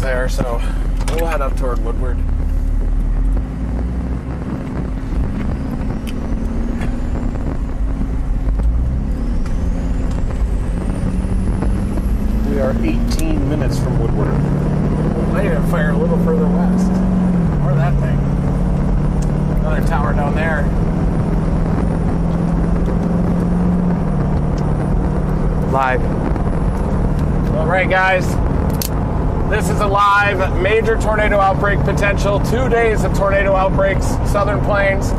there, so we'll head up toward Woodward. We are 18 minutes from Woodward. We might even fire a little further west. Or that thing. Another tower down there. Live. All right, guys. This is a live major tornado outbreak potential. 2 days of tornado outbreaks, southern plains.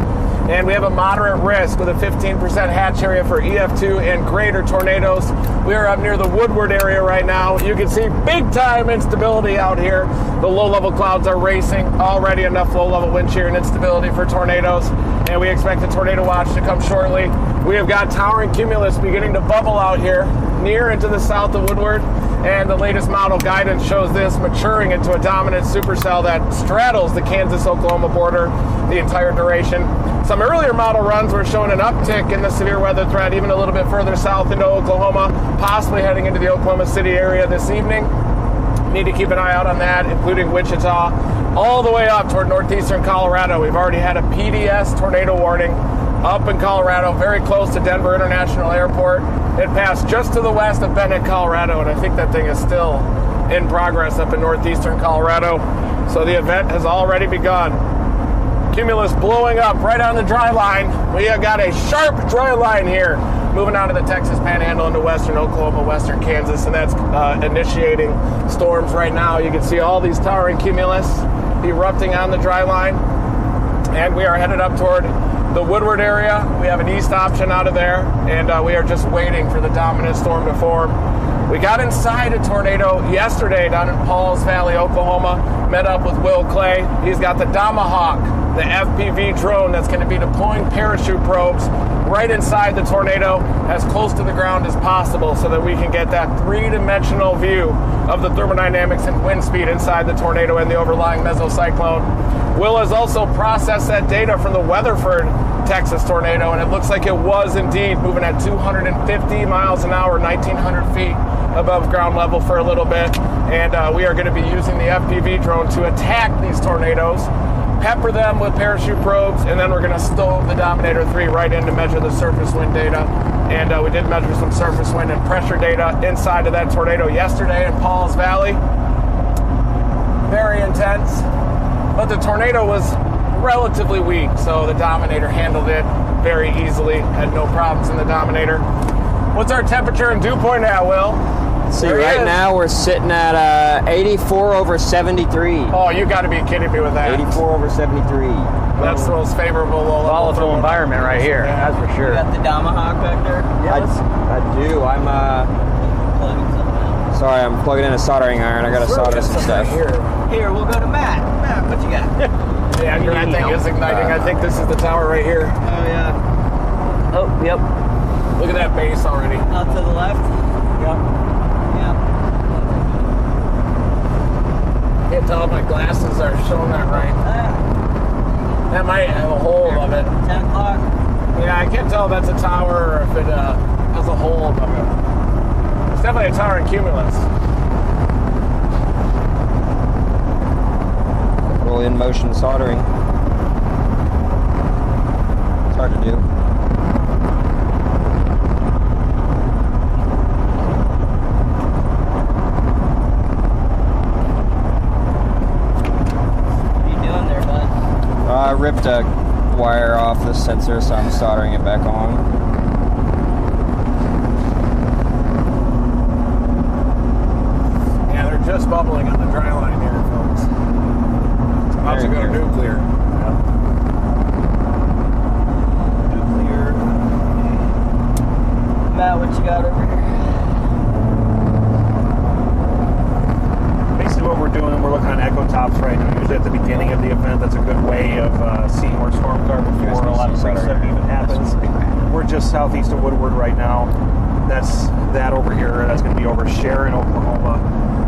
And we have a moderate risk with a 15% hatch area for EF2 and greater tornadoes. We are up near the Woodward area right now. You can see big time instability out here. The low-level clouds are racing. Already enough low-level wind shear and instability for tornadoes. And we expect a tornado watch to come shortly. We have got towering cumulus beginning to bubble out here near into the south of Woodward. And the latest model guidance shows this maturing into a dominant supercell that straddles the Kansas-Oklahoma border the entire duration. Some earlier model runs were showing an uptick in the severe weather threat, even a little bit further south into Oklahoma, possibly heading into the Oklahoma City area this evening. Need to keep an eye out on that, including Wichita, all the way up toward northeastern Colorado. We've already had a PDS tornado warning up in Colorado, very close to Denver International Airport. It passed just to the west of Bennett, Colorado, and I think that thing is still in progress up in northeastern Colorado. So the event has already begun. Cumulus blowing up right on the dry line. We have got a sharp dry line here, moving out of the Texas Panhandle into western Oklahoma, western Kansas, and that's initiating storms right now. You can see all these towering cumulus erupting on the dry line, and we are headed up toward the Woodward area. We have an east option out of there, and we are just waiting for the dominant storm to form. We got inside a tornado yesterday down in Pauls Valley, Oklahoma, met up with Will Clay. He's got the Tomahawk, the FPV drone that's going to be deploying parachute probes right inside the tornado as close to the ground as possible so that we can get that three-dimensional view of the thermodynamics and wind speed inside the tornado and the overlying mesocyclone. Will has also processed that data from the Weatherford, Texas tornado, and it looks like it was indeed moving at 250 miles an hour, 1,900 feet above ground level for a little bit. And we are going to be using the FPV drone to attack these tornadoes, pepper them with parachute probes, and then we're going to stove the Dominator 3 right in to measure the surface wind data. And we did measure some surface wind and pressure data inside of that tornado yesterday in Pauls Valley. Very intense. But the tornado was relatively weak, so the Dominator handled it very easily. Had no problems in the Dominator. What's our temperature and dew point now, Will? See, right now we're sitting at 84 over 73. Oh, you got to be kidding me with that. 84 over 73. That's the most favorable low-level Volatile environment right here, yeah. That's for sure. You got the Tomahawk back there? I do. I'm sorry, I'm plugging in a soldering iron. I got to solder some stuff. Here, we'll go to Matt. Matt, what you got? Yeah, that thing is igniting. I think this is the tower right here. Oh, yeah. Oh, yep. Look at that base already. Out to the left? Yep. Yeah. Can't tell if my glasses are showing that right. That might have a hole above it. 10 o'clock? Yeah, I can't tell if that's a tower or if it has a hole above it. It's definitely a tower in cumulus. Roll in motion soldering. It's hard to do. I ripped a wire off the sensor, so I'm soldering it back on. Yeah, they're just bubbling on the dry line here, folks. It's about to go nuclear. Nuclear. Matt, what you got over here? Basically what we're doing, we're looking on echo tops right now. Usually at the beginning of the event, that's a good way of seeing where storms are before a lot of precip even happens. We're just southeast of Woodward right now. That's that over here. That's going to be over Sharon, Oklahoma.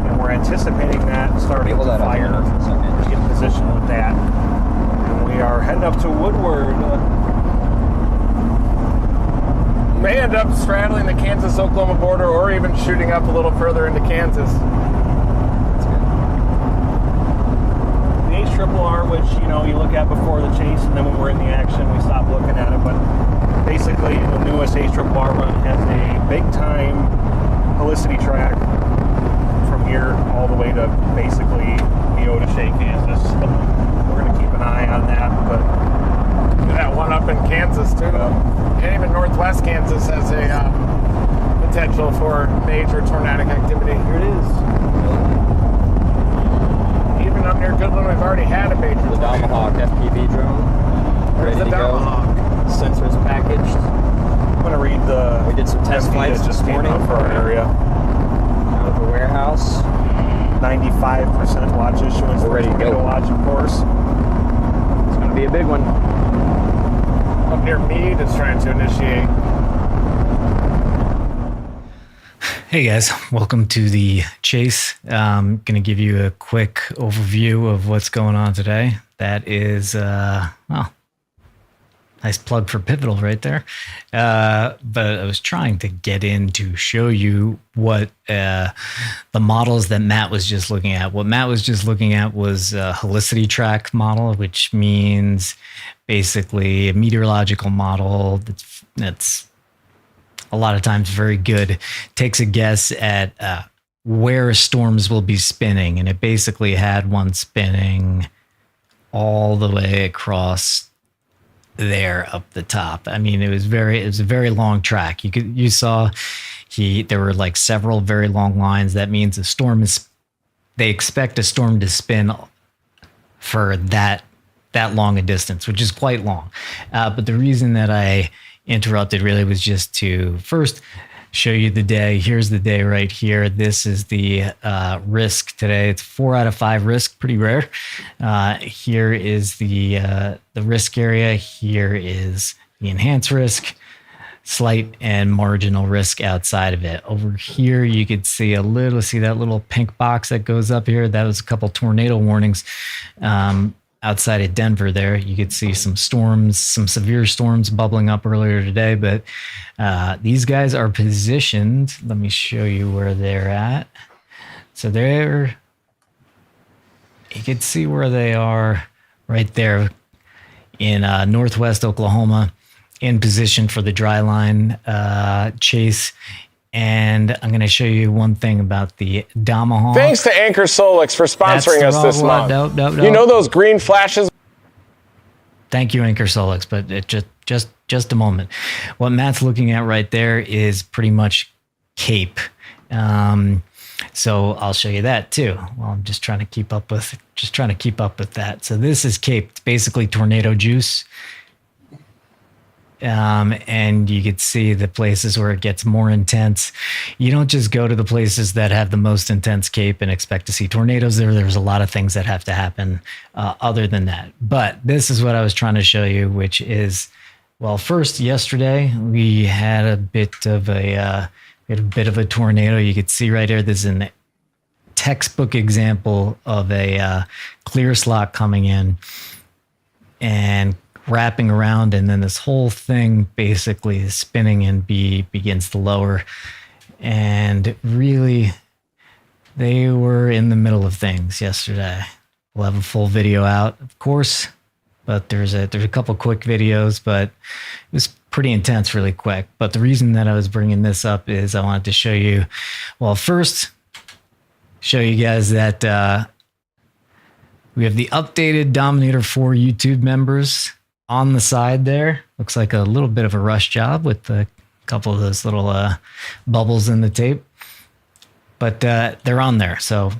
And we're anticipating that starting to fire. We're getting positioned with that. And we are heading up to Woodward. May end up straddling the Kansas-Oklahoma border or even shooting up a little further into Kansas. which, you know, you look at before the chase, and then when we're in the action, we stop looking at it. But basically, the newest A-Bar run has a big-time helicity track from here all the way to basically Wichita, Kansas. So we're going to keep an eye on that. But that one up in Kansas, too. And even northwest Kansas has a potential for major tornadic activity. Here it is. Even up near Goodland, we've already had a major The tornado. Tomahawk FPV drone. Where's Ready the to go. Tomahawk? Sensors packaged. I'm going to read the... We did some test FD flights that just this came morning out for our area. Out of the warehouse. 95% watch issuance. We're ready to go. Watch, of course. It's going to be a big one. Up near Meade is trying to initiate. Hey guys, welcome to the chase. I'm going to give you a quick overview of what's going on today. That is, well, nice plug for Pivotal right there. But I was trying to get in to show you what the models that Matt was just looking at. What Matt was just looking at was a helicity track model, which means basically a meteorological model that's a lot of times very good, takes a guess at where storms will be spinning. And it basically had one spinning all the way across there up the top. I mean, it was a very long track. You saw there were like several very long lines. That means they expect a storm to spin for that long a distance, which is quite long. But the reason that I interrupted really was just to first show you the day. Here's the day right here. This is the risk today. It's 4 out of 5 risk, pretty rare. Here is the risk area. Here is the enhanced risk, slight and marginal risk outside of it. Over here, you could see that little pink box that goes up here. That was a couple tornado warnings. Outside of Denver there, you could see some storms, some severe storms bubbling up earlier today, but these guys are positioned. Let me show you where they're at. So you could see where they are right there in northwest Oklahoma, in position for the dry line chase. And I'm going to show you one thing about the Tomahawk. Thanks to Anchor Solix for sponsoring us this month. Nope. You know those green flashes? Thank you, Anchor Solix, but it just a moment. What Matt's looking at right there is pretty much Cape. So I'll show you that too. Well, I'm just trying to keep up with that. So this is Cape. It's basically tornado juice. And you could see the places where it gets more intense. You don't just go to the places that have the most intense Cape and expect to see tornadoes. There's a lot of things that have to happen other than that. But this is what I was trying to show you, which is, well, first, yesterday we had a bit of a tornado. You could see right here, this is a textbook example of a clear slot coming in and wrapping around, and then this whole thing basically is spinning and begins to lower. And really, they were in the middle of things yesterday. We'll have a full video out, of course, but there's a couple quick videos, but it was pretty intense really quick. But the reason that I was bringing this up is I wanted to show you, well, first, show you guys that we have the updated Dominator 4 YouTube members on the side there. Looks like a little bit of a rush job with a couple of those little bubbles in the tape. But they're on there. So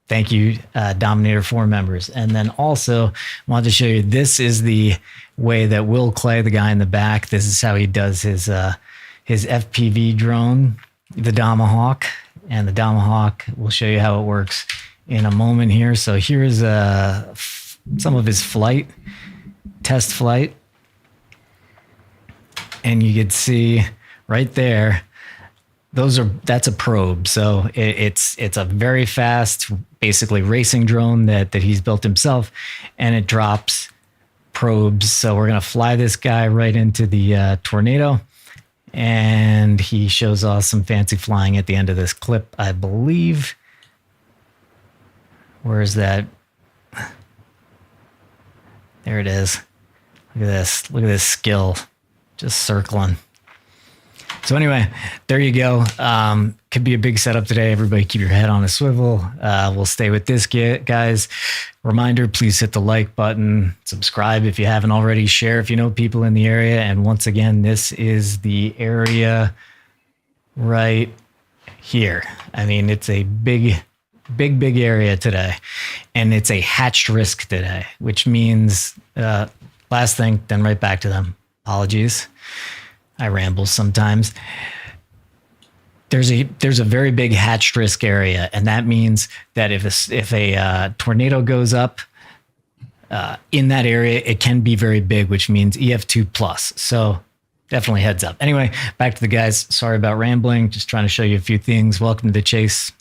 thank you, Dominator 4 members. And then also, I wanted to show you, this is the way that Will Clay, the guy in the back, this is how he does his FPV drone, the Tomahawk. And the Tomahawk, we'll show you how it works in a moment here. So here's some of his test flight, and you could see right there, that's a probe. So it's a very fast, basically racing drone that he's built himself, and it drops probes. So we're gonna fly this guy right into the tornado, and he shows off some fancy flying at the end of this clip, I believe. Where is that? There it is. Look at this. Look at this skill. Just circling. So anyway, there you go. Could be a big setup today. Everybody keep your head on a swivel. We'll stay with this, guys. Reminder, please hit the like button. Subscribe if you haven't already. Share if you know people in the area. And once again, this is the area right here. I mean, it's a big area today. And it's a hatched risk today, which means last thing, then right back to them. Apologies. I ramble sometimes. There's a very big hatched risk area, and that means that if a tornado goes up in that area, it can be very big, which means EF2 plus. So definitely heads up. Anyway, back to the guys. Sorry about rambling. Just trying to show you a few things. Welcome to the chase.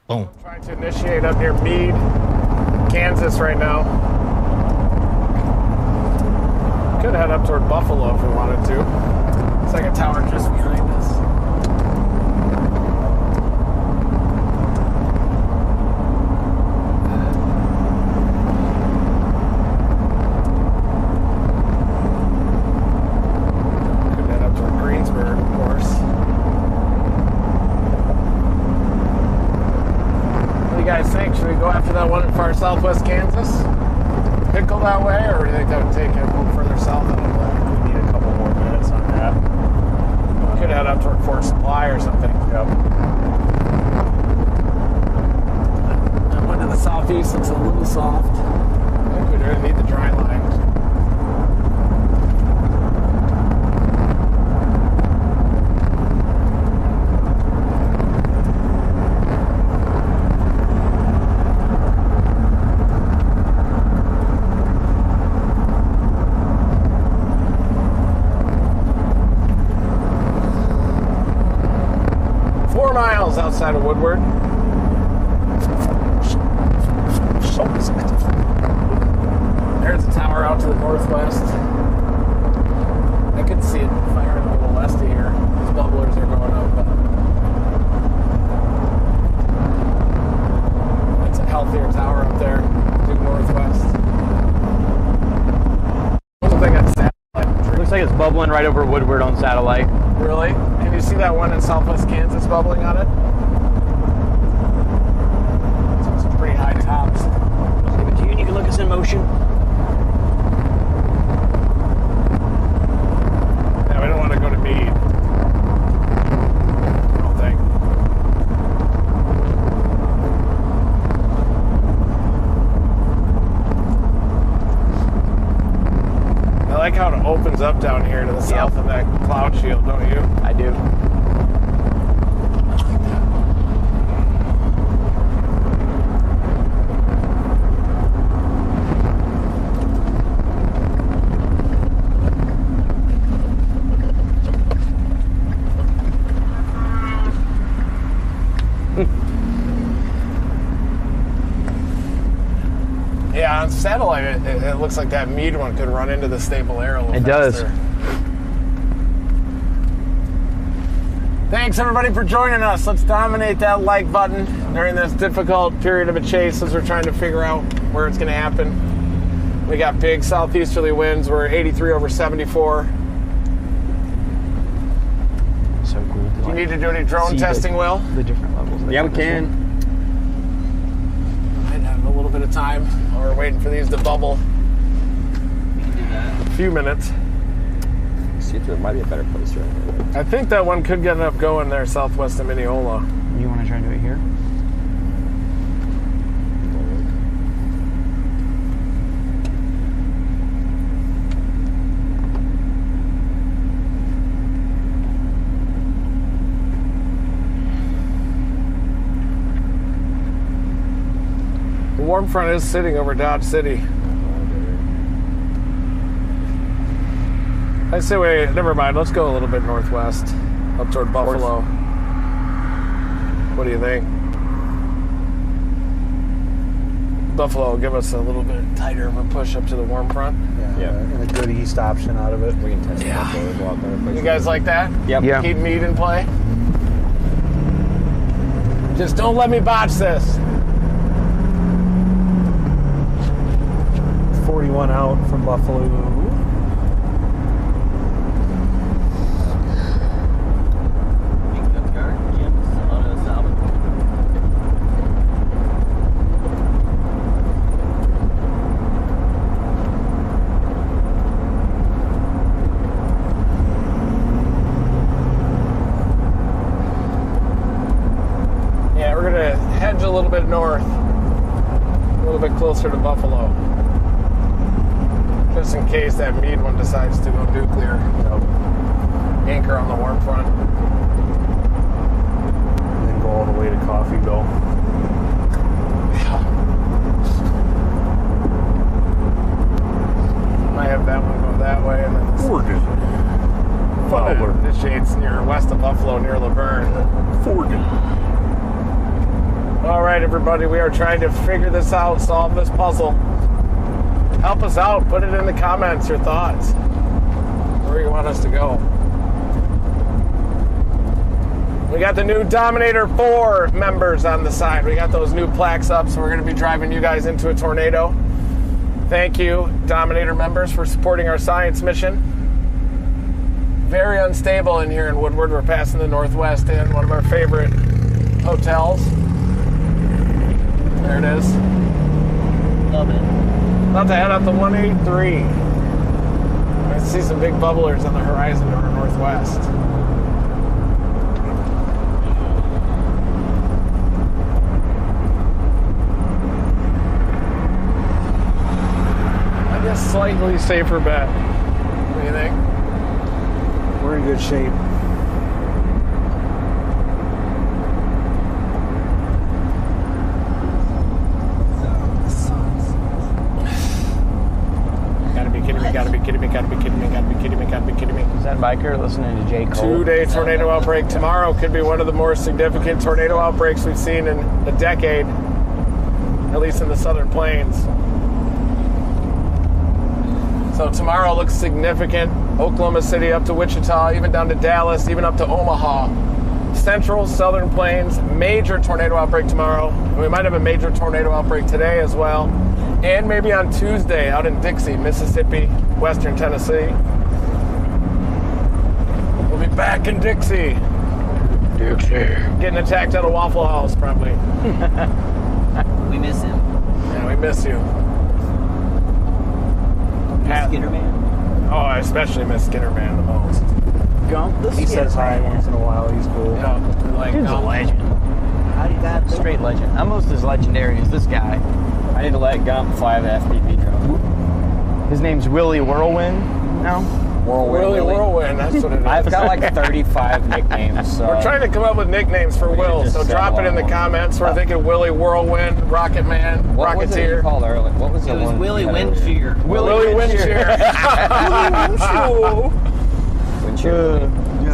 Boom. Trying to initiate up near Meade, Kansas right now. Could head up toward Buffalo if we wanted to. It's like a tower just behind us. Could head up toward Greensburg, of course. What do you guys think? Should we go after that one in far southwest Kansas? Pickle that way, or do you think that would take it a little further south? We need a couple more minutes on that. Could head up toward Fort Supply or something. Yep. That one to the southeast looks a little soft. I think we really need the dry line. Outside of Woodward. There's a tower out to the northwest. I could see it firing a little west of here. These bubblers are going up. It's a healthier tower up there, due northwest. Something on satellite. Looks like it's bubbling right over Woodward on satellite. Really? Can you see that one in southwest Kansas bubbling on it? It's pretty high tops. Give it to you and you can look us in motion. Yeah, we don't want to go to Meade. I don't think. I like how it opens up down here to the south of that cloud shield, don't you? I do. 'em. Yeah, on satellite, it looks like that Meade one could run into the stable air a little faster. Does. Thanks everybody for joining us. Let's dominate that like button during this difficult period of a chase as we're trying to figure out where it's going to happen. We got big southeasterly winds. We're 83 over 74. So cool. Do you need to do any drone testing, Will? The different levels. Yeah, we can. Might have a little bit of time while we're waiting for these to bubble. We can do that. A few minutes. See if there might be a better place right here. I think that one could get enough going there southwest of Mineola. You want to try and do it here? The warm front is sitting over Dodge City. I say wait, never mind. Let's go a little bit northwest, up toward Buffalo. What do you think? Buffalo will give us a little bit tighter of a push up to the warm front. Yeah. And a good east option out of it. We can test Yeah. Buffalo as well. You guys like that? Yep. Yeah. Keep Meade in play. Just don't let me botch this. 41 one out from Buffalo. Yeah, we're gonna hedge a little bit north, a little bit closer to Buffalo, just in case that Meade one decides to go nuclear. Anchor on the warm front. And then go all the way to Coffeyville. Might have that one go that way, and then Forgan. Fowler. this shade's near west of Buffalo, near Laverne. Forgan. All right, everybody, we are trying to figure this out, solve this puzzle. Help us out. Put it in the comments, your thoughts, where you want us to go. We got the new Dominator 4 members on the side. We got those new plaques up, so we're going to be driving you guys into a tornado. Thank you, Dominator members, for supporting our science mission. Very unstable in here in Woodward. We're passing the Northwest Inn, one of our favorite hotels. There it is. Love it. About to head up to 183. I see some big bubblers on the horizon to our northwest. I guess slightly safer bet. What do you think? We're in good shape. Gotta be kidding me, gotta be kidding me, gotta be kidding me, gotta be kidding me, gotta be kidding me. Is that biker listening to J. Cole? 2-day tornado outbreak. Tomorrow could be one of the more significant tornado outbreaks we've seen in a decade, at least in the southern plains. So tomorrow looks significant. Oklahoma City up to Wichita, even down to Dallas, even up to Omaha. Central, southern plains, major tornado outbreak tomorrow. We might have a major tornado outbreak today as well. And maybe on Tuesday out in Dixie, Mississippi, western Tennessee. We'll be back in Dixie. Getting attacked at a Waffle House, probably. We miss him. Yeah, we miss you. Skinner Man. Oh, I especially miss Skinner Man the most. Gump the He says hi once in a while. He's cool. Yeah, like, Dude's a legend. How do you got Straight legend. Almost as legendary as this guy. I need to let Gump fly the FPV drone. His name's Willie Whirlwind now. Willie Whirlwind, that's what it is. I've got like 35 nicknames. So We're trying to come up with nicknames for Will, just so said drop it in the one. comments. We're thinking Willie Whirlwind, Rocket Man, what was it you Rocketeer. called earlier? What was It the was one? Willie you had earlier? Windshear. Willie Windshear.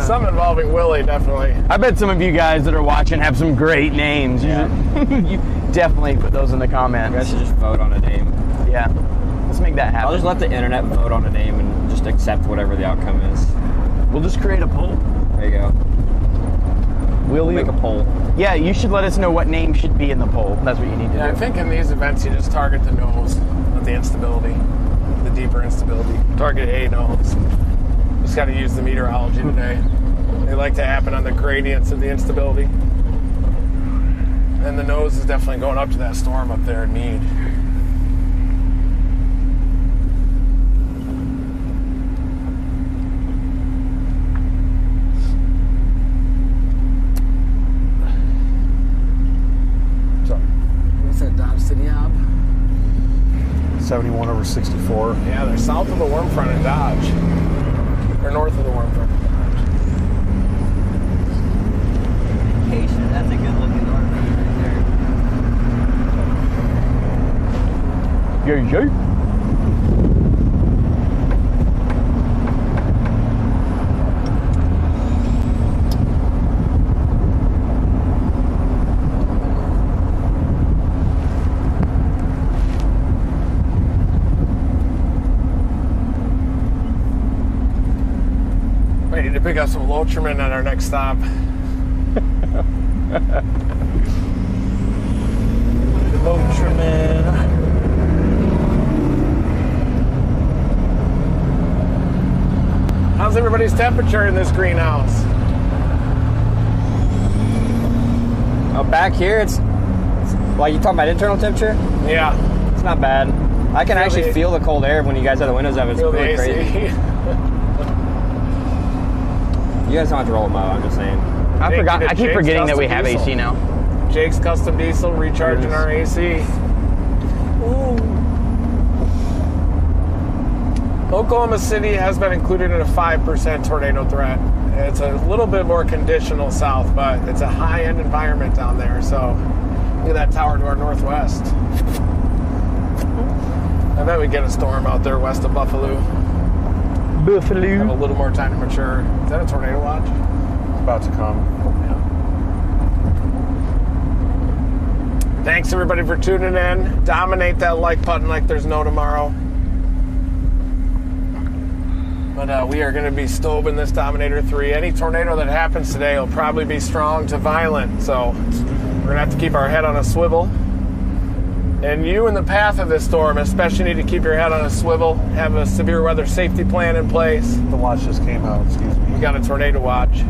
Some involving Willie, definitely. I bet some of you guys that are watching have some great names. Yeah. You definitely put those in the comments. You guys should just vote on a name. Yeah. Let's make that happen. I'll just let the internet vote on a name and just accept whatever the outcome is. We'll just create a poll. There you go. Will you Make a poll. Yeah, you should let us know what name should be in the poll. That's what you need to Yeah, I do. think in these events you just target the nose of the instability, the deeper instability. Target A nose. Just got to use the meteorology today. They like to happen on the gradients of the instability. And the nose is definitely going up to that storm up there in Meade. What's that Dodge City Hub? 71 over 64. Yeah, they're south of the warm front in Dodge. Or north of the warm front in Dodge. Vacation. That's a good looking RV right there. Yeah. We need to pick up some Lawton at our next stop. How's everybody's temperature in this greenhouse? Back here, it's like you talking about internal temperature. Yeah. It's not bad. I can actually feel the cold air when you guys have the windows up. It's really crazy. You guys don't have to roll them up. I'm just saying. I keep forgetting that we have Diesel. AC now. Jake's Custom Diesel recharging our AC. Ooh. Oklahoma City has been included in a 5% tornado threat. It's a little bit more conditional south, but it's a high-end environment down there. So look at that tower to our northwest. I bet we get a storm out there west of Buffalo. Have a little more time to mature. Is that a tornado watch? It's about to come. Thanks everybody for tuning in. Dominate that like button like there's no tomorrow. But we are going to be stoving this Dominator 3. Any tornado that happens today will probably be strong to violent. So we're going to have to keep our head on a swivel. And you in the path of this storm especially need to keep your head on a swivel. Have a severe weather safety plan in place. The watch just came out, excuse me. We got a tornado watch.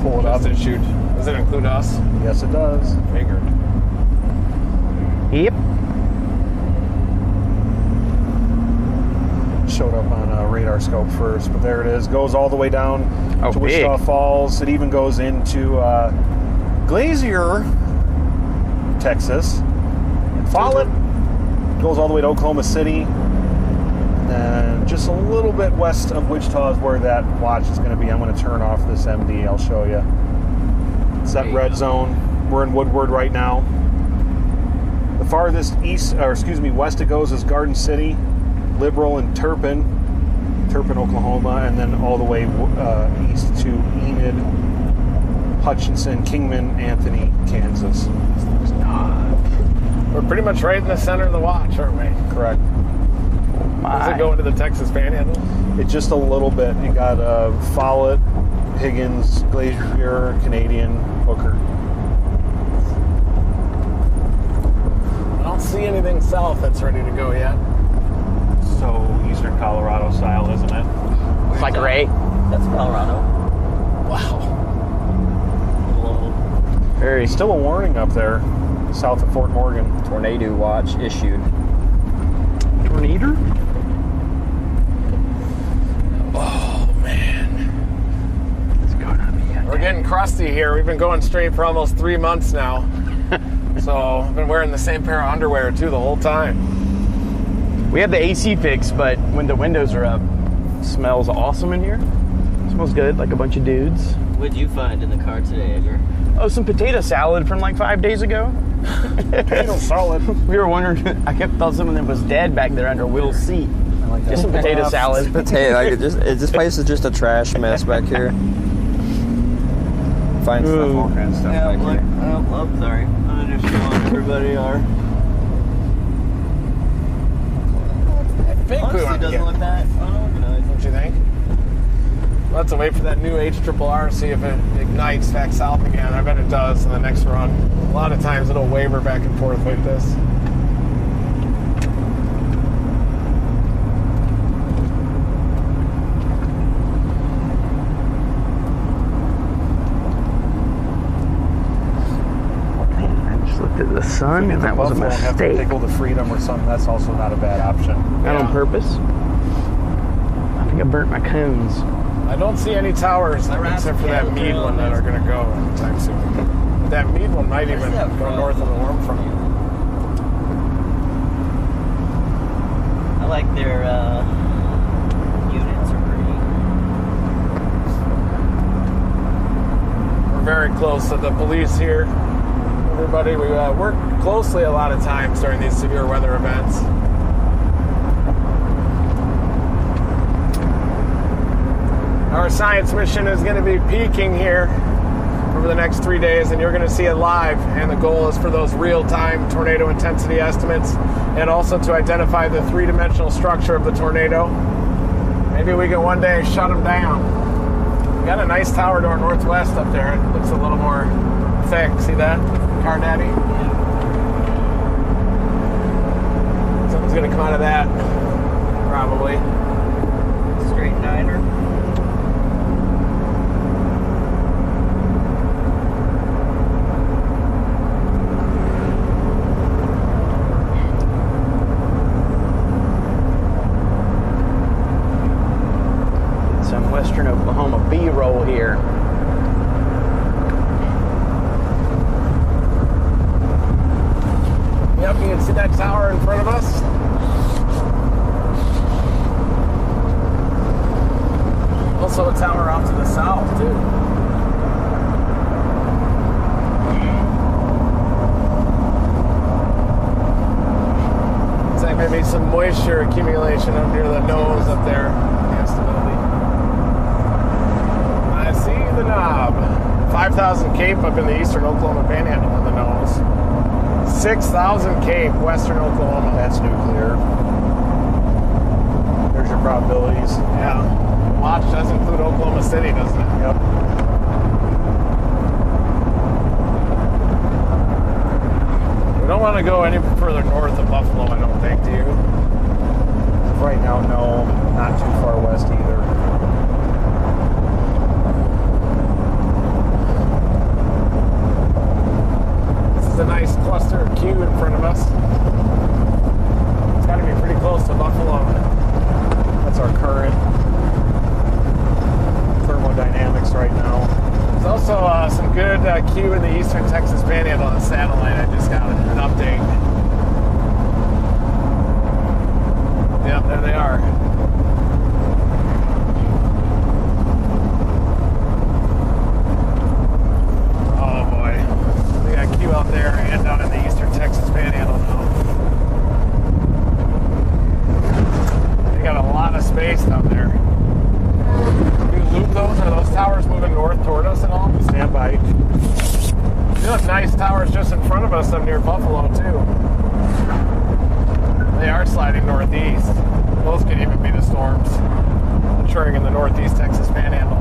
Pull it up. Does it shoot? Does it include us? Yes, it does. Figured. Yep. Showed up on a radar scope first, but there it is. Goes all the way down to big. Wichita Falls. It even goes into Glacier, Texas. And Follett goes all the way to Oklahoma City. And just a little bit west of Wichita is where that watch is going to be. I'm going to turn off this MD. I'll show you. It's that red zone. We're in Woodward right now. The farthest west it goes is Garden City, Liberal, and Turpin, Oklahoma, and then all the way east to Enid, Hutchinson, Kingman, Anthony, Kansas. We're pretty much right in the center of the watch, aren't we? Correct. Does it go into the Texas Panhandle? It's just a little bit. You got Follett, Higgins, Glacier, Canadian, Hooker. I don't see anything south that's ready to go yet. So eastern Colorado style, isn't it? It's like Ray. That's Colorado. Wow. Very. Still a warning up there, south of Fort Morgan. Tornado watch issued. Tornado? Oh, man. It's gonna be We're getting crusty here. We've been going straight for almost 3 months now. So I've been wearing the same pair of underwear, too, the whole time. We have the AC fixed, but when the windows are up, it smells awesome in here. It smells good, like a bunch of dudes. What'd you find in the car today, Edgar? Oh, some potato salad from like 5 days ago. Potato salad. We were wondering, I kept thought someone was dead back there under Will's seat. I like that. Just some potato salad. Potato. This place is just a trash mess back here. Find stuff, all kinds of stuff back here. I'm sorry. I understand everybody are. I think we Honestly, want to doesn't get... look that unorganized. Don't you think? We'll have to wait for that new HRRR, see if it ignites back south again. I bet it does in the next run. A lot of times it'll waver back and forth like this. I just looked at the sun and that was a Buffalo and have to mistake. pickle the freedom or something. That's also not a bad option. Not on purpose. I think I burnt my cones. I don't see any towers except for that Meade one that are going to go anytime soon. But that Meade one might even go north of the warm front. I like their units are pretty. We're very close to the police here. Everybody, we work closely a lot of times during these severe weather events. Our science mission is going to be peaking here over the next 3 days, and you're going to see it live. And the goal is for those real-time tornado intensity estimates and also to identify the three-dimensional structure of the tornado. Maybe we can one day shut them down. We got a nice tower to our northwest up there. It looks a little more thick. See that? Car Daddy? Something's going to come out of that, probably. here. Yep, you can see that tower in front of us. Also a tower off to the south, too. Looks like maybe some moisture accumulation up near the nose up there. Instability. I see the knob. 5,000 Cape up in the eastern Oklahoma Panhandle on the nose. 6,000 Cape, western Oklahoma. That's nuclear. There's your probabilities. Yeah. Watch does include Oklahoma City, doesn't it? Yep. We don't want to go any further north of Buffalo, I don't think, do you? Right now, no. Not too far west either. This is a nice cluster of Q in front of us. It's got to be pretty close to Buffalo. That's our current thermodynamics right now. There's also some good Q in the eastern Texas Panhandle on satellite. I just got an update. Yep, there they are. Oh boy. We got Q out there and down in the eastern Texas Panhandle now. They got a lot of space down there. Do you loop those? Are those towers moving north toward us at all? Stand by. You have nice towers just in front of us up near Buffalo, too. They are sliding northeast. Those could even be the storms maturing in the northeast Texas Panhandle.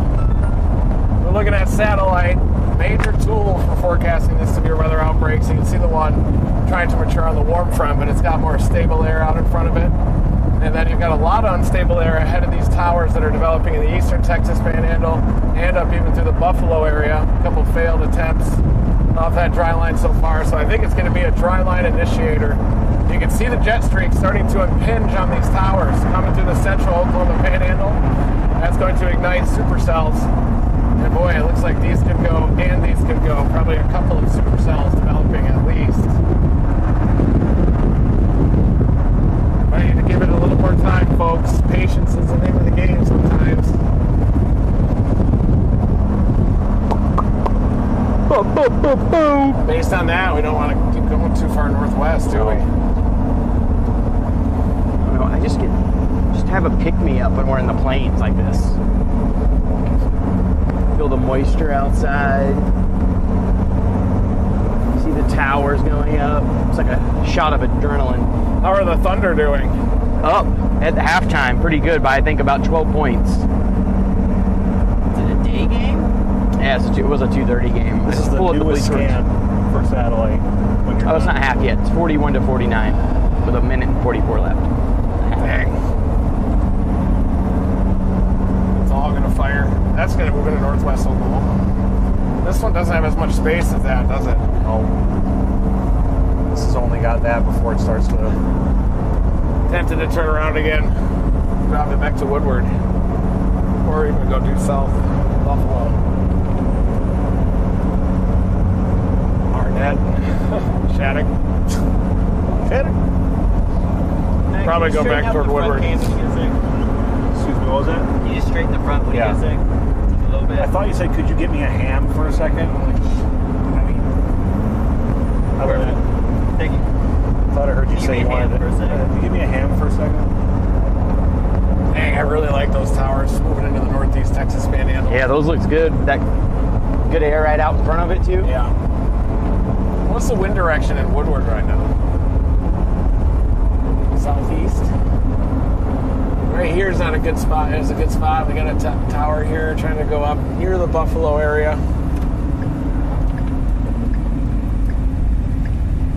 We're looking at satellite, major tool for forecasting this severe weather outbreak. So you can see the one trying to mature on the warm front, but it's got more stable air out in front of it. And then you've got a lot of unstable air ahead of these towers that are developing in the eastern Texas Panhandle and up even through the Buffalo area. A couple failed attempts off that dry line so far. So I think it's going to be a dry line initiator. You can see the jet streaks starting to impinge on these towers coming through the central Oklahoma Panhandle. That's going to ignite supercells. And boy, it looks like these could go and these could go. Probably a couple of supercells developing at least. I need to give it a little more time, folks. Patience is the name of the game sometimes. Based on that, we don't want to keep going too far northwest, do we? I just have a pick-me-up when we're in the plains like this. Feel the moisture outside. See the towers going up. It's like a shot of adrenaline. How are the Thunder doing? Up at halftime, pretty good by I think about 12 points. Is it a day game? Yeah, it was a 2:30 game. This is the newest scan for satellite. Oh, it's not half yet. It's 41 to 49 with a minute and 44 left. Dang. It's all going to fire. That's going to move into northwest Oklahoma. This one doesn't have as much space as that, does it? No. This has only got that before it starts to... Tempted to turn around again. Drop it back to Woodward. Or even go due south. Buffalo. Arnett. Shattuck. Probably go back toward Woodward. Excuse me, what was that? Can you just straighten the front? What do you guys think? A little bit. I thought you said, could you get me a ham for a second? I mean, other than Thank you. I thought I heard you Can you say give you me a wanted ham for a second? Can you give me a ham for a second? Dang, I really like those towers moving into the northeast Texas Panhandle. Yeah, those looks good. That good air right out in front of it too. Yeah. What's the wind direction in Woodward right now? Southeast. Right here is not a good spot. It's a good spot. We got a tower here trying to go up near the Buffalo area.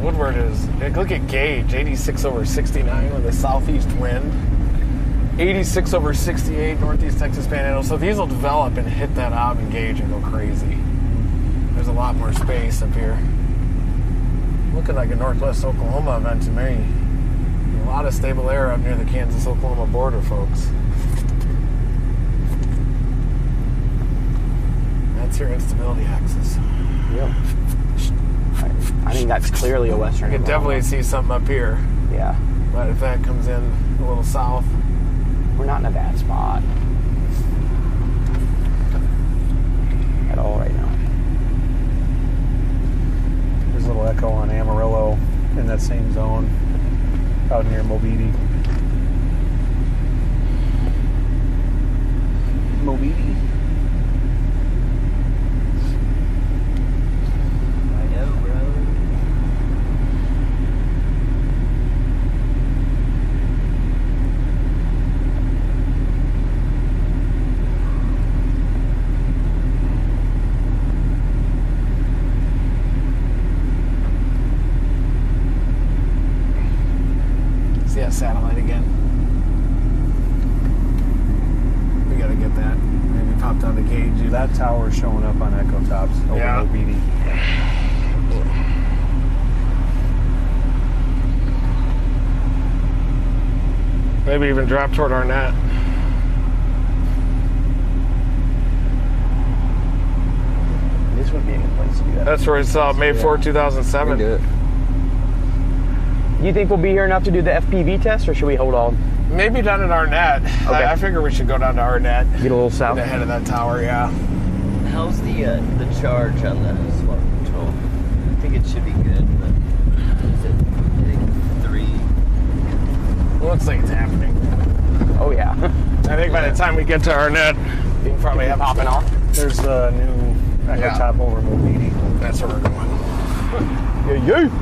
Woodward is, look at gauge, 86 over 69 with a southeast wind. 86 over 68 northeast Texas Panhandle. So these will develop and hit that knob and gauge and go crazy. There's a lot more space up here. Looking like a northwest Oklahoma event to me. A lot of stable air up near the Kansas-Oklahoma border, folks. That's your instability axis. Yep. I think that's clearly a western. I can definitely see something up here. Yeah. But if that comes in a little south. We're not in a bad spot at all right now. There's a little echo on Amarillo in that same zone out near Mobidi. Mobidi. I know, bro. See that satellite again? We gotta get that. Maybe pop down to gauge. That tower is showing up on Echo Tops over Yeah. Mobidi. Maybe even drop toward our net. This would be a good place to do that. That's where it's May 4, 2007. do it. You think we'll be here enough to do the FPV test, or should we hold on? Maybe down at Arnett. Okay. I figure we should go down to Arnett. Get a little south. Get ahead of that tower, yeah. How's the charge on the smart control? I think it should be good, but is it, I think 3? Looks like it's happening. Oh yeah. I think by the time we get to Arnett, you can probably have Popping off. There's a new Echo Yeah. Top over Mobidi. That's where we're going.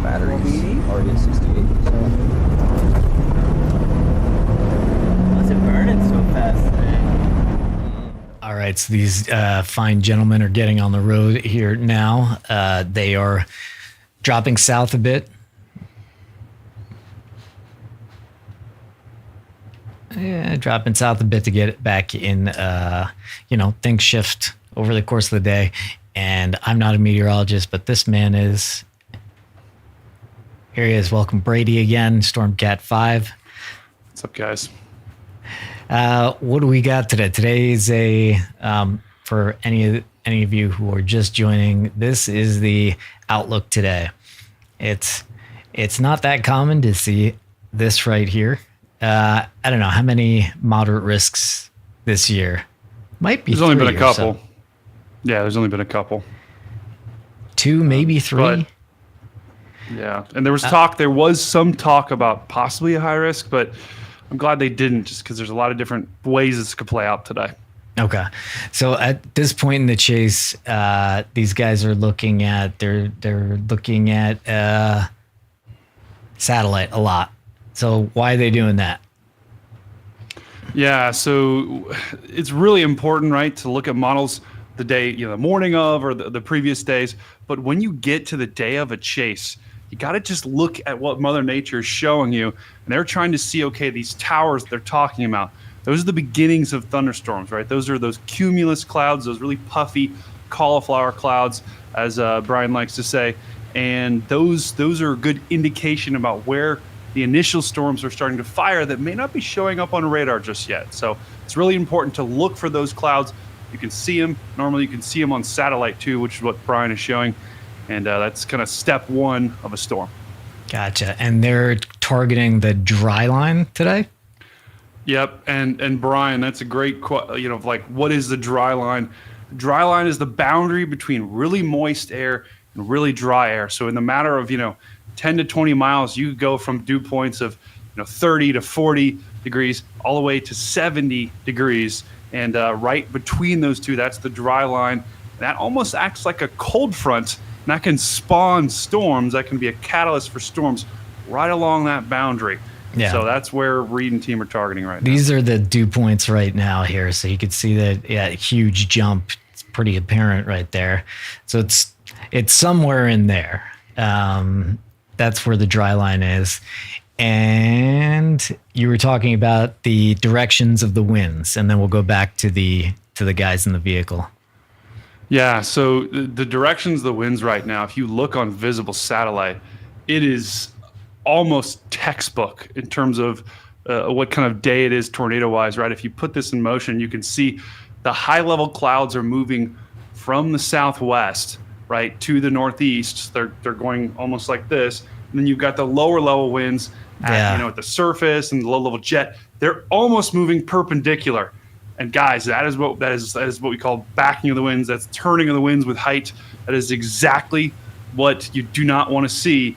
Batteries. Already at 68%. Why's it burning so fast today? All right, so these fine gentlemen are getting on the road here now. They are dropping south a bit. Yeah, dropping south a bit to get it back in. Things shift over the course of the day. And I'm not a meteorologist, but this man is. Here he is. Welcome, Brady, again. Stormcat 5. What's up, guys? What do we got today? Today is for any of you who are just joining, this is the outlook today. It's not that common to see this right here. I don't know how many moderate risks this year. Might be. There's only been a 3 or couple. so. Yeah, there's only been a couple. 2, maybe 3. But, yeah, and there was some talk about possibly a high risk, but I'm glad they didn't, just because there's a lot of different ways this could play out today. Okay, so at this point in the chase, these guys are looking at they're looking at satellite a lot. So why are they doing that? Yeah, so it's really important, right, to look at models the day, the morning of or the previous days. But when you get to the day of a chase, you got to just look at what Mother Nature is showing you. And they're trying to see, okay, these towers they're talking about, those are the beginnings of thunderstorms, right? Those are those cumulus clouds, those really puffy cauliflower clouds, as Brian likes to say. And those are a good indication about where the initial storms are starting to fire that may not be showing up on radar just yet. So it's really important to look for those clouds. You can see them. Normally you can see them on satellite too, which is what Brian is showing. And that's kind of step 1 of a storm. Gotcha. And they're targeting the dry line today? Yep. And Brian, that's a great, what is the dry line? Dry line is the boundary between really moist air and really dry air. So in the matter of, 10 to 20 miles, you go from dew points of 30 to 40 degrees all the way to 70 degrees. And right between those two, that's the dry line. That almost acts like a cold front, and that can spawn storms. That can be a catalyst for storms right along that boundary. Yeah. So that's where Reed and team are targeting right now. These are the dew points right now here. So you can see that huge jump. It's pretty apparent right there. So it's somewhere in there. That's where the dry line is. And you were talking about the directions of the winds, and then we'll go back to the guys in the vehicle. Yeah, so the directions of the winds right now, if you look on visible satellite, it is almost textbook in terms of what kind of day it is tornado-wise, right? If you put this in motion, you can see the high-level clouds are moving from the southwest, right, to the northeast. They're going almost like this. And then you've got the lower level winds at the surface and the low level jet. They're almost moving perpendicular. And guys, that is what we call backing of the winds. That's turning of the winds with height. That is exactly what you do not want to see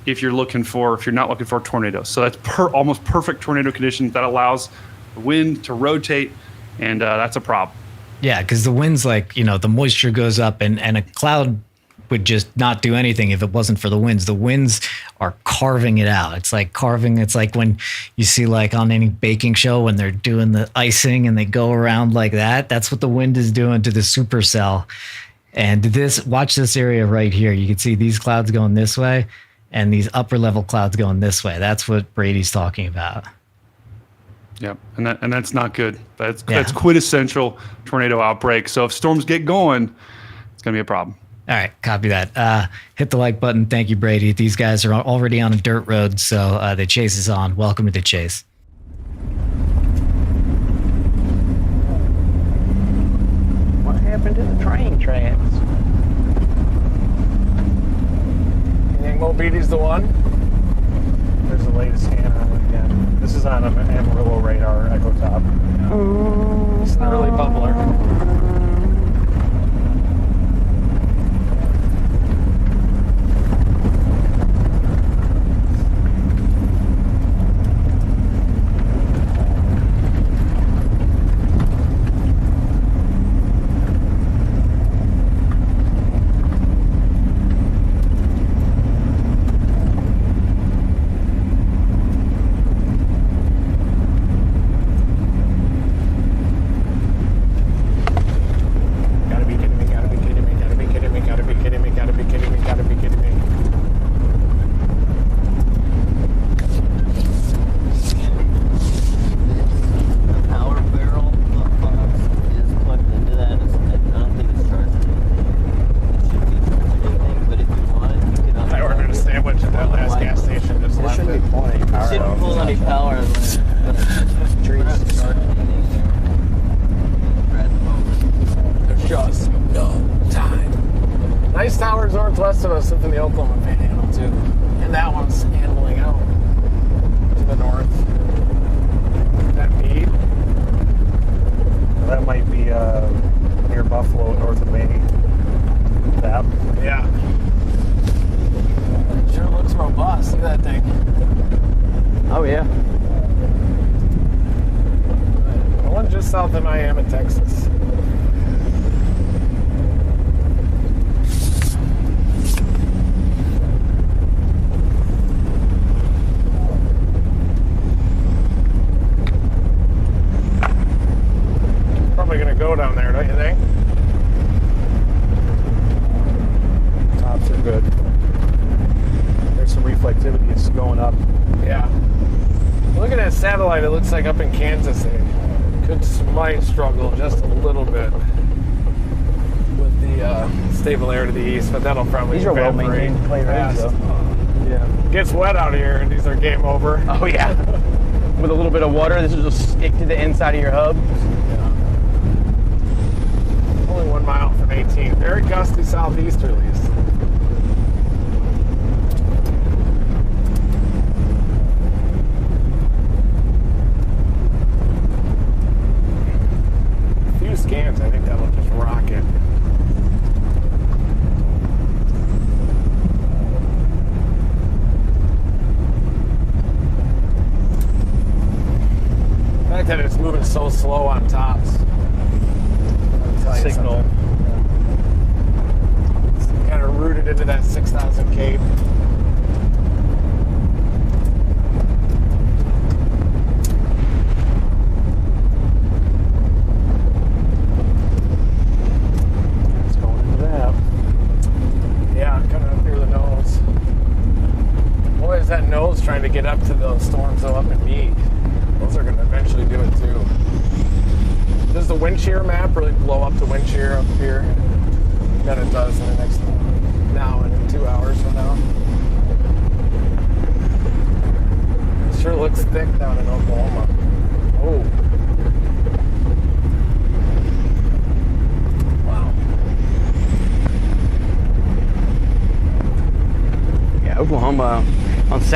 if you're not looking for tornadoes. So that's almost perfect tornado conditions. That allows the wind to rotate, and that's a problem. Yeah, because the wind's like, the moisture goes up, and a cloud would just not do anything if it wasn't for the winds. The winds are carving it out. It's like when you see like on any baking show when they're doing the icing and they go around like that. That's what the wind is doing to the supercell. And watch this area right here. You can see these clouds going this way and these upper level clouds going this way. That's what Brady's talking about. Yep, and that's not good. That's quintessential tornado outbreak. So if storms get going, it's going to be a problem. All right, copy that. Hit the like button. Thank you, Brady. These guys are already on a dirt road, so the chase is on. Welcome to the chase. What happened to the train tracks? You think Mobeety's the one? There's the latest scan on it again. This is on an Amarillo radar echo top. It's an early bubbler. Northwest of us up in the Oklahoma Panhandle too, and that one's handling out to the north. That Meade. That might be near Buffalo, north of Maine. That. Yeah. Sure looks robust. See that thing? Oh yeah. The one just south of Miami, Texas. Gonna go down there, don't you think? Tops are good. There's some reflectivity. It's going up. Yeah. Look at that satellite. It looks like up in Kansas. Might struggle just a little bit with the stable air to the east, but that'll probably these are well maintained to play right. Yeah. Gets wet out here, and these are game over. Oh yeah. With a little bit of water, this will just stick to the inside of your hub. Only 1 mile from 18. Very gusty southeasterlies. A few scans, I think that'll just rock it. The fact that it's moving so slow on tops. Signal. It's kind of rooted into that 6,000 Cape. It's going into that. Yeah, coming up near the nose. Boy, is that nose trying to get up to those storms though up in Meade. Those are going to eventually do it too. Does the wind shear map really blow up the wind shear up here? That it does in the next now and in 2 hours from now. It sure looks thick down in Oklahoma. Oh. Wow.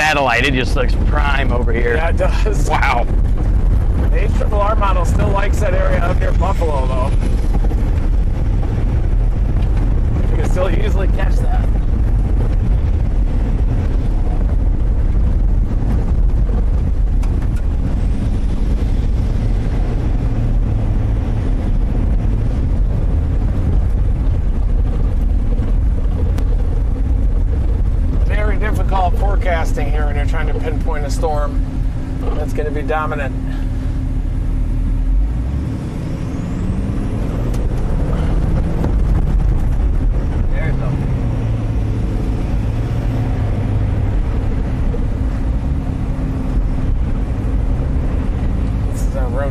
satellite, it just looks prime over here. Yeah, it does. Wow. The HRRR model still likes that area up near Buffalo, though. You can still easily catch that. Very difficult forecasting here when you're trying to pinpoint a storm that's going to be dominant.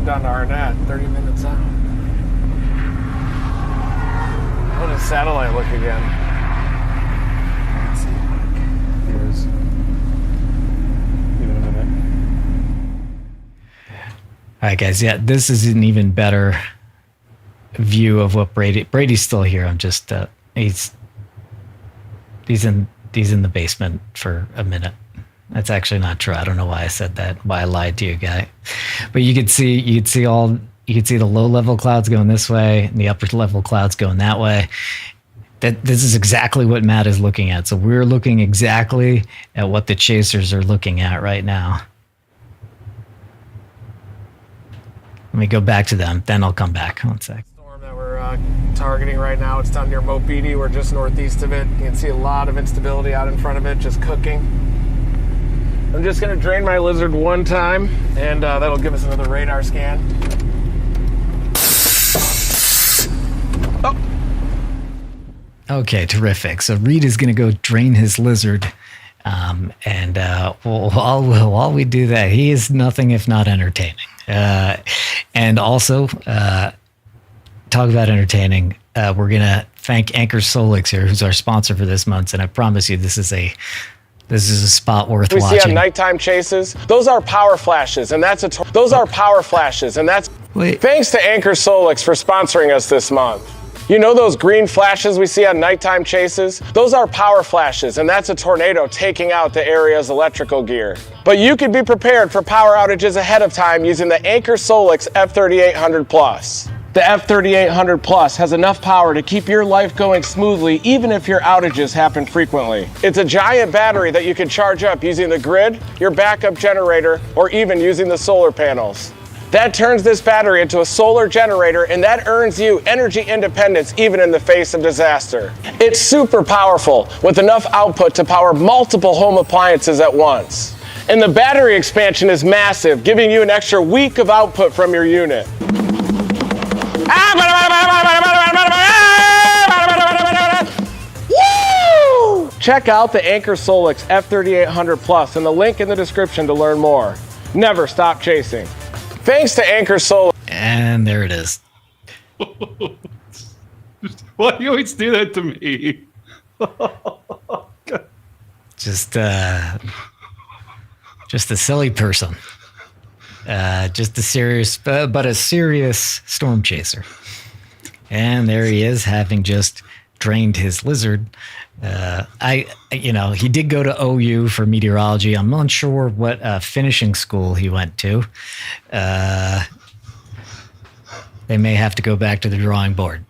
Down to Arnett, 30 minutes out. What does satellite look again? Let's see. Here's. Give it a minute. All right, guys. Yeah, this is an even better view of what Brady's still here. I'm just he's in the basement for a minute. That's actually not true. I don't know why I said that. Why I lied to you, guy. But you could see the low level clouds going this way and the upper level clouds going that way. This is exactly what Matt is looking at. So we're looking exactly at what the chasers are looking at right now. Let me go back to them, then I'll come back. One sec. Storm that we're targeting right now. It's down near Mobidi. We're just northeast of it. You can see a lot of instability out in front of it, just cooking. I'm just going to drain my lizard one time, and that'll give us another radar scan. Oh. Okay, terrific. So Reed is going to go drain his lizard, and while we do that, he is nothing if not entertaining. And also, talk about entertaining. We're going to thank Anchor Solix here, who's our sponsor for this month, and I promise you, this is a spot worth watching. We see on nighttime chases. Those are power flashes, and that's Wait. Thanks to Anchor Solix for sponsoring us this month. You know those green flashes we see on nighttime chases? Those are power flashes, and that's a tornado taking out the area's electrical gear. But you could be prepared for power outages ahead of time using the Anchor Solix F3800 Plus. The F3800 Plus has enough power to keep your life going smoothly even if your outages happen frequently. It's a giant battery that you can charge up using the grid, your backup generator, or even using the solar panels. That turns this battery into a solar generator, and that earns you energy independence even in the face of disaster. It's super powerful with enough output to power multiple home appliances at once. And the battery expansion is massive, giving you an extra week of output from your unit. Woo! Check out the Anchor Solix F3800 Plus and the link in the description to learn more. Never stop chasing. Thanks to Anchor Solix. And there it is. Why do you always do that to me? Just a silly person. Just a serious storm chaser. And there he is, having just drained his lizard. He did go to OU for meteorology. I'm unsure what finishing school he went to. They may have to go back to the drawing board.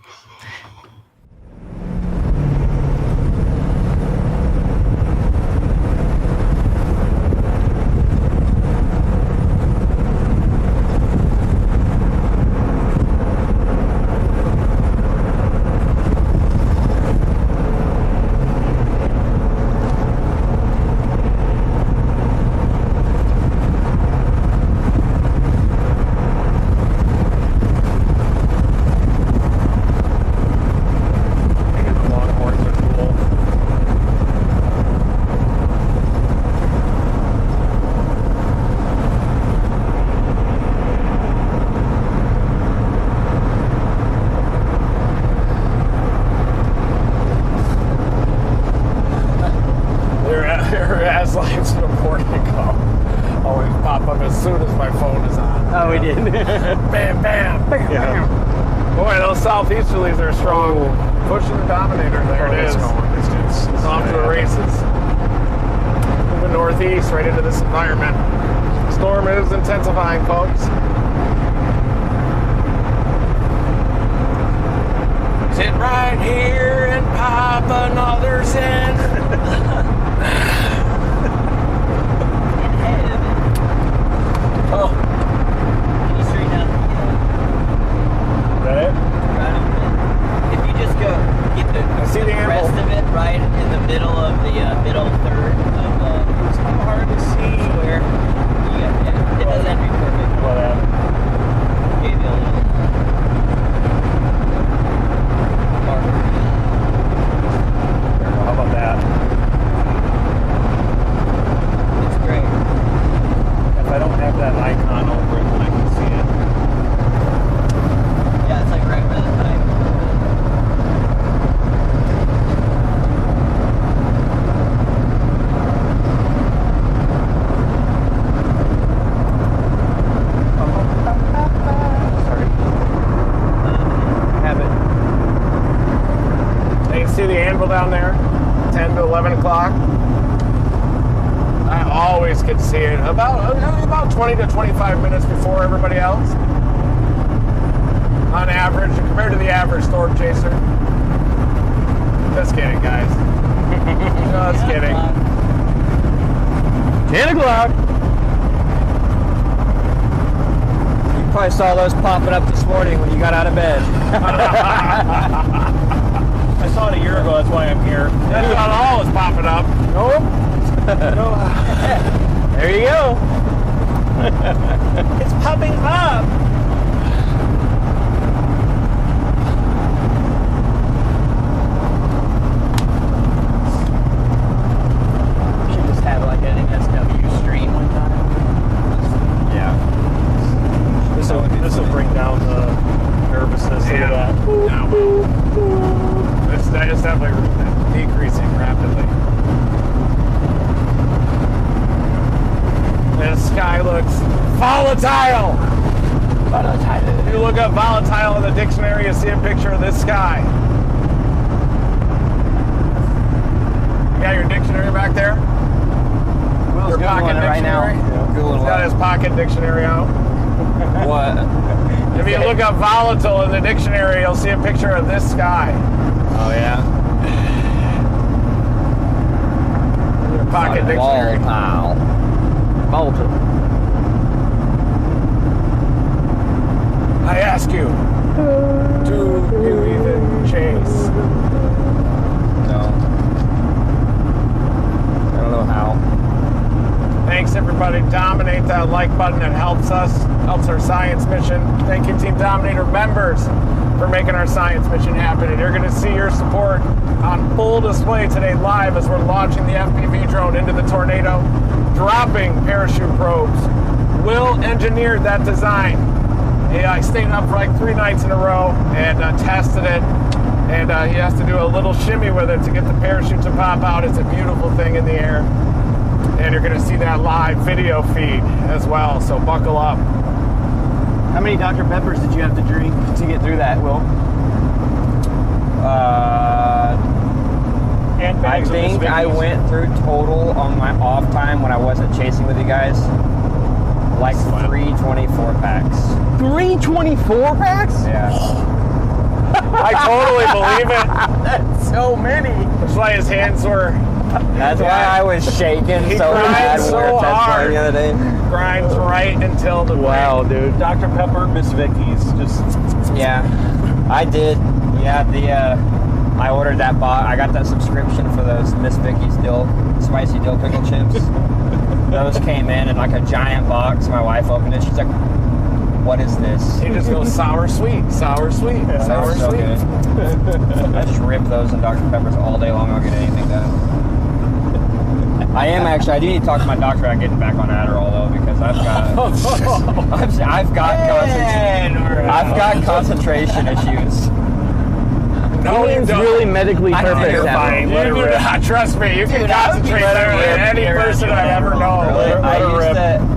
Bam, bam, bam, bam. Boy, those southeasterlies are strong. Pushing the Dominator. There it is. It's off to the races. moving northeast right into this environment. Storm is intensifying, folks. Sit right here and pop another Zen. Oh. Can you straighten out the Is that it? right on it? If you just go get the see the rest anvil. of it right in the middle of the middle third of it's hard to see where it doesn't have to be perfect. Well, Gave you a little marker. how about that? It's great. If I don't have that icon over it, then I can see it. Yeah, it's like right where the pipe. Have it. You can see the anvil down there, 10 to 11 o'clock. I always could see it about 20 to 25 minutes before everybody else. On average, compared to the average storm chaser. Just kidding, guys. Just kidding. 10 o'clock. You probably saw those popping up this morning when you got out of bed. I saw it a year ago, that's why I'm here. That's not all is popping up. Nope. There you go. It's popping up! Should just have like an NSW stream one time. Yeah. This will bring down the nervousness of that. It's definitely decreasing rapidly. The sky looks volatile. If you look up volatile in the dictionary, you see a picture of this sky. You got your dictionary back there? Will's Your pocket Googling it right now. dictionary? Googling He's got his pocket dictionary out. what? If you look up volatile in the dictionary, you'll see a picture of this sky. Oh yeah. Your pocket dictionary. Volatile. I ask you, do you even chase? No. I don't know how. Thanks everybody. Dominate that like button. It helps us, helps our science mission. Thank you Team Dominator members for making our science mission happen. And you're going to see your support on full display today live as we're launching the FPV drone into the tornado, dropping parachute probes. Will engineered that design. I stayed up for like 3 nights in a row and tested it. And he has to do a little shimmy with it to get the parachute to pop out. It's a beautiful thing in the air. And you're going to see that live video feed as well. So buckle up. How many Dr. Peppers did you have to drink to get through that, Will? I think I went through total on my off time when I wasn't chasing with you guys, like 324 packs. 324 packs? Yeah. I totally believe it. That's so many. That's why his hands were. That's why I was shaking He so cried bad when so we were testing hard. the other day. Grinds right until the dude. Dr. Pepper, Miss Vicky's, just... Yeah, I did. Yeah, I ordered that I got that subscription for those Miss Vicky's spicy dill pickle chips. Those came in like a giant box. My wife opened it. She's like, "What is this?" He just goes sour sweet, sour sweet, Yeah, sour So sweet. good. I just rip those in Dr. Peppers all day long. I'll get anything done. I do need to talk to my doctor about getting back on Adderall though, because I've got concentration issues. No, you don't. really medically perfect. You're fine. You do not. Trust me. You can concentrate better than any person I ever know.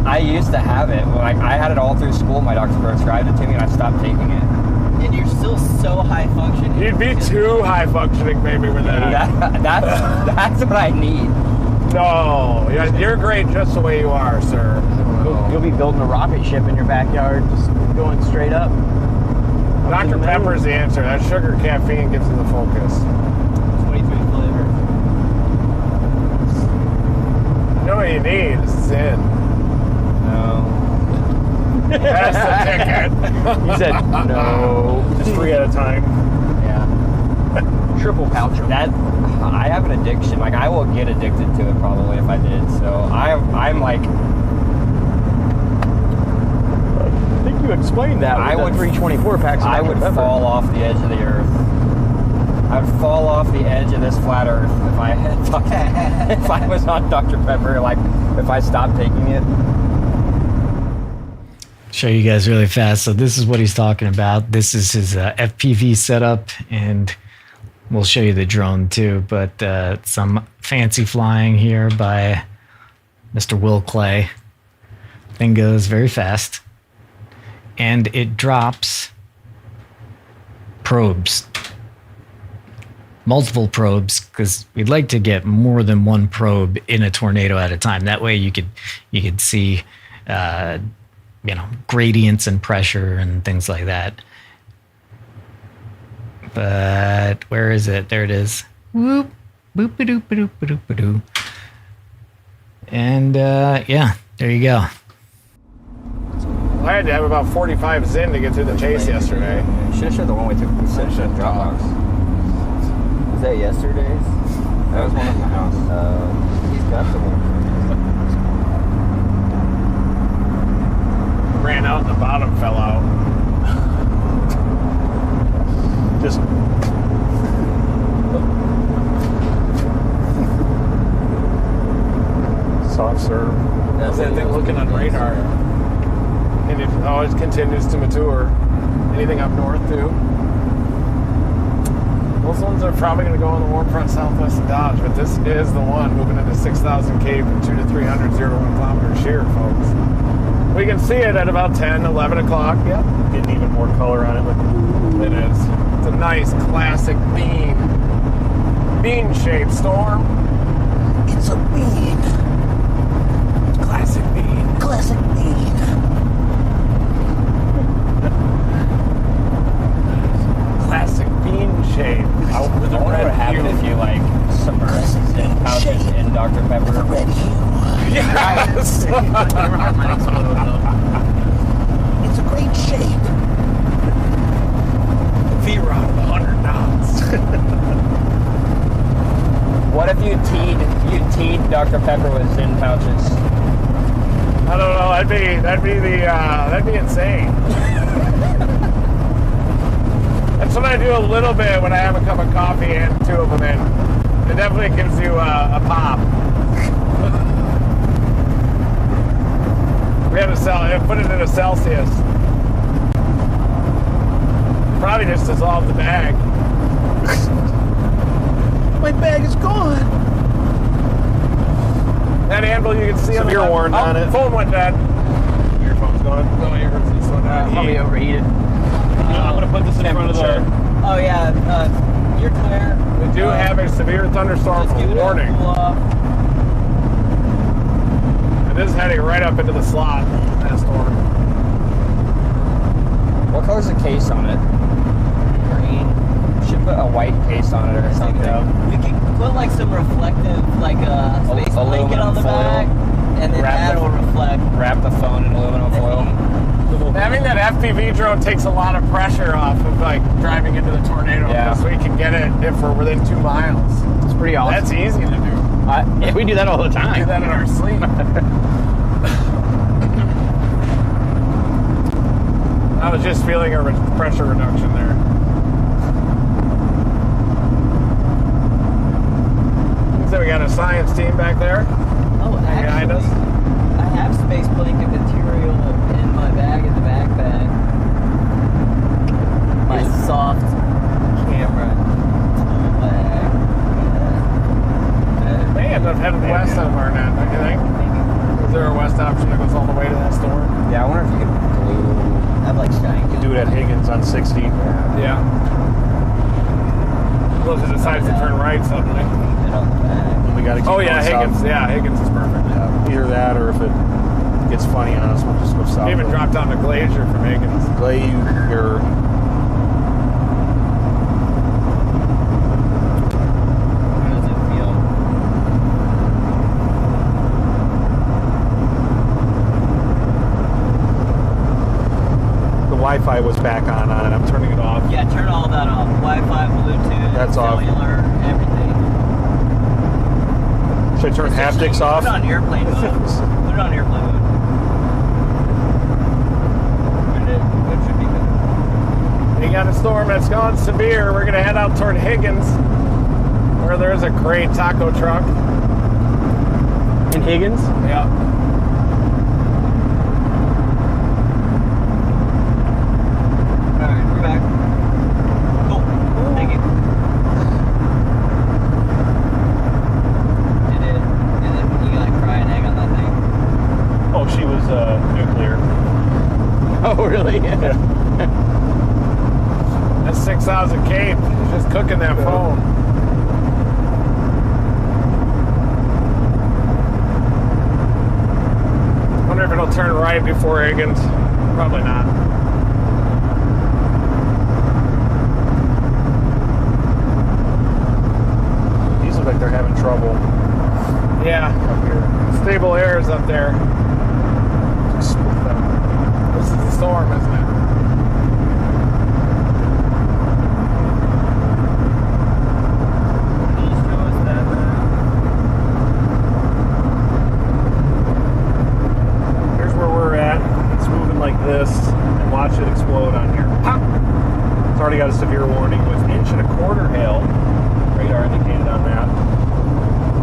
I used to have it. Like I had it all through school. My doctor prescribed it to me, and I stopped taking it. And you're still so high functioning. You'd be too high functioning maybe with that. That's what I need. No, you're great just the way you are, sir. You'll be building a rocket ship in your backyard, just going straight up. Dr. Pepper's the answer. That sugar caffeine gives you the focus. 23 flavor. You know what you need is Zin. No. That's the ticket. You said no. Just 3 at a time. Yeah. Triple pouch. That I have an addiction. Like I will get addicted to it probably if I did. So I'm like. I think you explained that. I would 324 packs. I would fall off the edge of the earth. I would fall off the edge of this flat earth if I had if I was on Dr. Pepper. Like if I stopped taking it. Show you guys really fast. So this is what he's talking about. This is his FPV setup, and we'll show you the drone too. But some fancy flying here by Mr. Will Clay. Thing goes very fast, and it drops probes, multiple probes, because we'd like to get more than one probe in a tornado at a time. That way you could see. Gradients and pressure and things like that. But where is it? There it is. Whoop, boop, ba doop, ba doop, ba doop, ba doo. And yeah, there you go. I had to have about 45 Zin to get through the chase yesterday. Should have showed the one we took. Should have Dropbox. Was that yesterday's? That was one at my house. He's got the one. Ran out and the bottom fell out. Just soft serve. That's that thing looking on radar. And it always continues to mature. Anything up north too. Those ones are probably going to go on the warm front southwest of Dodge, but this is the one moving into 6,000 K from 2 to 300, 0 to 1 kilometer shear, folks. We can see it at about 10, 11 o'clock. Yep. Getting even more color on it. It is. It's a nice classic bean-shaped storm. It's a bean. Classic bean. Classic bean. Classic bean shape. With a I wonder red what happened hue. if you like submerged in pouches in Dr. Pepper. The red hue. Yes. It's a great shape. V-Rod 100 knots. What if you teed Dr. Pepper with Zin pouches? I don't know. That'd be insane. That's what I do a little bit when I have a cup of coffee and 2 of them in. It definitely gives you a pop. We had to put it in a Celsius. Probably just dissolve the bag. My bag is gone. That anvil you can see on the Severe left. warning on it. Phone went dead. Your phone's gone. No, this one Probably overheated. I'm going to put this in front of the... Oh yeah, you're clear. We do have a severe thunderstorm Just give it warning. a cool off. It is heading right up into the slot, that storm. What color's the case on it? Green. Should put a white case on it or something. We could put like some reflective, like a space blanket on the foil. back, and then that'll reflect. Wrap the phone in aluminum foil. Having that FPV drone takes a lot of pressure off of like driving into the tornado. Yeah. So we can get it if we're within 2 miles. It's pretty awesome. That's easy to do. Yeah, we do that all the We do time. that in our sleep. I was just feeling a pressure reduction there. So we got a science team back there. Oh, Behind us. actually, I have space blanket material in my bag in the backpack. My soft camera bag. They end up heading west out of Barnett, don't you think? Is there a west option that goes all the way to that store? Yeah, I wonder if you could glue. I have like shiny. You can do it at Higgins on 60. Yeah. Well, if it decides to turn right suddenly. It on the back. When we we got to keep Oh yeah, going Higgins. south. Yeah, Higgins is perfect. Yeah, either that or if it gets funny on us, we'll just go south. We even dropped down to Glacier from Higgins. Glacier. How does it feel? The Wi-Fi was back on it. I'm turning it off. Yeah, turn all that off. Wi-Fi, Bluetooth, That's off. cellular, everything. Should I turn haptics off? Put it on airplane mode. Put it on airplane mode. It should be good. We got a storm that's gone severe. We're gonna head out toward Higgins, where there's a great taco truck. In Higgins? Yeah. Alright, we're back. Cool. Thank you. And then you like fry an egg on that thing. Oh, she was nuclear. Oh, really? Yeah. That's 6,000 Cape. He's just cooking that phone. Wonder if it'll turn right before Higgins. Probably not. These look like they're having trouble Yeah. up here. Stable air is up there. Just with them. This is the storm, isn't it? Can you show us that? Here's where we're at. It's moving like this, and watch it explode on here. Pop! It's already got a severe warning with 1.25 inch hail. Radar indicated on that.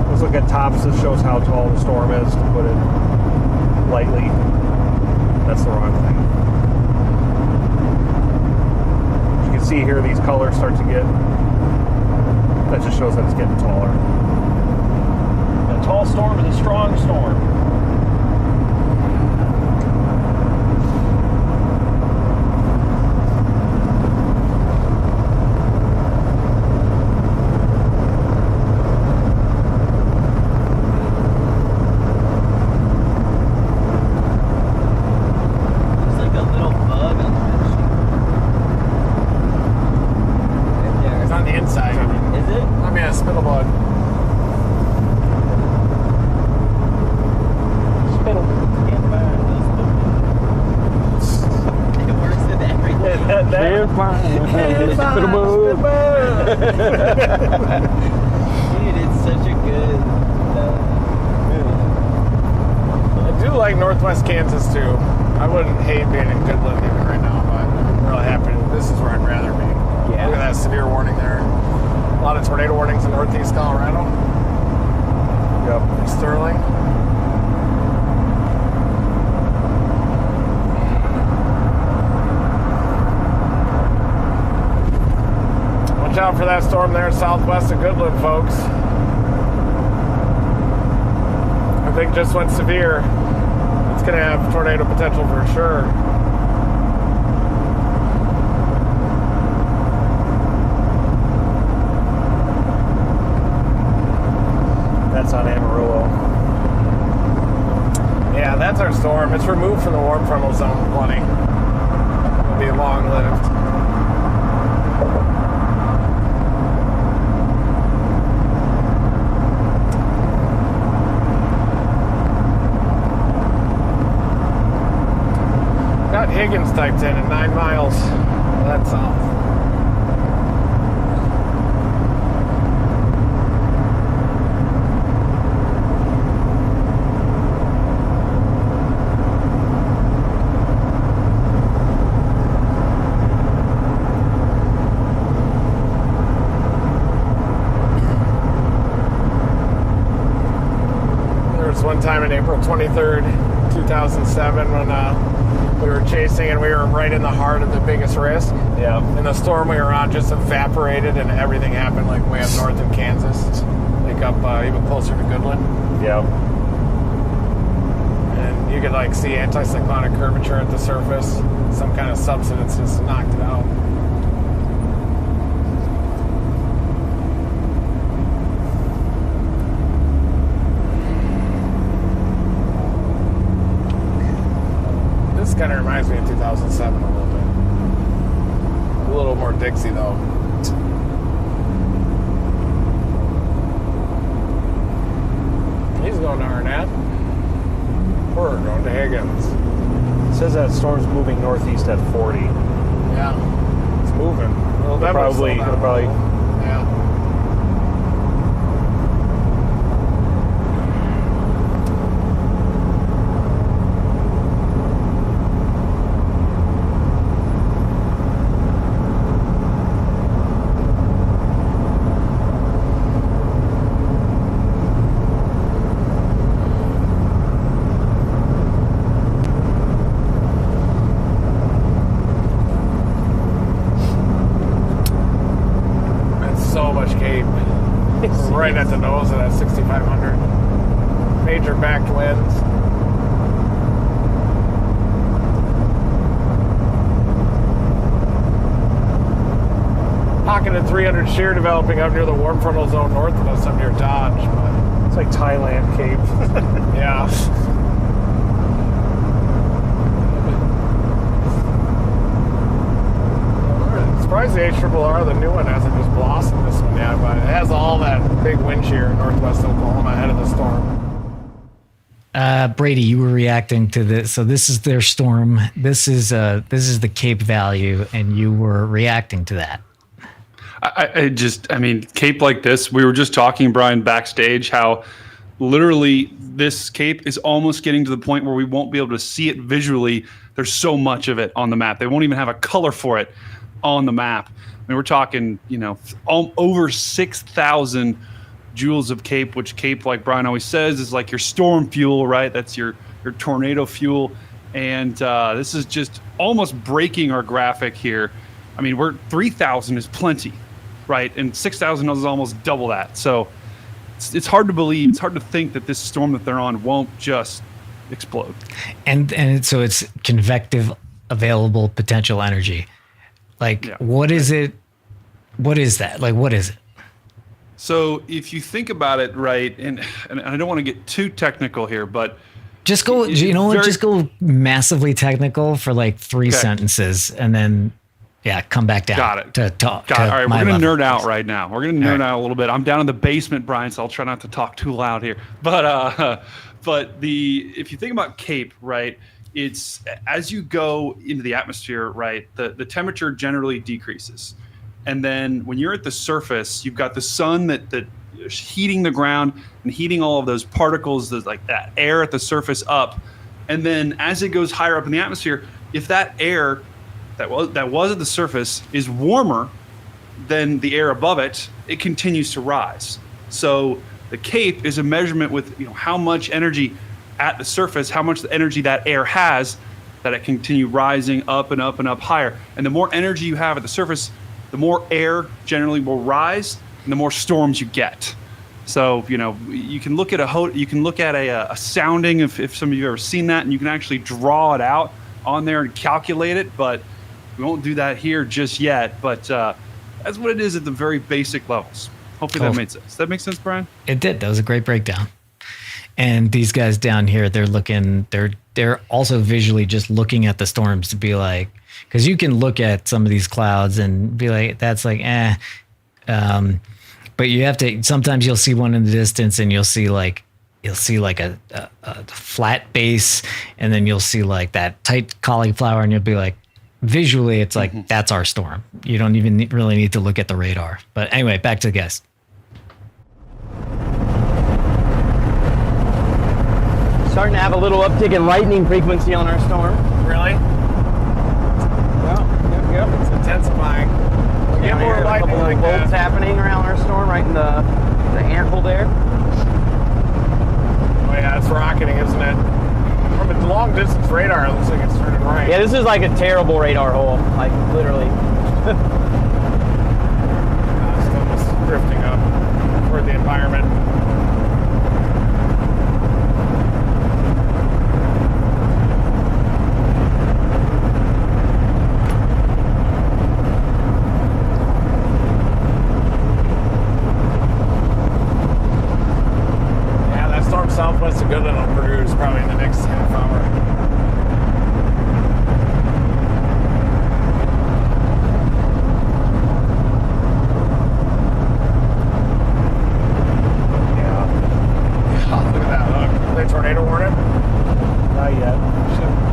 Let's look at tops. This shows how tall the storm is, to put it lightly. That's the wrong thing. You can see here these colors start to get, that just shows that it's getting taller. A tall storm is a strong storm. There's like a little bug on the windshield. Right there. It's on the inside. Is it? I mean, a spittlebug. Can't find those bugs. It works in everything. Dude, it's such a good I do like Northwest Kansas too. I wouldn't hate being in Goodland even right now, but I'm really happy. This is where I'd rather be. Yeah. Look at that severe warning there. A lot of tornado warnings in Northeast Colorado. Yep. Sterling. Watch out for that storm there southwest of Goodland, folks. I think just went severe. It's going to have tornado potential for sure. That's on Amarillo. Yeah, that's our storm. It's removed from the warm frontal zone plenty. It'll be long-lived. Got Higgins typed in at 9 miles. That's south. There was one time in April 23rd, 2007 when we were chasing and we were right in the heart of the biggest risk. Yeah. And the storm we were on just evaporated and everything happened like way up north in Kansas, like up even closer to Goodland. Yeah. And you could like see anticyclonic curvature at the surface. Some kind of subsidence just knocked it out. This kind of reminds me of 2007 a little bit. A little more Dixie, though. He's going to Arnett. We're going to Higgins. It says that storm's moving northeast at 40. Yeah. It's moving. Well, It'll probably. Yeah. Right at the nose of that 6,500. Major backed winds. Pocketed 300 shear developing up near the warm frontal zone north of us, up near Dodge. But it's like Thailand Cape. Yeah. Surprised the HRRR, the new one, hasn't just blossomed this one yet, but it has all that big wind shear in northwest Oklahoma ahead of the storm. Brady, you were reacting to this. So this is their storm. This is the Cape value, and you were reacting to that. I mean, Cape like this, we were just talking, Brian, backstage, how literally this Cape is almost getting to the point where we won't be able to see it visually. There's so much of it on the map. They won't even have a color for it on the map. I mean, we're talking, over 6,000 joules of Cape, which Cape, like Brian always says, is like your storm fuel, right? That's your tornado fuel. And this is just almost breaking our graphic here. I mean, 3,000 is plenty, right? And 6,000 is almost double that. So it's hard to believe. It's hard to think that this storm that they're on won't just explode. And so it's convective available potential energy. Like, what is it? What is that? Like, what is it? So if you think about it, right, and I don't want to get too technical here, but just go, just go massively technical for like 3 sentences and then, come back down. Got it. To talk. Got it. All right, we're going to nerd out please. right now. We're going to nerd out a little bit. I'm down in the basement, Brian, so I'll try not to talk too loud here. But if you think about Cape, right, it's as you go into the atmosphere, right, the temperature generally decreases. And then when you're at the surface, you've got the sun that heating the ground and heating all of those particles, like that air at the surface up. And then as it goes higher up in the atmosphere, if that air that was at the surface is warmer than the air above it, it continues to rise. So the Cape is a measurement with how much energy at the surface, how much energy that air has, that it continue rising up and up and up higher. And the more energy you have at the surface, the more air generally will rise, and the more storms you get. So you can look at a sounding if some of you have ever seen that, and you can actually draw it out on there and calculate it. But we won't do that here just yet. But that's what it is at the very basic levels. Hopefully that made sense. Does that make sense, Brian? It did. That was a great breakdown. And these guys down here, they're also visually just looking at the storms to be like, because you can look at some of these clouds and be like, that's like, but you have to, sometimes you'll see one in the distance and you'll see like a flat base, and then you'll see like that tight cauliflower, and you'll be like, visually, it's like, that's our storm. You don't even really need to look at the radar. But anyway, back to the guys. Starting to have a little uptick in lightning frequency on our storm. Really? Well, yep. It's intensifying. We get more lightning a couple like of bolts that. happening around our storm, right in the anthole there. Oh yeah, it's rocketing, isn't it? From a long distance radar, it looks like it's turning right. Yeah, this is like a terrible radar hole, like literally. Still just drifting up toward the environment. Southwest of Goodland will produce probably in the next half hour.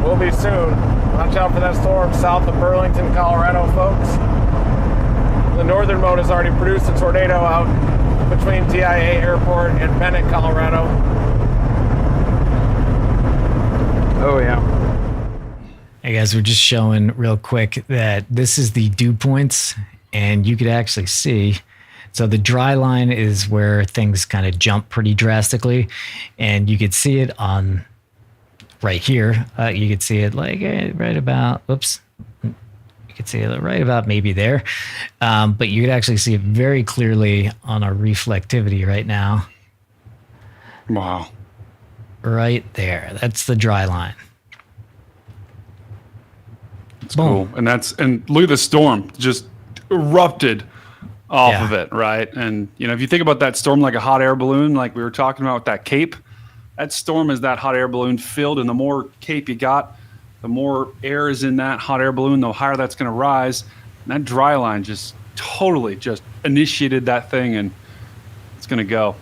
Will be soon. Watch out for that storm south of Burlington, Colorado, folks. The northernmost has already produced a tornado out between TIA Airport and Bennett, Colorado. Oh, yeah. Hey guys, we're just showing real quick that this is the dew points, and you could actually see. So the dry line is where things kind of jump pretty drastically, and you could see it on right here. You could see it like right about, oops. You could see it right about maybe there. But you could actually see it very clearly on our reflectivity right now. Wow. Right there. That's the dry line. It's cool. And look at the storm just erupted off of it, right? And you know, if you think about that storm like a hot air balloon, like we were talking about with that cape, that storm is that hot air balloon filled, and the more cape you got, the more air is in that hot air balloon, the higher that's going to rise. And that dry line just totally just initiated that thing, and it's going to go.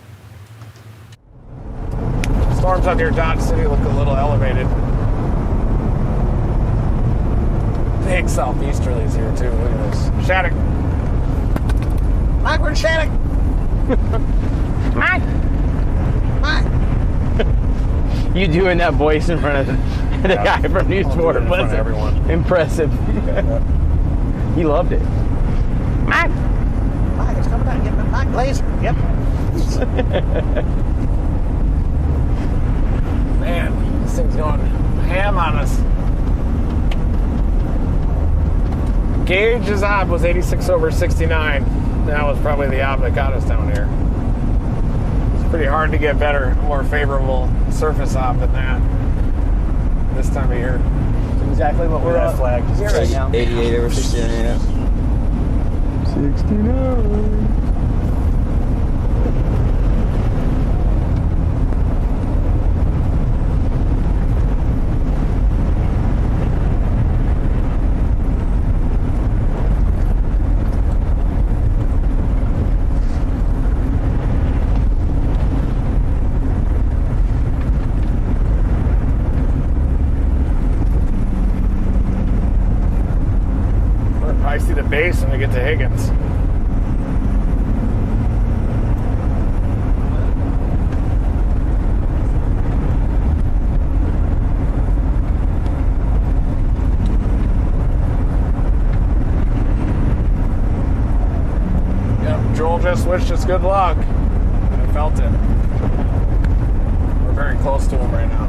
Storms out near Dodge City look a little elevated. Big southeasterlies here too. Look at this. Shattuck. Mike, we're in Shattuck. Mike. You doing that voice in front of the guy from Newsport was everyone. Impressive. He loved it. Mike, it's coming down. Get Mike laser. Yep. Man, this thing's going ham on us. Gauge's ob was 86 over 69. That was probably the ob that got us down here. It's pretty hard to get better, more favorable surface ob than that this time of year. That's exactly what we're That flag here right now. 88 over 69. Yeah. 69. I see the base when we get to Higgins. Yep, Joel just wished us good luck. I felt it. We're very close to him right now.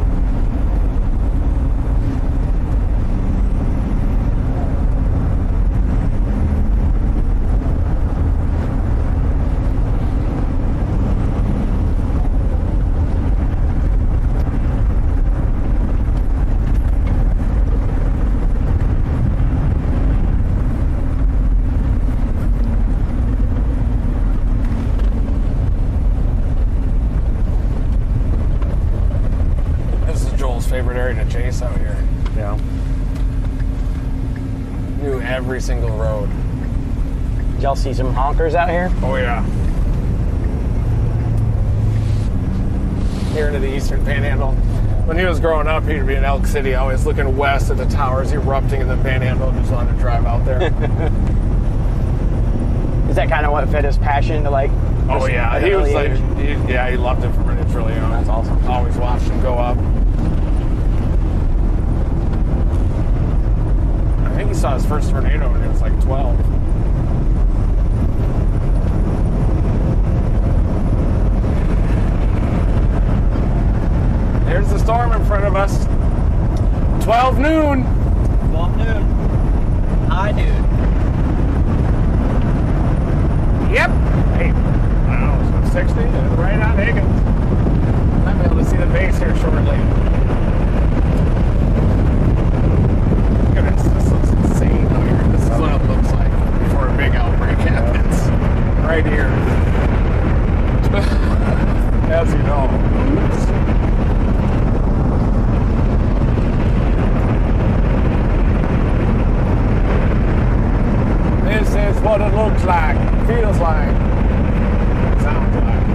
Favorite area to chase out here. Yeah. Knew every single road. Did y'all see some honkers out here? Oh yeah. Here into the eastern panhandle. When he was growing up, he'd be in Elk City, always looking west at the towers erupting in the panhandle, and just wanted to drive out there. Is that kind of what fed his passion to like? Oh yeah, he was like, he loved it from when he was really young. That's awesome. Always watched him go up. I think he saw his first tornado when he was like 12. There's the storm in front of us. 12 noon. 12 noon. High noon. Yep. Hey, I don't know, 60, right on Higgins. Might be able to see the base here shortly. Look at this. This looks insane out here. This is what it looks like before a big outbreak happens. Right here. As you know. This is what it looks like, feels like, sounds like.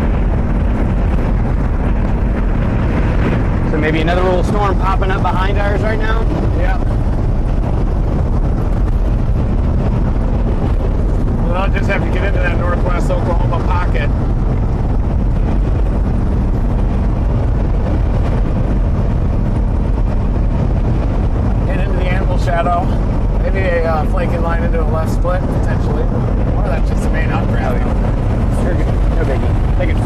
So maybe another little storm popping up behind ours right now? shadow. Maybe a flanking line into a left split, potentially. Or that's just the main upgrade. You're good. No biggie. Take it.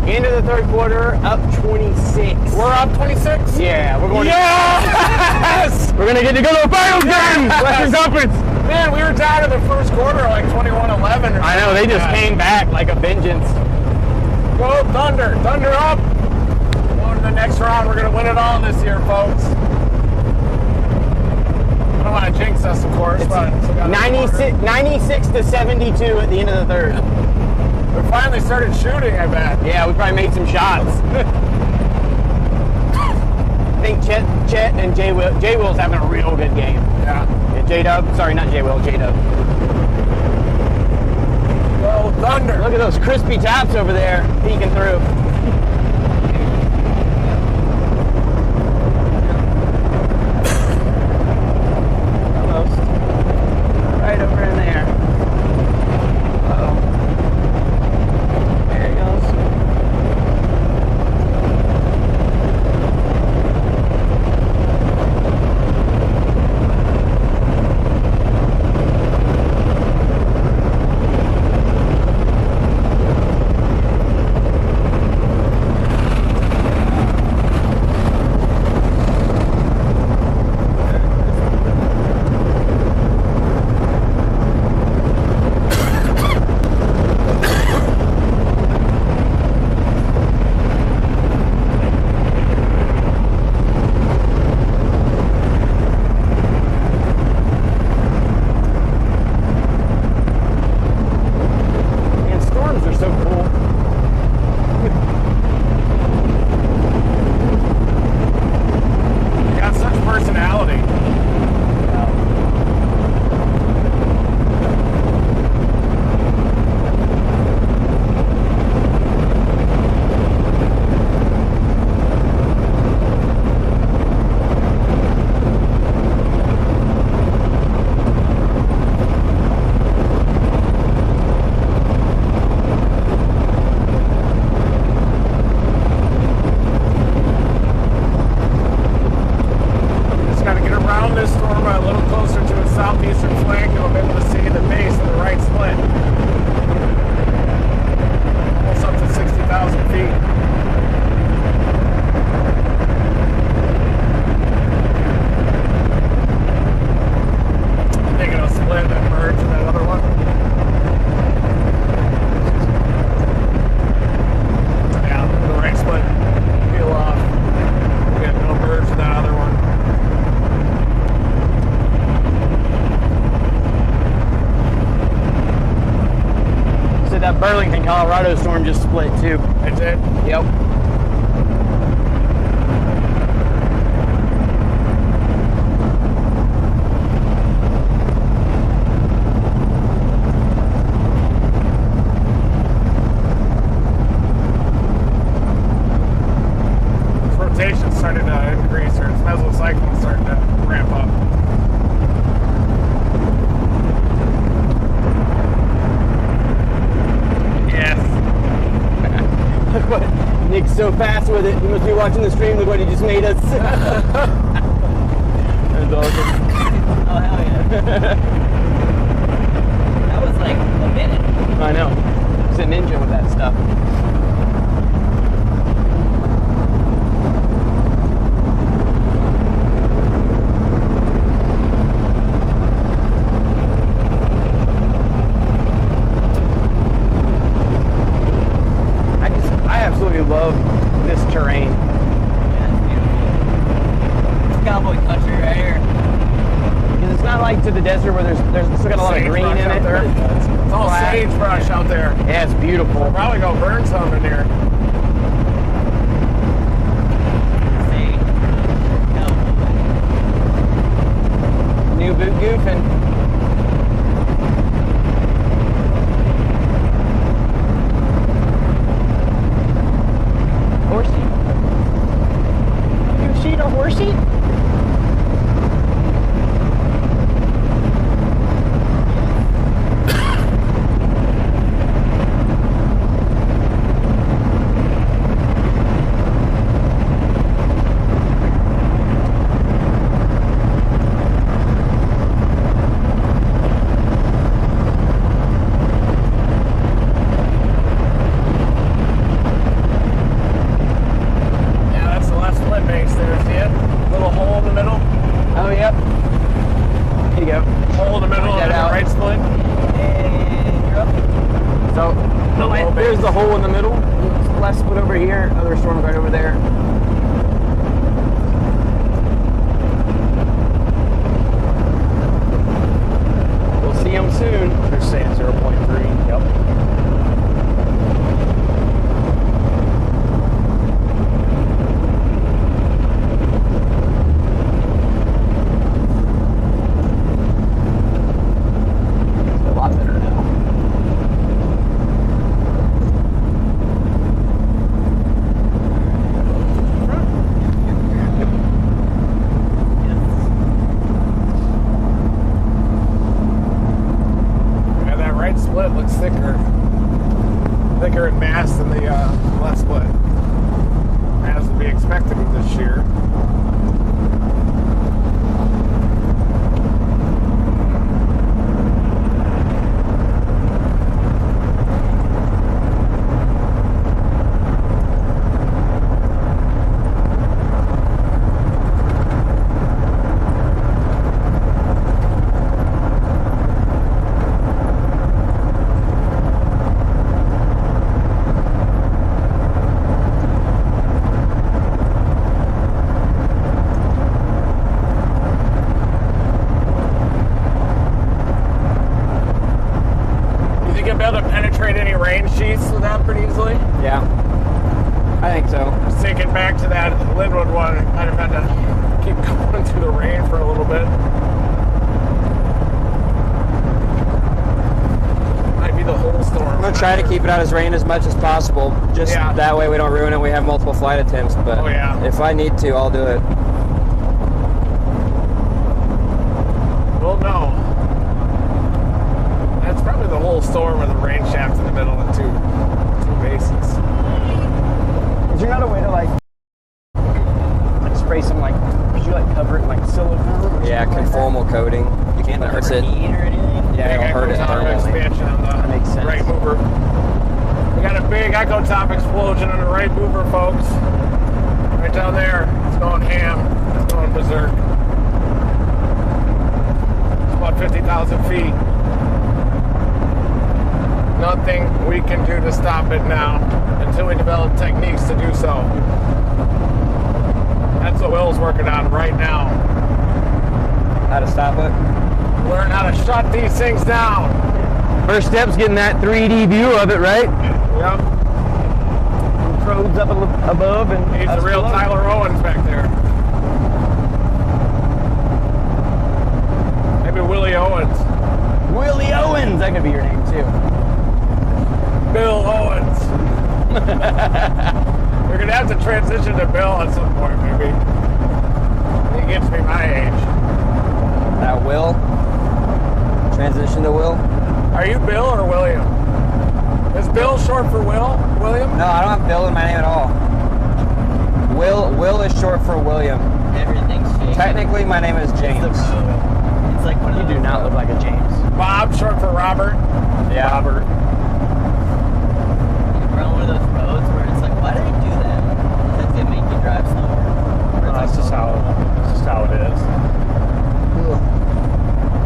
End of the third quarter, up 26. We're up 26? Yeah, we're going. Yes! We're gonna get to go to the finals game. Western Conference. Man, we were down in the first quarter like 21-11. I know, they just came back like a vengeance. Go Thunder! Thunder up! Going to the next round. We're gonna win it all this year, folks. I don't want to jinx us, of course. It's but 96 to 72 at the end of the third. We finally started shooting, I bet. Yeah, we probably made some shots. I think Chet and J Will's having a real good game. Yeah. J-Dub. Sorry, not J Will, J-Dub. Go Thunder! Look at those crispy taps over there peeking through. Almost. Right over in there. Uh-oh. There he goes. Burlington, Colorado storm just split too. That's it? Yep. This rotation's starting to increase, or its mesocyclone's starting to ramp up. Nick's so fast with it. He must be watching the stream. Look what he just made us. That's awesome. Oh, hell yeah. That was like a minute. I know. He's a ninja with that stuff. I absolutely love this terrain. Yeah, it's beautiful. the desert where there's still got a lot of green in it. There. It's all sagebrush out there. Yeah, it's beautiful. We'll probably go burn some in here. New boot goofing. Horsey. You seen a horsey? Thicker in mass than the left split, as to be expected with this shear. Try to keep it out as rain as much as possible. Just that way we don't ruin it. We have multiple flight attempts, but if I need to, I'll do it. Well, no. That's probably the whole storm with the rain shaft in the middle of two bases. Is there not a way to like spray some could you cover it in silicone? Yeah, conformal coating. You can't hurt it. Yeah, it'll hurt it thermally. Expansion on the right mover. We got a big echo top explosion on the right mover, folks. Right down there. It's going ham. It's going berserk. It's about 50,000 feet. Nothing we can do to stop it now until we develop techniques to do so. That's what Will's working on right now. How to stop it? Learn how to shut these things down. First step's getting that 3D view of it, right? Yep. Probes up above and he's the real Tyler Owens back there. Maybe Willie Owens. Willie Owens, that could be your name too. Bill Owens. We're gonna have to transition to Bill at some point, maybe. He gets me my age. That Will. Transition to Will. Are you Bill or William? Is Bill short for William? No, I don't have Bill in my name at all. Will is short for William. Everything's James. Technically, my name is James. It's like one of You do not look like a James. Bob, short for Robert. Yeah. Robert. We're on one of those roads where it's like, why do they do that? Because they make you drive slower. That's just how it is.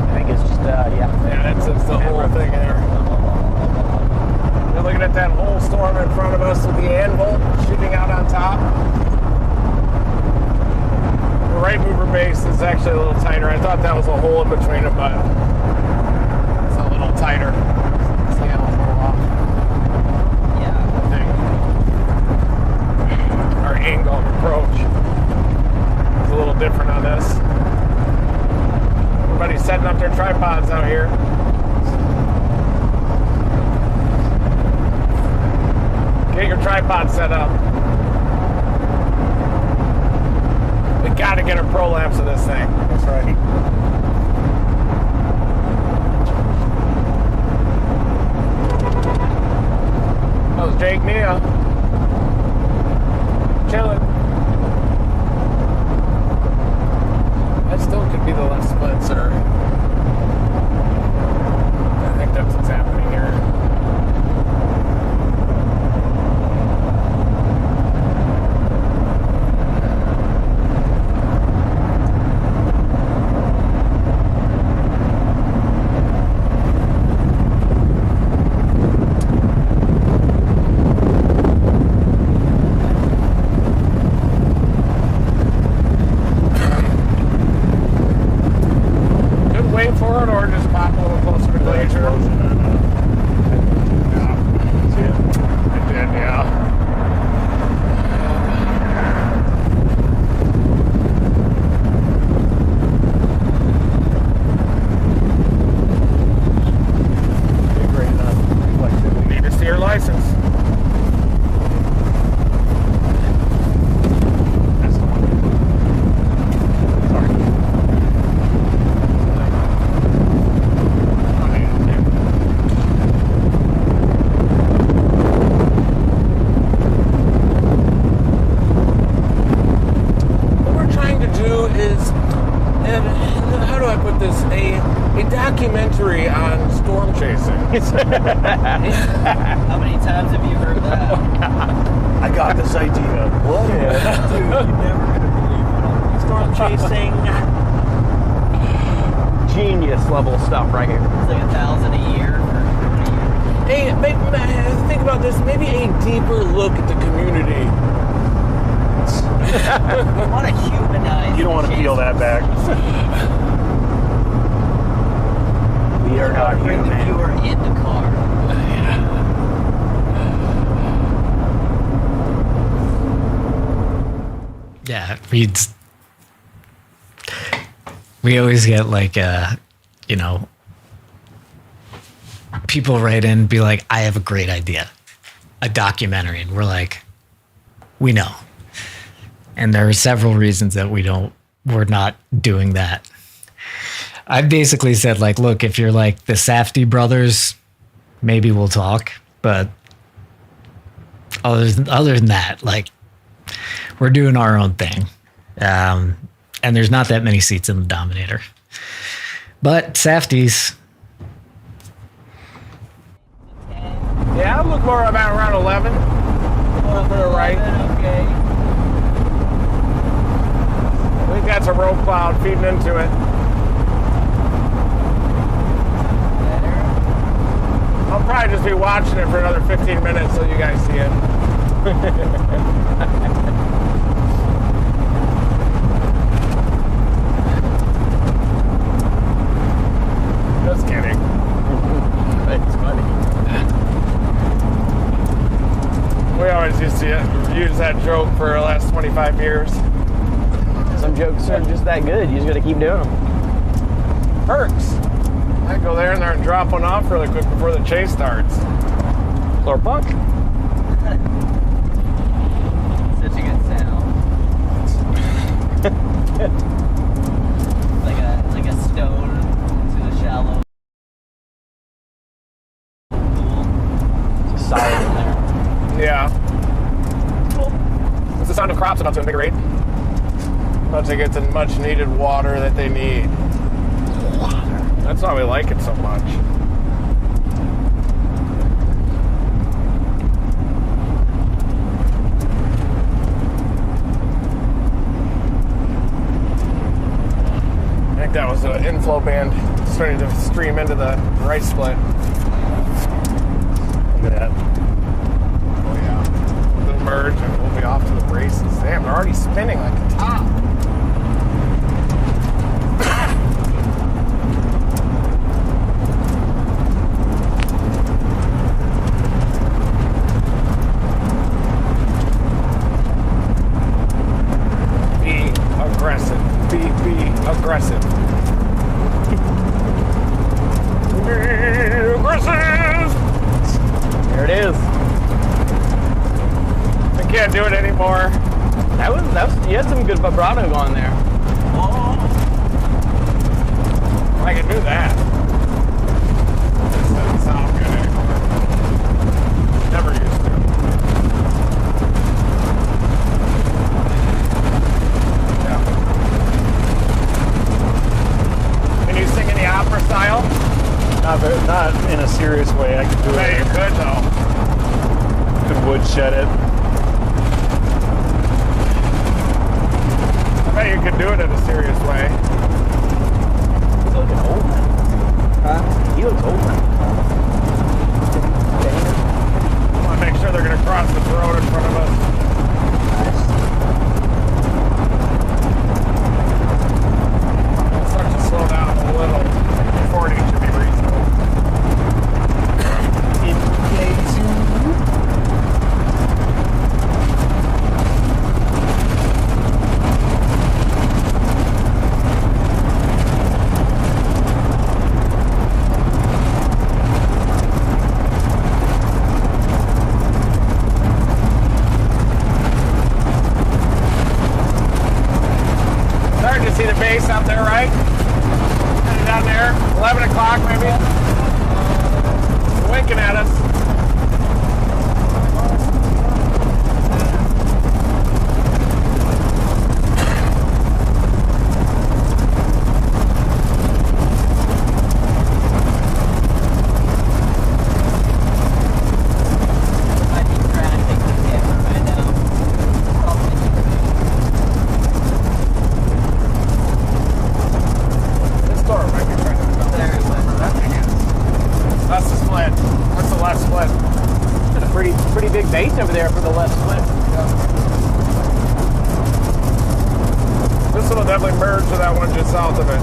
I think it's just Yeah, that's the whole thing there. You're looking at that whole storm in front of us with the anvil shooting out on top. The right mover base is actually a little tighter. I thought that was a hole in between them, but it's a little tighter. See how it's a little off. Yeah. Our angle of approach is a little different on this. Everybody's setting up their tripods out here. Get your tripod set up. We gotta get our prolapse of this thing. That's right. That was Jake Nia. Chilling. That still could be the left split, sir. I think that's what's happening here. Documentary on storm chasing. How many times have you heard that? I got this idea. What? Dude, you're never gonna believe it. Storm chasing. Genius level stuff right here. It's like 1,000 a year for 20 years. Hey, think about this. Maybe a deeper look at the community. You want to humanize. You don't want to peel that back. We are not Bring the human. viewer in the car. Yeah, we always get like people write in and be like, I have a great idea, a documentary, and we're like, we know. And there are several reasons that we're not doing that. I basically said, like, look, if you're like the Safdie brothers, maybe we'll talk. But other than that, like, we're doing our own thing. And there's not that many seats in the Dominator. But Safdies. Yeah, I'll look more about around 11. To the right. Okay. I think that's a roll cloud feeding into it. I'll probably just be watching it for another 15 minutes so you guys see it. Just kidding. It's funny. We always used to use that joke for the last 25 years. Some jokes are just that good. You just gotta keep doing them. Perks. I go there and drop one off really quick before the chase starts. Or punk. Such a good sound. like a stone into the shallow pool. It's a solid in there. Yeah. It's the sound of crops about to invigorate. About to get the much needed water that they need. That's why we like it so much. I think that was an inflow band starting to stream into the right split. Look at that. Oh yeah. We'll merge and we'll be off to the races. Damn, they're already spinning like a top. aggressive. Aggressive! There it is. I can't do it anymore. That was you had some good vibrato going there. Oh. I can do that. This doesn't sound good anymore. Never used to. Yeah. Can you sing any opera style? Not in a serious way. I can do I bet it. you could though. Could woodshed it. I bet you could do it in a serious way. He's looking old man. Huh? He looks old man. I want to make sure they're going to cross this road in front of us. I'll start to slow down a little. 40 should be reasonable. In case you... Starting to see the base out there, right? Headed down there, 11 o'clock maybe. Winking at us. This door might be trying to come. That's the split. What's the left split? That's a pretty big base over there for the left split. This one will definitely merge with that one just south of it.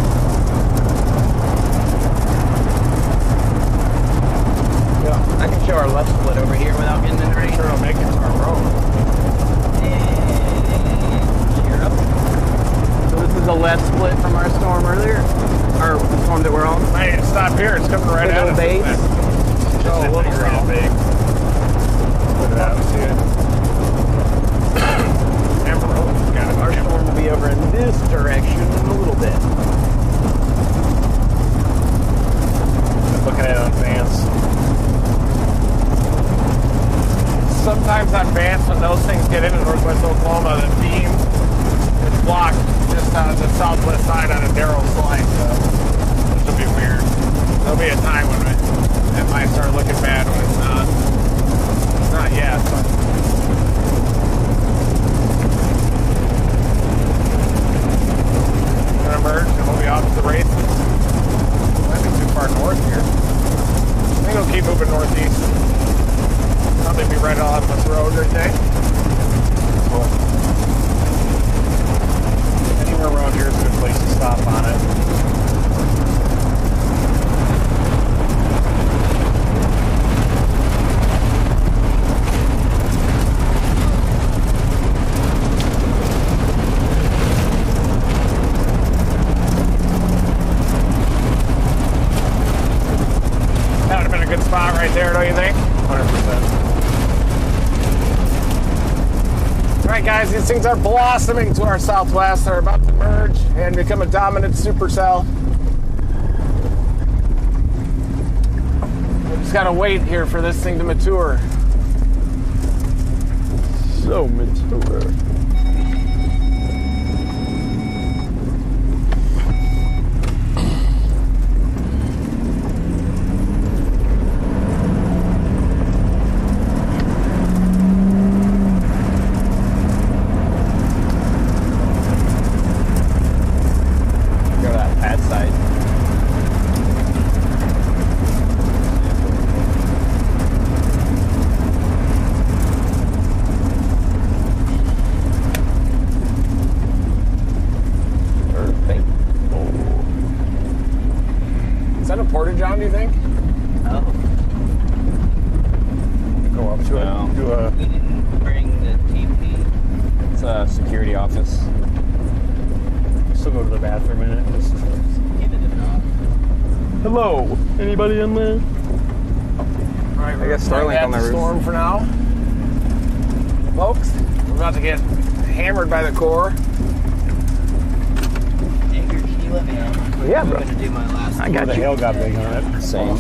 Yeah. I can show our left split over here without getting in the rain. Sure it'll make it to our road. Cheer up. So this is the left split from our storm earlier, or the storm that we're on. Hey, stop here. It's coming right Big at old us. base. Show a little south. Big. Look at that. See it. Amber Road's got it. Our storm will be over in this direction in a little bit. Been looking at it on Vance. Sometimes on Vance, when those things get into northwest Oklahoma, the beam is blocked just on the southwest side on a narrow slice. Which will be weird. There'll be a time when it might start looking bad when it's not. It's not yet, but. Gonna merge and we'll be off to the races. Might be too far north here. I think we'll keep moving northeast. Probably be right off this road right there. Cool. Anywhere around here is a good place to stop on it. That would have been a good spot right there, don't you think? 100%. All right, guys, these things are blossoming to our southwest. They're about to merge and become a dominant supercell. We just gotta wait here for this thing to mature. So mature. Go to that pad site. Perfect. Is that a porta-john, do you think? Oh, Go up to No. it. Do a. we didn't bring the TP. It's a security office. Still go to the bathroom in it. Just... Hello, anybody in there? All right, I got Starlink on my roof. Storm for now, folks. We're about to get hammered by the core. Anchor, can you let me out? Yeah, bro. I'm gonna do my last. I got The you. hail got big on it. Same.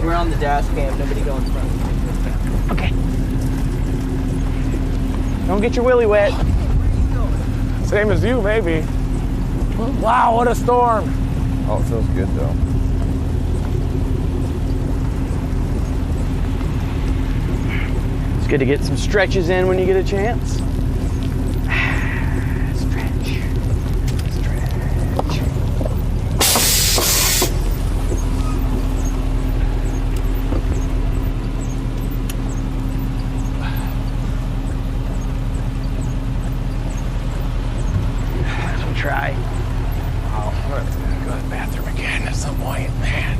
We're on the dash cam. Nobody go in front. Okay. Don't get your willy wet. Same as you, maybe. Wow, what a storm! Oh, it feels good though. It's good to get some stretches in when you get a chance. Stretch. Let's try. Oh, I'm gonna have to go to the bathroom again at some point, man.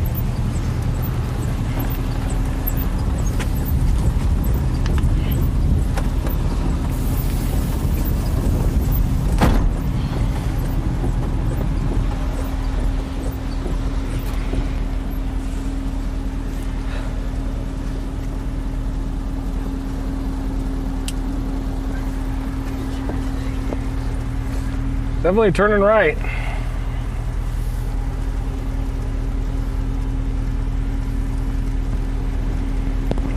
Definitely turning right.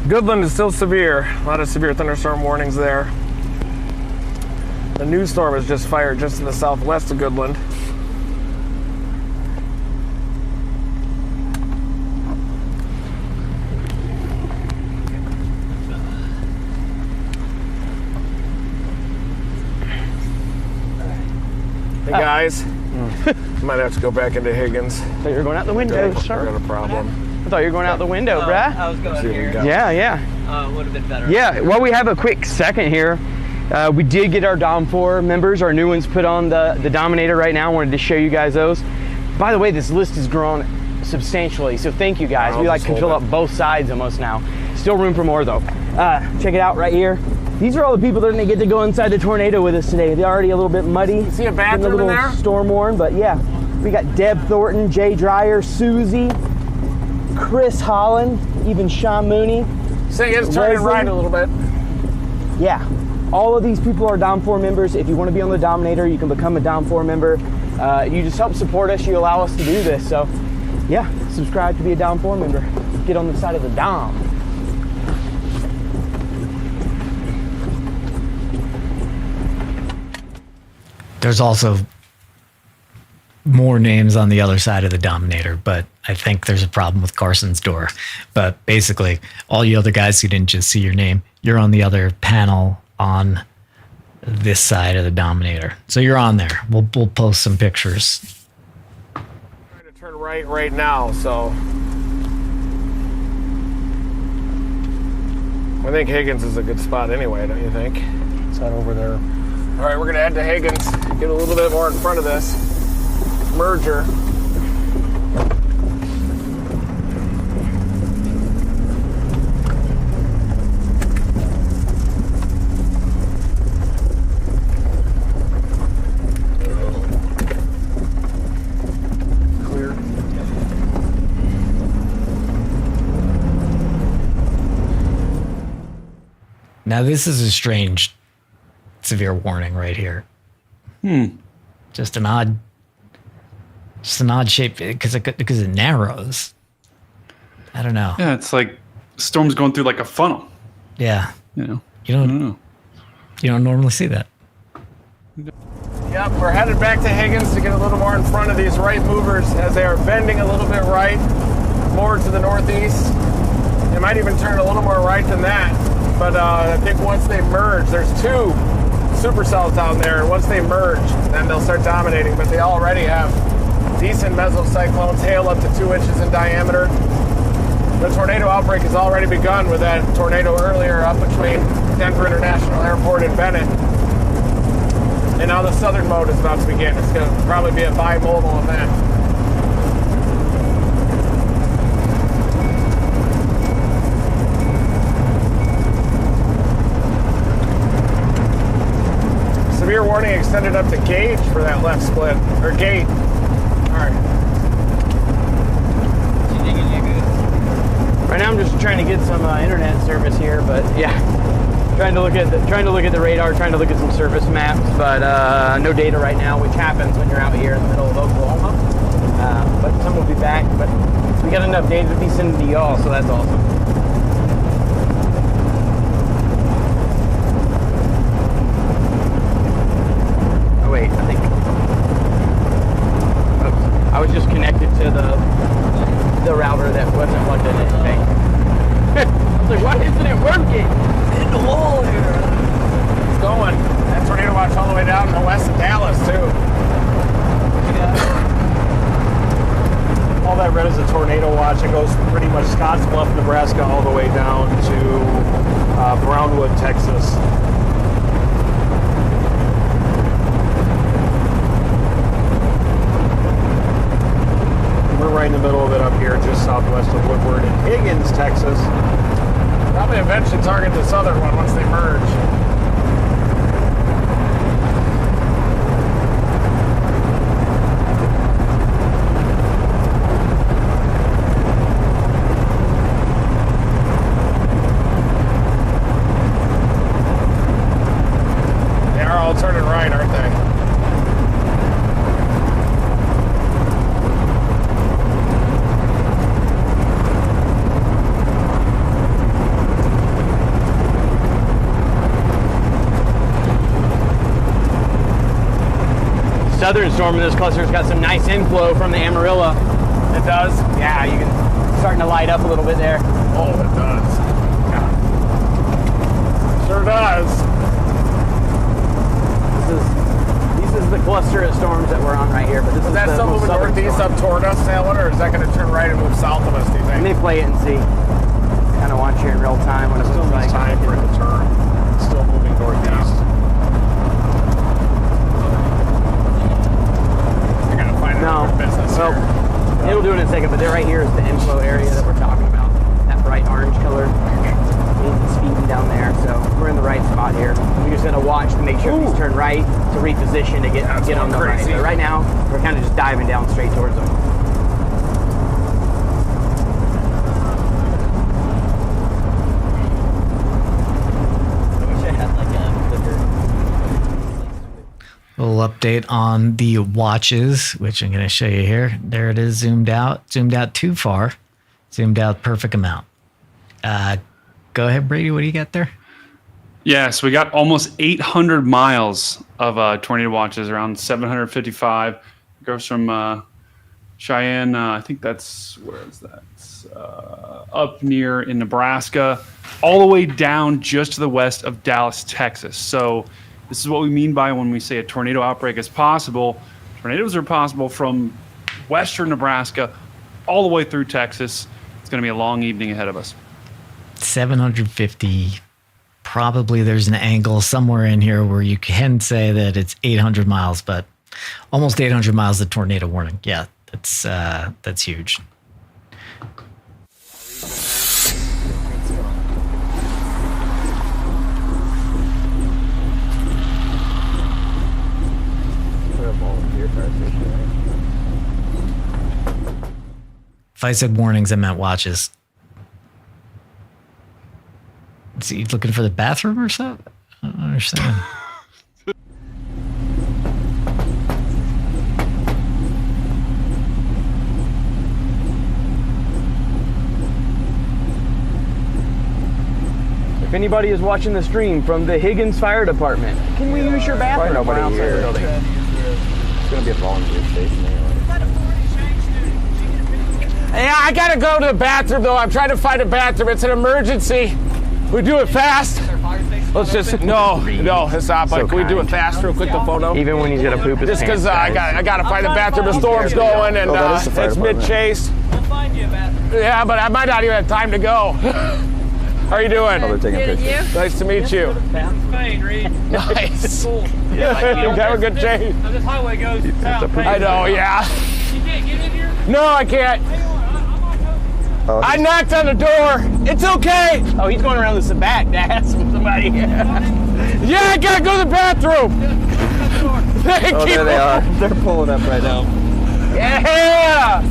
Goodland is still severe. A lot of severe thunderstorm warnings there. The new storm is just fired just to the southwest of Goodland. Hey guys, might have to go back into Higgins. So you're going out the window, I sir. got a problem. I thought you were going out the window, bruh. I was going See what we here. got. Yeah. Would have been better. Yeah, well, we have a quick second here. We did get our Dom 4 members, our new ones put on the Dominator right now. I wanted to show you guys those. By the way, this list has grown substantially, so thank you guys. I'll We just can fill hold up both sides almost now. Still room for more though. Check it out right here. These are all the people that are gonna get to go inside the tornado with us today. They're already a little bit muddy. See a getting bathroom in little there? storm worn, but yeah. We got Deb Thornton, Jay Dreyer, Susie, Chris Holland, even Sean Mooney. Saying it's turning Leslie. right a little bit. Yeah, all of these people are Dom 4 members. If you want to be on the Dominator, you can become a Dom 4 member. You just help support us. You allow us to do this. So, yeah, subscribe to be a Dom 4 member. Get on the side of the Dom. There's also more names on the other side of the Dominator, but I think there's a problem with Carson's door. But basically, all you other guys who didn't just see your name, you're on the other panel on this side of the Dominator. So you're on there. We'll post some pictures. I'm trying to turn right now, so I think Higgins is a good spot anyway, don't you think? It's that over there. All right, we're gonna head to Higgins, get a little bit more in front of this merger. Clear. Now this is a strange severe warning right here. Just an odd shape because it narrows. I don't know. Yeah, it's like storm's going through like a funnel. Yeah, You know, you I don't don't know. you don't normally see that. Yep, we're headed back to Higgins to get a little more in front of these right movers as they are bending a little bit right, more to the northeast. They might even turn a little more right than that. But I think once they merge, there's two supercells down there, and once they merge, then they'll start dominating. But they already have decent mesocyclones, hail up to 2 inches in diameter. The tornado outbreak has already begun with that tornado earlier up between Denver International Airport and Bennett. And now the southern mode is about to begin. It's going to probably be a bimodal event. Severe warning extended up to gauge for that left split, or gate. All right. Right now I'm just trying to get some internet service here, but yeah, trying to look at the radar, trying to look at some service maps, but no data right now, which happens when you're out here in the middle of Oklahoma. But some will be back, but we got enough data to be sending to y'all, so that's awesome. Oh wait, I think. Oops. I was just connected to the router that wasn't plugged in anything. I was like, why isn't it working? Hit the wall here. It's going. That tornado watch all the way down to the west of Dallas, too. All that red is a tornado watch. It goes pretty much Scottsbluff, Nebraska, all the way down to Brownwood, Texas. We're right in the middle of it up here, just southwest of Woodward in Higgins, Texas. Probably eventually target the southern one once they merge. They are all turning right, aren't they? Southern storm in this cluster's got some nice inflow from the Amarillo. It does? Yeah, you can starting to light up a little bit there. Oh, it does. Yeah. Sure does. This is the cluster of storms that we're on right here. But this Is is that the still most moving southern northeast storm. up toward us, Salina, or is that going to turn right and move south of us, do you Let think? me play it and see. Kind of watch here in real time what it Still looks needs like. time for it to turn. It's still moving northeast. I got to find No. another business Well, here. it'll do it in a second, but there right here is the inflow area that we're talking about. That bright orange color. It's speeding down there, so we're in the right spot here. We just gotta watch to make sure these turn right to reposition to get on the right. crazy. But right now, we're kind of just diving down straight towards them. I wish I had like a clicker. Little update on the watches, which I'm going to show you here. There it is, zoomed out too far, zoomed out perfect amount. Go ahead, Brady. What do you got there? Yes, we got almost 800 miles of tornado watches, around 755. It goes from Cheyenne, I think that's, where is that? Up near in Nebraska, all the way down just to the west of Dallas, Texas. So this is what we mean by when we say a tornado outbreak is possible. Tornadoes are possible from western Nebraska all the way through Texas. It's going to be a long evening ahead of us. 750. Probably there's an angle somewhere in here where you can say that it's 800 miles, but almost 800 miles of tornado warning. Yeah, that's huge. If I said warnings, I meant watches. Is he looking for the bathroom or something? I don't understand. If anybody is watching the stream from the Higgins Fire Department, can we use your bathroom? Nobody outside here. the building? It's going to be a volunteer station anyway. Yeah, I gotta go to the bathroom though. I'm trying to find a bathroom. It's an emergency. We do it fast. Let's just no, it's not. But can we do it fast, real quick? The photo. Even when he's gonna poop his Just because pants, I gotta find a bathroom. The storm's going and that is the fire it's department. mid-chase. We'll find you a bathroom. Yeah, but I might not even have time to go. How are you doing? Oh, they're taking pictures. Nice to meet you. Spain, Reed. Nice. Cool. Have a good day. So this highway goes south. I know. Yeah. You can't get in here? No, I can't. Hang on, I'm on top. Oh, I knocked on the door. It's okay. Oh, he's going around the back to ask somebody. Yeah, I gotta go to the bathroom. Thank Oh, you. there they are. They're pulling up right now. Yeah.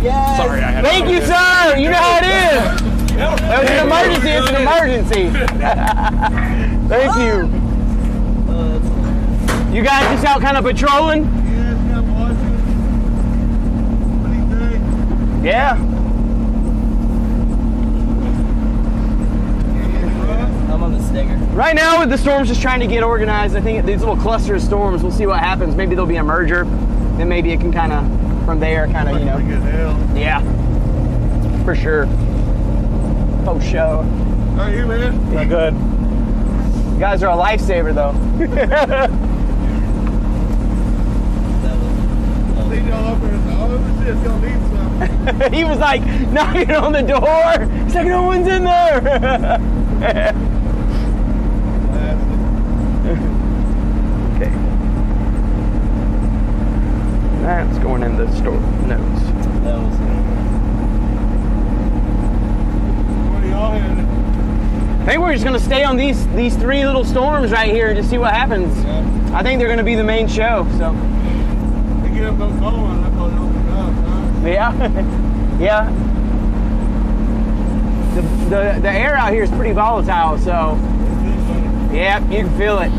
Yeah. Sorry, I had. Thank you, sir. You know how it is. That was an emergency. It's an emergency. Thank you. You guys just out kind of patrolling? Yeah. I'm on the stinger. Right now, with the storms just trying to get organized, I think these little cluster of storms, we'll see what happens. Maybe there'll be a merger. Then maybe it can kind of, from there, kind of, you know. Yeah. For sure. Oh, show. How are you, man? I'm good. You guys are a lifesaver, though. He was like knocking on the door. He's like, no one's in there. Okay. That's going in the store notes. That was I think we're just gonna stay on these three little storms right here and just see what happens. I think they're gonna be the main show. So. Yeah, yeah. The air out here is pretty volatile, so yeah, you can feel it.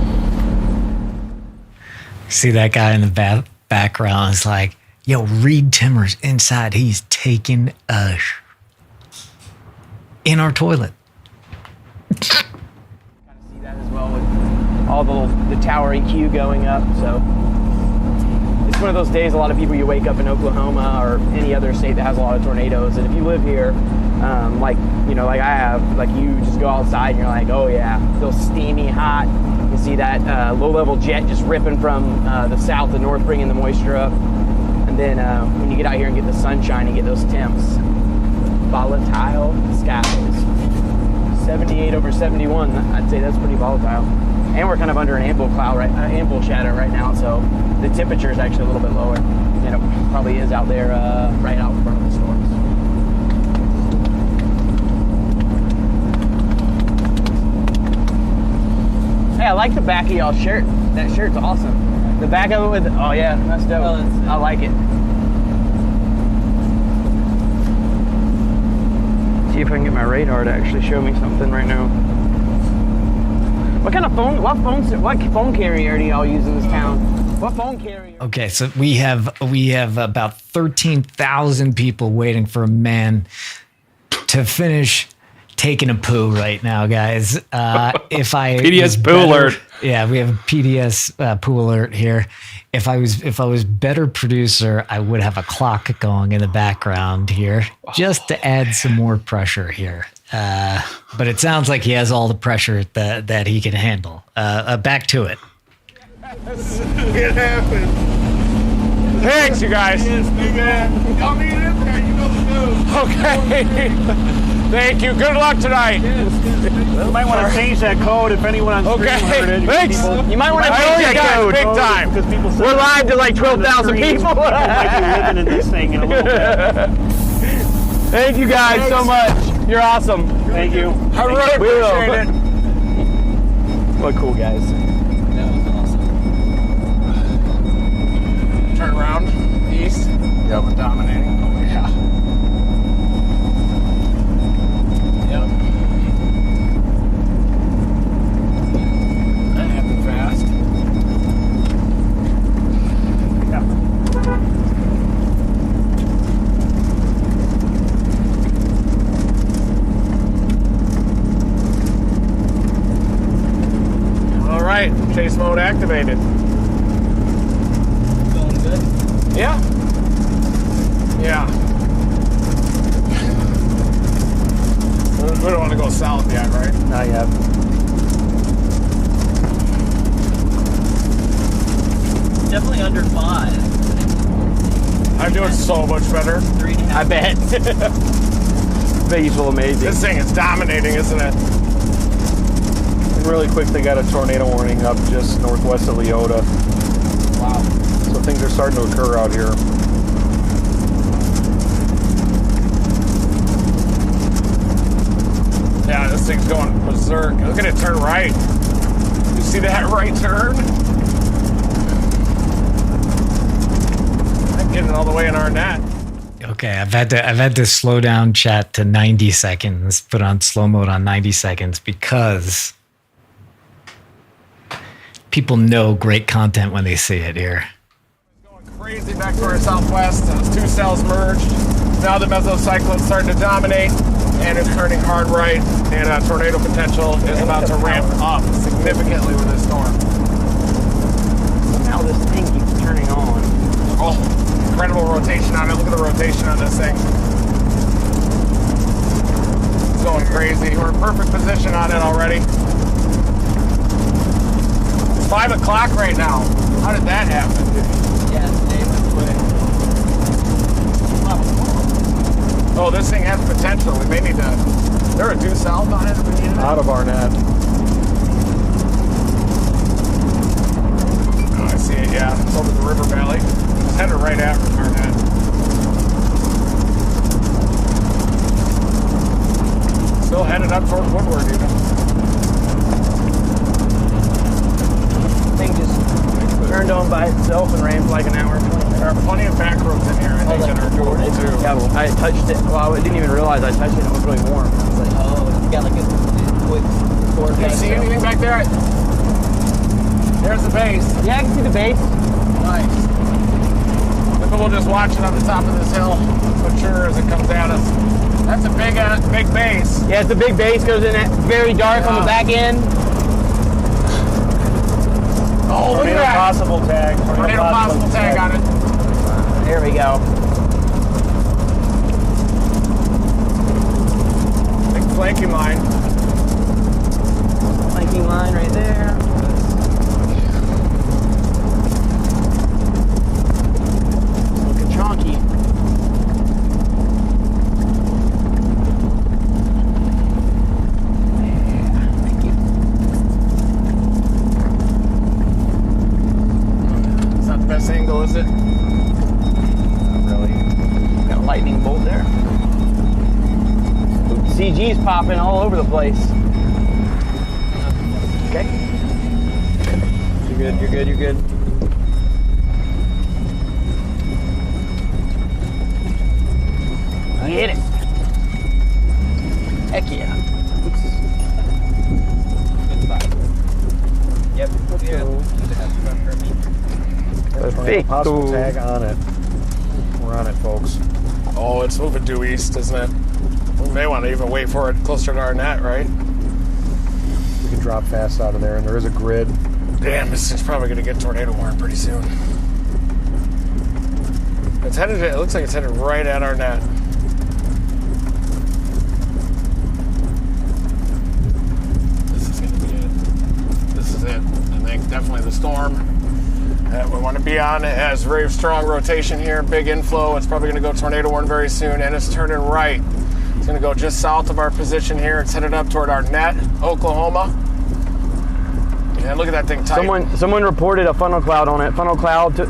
See that guy in the background is like, yo, Reed Timmer's inside. He's taking a in our toilet. Kind of see that as well with all the tower EQ going up. So it's one of those days. A lot of people, you wake up in Oklahoma or any other state that has a lot of tornadoes, and if you live here, like I have, like you just go outside and you're like, oh yeah, feels steamy, hot. You see that low-level jet just ripping from the south to north, bringing the moisture up, and then when you get out here and get the sunshine and get those temps, volatile skies. 78 over 71. I'd say that's pretty volatile. And we're kind of under an ample cloud, ample shadow right now, so the temperature is actually a little bit lower than it probably is out there right out in front of the storms. Hey, I like the back of y'all's shirt. That shirt's awesome. The back of it with, oh yeah, that's dope. I like it. See if I can get my radar to actually show me something right now. What kind of phone? What phone carrier do y'all use in this town? What phone carrier? Okay, so we have about 13,000 people waiting for a man to finish taking a poo right now, guys. If I PDS poo alert. Yeah, we have a PDS poo alert here. If I was better producer, I would have a clock going in the background here just to add some more pressure here. But it sounds like he has all the pressure that he can handle. Back to it. It happened. Thanks, you guys. Y'all need it? You know the move. Okay. Thank you. Good luck tonight. You might want to change that code if anyone on stream heard it. Thanks. You might want to change that code. Big time. Because people We're live to like 12,000 people. might be living in this thing in a little bit. Thank you guys so much. You're awesome. Thank you. I really appreciate it. What cool guys. That was awesome. Turn around. East. Yep. We're dominating. Oh, yeah. Yep. That happened fast. Yeah. All right. Chase mode activated. Going good. Yeah. Yeah. We don't want to go south yet, right? Not yet. Definitely under 5. I'm doing so much better. 3.5. I bet. Bet you feel amazing. This thing is dominating, isn't it? And really quick, they got a tornado warning up just northwest of Leota. Wow. So things are starting to occur out here. Yeah, this thing's going berserk. Look at it turn right. You see that right turn? I'm getting all the way in our net. Okay, I've had to slow down chat to 90 seconds, put on slow mode on 90 seconds because people know great content when they see it here. Going crazy back to our southwest. Those two cells merged. Now the mesocyclone's starting to dominate, and it's turning hard right, and tornado potential is about to ramp up significantly with this storm. Somehow this thing keeps turning on. Oh, incredible rotation on it. Look at the rotation on this thing. It's going crazy. We're in perfect position on it already. It's 5 o'clock right now. How did that happen? Yeah, today was quick. Oh, this thing has potential. We may need to... Is there a due south on it? We need it? Out of our net. Oh, I see it, yeah. It's over the river valley. It's headed right at our net. Still headed up toward Woodward, even. Thing just turned on by itself and ran for like an hour. There are plenty of back roads in here, I think, that are doable, too. Yeah, well, I touched it. Well, I didn't even realize I touched it. It was really warm. I was like, Oh, you got like a quick tour. Can you see anything back there? There's the base. yeah, I can see the base. Nice. Maybe we'll just watch it on the top of this hill, mature as it comes at us. That's a big base. Yeah, it's a big base. Goes in at very dark on the back end. Oh, look at Tornado that. possible tag. Tornado possible tag on it. There we go. Big flanking line. Flanking line right there. Looking chonky. Yeah, thank you. It's not the best angle, is it? Got a lightning bolt there. CG's popping all over the place. Okay. You're good, you're good, you're good. I hit it. Heck yeah. Yep. Perfect. Possible tag on it. We're on it, folks. Oh, it's moving due east, isn't it? We may want to even wait for it closer to our net, right? We can drop fast out of there, and there is a grid. Damn, this thing's probably going to get tornado warned pretty soon. It's headed. It looks like it's headed right at our net. This is going to be it. This is it. I think definitely the storm that we want to be on. It has very strong rotation here, big inflow. It's probably going to go tornado warn very soon, and it's turning right. It's going to go just south of our position here. It's headed up toward our net, Oklahoma. And look at that thing tight. Someone reported a funnel cloud on it. Funnel cloud to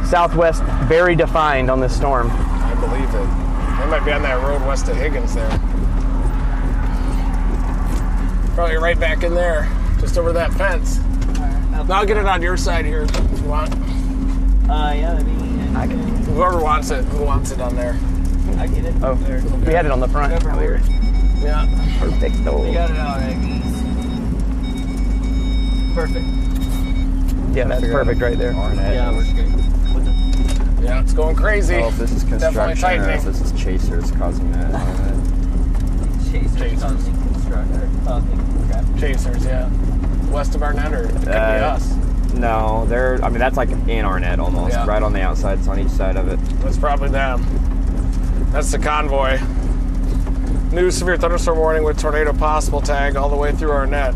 southwest, very defined on this storm. I believe it. They might be on that road west of Higgins there. Probably right back in there, just over that fence. I'll get it on your side here if you want. Yeah, I mean, I can. Whoever wants it, who wants it on there? I get it. Oh, we had it on the front. Yeah. Perfecto. We got it out, Aggies. Perfect. Yeah, that's perfect right there. Yeah, we're good. Yeah, it's going crazy. Oh, if this is Definitely construction or tightening. if this is chasers causing that. Chasers causing crap. Chasers, yeah. West of our net, or it could be us. No, they're. I mean, that's like in our net almost, Yeah. right on the outside. It's on each side of it. It's probably them. That's the convoy. New severe thunderstorm warning with tornado possible tag all the way through our net.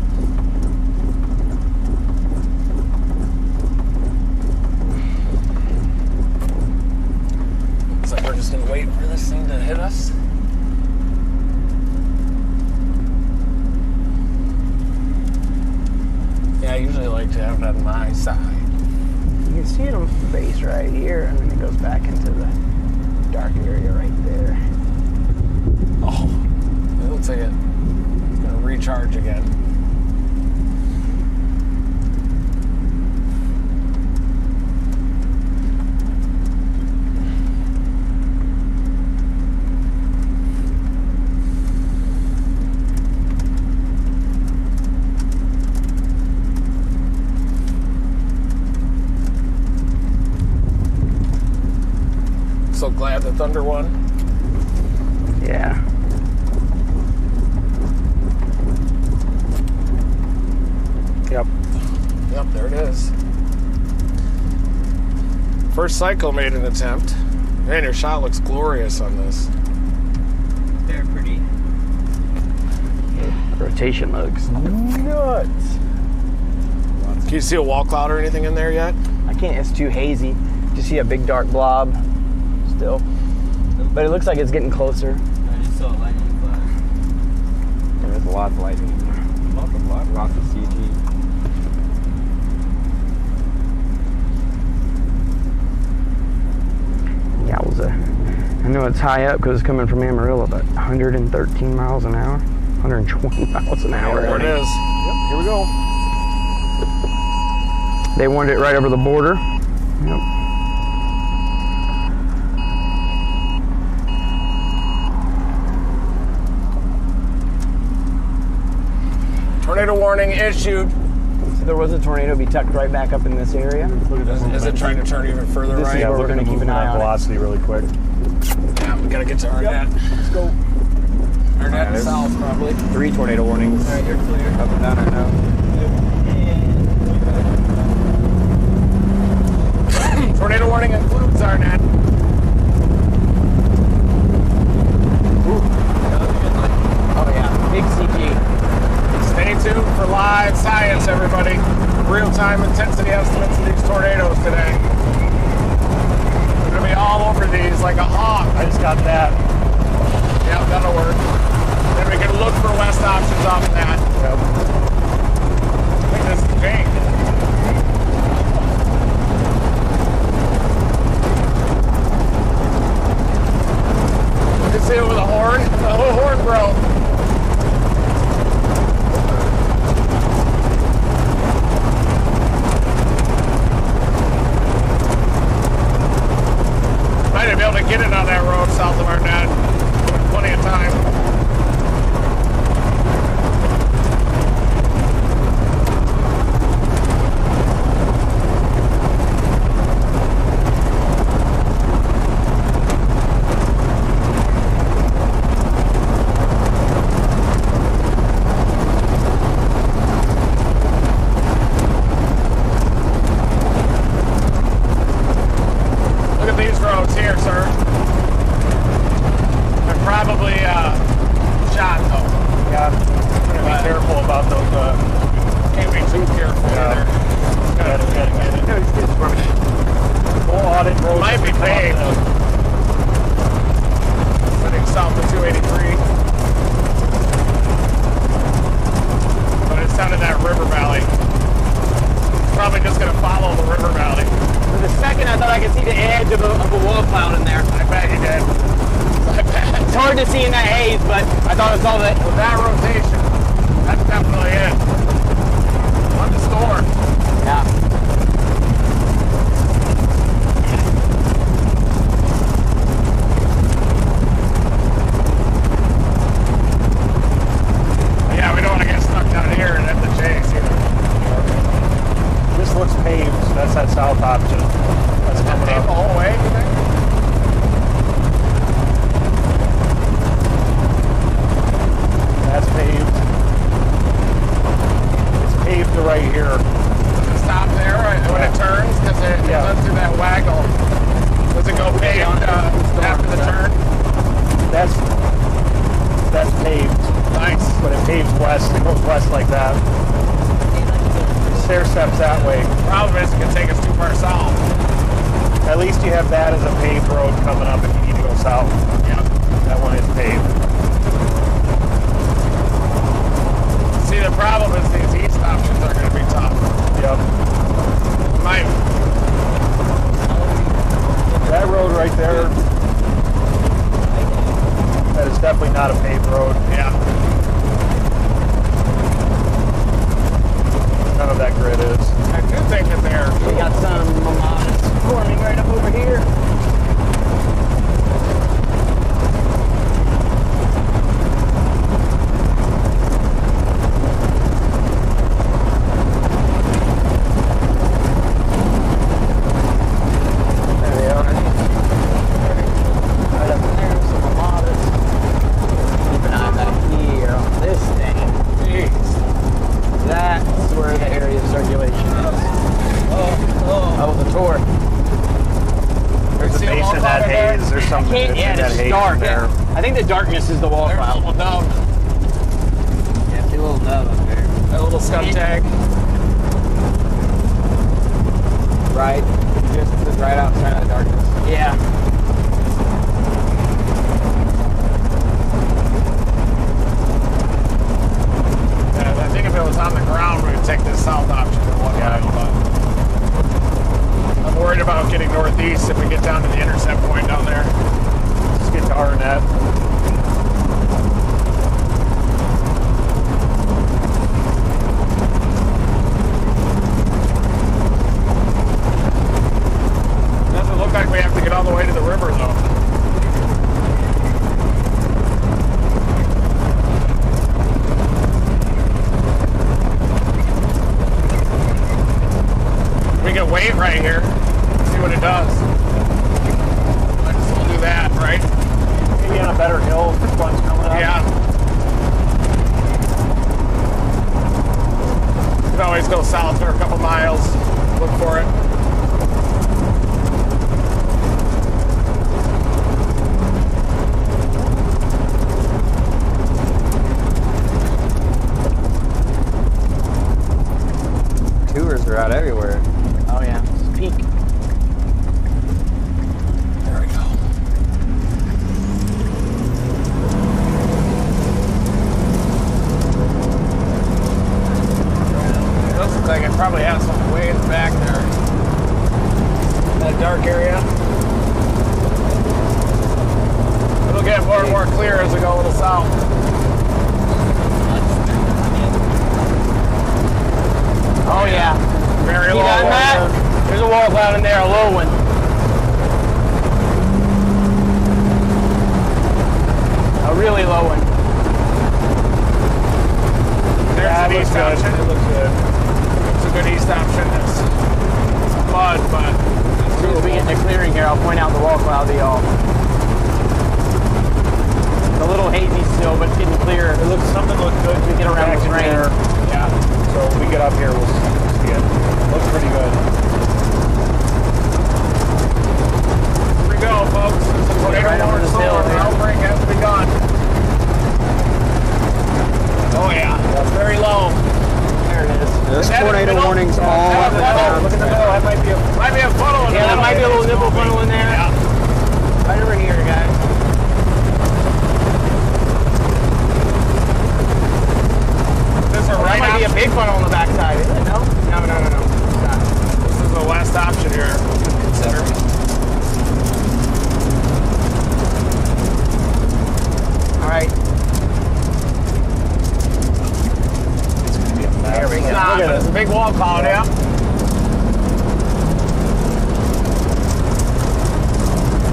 Looks like we're just gonna wait for this thing to hit us. Yeah, I usually like to have it on my side. You can see it on the base right here, and then it goes back into the dark area right there. Oh, it looks like it's recharge again. So glad the Thunder won. Yeah. Yep. Yep, there it is. First cycle made an attempt. Man, your shot looks glorious on this. They're pretty. Rotation looks nuts. Can you see a wall cloud or anything in there yet? I can't, it's too hazy. Just see a big dark blob still. But it looks like it's getting closer. I just saw a lightning flash. There's a lot of lightning in there. Lots of CG. Yowza. I know it's high up because it's coming from Amarillo, but 113 miles an hour, 120 miles an hour. There it is. Yep, here we go. They wanted it right over the border. Yep. Tornado warning issued. So there was a tornado be tucked right back up in this area. Is it trying to turn even further This is right? where we're Look at going the to keep an movement eye on on it. velocity really quick. Yeah, we gotta get to Arnett. Let's go. Arnett there's- south, probably. 3 tornado warnings. Alright, you're clear. Up and down right now. Tornado warning includes Arnett. Oh yeah, big CG. Stay tuned for live science, everybody. Real-time intensity estimates of these tornadoes today. We're gonna be all over these like a hawk. I just got that. Yeah, that'll work. Then we can look for west options off of that. Yep. I think this is Jake. You can see it with a horn. The whole horn broke. Might have been able to get it on that road south of Arnett. Plenty of time. Look at these roads here, sir. They're probably shot though. Yeah. Gotta be careful about those. Can't be too careful either. Gotta get it. Full audit roads. Might be paved. Heading south of 283. But it's down in that river valley. It's probably just gonna follow the river valley. For the second, I thought I could see the edge of a wall cloud in there. I bet you did. I bet. It's hard to see in that haze, but I thought I saw that. With that rotation, that's definitely it. On the storm. Yeah. Yeah, we don't want to get stuck down here and have to chase either. This looks paved. So that's that south option. That's coming Tape the up. whole way, you think? That's paved. It's paved to right here. Does it stop there when it turns? Does it goes through that waggle? Does it go paved after the turn? That's paved. Nice. But it paves west. It goes west like that. Stair steps that way. Problem is it can take us too far south. At least you have that as a paved road coming up if you need to go south. Yeah. That one is paved. See, the problem is these east options are going to be tough. Yep. Might. That road right there, that is definitely not a paved road. Yeah. shade dark. there. I think the darkness is the wall There's a cloud. little dove. Yeah, see a little dove up there. A little scum tag. Right. Just right outside of the darkness. Yeah. I think if it was on the ground, we would take this south option and look at it. But I'm worried about getting northeast if we get down to the intercept point down there. Let's get to Arnett. Doesn't look like we have to get all the way to the river, though. We can wait right here, see what it does. Might as well do that, right? Maybe on a better hill if the sun's coming up. Yeah. You can always go south for a couple miles, look for it. Tours are out everywhere. Oh yeah. It's peak. There we go. It does look like it probably has something way in the back there. That dark area. It'll get more and more clear as we go a little south. Oh yeah. Very See low. that, Matt? There's a wall cloud in there, a low one. A really low one. There's Yeah, an it looks east good. option. It looks good. It's a good east option. It's mud, but As soon as we get in the clearing here, I'll point out the wall cloud to y'all. It's a little hazy still, but it's getting clear. Something looks good. We get around Back this in rain. there. yeah. So when we get up here, we'll see it. Looks pretty good. Here we go, folks. This is tornado Right over warning this storm. hill The here. outbreak has begun. Oh yeah, that's very low. There it is. There's That tornado is- warnings all that up is- and down. Look at the middle. That might be a funnel. In the Yeah, that middle. might be a little nipple funnel in there. Yeah. Right over here, guys. This is a That right might be a option. big funnel on the backside, isn't it? No? No. It's not. This is the west option here. Consider. All right. It's going to be a mess. There we go. It's not, but it's a big wall cloud, yeah.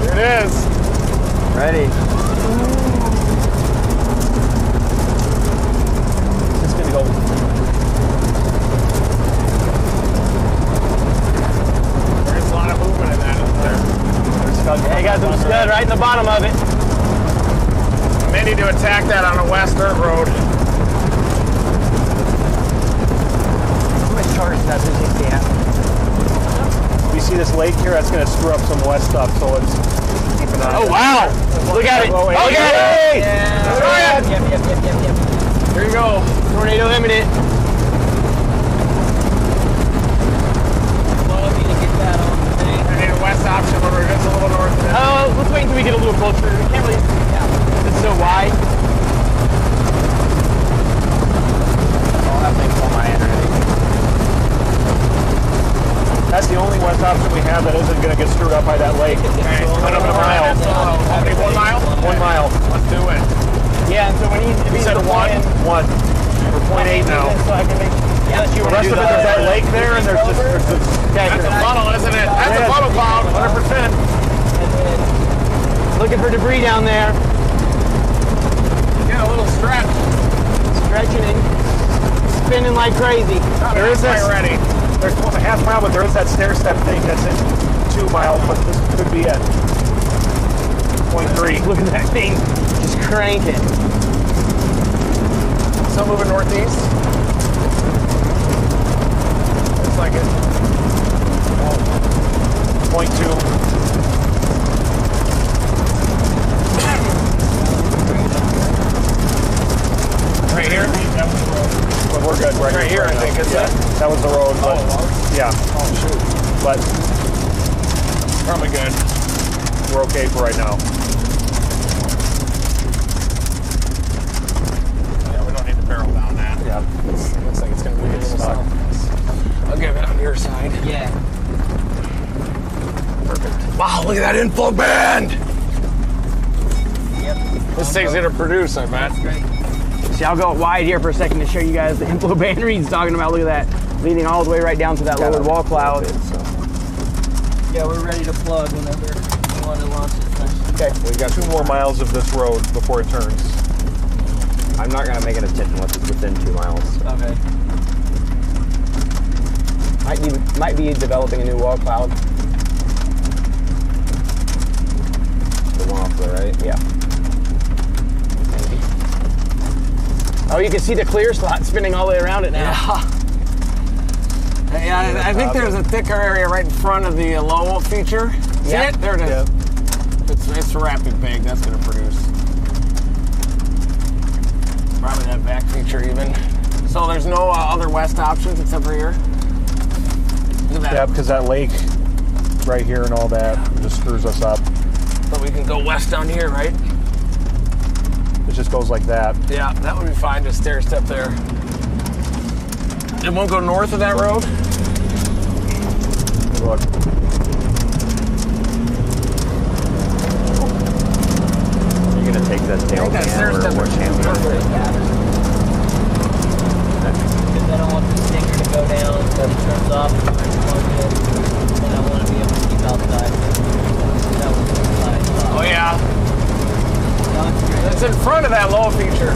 Here it is. Ready. It's just going to go. There's a lot of movement in that, isn't there? Yeah, you got some scud right in the bottom of it. I may need to attack that on a west dirt road. How much charge does it take to We see this lake here, that's going to screw up some west stuff, so let's keep an eye on Oh, it. wow. Look at it. Oh, Look at it. Yeah. Yep. Here you go. Tornado imminent. I need a west option where we're just a little north of it. Let's wait until we get a little closer. We can't really. Yeah. It's so wide. I'll have things on my end already. That's the only west option we have that isn't going to get screwed up by that lake. Okay, Another another mile. How many, 1 mile? 1 mile. Let's do it. Yeah, and so when he's You said one? One. We're 0.8 now. So I can make. Unless you The want to rest do of it, there's that lake there, and there's just That's a funnel, isn't it? That's a funnel cloud, 100%. Looking for debris down there. Get a little stretch. Stretching and spinning like crazy. There is Quite this. ready. There's 1.5 mile, but there is that stair step thing that's in 2 miles, but this could be at 0.3. Look at that thing just cranking. Still moving northeast. Looks like it. 0.2. Right here? But we're good Right here, I think, isn't it? That was the road. But, yeah. Oh, shoot. But Probably good. we're okay for right now. Yeah, we don't need to barrel down that. Yeah. Looks like it's going to be a little south. I'll give it on your side. Yeah. Perfect. Wow, look at that inflow band! Yep. This thing's going to produce, I bet. That's great. See, I'll go wide here for a second to show you guys the inflow band Reed's talking about. Look at that, leading all the way right down to that lowered wall cloud. Yeah, we're ready to plug whenever you want to launch this thing. Okay, we got 2 more miles of this road before it turns. I'm not gonna make an attempt unless it's within 2 miles. Okay. Might be developing a new wall cloud. The one off to the right. Yeah. Oh, you can see the clear slot spinning all the way around it now. Yeah, I think there's a thicker area right in front of the low feature. See Yeah. it? There it is. It's rapid big. That's going to produce. Probably that back feature even. So there's no other west options except for here? Look at that. Yeah, because that lake right here and all that just screws us up. But we can go west down here, right? It just goes like that. Yeah, that would be fine. Just stair step there. It won't go north of that road? Look. You're gonna take that tail That stair cam or step what is channel? perfect. Because I don't want the stinger to go down until it turns off and I plug it. And I want to be able to keep outside. That was inside. Oh, yeah. That's great. It's in front of that low feature.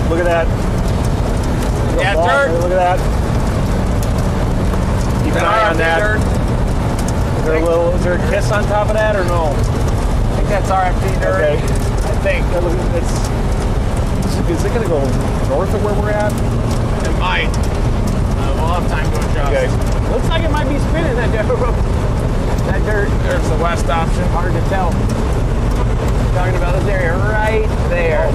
Look at that. Yeah, dirt. Look at that. Keep an eye on that. Is there a kiss on top of that or no? I think that's RFD dirt. Okay. I think. Is it going to go north of where we're at? It might. We'll have time to adjust. Okay. Looks like it might be spinning that dirt. That dirt. There's the west option. Hard to tell. Talking about this area right there.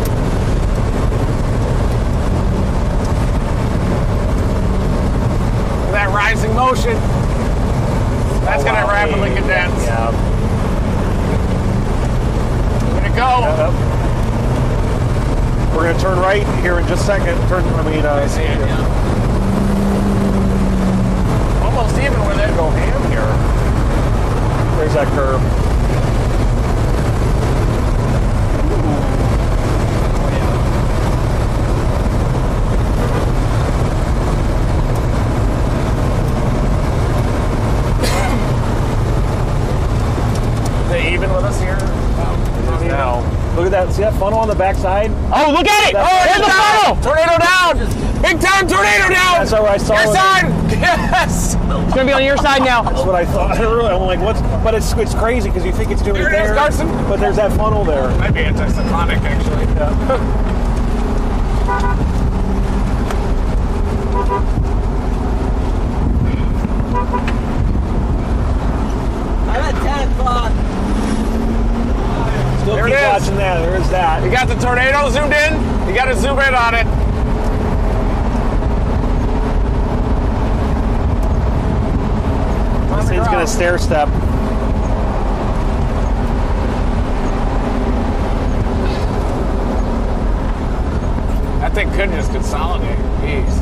That rising motion. That's going to rapidly condense. Yeah. We're going to go. Yep. We're going to turn right here in just a second. I see it, yeah. Almost even with it. Go ham here. There's that curve. Even with us here? Now, look at that. See that funnel on the backside? Oh, look at it! There's the funnel! Tornado down! Big time tornado down! That's what I saw. Your side! Yes! It's gonna be on your side now. That's what I thought. I'm like, what's? But it's crazy because you think it's doing There it it is, there, Carson. but there's that funnel there. Might be anticyclonic, actually. Yeah. I'm at 10 o'clock. Still There keep it is. watching that. There's that. You got the tornado zoomed in? You got to zoom in on it. This thing's gonna stair step. That thing could just consolidate. Jeez.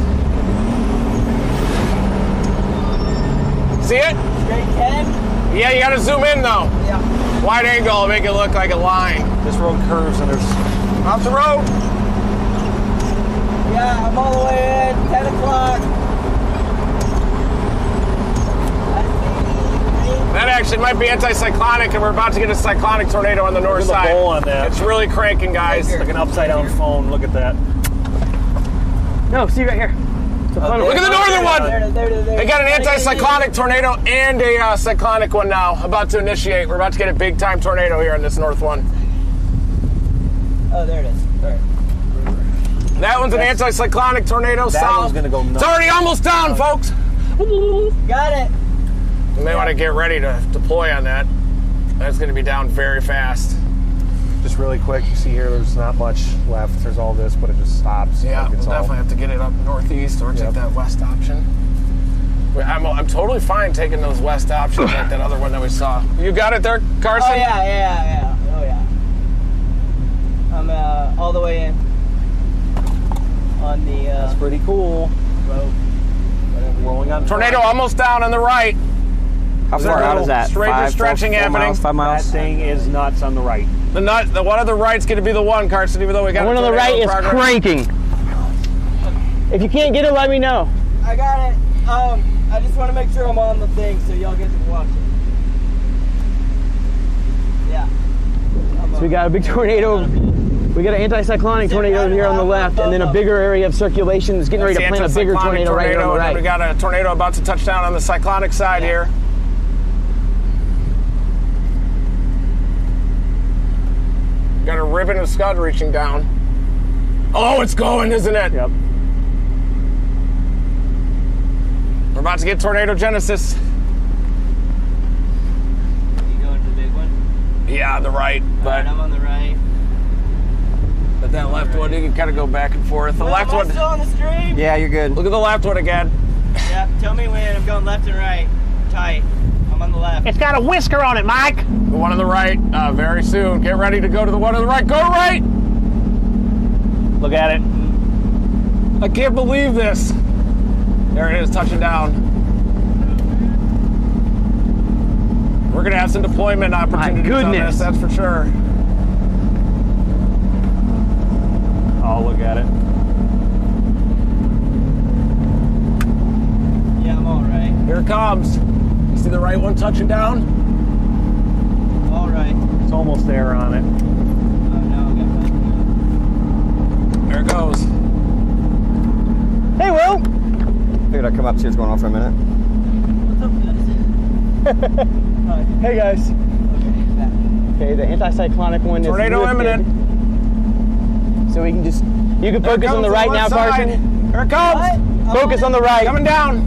See it? Straight 10? Yeah, you got to zoom in though. Yeah. Wide angle, make it look like a line. This road curves and there's. Off the road. Yeah, I'm all the way in. 10 o'clock. That actually might be anticyclonic, and we're about to get a cyclonic tornado on the north Look at the side. bowl on that. It's really cranking, guys. It's like an upside down phone. Look at that. No, see right here. Look at the northern one. There. They got an anticyclonic tornado and a cyclonic one now about to initiate. We're about to get a big time tornado here on this north one. Oh, there it is. All right. That one's an anticyclonic tornado That south. one's gonna go nuts. It's already almost down, folks. Got it. You may want to get ready to deploy on that. That's going to be down very fast. Just really quick, you see here, there's not much left. There's all this, but it just stops. Yeah, Like, we'll it's all- definitely have to get it up northeast or take that west option. I'm totally fine taking those west options like that other one that we saw. You got it there, Carson? Oh yeah. Oh yeah. I'm all the way in on the That's pretty cool. road. Rolling on Tornado almost down on the right. How far out is that? Stranger 5 stretching happening. miles, 5 That miles? thing is nuts on the right. The one on the right's going to be the one, Carson, even though we got One a on the tornado right is progress. cranking. If you can't get it, let me know. I got it. I just want to make sure I'm on the thing so y'all get to watch it. Yeah. So we got a big tornado. We got an anticyclonic tornado here on the left, and then a bigger area of circulation is getting ready to plant a bigger Anticyclonic tornado right here on the and then we right. got a tornado about to touch down on the cyclonic side here. Got a ribbon of scud reaching down. Oh, it's going, isn't it? Yep. We're about to get tornado genesis. You going to the big one? Yeah, on the right, All but right, I'm on the right. that left one, you can kind of go back and forth. The left Am I one, still on the stream? Yeah, you're good. look at the left one again. Yeah. Tell me when. I'm going left and right. Tight. I'm on the left. It's got a whisker on it, Mike. The one on the right, very soon. Get ready to go to the one on the right. Go right! Look at it. I can't believe this. There it is, touching down. We're going to have some deployment opportunities on goodness. this, that's for sure. Oh, look at it. Yeah, I'm all right. Here it comes. You see the right one touching down? All right. It's almost there on it. Oh no, I got There it goes. Hey, Will. Figured I'd come up, see what's going on for a minute. What's up, guys? Hi. Hey, guys. Okay, back. Okay, the anticyclonic one Tornado is lifted. imminent. So we can just, you can There it focus on comes the right now, left side. Carson. Here it comes. What? Focus on the right. Coming down.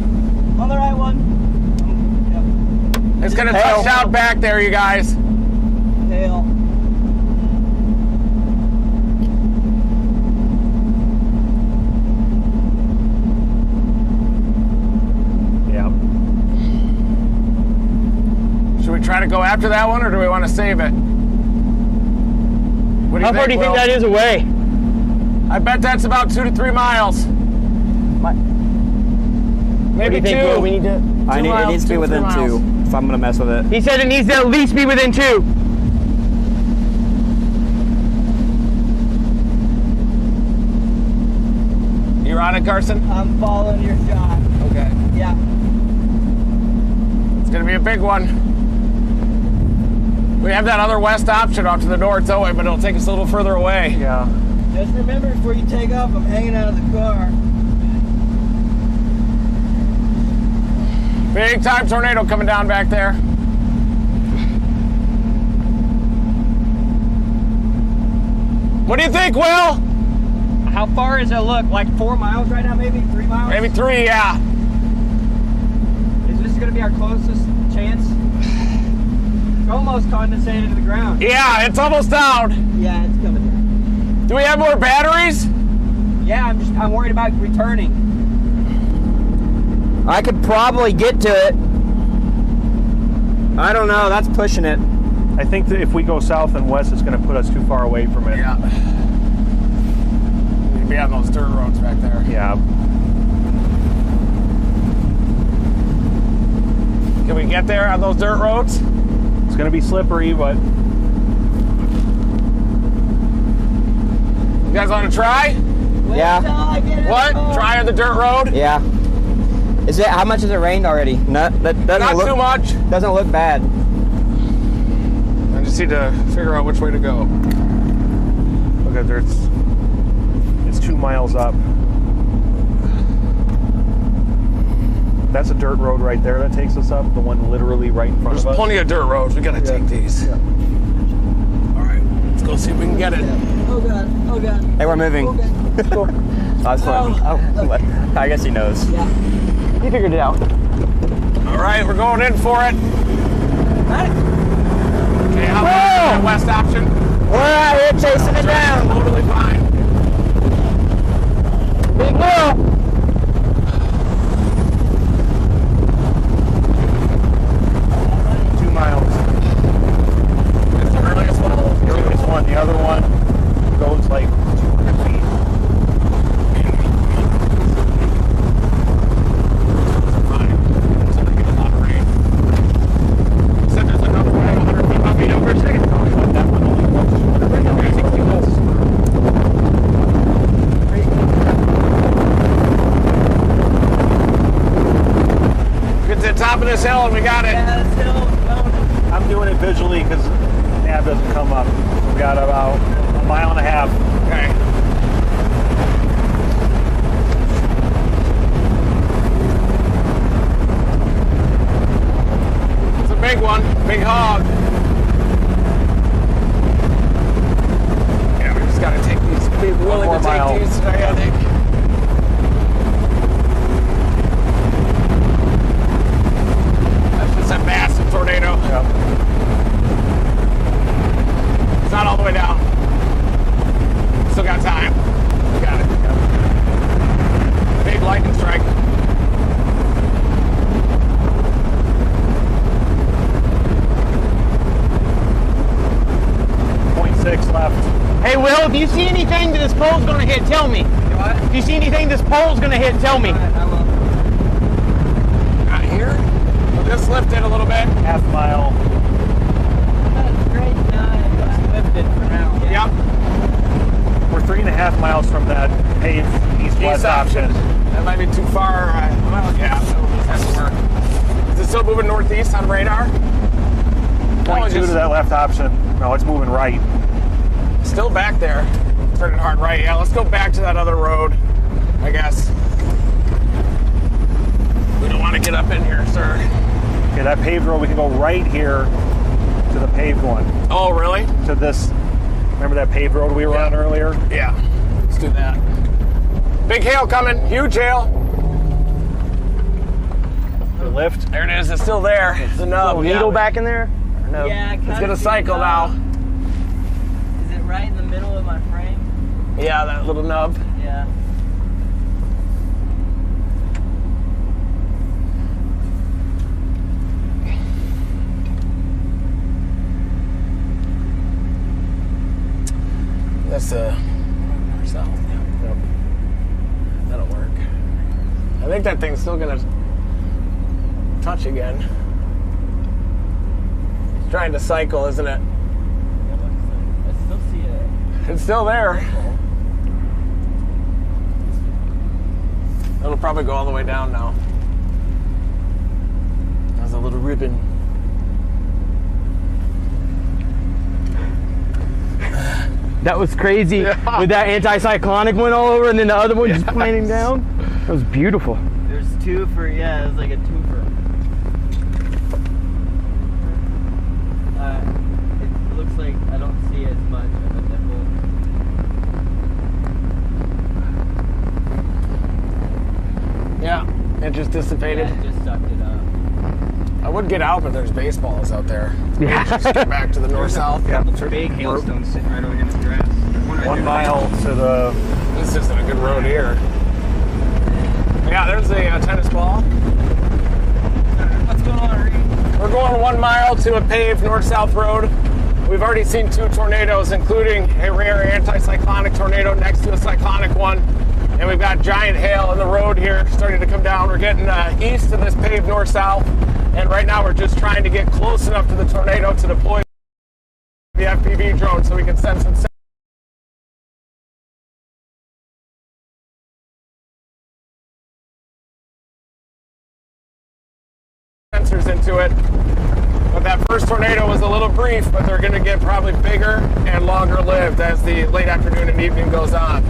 On the right one. It's going to Hail. touch down back there, you guys. Tail. Yeah. Should we try to go after that one, or do we want to save it? What How far do you think Will? that is away? I bet that's about 2 to 3 miles. Maybe What do you think, 2. Will? We need to. It needs to be within 2 if I'm gonna mess with it. He said it needs to at least be within 2. You're on it, Carson? I'm following your shot. Okay. Yeah. It's going to be a big one. We have that other west option off to the north, but it'll take us a little further away. Yeah. Just remember before you take off, I'm hanging out of the car. Big time tornado coming down back there. What do you think, Will? How far does it look? Like 4 miles right now, maybe 3 miles? Maybe 3, yeah. Is this going to be our closest chance? It's almost condensated to the ground. Yeah, it's almost down. Yeah, it's coming down. Do we have more batteries? Yeah, I'm worried about returning. I could probably get to it. I don't know, that's pushing it. I think that if we go south and west, it's going to put us too far away from it. Yeah. We'd be on those dirt roads back there. Yeah. Can we get there on those dirt roads? It's going to be slippery, but You guys want to try? Wait Yeah. till I get in the What? car. Try on the dirt road? Yeah. Is it? How much has it rained already? No, that doesn't Not look too much. Doesn't look bad. I just need to figure out which way to go. look at there. It's 2 miles up. That's a dirt road right there that takes us up. The one literally right in front There's of us. plenty of dirt roads. We gotta take these. Yeah. All right, let's go see if we can get it. Oh god, oh god. Hey, we're moving. Okay. Oh, that's fun. Oh, I guess he knows. Yeah. He figured it out. All right, we're going in for it. Got it. Okay, how about the west option? We're out here chasing it down. Totally fine. Big deal. 2 miles. It's the earliest one. The earliest one. The other one goes like 200 feet. Fine. Until they get a lot of rain. Said there's another one 100 feet off me over a second. That one only goes 200 feet. Get to the top of this hill and we got it. Yeah, that's still going. I'm doing it visually because nav doesn't come up. We got about 1.5 miles. Okay. It's a big one, big hog. Yeah, we just gotta take these. Be willing to 1 more take mile. these today, I think. That's just a massive tornado. Yep. It's not all the way down. Still got time. We got it. Big lightning strike. .6 left. Hey, Will, if you see anything that this pole's gonna hit, tell me. What? If you see anything this pole's gonna hit, tell me. I will. Not here. We'll just lift it a little bit. Half mile. That's great. It's lifted for now. Yeah. Yep. We're 3.5 miles from that paved east-west East option. option. That might be too far. Well, yeah, so we'll just have to work. Is it still moving northeast on radar? Point two to that left option. No, it's moving right. Still back there. Turning hard right. Yeah, let's go back to that other road, I guess. We don't want to get up in here, sir. Okay, that paved road, we can go right here to the paved one. Oh, really? To this, remember that paved road we were on earlier? Yeah. Let's do that. Big hail coming. Huge hail. The lift. There it is. It's still there. It's a nub. Little needle back in there? Or no? Yeah, It's gonna cycle now. Is it right in the middle of my frame? Yeah, that little nub. Yeah. That's south. Yep. That'll work. I think that thing's still gonna touch again. It's trying to cycle, isn't it? I still see it. It's still there. It'll probably go all the way down now. There's a little ribbon. That was crazy. Yeah. With that anticyclonic one all over and then the other one just planting down. That was beautiful. There's two for, yeah, it's like a twofer. It looks like I don't see as much of a nipple. Yeah, it just dissipated. Yeah, it just sucked it up. I would get out, but there's baseballs out there. Yeah. Just get back to the north-south. Yeah. Big hailstones sitting right over here in the grass. 1 mile to the. This isn't a good road here. Yeah, there's a tennis ball. What's going on, Reed? We're going 1 mile to a paved north-south road. We've already seen 2 tornadoes, including a rare anticyclonic tornado next to a cyclonic one. And we've got giant hail in the road here starting to come down. We're getting east of this paved north-south. And right now we're just trying to get close enough to the tornado to deploy the FPV drone so we can send some sensors into it. But that first tornado was a little brief, but they're going to get probably bigger and longer lived as the late afternoon and evening goes on.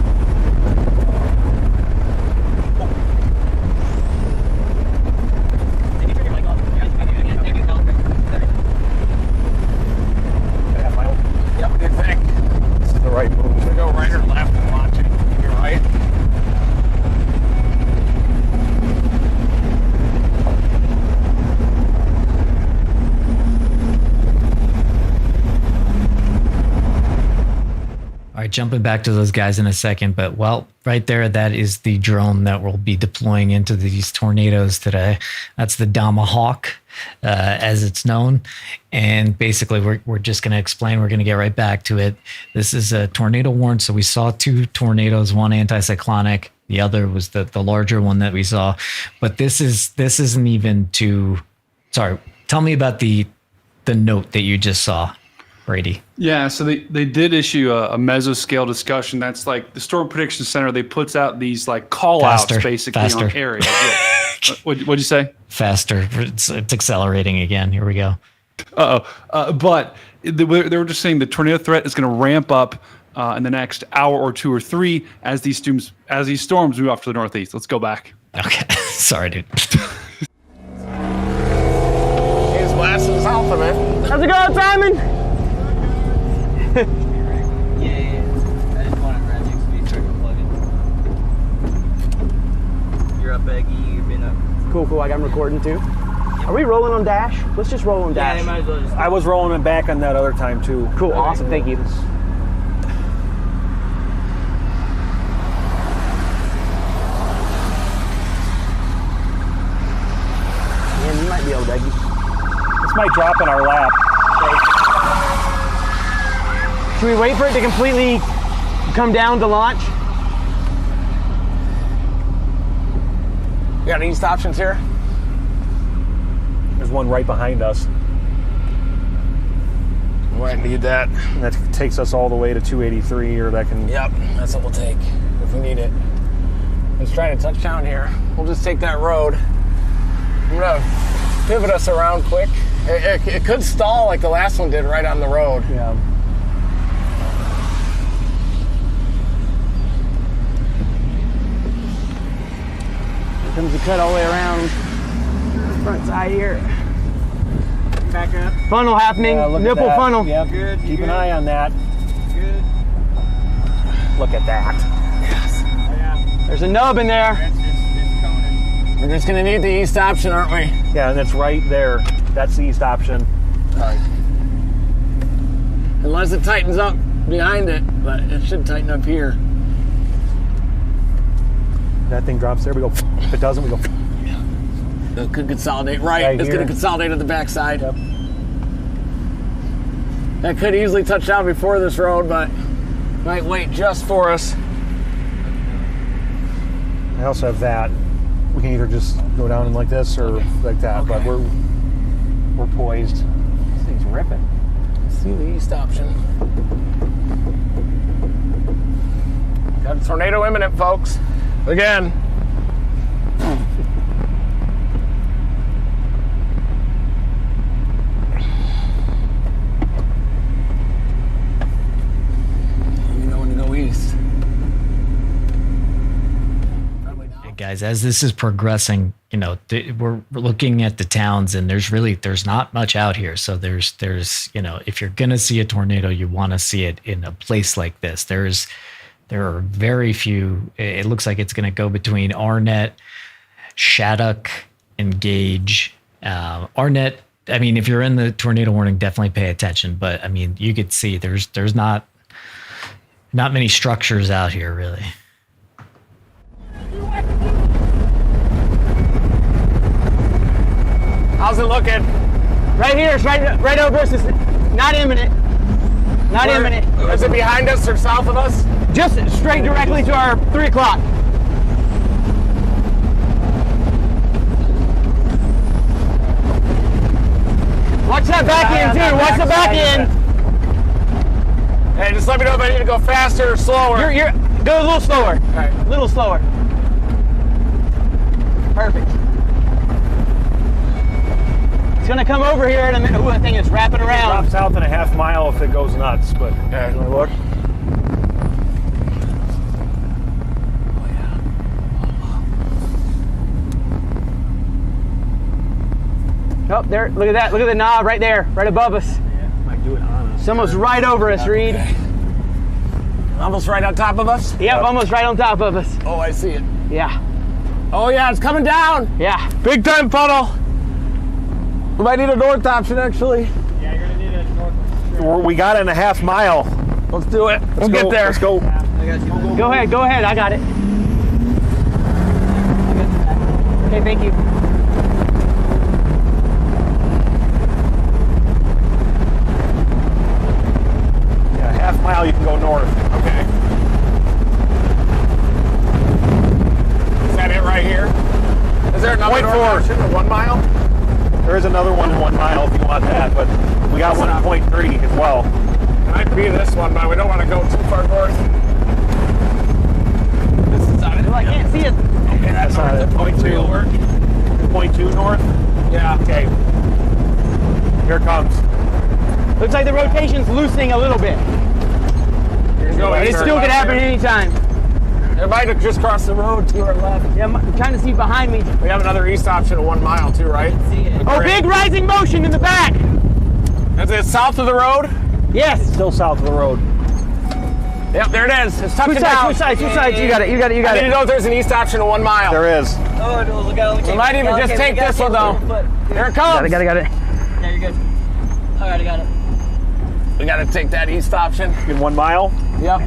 jumping back to those guys in a second, but well, right there, that is the drone that we'll be deploying into these tornadoes today. That's the Tomahawk, as it's known. And basically, we're just going to explain. We're going to get right back to it. This is a tornado warrant. So we saw 2 tornadoes, one anticyclonic, the other was the larger one that we saw. But this isn't even too. Sorry, tell me about the note that you just saw, Brady. Yeah, so they did issue a mesoscale discussion. That's like the Storm Prediction Center. They puts out these like call outs basically on areas. Yeah. What'd you say? Faster. It's accelerating again. Here we go. But they were just saying the tornado threat is going to ramp up in the next hour or 2 or 3 as these storms move off to the northeast. Let's go back. Okay. Sorry, dude. He's blasting south of it. How's it going, Simon? Yeah. I just wanted to grab next so I can plug it. You're up, Becky. You've been up. Cool. I'm recording too. Are we rolling on dash? Let's just roll on dash. Yeah, might as well just. I was rolling it back on that other time too. Cool, awesome, thank you. Man, you might be able to, Becky. This might drop in our lap. Should we wait for it to completely come down to launch? You got east options here? There's one right behind us. We might need that. And that takes us all the way to 283, or that can... Yep, that's what we'll take if we need it. Let's try to touch down here. We'll just take that road. I'm gonna pivot us around quick. It could stall like the last one did right on the road. Yeah. Here comes the cut all the way around. Front side here. Back up. Funnel happening. Look at Nipple that. funnel. Yep. Good. Keep an eye on that. Good. Look at that. Yeah. There's a nub in there. It's coning. We're just gonna need the east option, aren't we? Yeah, and it's right there. That's the east option. All right. Unless it tightens up behind it, but it should tighten up here. That thing drops there, we go. If it doesn't, we go. It could consolidate right. It's here. gonna consolidate on the backside. Yep. That could easily touch down before this road, but might wait just for us. I also have that. We can either just go down like this or like that, but we're poised. This thing's ripping. Let's see the east option. Got a tornado imminent, folks. Again. Let me know when to go east. Guys, as this is progressing, we're looking at the towns, and there's not much out here. So there's if you're gonna see a tornado, you want to see it in a place like this. There are very few. It looks like it's gonna go between Arnett, Shattuck, and Gage. Arnett. I mean, if you're in the tornado warning, definitely pay attention. But I mean, you could see there's not many structures out here really. How's it looking? Right here, it's right over us. It's not imminent. Not imminent. Is it behind us or south of us? Just straight directly to our 3 o'clock. Watch that back end too. Watch the back end. Hey, just let me know if I need to go faster or slower. You're go a little slower. All right. A little slower. Perfect. It's gonna come over here in a minute. Ooh, I think it's wrapping around. Drop south in a half mile if it goes nuts, but Okay. you wanna look? Oh, there. Look at that. Look at the knob right there, right above us. Might do it on us. It's almost right over us, Reed. Almost right on top of us? Yep, almost right on top of us. Oh, I see it. Yeah. Oh, yeah, it's coming down. Yeah. Big time funnel. We might need a north option, actually. Yeah, you're gonna need a north. We got it in a half mile. Let's do it. We'll go, get there. Let's go. I got you. Go ahead. I got it. Okay, thank you. Yeah, half mile you can go north. Okay. Is that it right here? Is there another Point north four. option in 1 mile? There is another one in 1 mile if you want that, but we got one in point 3 as well. Might be this one, but we don't want to go too far north. This is not it. Well, I can't see it. Okay, that's not it. Point 2 will work. Point 2 north? Yeah. Okay. Here it comes. Looks like the rotation's loosening a little bit. It still could happen anytime. It might have just crossed the road to our left. Yeah, I'm trying to see behind me. We have another east option of 1 mile too, right? See it. Oh, big rising motion in the back. Is it south of the road? Yes. Still south of the road. Yep, there it is. It's touching Two down. sides. You got it. I need to know if there's an east option of 1 mile. There is. Oh, no, look out. We might even just take this one though. Here it comes. Got it. Yeah, you're good. All right, I got it. We got to take that east option. In 1 mile? Yep.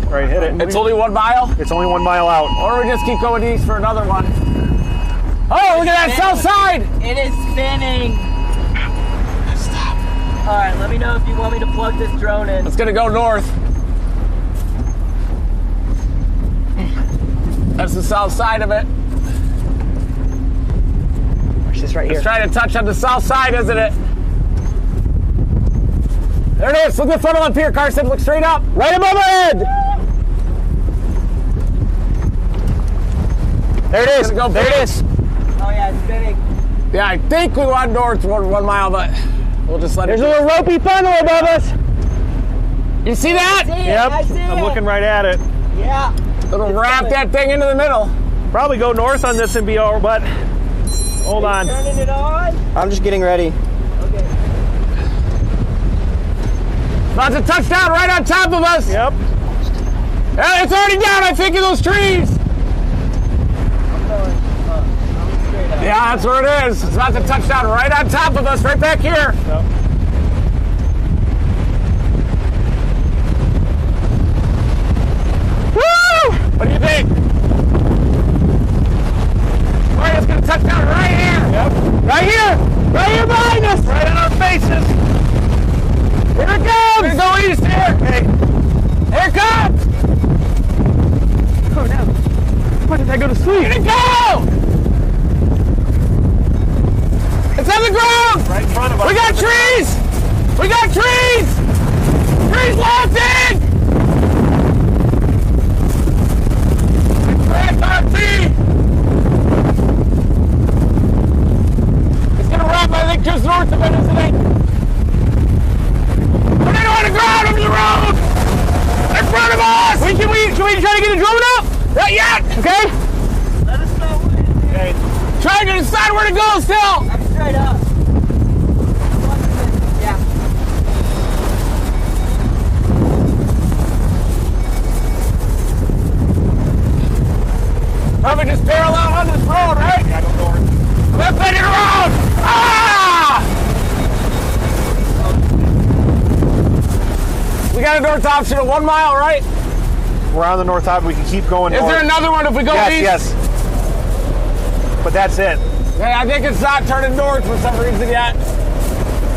Right, hit it. It's only 1 mile? It's only 1 mile out. Or we just keep going east for another one. Oh, look at that south side! It is spinning. Stop. All right, let me know if you want me to plug this drone in. It's gonna go north. That's the south side of it. Watch this right here. It's trying to touch on the south side, isn't it? There it is. Look at the funnel up here, Carson. Look straight up. Right above our head. There it is. Go There it is. Oh yeah, it's spinning. Yeah, I think we want north 1 mile, but we'll just let There's it. a little ropey funnel above us. You see that? Yep. I see I'm it. looking right at it. Yeah. It'll wrap that thing into the middle. Probably go north on this and be over, but hold on. Turning it on. I'm just getting ready. Okay. About to touch down right on top of us. Yep. Yeah, it's already down, I think, in those trees. I'm straight up. Yeah, that's where it is. It's about to touch down right on top of us, right back here. Yep. Woo! What do you think? Boy, it's gonna touch down right here. Yep. Right here. Right here behind us. Right on our faces. Here it comes. We're gonna go east here. Okay. Here it comes. Oh no. Why did I go to sleep? Here it go. It's on the ground. Right in front of us. We got trees. We got trees. Trees Lawton. It's gonna wrap, I think, just north of it, isn't it? We're on the ground over the road! In front of us! Wait, can we try to get a drone up? Not yet! Okay? Let us know what it is. Okay. Trying to decide where to go still! I'm straight up. Yeah. Probably just parallel on this road, right? Yeah, go north. Left side of the road! Ah! We got a north option of 1 mile, right? We're on the north side. We can keep going Is north. there another one if we go east? Yes. But that's it. Hey, I think it's not turning north for some reason yet.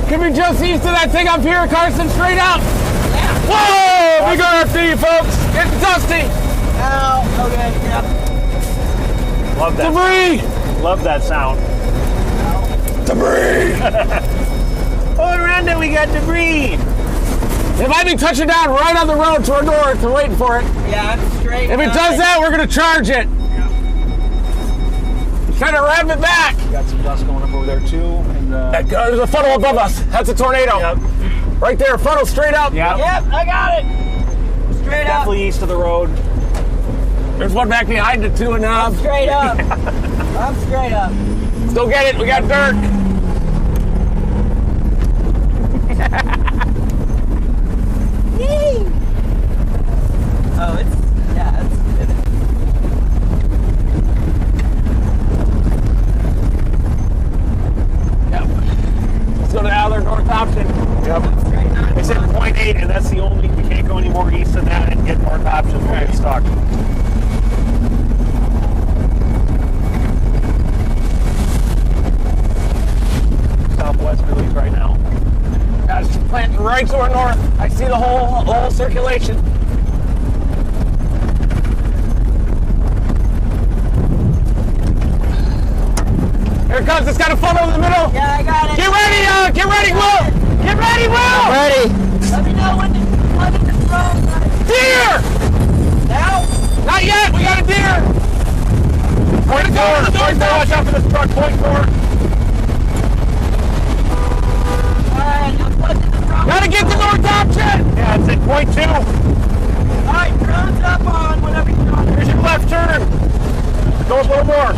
Can we just east of that thing up here, Carson? Straight up. Yeah. Whoa! Big RFD, folks. It's dusty. Ow. Okay. Yep. Love that. Debris. Love that sound. Debris. All around it, we got debris. It might be touching down right on the road to our north. We're waiting for it. Yeah, I'm straight. If it does that, we're gonna charge it. Trying to ram it back. Got some dust going up over there too. And There's a funnel above us. That's a tornado. Yep. Right there, funnel straight up. Yep. Yep, I got it. Straight up. Definitely east of the road. There's one back behind it too, and I'm straight up. I'm straight up. let's go get it. We got Dirk. Yay. Oh, it's Yep. Let's go to the other north option. Yep. It's at 0.8, and that's the only, we can't go any more east than that and get north options. We'll get stuck. Southwesterlies right now. Guys, planting right to our north. I see the whole circulation. Here it comes. It's got a funnel in the middle. Yeah, I got it. Get ready, Will. Get ready, Will. Ready. Let me know when to throw. Deer. Now? Not yet. We got a deer. Point four. Watch out for this truck. Point four. Alright, I'm putting the drone. Gotta get the north option. Yeah, it's at point 2. Alright, drone's up on whenever you're on. Here's your left turn. Go a little more.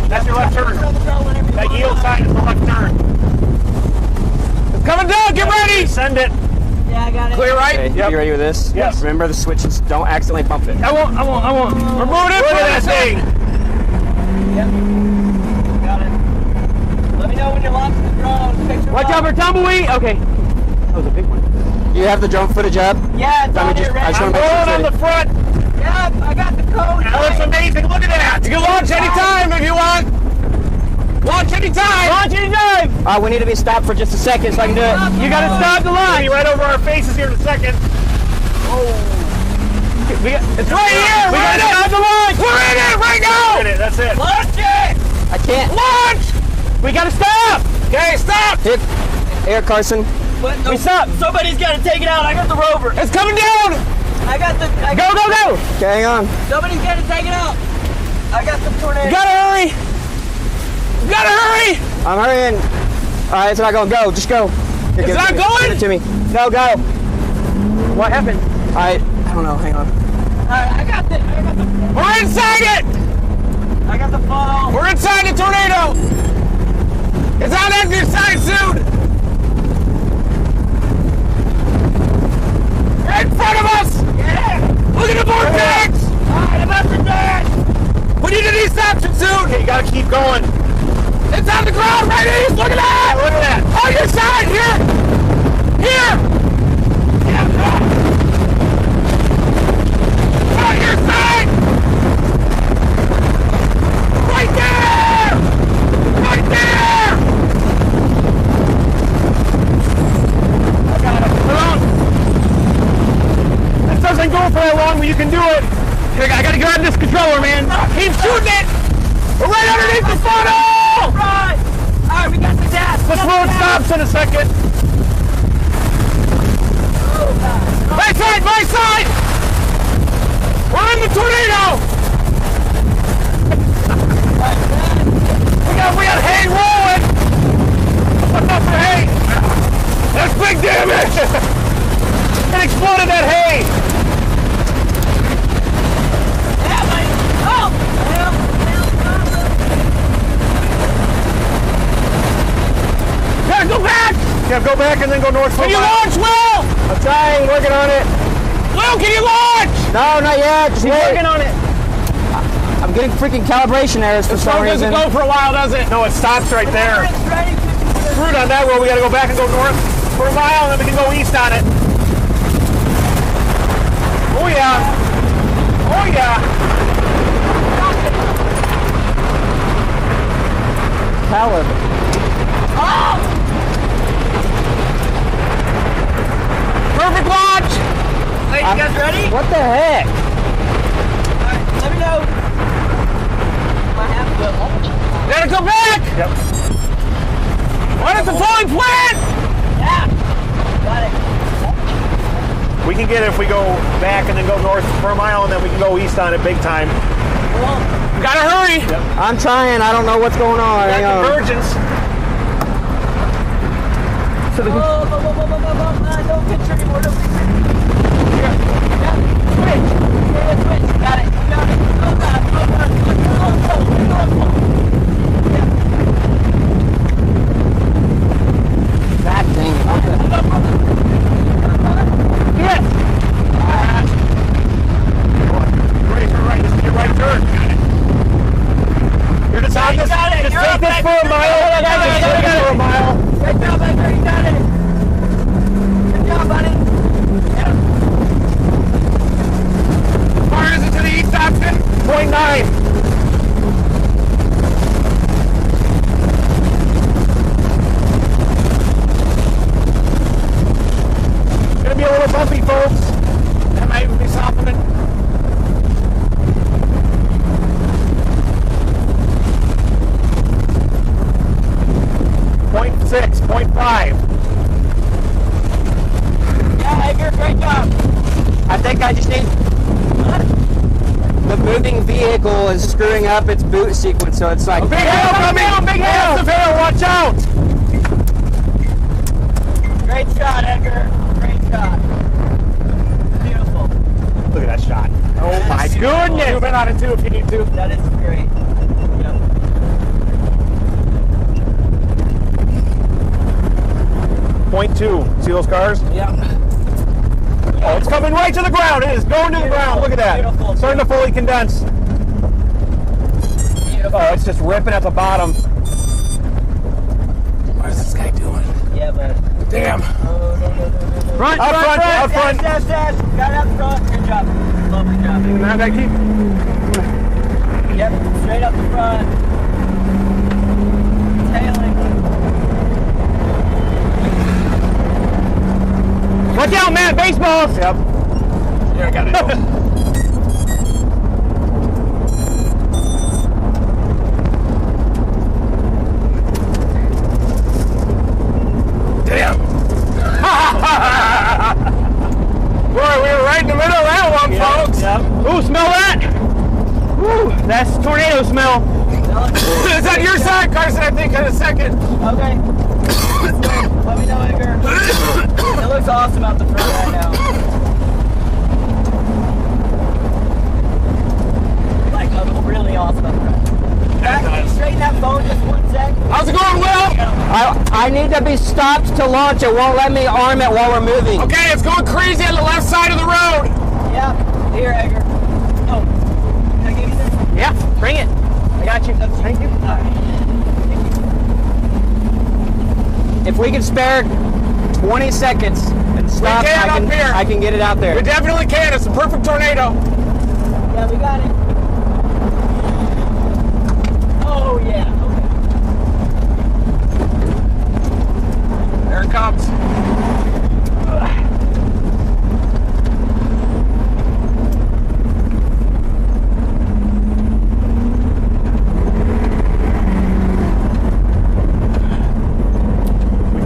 That's your left turn. That yield sign is the left turn. It's coming down. Get ready. Send it. Yeah, I got it. Clear right? Okay, you ready with this? Yes. Remember the switches. Don't accidentally bump it. I won't. We're moving in for that thing. Yep. Got it. Let me know when you're locked in the drone. Picture Watch out for tumbleweed. Okay. That was a big one. You have the drone footage up? Yeah, it's on here, I just I'm want to make sure rolling on it's the front. Yeah, I got the code. That looks amazing. Look at that. You can launch anytime if you want. Launch anytime. Launch anytime. we need to be stopped for just a second so I can do it. You gotta stop the It'll line. be right over our faces here in a second. It's right here. We gotta stop the line. We're in it right now. Hit it, that's it. Launch it! I can't. Launch. We gotta stop. Okay, stop. Here, Carson. But no, We stop. somebody's gotta take it out. I got the rover. It's coming down. I got the. Go. Okay, hang on. Somebody's gotta take it out. I got the tornado. You gotta hurry. You gotta hurry. I'm hurrying. All right, it's not going. Go. Just go. Here, It's not going? Give it to me. No, go. What happened? All right. I don't know. Hang on. Alright, I got the. We're inside it. I got the funnel. We're inside the tornado. It's on the side soon. Right in front of us. Yeah! Look at the vortex. Alright, I'm up to that! We need an east option soon. Okay, you gotta keep going. It's on the ground right east. Look at that. Look at that. On your side here. Here. On your side. Right there. Right there. I got it. Hold on. This doesn't go for that long, but you can do it. I gotta grab this controller, man. Keep shooting it. We're right underneath the funnel. Right! Alright, we got the gas! This road stops in a second. My side, my side. We're in the tornado. We got hay rolling. What's up for hay? That's big damage. It exploded that hay. Yeah, buddy! Oh! Yeah, go back. Yeah, go back and then go north. Can you launch, Will? I'm trying. Working on it. Will, can you launch? No, not yet. Just He's wait. working on it. I'm getting freaking calibration errors for some Phone doesn't reason. go for a while, does it? No, it stops right there. It's ready. Screwed on that road. We gotta go back and go north for a mile, and then we can go east on it. Oh yeah. Oh yeah. Calib. Oh! Perfect launch. Hey, you guys ready? What the heck? Alright, let me know. I have to launch. Gotta go back. Yep. What is the fully plant? Yeah! Got it. We can get it if we go back and then go north for a mile, and then we can go east on it big time. Gotta hurry. I'm trying. I don't know what's going on. Hang on. Convergence. So the Don't picture anymore. Don't picture anymore. Yeah. Switch. Yeah, switch. Got it. Got it. Oh, God. Oh, God. God dang it. yes. Ready for right. This is your right turn. You're just on this. got it. Just You're take up this back for a there. mile. You got it. Just take it for a mile. Great job, back there. You got it. 0.5. Yeah, Edgar, great job. I think I just need... The moving vehicle is screwing up its boot sequence, so it's like... Big hail coming! Big hail! Massive hail, watch out! Great shot, Edgar. Great shot. Beautiful. Look at that shot. Oh my goodness! Zoom in on it too if you need to. That is great. Yep. 0.2. See those cars? Yep. Oh, it's coming right to the ground. It is going to the ground. Look at that. Beautiful. Starting to fully condense. Beautiful. Oh, it's just ripping at the bottom. What is this guy doing? Yeah, but... Damn. Oh, no. Front, Up front, up front. Yes. Got it up front. Good job. Lovely job. Now that keep. Yep, straight up the front. Tailing. Watch out, Matt! Baseballs! Yep. Yeah, I got it. Damn. Boy, we were right in the middle of that one, folks. Yep. Ooh, smell that! Ooh, that's tornado smell. It's on your side, Carson, I think, in a second. Okay. Let me know, Edgar. It looks awesome out the front right now. Like, really awesome out the front. Back, can you straighten that phone just 1 sec? How's it going, Will? I need to be stopped to launch. It won't let me arm it while we're moving. Okay, it's going crazy on the left side of the road. Yeah. Here, Edgar. Oh. Can I give you this? Yeah, bring it. I got you. Thank you. All right. If we can spare 20 seconds and stop, can up here. I can get it out there. We definitely can. It's a perfect tornado. Yeah, we got it. Oh, yeah. Okay. There it comes.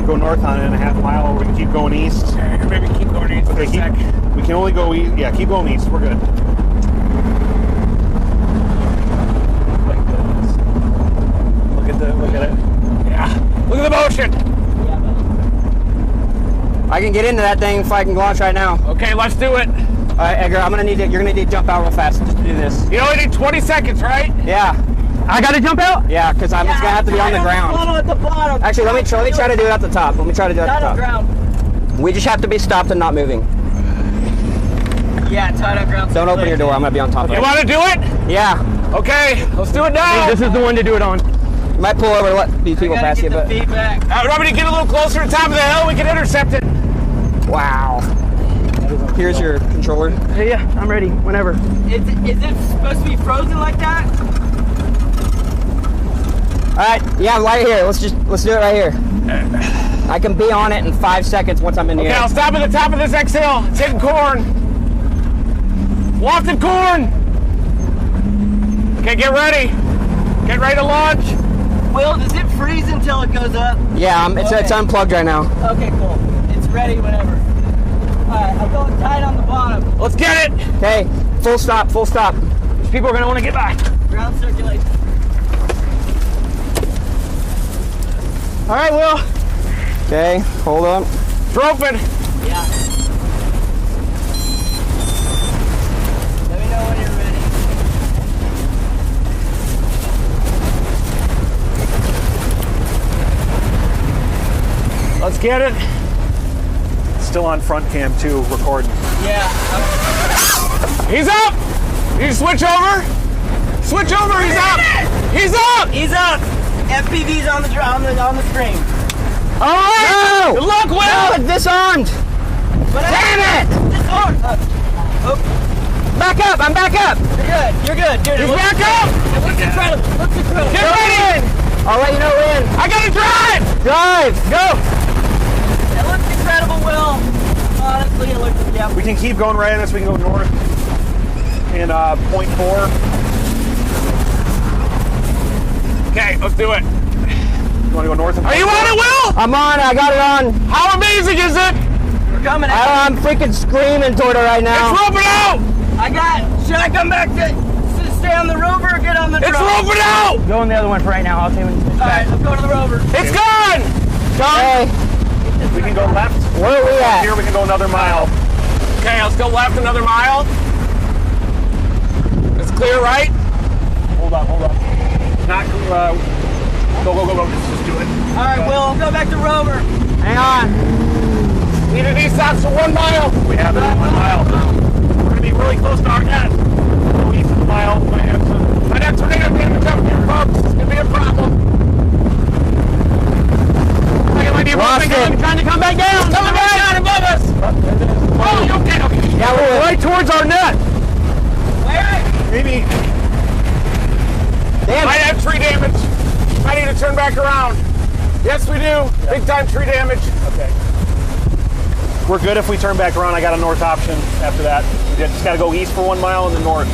Go north on it in a half mile, or we can keep going east. Maybe keep going east for a sec. We can only go east. Yeah, keep going east. We're good. Look at it. Yeah. Look at the motion. Yeah, but I can get into that thing if I can launch right now. Okay, let's do it. All right, Edgar, you're gonna need to jump out real fast just to do this. You only need 20 seconds, right? Yeah, I gotta jump out? yeah, because it's gonna have to be on the ground. At the bottom. Actually, let me try to do it at the top. Let me try to do it at Tight the on top. ground. We just have to be stopped and not moving. Yeah, tight on ground. Don't open your door. I'm gonna be on top of You it. want to do it? Yeah, Okay, let's do it now. This is the one to do it on. you might pull over to let these people pass you, but feedback. Want me to get a little closer to the top of the hill? We can intercept it. wow. Here's your controller. Yeah, I'm ready. Whenever. Is it supposed to be frozen like that? All right, yeah, right here. Let's do it right here. I can be on it in 5 seconds once I'm in the Okay, air. I'll stop at the top of this exhale. It's hitting corn. Wafted corn. Okay, get ready. Get ready to launch. Will, does it freeze until it goes up? Yeah, it's unplugged right now. Okay, cool. It's ready whenever. Alright, I'm going tight on the bottom. Let's get it. Okay, full stop, full stop. People are gonna want to get by. Ground circulation. All right, Will. Okay, hold on. Trophin. Yeah. Let me know when you're ready. Let's get it. Still on front cam too, recording. Yeah. He's up. You switch over. Switch over. He's up. He's up. He's up. FPV's on the screen. All right. No! Good luck, Will. No, it's disarmed. Damn it! It's on. Back up, I'm back up. You're good, dude. He's back up. It looks incredible. Get ready. I'll let you know when. I gotta drive. Drive, go. It looks incredible, Will. Honestly, it looks, yeah. We can keep going right on this. We can go north in 0.4. Okay, let's do it. want to go north? Are you on it, Will? I'm on. I got it on. How amazing is it? We're coming out. I'm freaking screaming toward it right now. It's roping out. Should I come back to stay on the rover or get on the It's drone? roping out. Go on the other one for right now. I'll see when it's Alright, let's go to the rover. It's gone. Hey, We can go left. where are we at? Here we can go another mile. Okay, let's go left another mile. It's clear, right? Hold on. Not go. Just do it. Alright, Will, go back to rover. Hang on. Need an east ops for 1 mile. We have it in 1 mile. We're going to be really close to our net. Go east of the mile. Might have tornado damage up here, folks. It's gonna be a problem. It might be Lost it. trying to come back down. coming back down above us. Oh, okay. Yeah, we're Right towards our net. Where? Maybe. Damn Might it. have tree damage. I need to turn back around. Yes, we do. Big time tree damage. Okay. We're good if we turn back around. I got a north option after that. We just got to go east for 1 mile and then north.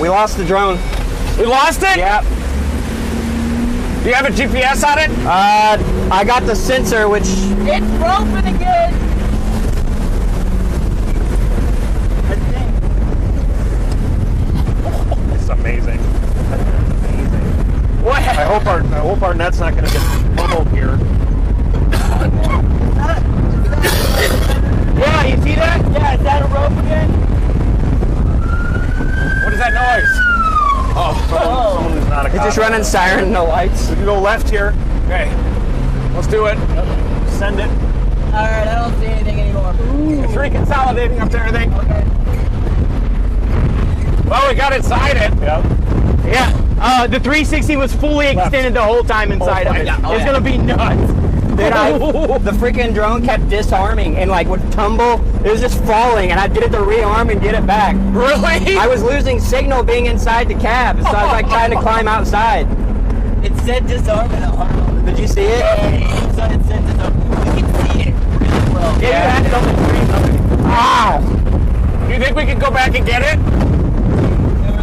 We lost the drone. We lost it? Yep. Do you have a GPS on it? I got the sensor, which It's roping again. It's amazing. What? I hope our net's not going to get pummeled here. Yeah, you see that? Yeah, is that a rope again? What is that noise? Someone who's not a it's cop. just running siren, no lights. We can go left here. Okay. Let's do it. Send it. Alright, I don't see anything anymore. It's reconsolidating up there, I think. Okay. Well, we got inside it. Yep. Yeah. The 360 was fully extended the whole time inside of it. It's gonna be nuts. Dude, the freaking drone kept disarming and like would tumble. It was just falling, and I'd get it to rearm and get it back. Really? I was losing signal being inside the cab, so I was like trying to climb outside. It said disarm and arm. Did you see it? Inside it said disarm. You can see it really well. Yeah, you had it on the screen. Ow! Do you think we could go back and get it?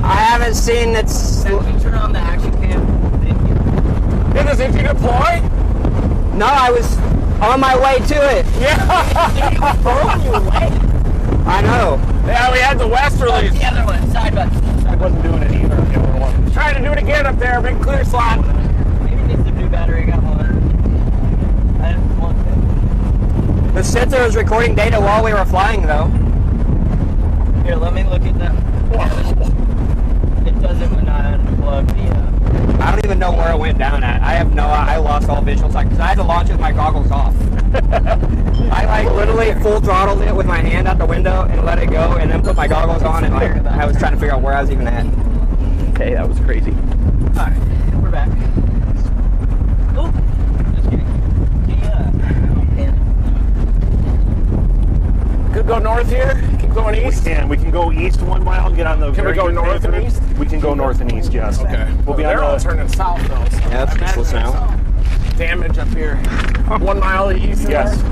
I haven't seen its. Can you turn on the action cam? Thank you. Did you deploy? No, I was on my way to it. Yeah. I know. Yeah, we had the west release. The other one, side by side. I wasn't doing it either. The other one. Trying to do it again up there. Big clear slot. Maybe it needs a new battery. I got one. I didn't want it. The sensor was recording data while we were flying, though. Here, let me look at that. It doesn't when I unplug the. I don't even know where it went down at. I lost all visual sight because I had to launch it with my goggles off. I like literally full throttled it with my hand out the window and let it go, and then put my goggles on, and like I was trying to figure out where I was even at. Okay, that was crazy. Alright, we're back. Oh, just kidding. Could go north here. Keep going east. We can go east 1 mile and get on the. Can we very go good north and paper. east? We can go north and east. Yes. Okay. We'll be They're on all the. turning south though. So Yeah, it's I imagine useless now. there's damage up here. 1 mile east. of Yes. there.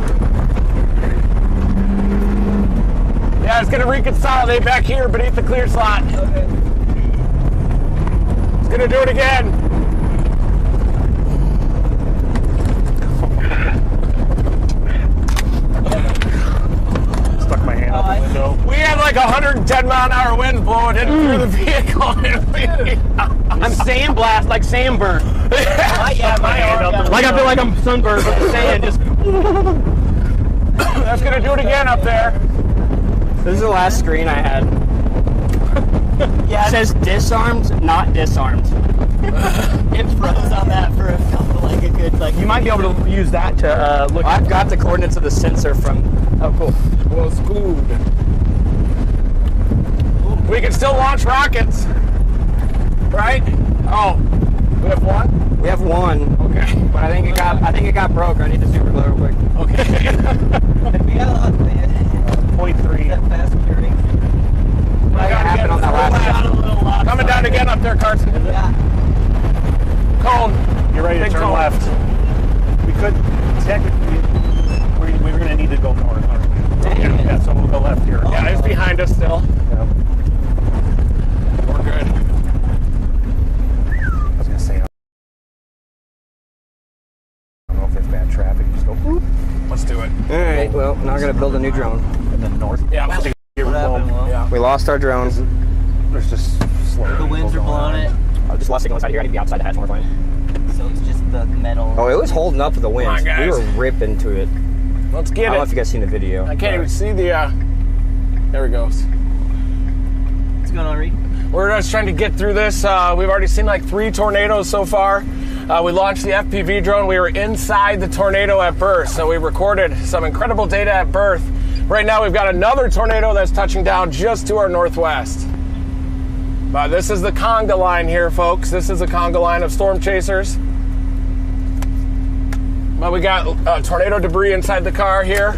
Yeah, it's gonna reconsolidate back here beneath the clear slot. Okay. It's gonna do it again. Stuck my hand out the window. We had like 110 mile an hour winds blowing in through the vehicle. I'm sandblast like sandburn. Yeah, my arm got Like I feel like I'm sunburned with the sand. Just That's gonna do it again up there. This is the last screen I had. Yeah, It says disarmed, not disarmed. it froze on that for a couple, like a good, like. you might be able to use that to look. I've got the coordinates of the sensor from. Oh, cool. Well, screwed. We can still launch rockets, right? Oh, we have one. We have one. Okay. But I think it got broke. I need to super glue real quick. Okay. We got a lot of 0.3. that fast curing. What happened on that last Coming down again up there, Carson. Yeah. Cone. You're ready to Big turn cone. left. We could technically. We were going to need to go north, aren't we? Dang it. Yes. so we'll go left here. Yeah, he's behind us still. Yeah. We're good. I was gonna say, I don't know if there's bad traffic. Just go. Whoop. Let's do it. All right. Well, now I'm gonna build a new drone. And then north. Yeah, let's What happened, Will? yeah. We lost our drone. There's just slow. The winds are blowing it, Just lost signal inside here. I need to be outside the hatch when we're flying. so it's just the metal. Oh, it was holding up with the wind. Come on, guys. We were ripping to it. Let's I get don't know if it. you guys seen the video. I can't even see the, there it goes. What's going on, Reed? We're just trying to get through this. We've already seen like 3 tornadoes so far. We launched the FPV drone. We were inside the tornado at birth, so we recorded some incredible data at birth. Right now, we've got another tornado that's touching down just to our northwest. But this is the conga line here, folks. This is the conga line of storm chasers. But we got tornado debris inside the car here.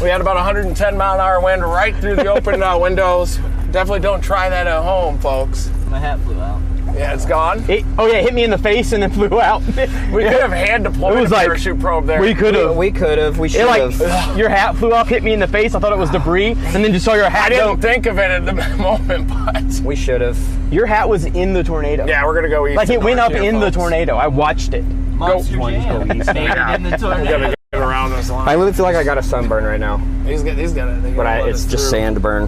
We had about 110 mile an hour wind right through the open windows. Definitely don't try that at home, folks. My hat flew out. Yeah, it's gone. It hit me in the face and then flew out. We could have hand deployed It was a like- parachute probe there. We could have. We could have. We should It have. your hat flew off, hit me in the face. I thought it was debris, and then just saw your I hat didn't go. think of it at the moment, but We should have. Your hat was in the tornado. yeah, we're gonna go east. Like it and went north up here, in the folks. tornado. I watched it. Monster Jam. Made it in the We gotta tornado. get around this line. I literally feel like I got a sunburn right now, He's got it. but it's just sand burn,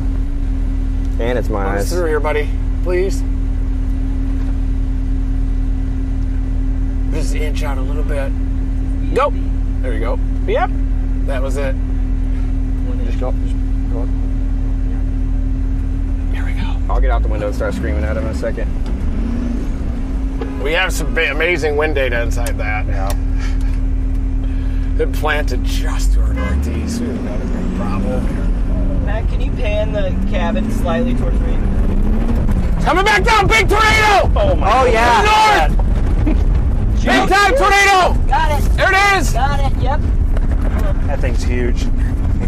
and it's my Let us eyes. through here, buddy. Please. Just inch out a little bit. Go. There you go. Yep. That was it. Just go. Just go up. Here we go. I'll get out the window and start screaming at him in a second. We have some amazing wind data inside that. Yeah. It planted just to our northeast. We've got a big problem here. Matt, can you pan the cabin slightly towards me? Coming back down, big tornado! Oh my. Oh yeah. North! Big time tornado! Got it. There it is! Got it. Yep. That thing's huge.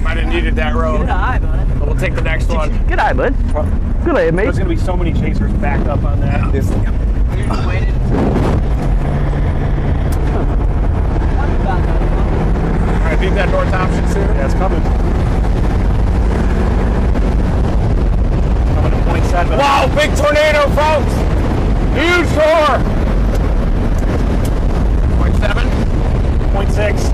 Might have needed that road. Good eye, bud. But we'll take the next one. Good eye, bud. Good eye, mate. There's gonna be so many chasers backed up on that. You just waited. All right, beat that north option soon. Yeah, it's coming. Coming to 0.7. Wow, big tornado, folks! Huge roar! 0.7. 0.6.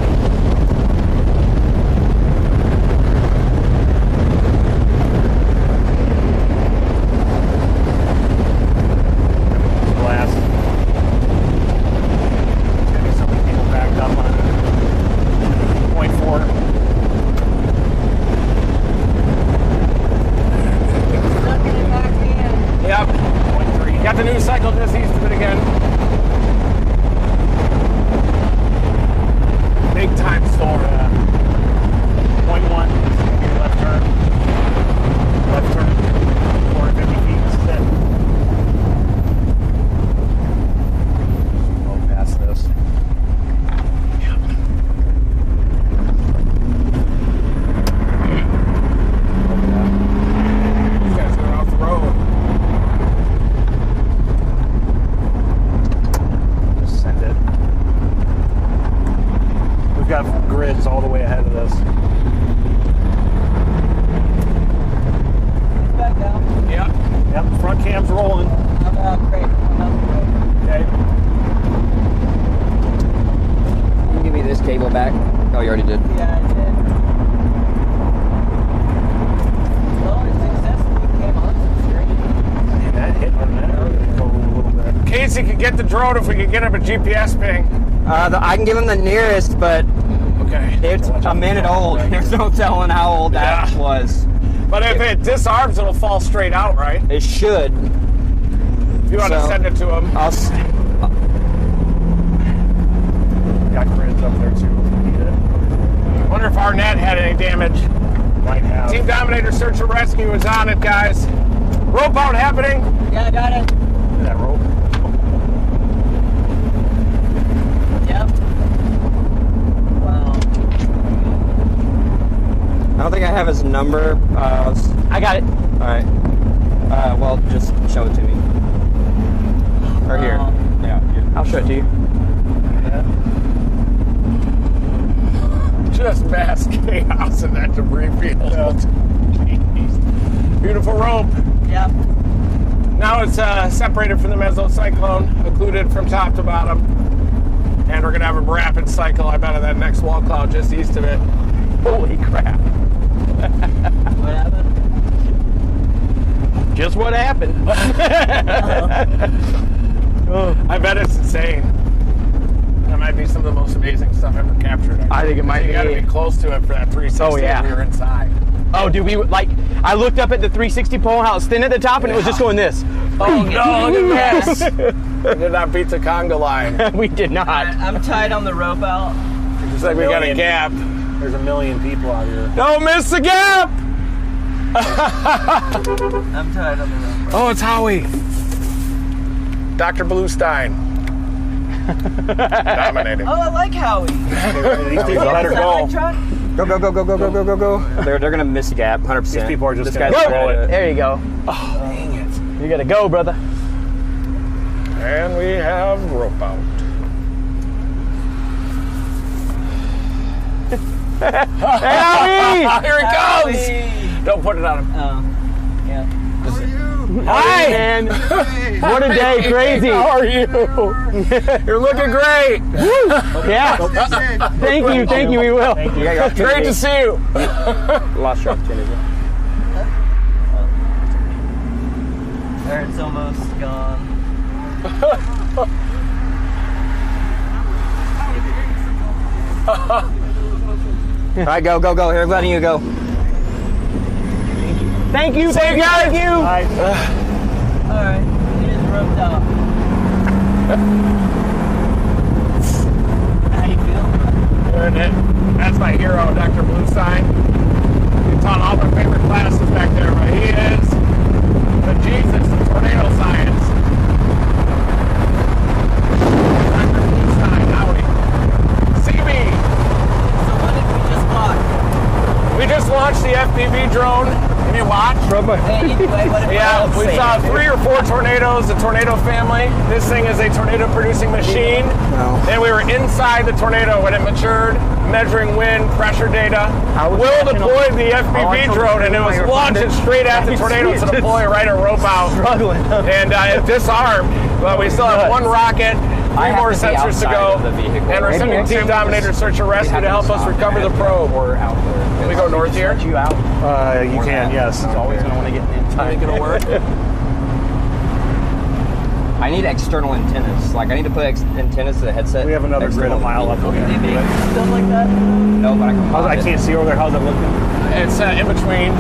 Blast. There's gonna be so many people backed up on it. 0.4. Yep. 0.3. Got the news cycle just east of it again. Big time storm. 0.1. Left turn. Left turn. 450 feet. Set. Go past this. These guys are off the road. Just send it. We've got grids all the way ahead of this. Back out. Yep. Yep, front cam's rolling. I'm out. Great. I'm out the road. Okay. Can you give me this cable back? Oh, you already did. Yeah, I did. Well, it successfully came on the screen. And that hit on that go a little bit. Casey could get the drone if we could get him a GPS ping. I can give him the nearest, but Okay. it's a minute old. There's no telling how old that Yeah. was. But if it disarms, it'll fall straight out, right? It should. If you want to So- send it to him. Got grids up there too if we need it. Wonder if our net had any damage. Might have. Team Dominator Search and Rescue is on it, guys. Rope out happening. Yeah, I got it. That rope. Yep. Wow. I don't think I have his number. I got it. All right. Well, just show it to me. Or here. Yeah. I'll show it to you. Just mass chaos in that debris field. it's separated from the mesocyclone, occluded from top to bottom. And we're going to have a rapid cycle, I bet, of that next wall cloud just east of it. Holy crap. What happened? Just what happened. I bet it's insane. That might be some of the most amazing stuff ever captured. I think it might be. You got to be close to it for that 360. Oh, yeah. We were inside. Oh, dude, I looked up at the 360 pole, how it's thin at the top, and it was just going this. Oh, no, look at this. We did not beat the conga line. We did not. I'm tied on the rope out. Just like we got a gap. There's a million people out here. Don't miss the gap! I'm tied on the rope. Oh, it's Howie. Dr. Bluestein. Dominating. Oh, I like Howie. These people better go. Go. They're gonna miss the gap, 100%. These people are just This gonna guy's blow gonna- it. There you go. Oh, dang it. You gotta go, brother. And we have rope out. Howie! Here he comes! Howie. Don't put it on him. Oh, yeah. Hi, man. What a day, crazy. How are you? You're looking great. Yeah. Thank you, we will. You got your opportunity. Great to see you. Lost your opportunity. There, it's almost gone. All right, go. Here, letting you go. Thank you. Alright, he just roped out. How you feel? That's my hero, Dr. Bluestein. He taught all my favorite classes back there, but he is the Jesus of tornado science. Dr. Bluestein, howdy. See me. So what did we just watch? We just launched the FPV drone. Can you watch? Anyway, what did Yeah, we say? saw 3 or 4 tornadoes, the tornado family. This thing is a tornado producing machine. And we were inside the tornado when it matured, measuring wind, pressure data. Will deployed the FPV drone and it was launching straight at the tornado to deploy right a rope out. Struggling. And it disarmed, but we still have 1 rocket, 3 more to be sensors to outside go. of the vehicle. And we're sending Team Dominator Search and Rescue to help us recover the probe. Or out there. Can we go north here? You out. You can, yes. He's always gonna want to get in time. Gonna work? I need external antennas. Like, I need to put antennas to the headset. We have another grid a mile up. They make stuff like that? No, but I can. I can't see over there. How's it looking? It's in between.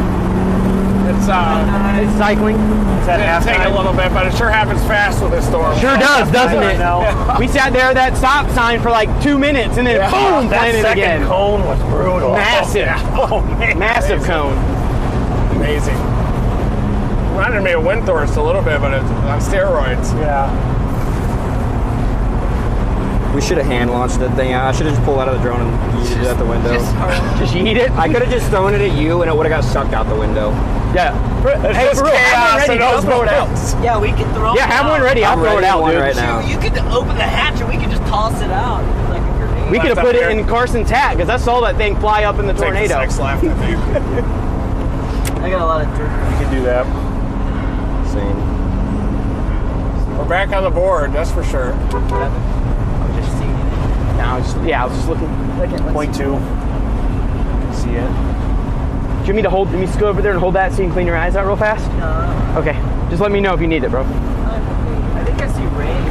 It's It's cycling. Is that It's taking a halftime? little bit, but it sure happens fast with this storm. Sure does, doesn't Right it? now. We sat there at that stop sign for like 2 minutes and then boom, That planted second again. cone was brutal. Massive. Oh, man. Massive cone. Amazing. Reminded me of Windthorst a little bit, but it's on steroids. Yeah. We should have hand launched that thing. I should have just pulled out of the drone and yeeted it out the window. Just eat it. I could have just thrown it at you and it would have got sucked out the window. Yeah. Hey, just for real, have chaos one ready. and I'll those throw it out. moments. Yeah, we could throw Yeah, it have out. one ready. I'll I'm throw it ready out, one dude. right now. You could open the hatch and we could just toss it out like a grenade. We could have Left put up it here. in Carson's hat because I saw that thing fly up in the Take the tornado. 6 left, I think. I got a lot of dirt. You can do that. Same. We're back on the board, that's for sure. I'm just seeing it. No, I was just looking. Point 2. See it? Do you want me to hold? Let me just go over there and hold that so you can clean your eyes out real fast. No, Okay. Just let me know if you need it, bro. I think I see rain.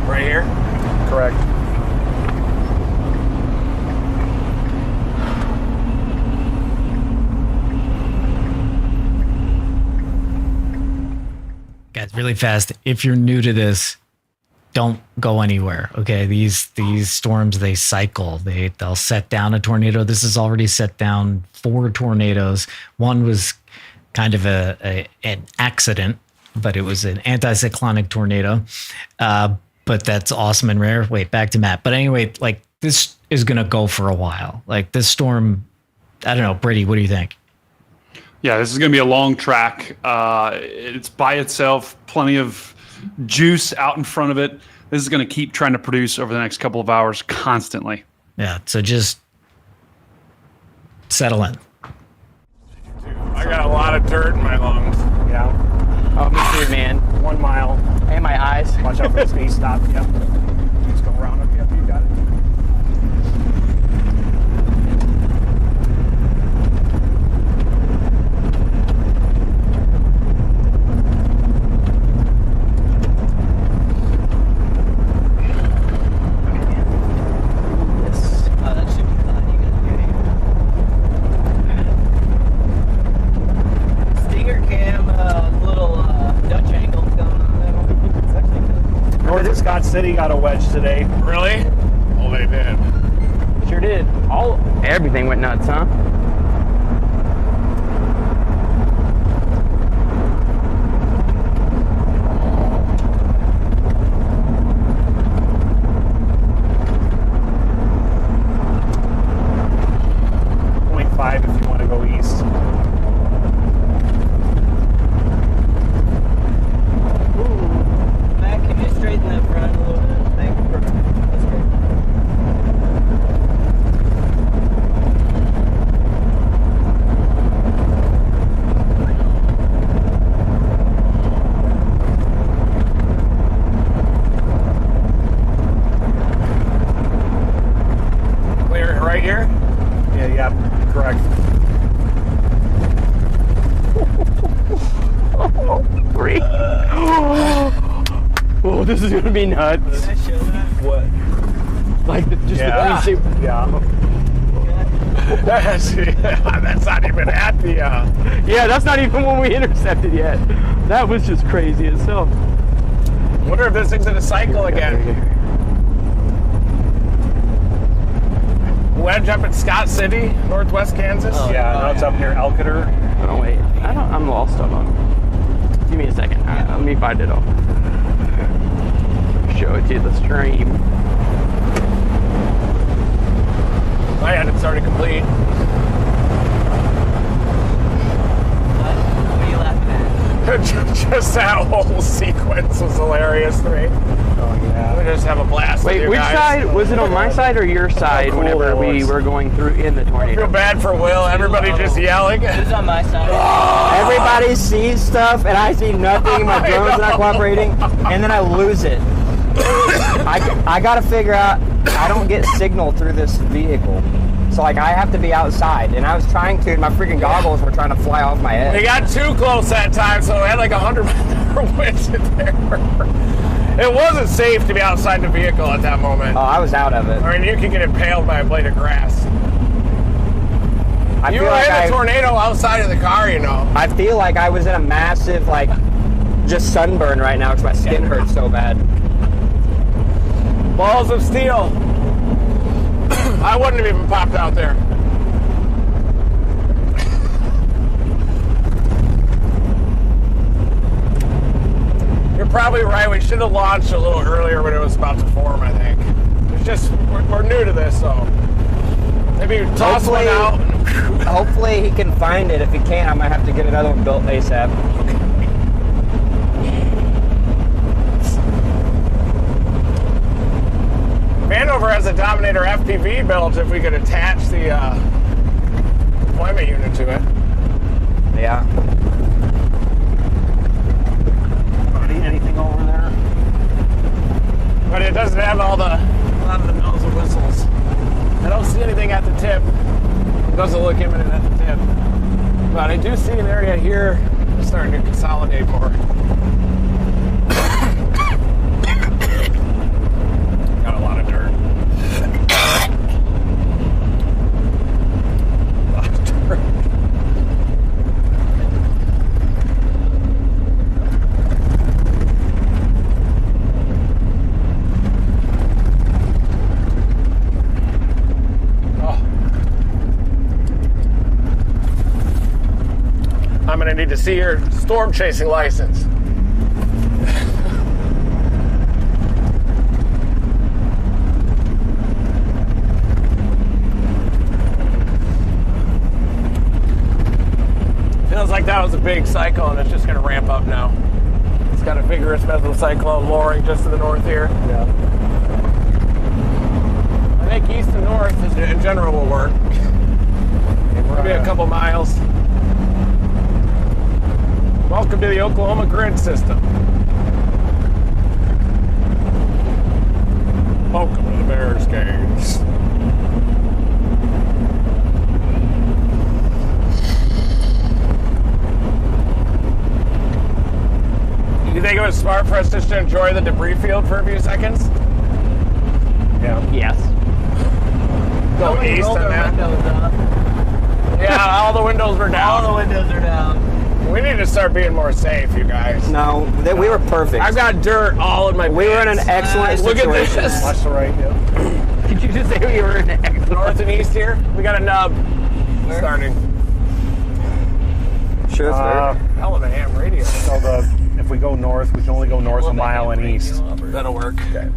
Right here. Correct. Guys, really fast. If you're new to this, don't go anywhere. Okay, these storms, they cycle. They'll set down a tornado. This has already set down 4 tornadoes. One was kind of an accident, but it was an anticyclonic tornado. But that's awesome and rare. Wait, back to Matt. But anyway, like, this is gonna go for a while. Like, this storm, I don't know, Brady, what do you think? Yeah, this is going to be a long track. It's by itself, plenty of juice out in front of it. This is going to keep trying to produce over the next couple of hours constantly. Yeah, so just settle in. I got a lot of dirt in my lungs. Yeah. Stay stopped. Yep. Just go around up. Yep, you got it. City got a wedge today. Really? Oh, they did. Sure did. Everything went nuts, huh? .5 if you want to go east. Matt, can you straighten that front a little bit? Thank you. Perfect. That's great. Clear right here? Yeah, correct. Great. Oh, this is gonna be nuts. Can I show that? What? Like just Yeah. the 360. Yeah. That's not even at the. Yeah, that's not even when we intercepted yet. That was just crazy itself. Wonder if this thing's in a cycle again. Wedge up at Scott City, northwest Kansas. Yeah, now it's up near Elkader. Oh wait, I'm lost on them. Give me a second. Let me find it all. Show it to the stream. My edit's already complete. What are you laughing at? Just that whole sequence was hilarious to me. Oh yeah. We just have a blast. with Wait, you which guys. side? Was it on my side or your side cool whenever that we was. were going through in the I feel tornado? bad for Will. Everybody just yelling. Who's on my side? Everybody sees stuff, and I see nothing. My drone's not cooperating, and then I lose it. I gotta figure out. I don't get signal through this vehicle, so like I have to be outside. And I was trying to. And my freaking goggles were trying to fly off my head. We got too close that time, so we had like 100-meter winch in there. It wasn't safe to be outside the vehicle at that moment. Oh, I was out of it. I mean, you could get impaled by a blade of grass. I You feel were like in a tornado outside of the car, you know. I feel like I was in a massive like just sunburn right now because my skin hurts so bad. Balls of steel. I wouldn't have even popped out there. You're probably right. We should have launched a little earlier when it was about to form, I think. It's just, we're new to this, so maybe toss one out. Hopefully he can find it. If he can't, I might have to get another one built ASAP. Vanover has a Dominator FPV built if we could attach the deployment unit to it. Yeah. Anything over there? But it doesn't have a lot of the bells and whistles. I don't see anything at the tip. It doesn't look imminent at the tip. But I do see an area here starting to consolidate more. Got a lot of dirt. A lot of dirt. I'm going to need to see your storm chasing license. Feels like that was a big cyclone. It's just going to ramp up now. It's got a vigorous mesocyclone lowering just to the north here. Yeah. I think east and north in general will work. Maybe a couple miles. Welcome to the Oklahoma grid system. Welcome to the Bears games. Do you think it was smart for us just to enjoy the debris field for a few seconds? Yeah. Yes. Go east on that. Yeah, all the windows were down. All the windows are down. We need to start being more safe, you guys. No, we were perfect. I've got dirt all in my pants. We were in an excellent Look at situation. this. Watch the right. Yep. Did you just say we were in an excellent? North and east here. We got a nub starting. Shreveport. Hell of a ham radio. So if we go north, we can only go north a mile and east. That'll work. Okay.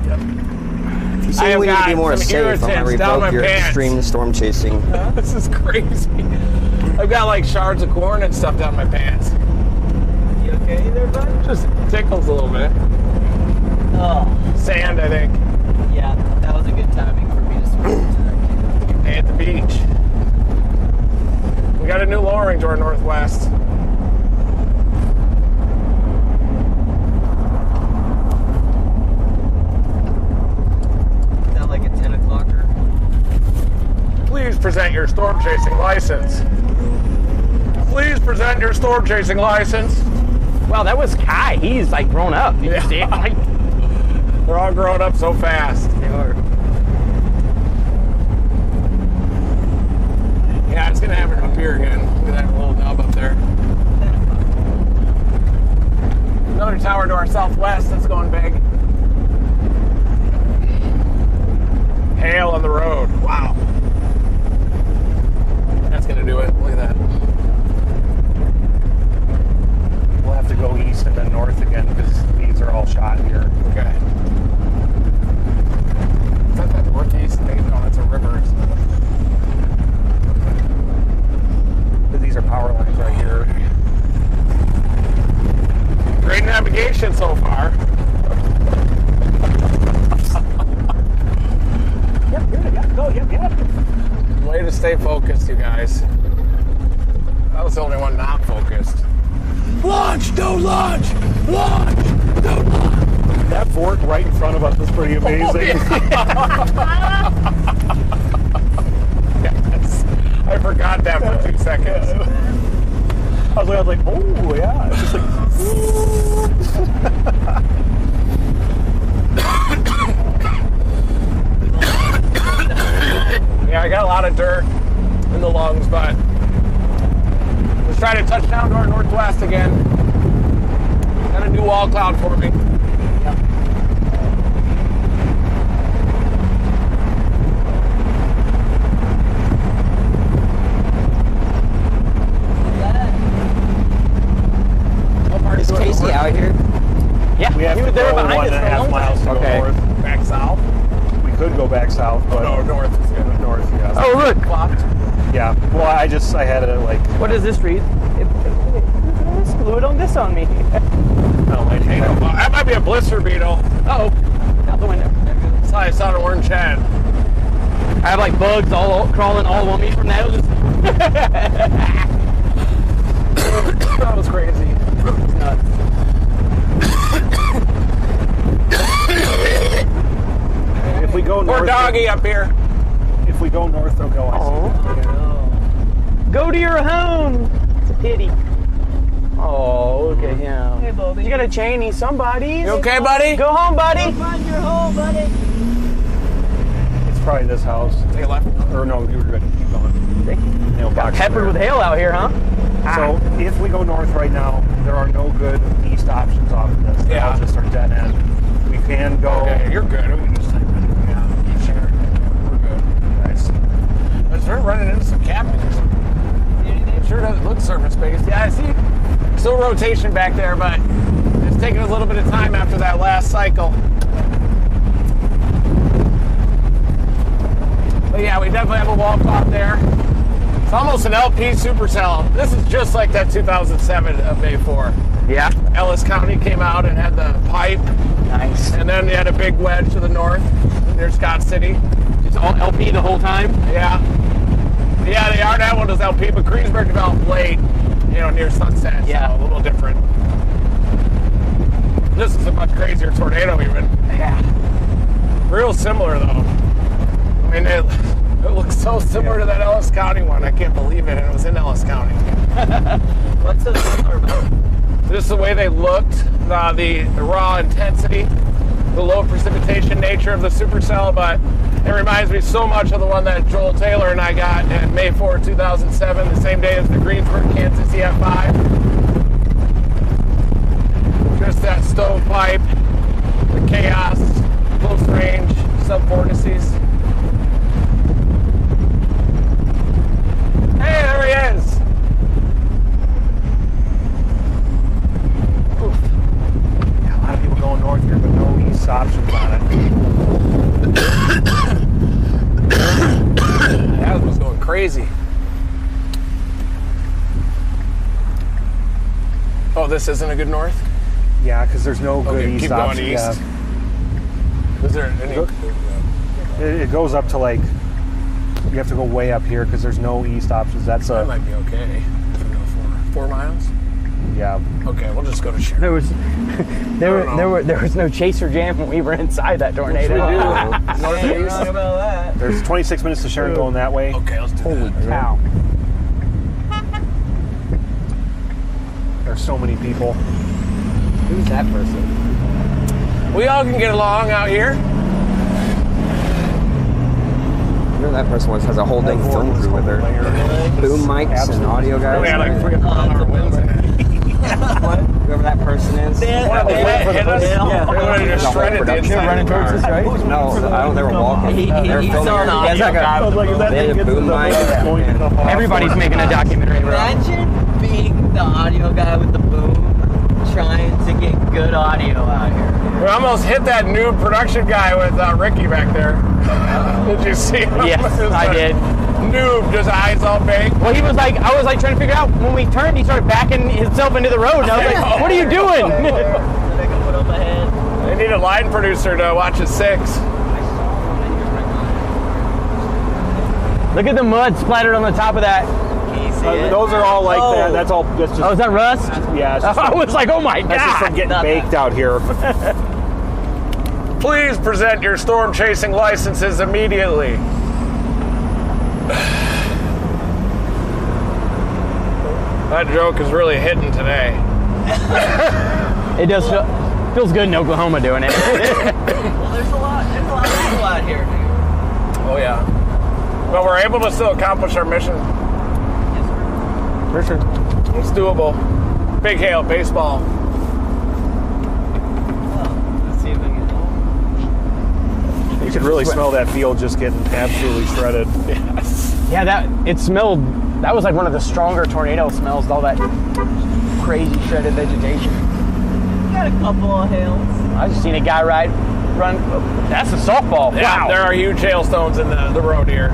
You I say have we need to be got more some safe. I'm irritants gonna down revoke my your pants. extreme storm chasing. This is crazy. I've got like shards of corn and stuff down my pants. You okay there, bud? Just tickles a little bit. Oh, Sand, I think. yeah, that was a good timing for me to swim tonight. Hey, at the beach. We got a new lowering to our northwest. Is that like a 10 o'clocker? Please present your storm chasing license. Please present your storm chasing license. Well, that was Kai. He's like grown up. Did you see it? Like, They're all growing up so fast. they are. Yeah, it's gonna happen up here again. Look at that little nub up there. Another tower to our southwest that's going big. Hail on the road. Wow. That's gonna do it. Look at that. We'll have to go east and then north again because these are all shot here. Okay. Is that northeast thing? No, that's a river. But these are power lines right here. Great navigation so far. Yep, good. Yeah, go. Yep. Way to stay focused, you guys. I was the only one not focused. Launch! Don't launch! Launch! Don't launch! That fork right in front of us is pretty amazing. Yes. I forgot that for 2 seconds. I was like, oh yeah. It's just like, Yeah, I got a lot of dirt in the lungs, but let's try to touch down to our northwest again. Got a new wall cloud forming. Is Casey out here? Yeah, we have he to was there go behind us for a 1.5 long miles to time. go Okay. north. Back south. We could go back south, but No, north is good. north, yeah. Oh, look. Flopped. Yeah. Well, I had it like. What does this read? It's fluid on this on me. That might be a blister beetle. Uh-oh. Out the window. That's how I saw an orange head. I have like bugs all crawling all on me from that. That was crazy. It's nuts. If we go north, Poor doggy up here. If we go north, they'll go. Go to your home. It's a pity. Oh, look at him. Hey, Bobby. You got a chain, he's somebody. You okay, buddy? Go home, buddy. Find your home, buddy. It's probably this house. Take a left. Or no, you were good. Keep going. Got peppered with hail out here, huh? So if we go north right now, there are no good east options off of this. They're all just our dead end. We can go. Okay, you're good. We can just type it. Yeah, sure. We're good. Nice. But they're running into some cabins or something. It sure doesn't look surface-based. Yeah, I see. Still rotation back there, but it's taking a little bit of time after that last cycle. But yeah, we definitely have a wall clock there. It's almost an LP supercell. This is just like that 2007 of A4. Yeah. Ellis County came out and had the pipe. Nice. And then they had a big wedge to the north near Scott City. Just all LP the whole time? Yeah. Yeah, they are. That one was LP, but Greensburg developed late, near sunset. Yeah. So a little different. This is a much crazier tornado even. Yeah. Real similar though. I mean, it looks so similar to that Ellis County one. I can't believe it. And it was in Ellis County. What's so similar about it? Just the way they looked, the raw intensity, the low precipitation nature of the supercell, but it reminds me so much of the one that Joel Taylor and I got in May 4, 2007, the same day as the Greensburg, Kansas EF5. Just that stovepipe, the chaos, close range, sub-vortices. Hey, there he is! Oof. Yeah, a lot of people going north here, but no east options on it. That was going crazy. Oh, this isn't a good north? Yeah, because there's no good Okay, east keep going option. east. Yeah. Is there any? It goes up to like, you have to go way up here because there's no east options. That's That might be okay if we go 4 miles. yeah. Okay, we'll just go to Shreveport. There was no chaser jam when we were inside that tornado. Northeast. About that. There's 26 minutes to Sharon going that way. Okay, let's do Holy that. cow. There's so many people. Who's that person? We all can get along out here. Whoever that person was has a whole dang film crew with her. Boom mics and audio guys. We had like 300 wins in it. Whoever that person is. Hit us. Yeah. We're going to just The whole shred it the production inside running of the car. towards us, right? No, I don't. They were walking. They were filming. saw an He has like that they had a boom mic. and- Everybody's making a documentary. Imagine being the audio guy with the boom, trying to get good audio out here. We almost hit that noob production guy with Ricky back there. Did you see him? Yes, It was I like did. Noob, just eyes all big. Well, I was like trying to figure out when we turned, he started backing himself into the road. And I was like, what are you doing? Then I can put on my head. They need a line producer to watch at 6. Look at the mud splattered on the top of that. Can you see it? Those are all like Oh. that. That's all. That's just. Oh, is that rust? Yeah. It's just, I was like, oh my that's just from God. getting Not baked out here. Please present your storm chasing licenses immediately. That joke is really hitting today. It does feels good in Oklahoma doing it. Well, there's a lot of people out here, dude. Oh yeah. But we're able to still accomplish our mission. For sure. It's doable. Big hail, baseball. Let's see if we can. You could really smell that field just getting absolutely shredded. Yes. Yeah, that was like one of the stronger tornado smells, all that crazy shredded vegetation. Got a couple of hails. I just seen a guy run. That's a softball. Yeah, Wow. there are huge hailstones in the road here.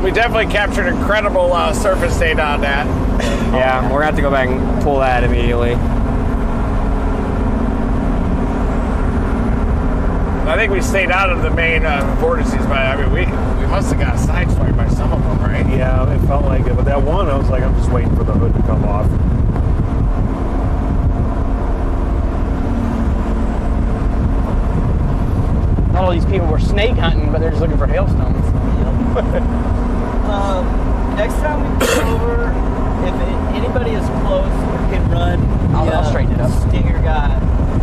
We definitely captured incredible surface data on that. Yeah, we're gonna have to go back and pull that immediately. I think we stayed out of the main vortices, but I mean, we must have got sideswiped by some of them, right? Yeah, it felt like it. But that one, I was like, I'm just waiting for the hood to come off. Not all these people were snake hunting, but they're just looking for hailstones. Next time we come over, if anybody is close or can run, I'll straighten it up. Stinger got.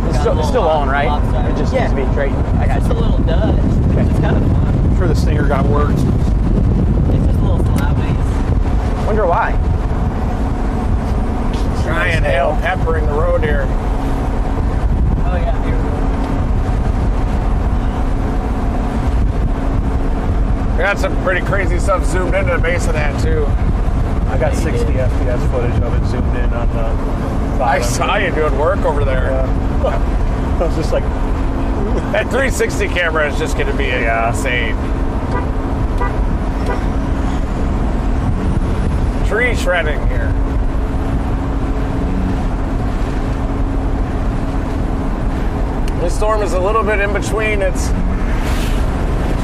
It's still on, right? Lopsided. It just needs to be straightened. I got Just a you. little dust. Okay. It's kind of fun. I'm sure the stinger got worked. It's just a little slappies. Wonder why. Giant hail peppering the road here. Oh yeah, here we go. We got some pretty crazy stuff zoomed into the base of that too. I got 60 FPS footage of it zoomed in on the I bottom. saw you doing work over there. I was just like, That 360 camera is just going to be insane. Tree shredding here. This storm is a little bit in between its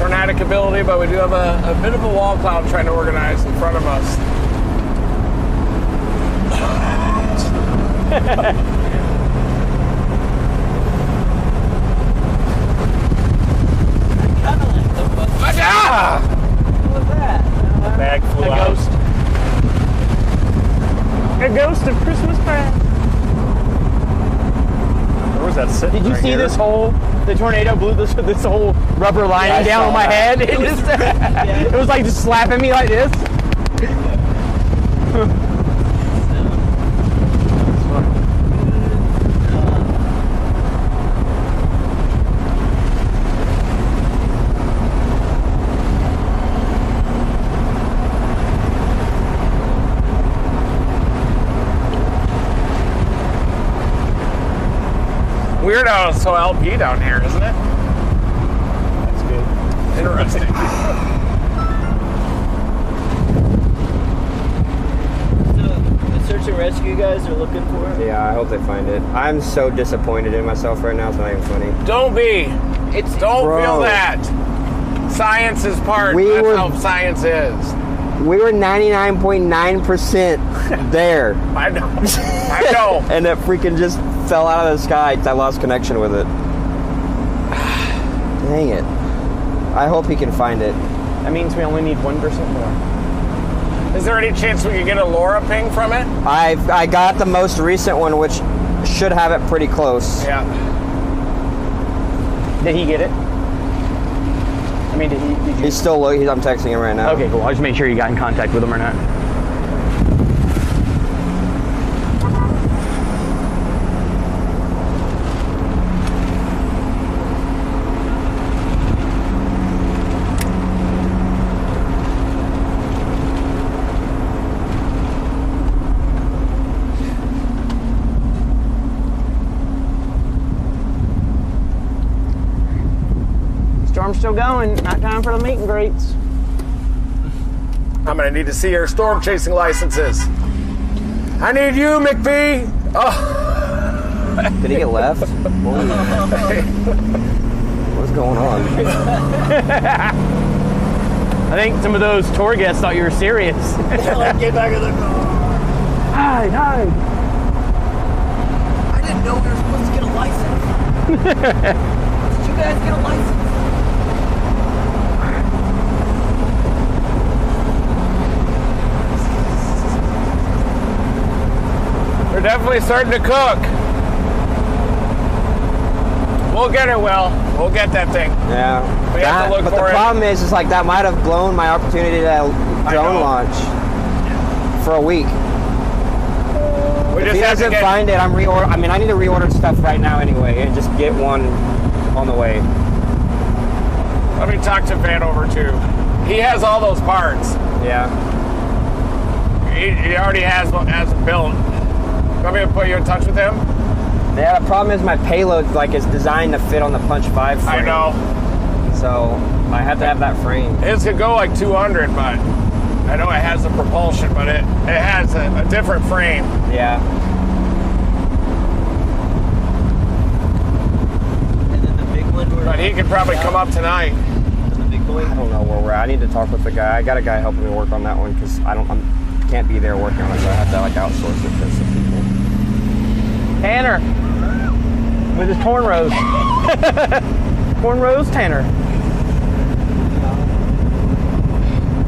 tornadic ability, but we do have a bit of a wall cloud trying to organize in front of us. What was that? The bag flew out. Ghost. A ghost of Christmas past. Where was that sitting? Did you right see here? this hole? The tornado blew this whole rubber lining down on my head. It just, it was like just slapping me like this. Weird how it's so LP down here, isn't it? That's good. Interesting. The search and rescue guys are looking for it. Yeah, I hope they find it. I'm so disappointed in myself right now. It's not even funny. Don't be. Don't Bro. feel that. Science is part. That's how science is. We were 99.9% there. I know. I know. And it freaking just fell out of the sky because I lost connection with it. Dang it. I hope he can find it. That means we only need 1% more. Is there any chance we could get a LoRa ping from it? I got the most recent one, which should have it pretty close. Yeah. Did he get it? I mean, did you? He's still low. I'm texting him right now. Okay, cool. I'll just make sure you got in contact with him or not. Storm's still going. Not time for the meet and greets. I'm gonna need to see your storm chasing licenses. I need you, McPhee. Oh. Did he get left? What's going on? I think some of those tour guests thought you were serious. Get back in the car. Hide. I didn't know we were supposed to get a license. Did you guys get a license? We're definitely starting to cook. We'll get it, Will. We'll get that thing. Yeah. We have to look but for the it. problem is like that might have blown my opportunity to drone launch for a week. We If just he have to doesn't get. find it, I mean, I need to reorder stuff right now anyway, and just get one on the way. Let me talk to Vanover too. He has all those parts. Yeah. He already has them built. Want me to put you in touch with him? Yeah. The problem is my payload is designed to fit on the Punch 5 frame. I know. So I have to have that frame. It could go like 200, but I know it has the propulsion, but it has a different frame. Yeah. And then the big one. But he could probably come up tonight. The big boy. I don't know where we're at. I need to talk with the guy. I got a guy helping me work on that one because I can't be there working on it, so I have to outsource it to some people. Tanner. With his cornrows. Cornrows, Tanner.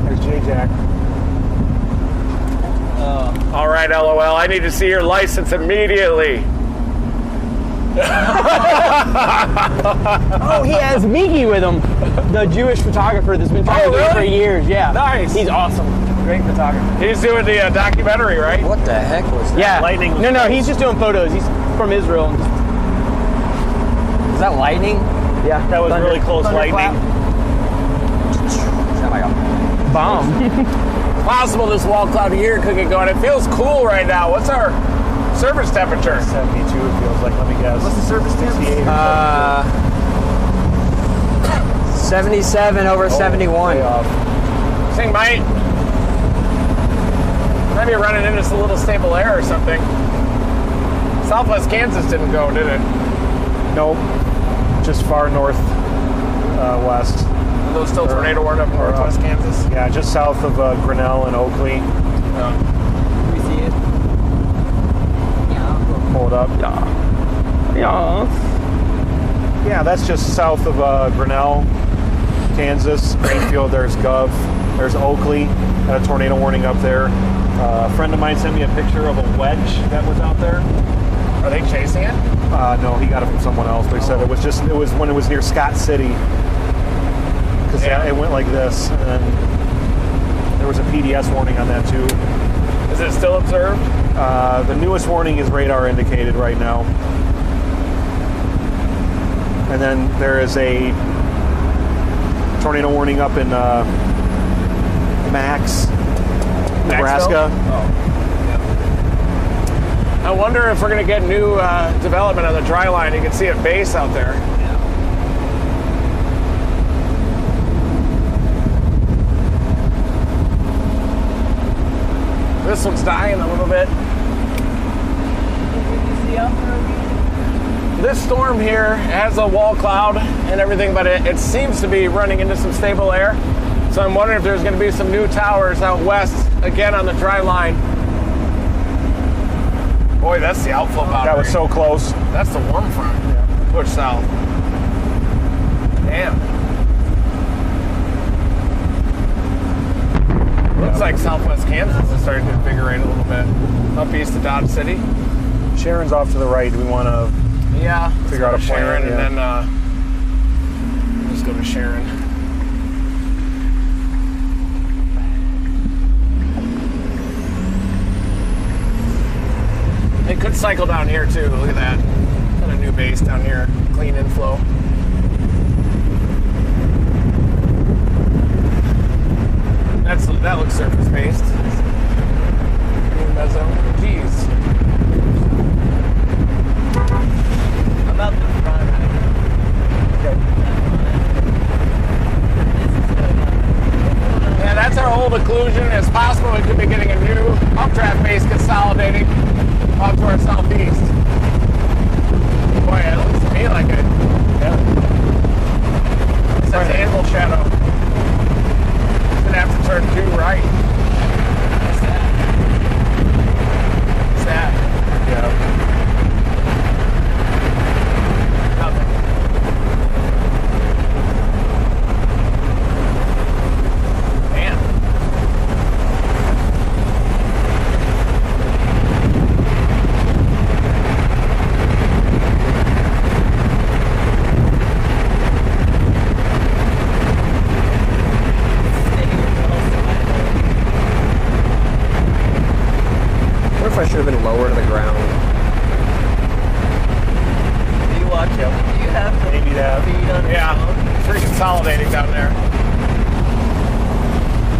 There's J-Jack. All right, LOL. I need to see your license immediately. Oh, he has Miki with him, the Jewish photographer that's been trying to do it for years. Yeah, Nice. He's awesome. Great photographer. He's doing the documentary, right? What the heck was that? Yeah. Lightning was No, close. he's just doing photos. He's from Israel. Is that lightning? Yeah, That was really close lightning. Sound like a Bomb. Possible this wall cloud here could get going. It feels cool right now. What's our surface temperature? 72 it feels like. Let me guess. What's the surface 68 temperature? 77 over 71. Way off. Thing might be running into some little stable air or something. Southwest Kansas didn't go, did it? Nope. Just far north west. Are those still tornado warned up in northwest Kansas? Yeah, just south of Grinnell and Oakley. We see it. Yeah. Pull it up. Yeah, that's just south of Grinnell, Kansas. Greenfield, there's Gov. There's Oakley. Got a tornado warning up there. A friend of mine sent me a picture of a wedge that was out there. Are they chasing it? No, he got it from someone else. They said it was when it was near Scott City. Because it went like this, and then there was a PDS warning on that too. Is it still observed? The newest warning is radar indicated right now. And then there is a tornado warning up in Nebraska. I wonder if we're going to get new development on the dry line. You can see a base out there. This one's dying a little bit. This storm here has a wall cloud and everything, but it seems to be running into some stable air. So I'm wondering if there's going to be some new towers out west, again on the dry line. Boy, that's the outflow boundary. That was so close. That's the warm front. Push south. Damn. Looks like southwest Kansas is starting to invigorate a little bit. Up east of Dodge City. Sharon's off to the right. Do we want to figure out a plan? Sharon and then just go to Sharon. It could cycle down here too. Look at that. Got a new base down here. Clean inflow. That looks surface based. New meso. Jeez. About the front. Yeah, that's our old occlusion. It's possible we could be getting a new updraft base consolidating off to our southeast. Boy, it looks to me like it. Yeah. It's an anvil shadow. Gonna have to turn due right. What's that? What's that? Yeah. Nothing. Man. What if I should have been lower to the ground? Do you watch out? Do you have the Maybe that. feed on Yeah. It's reconsolidating down there.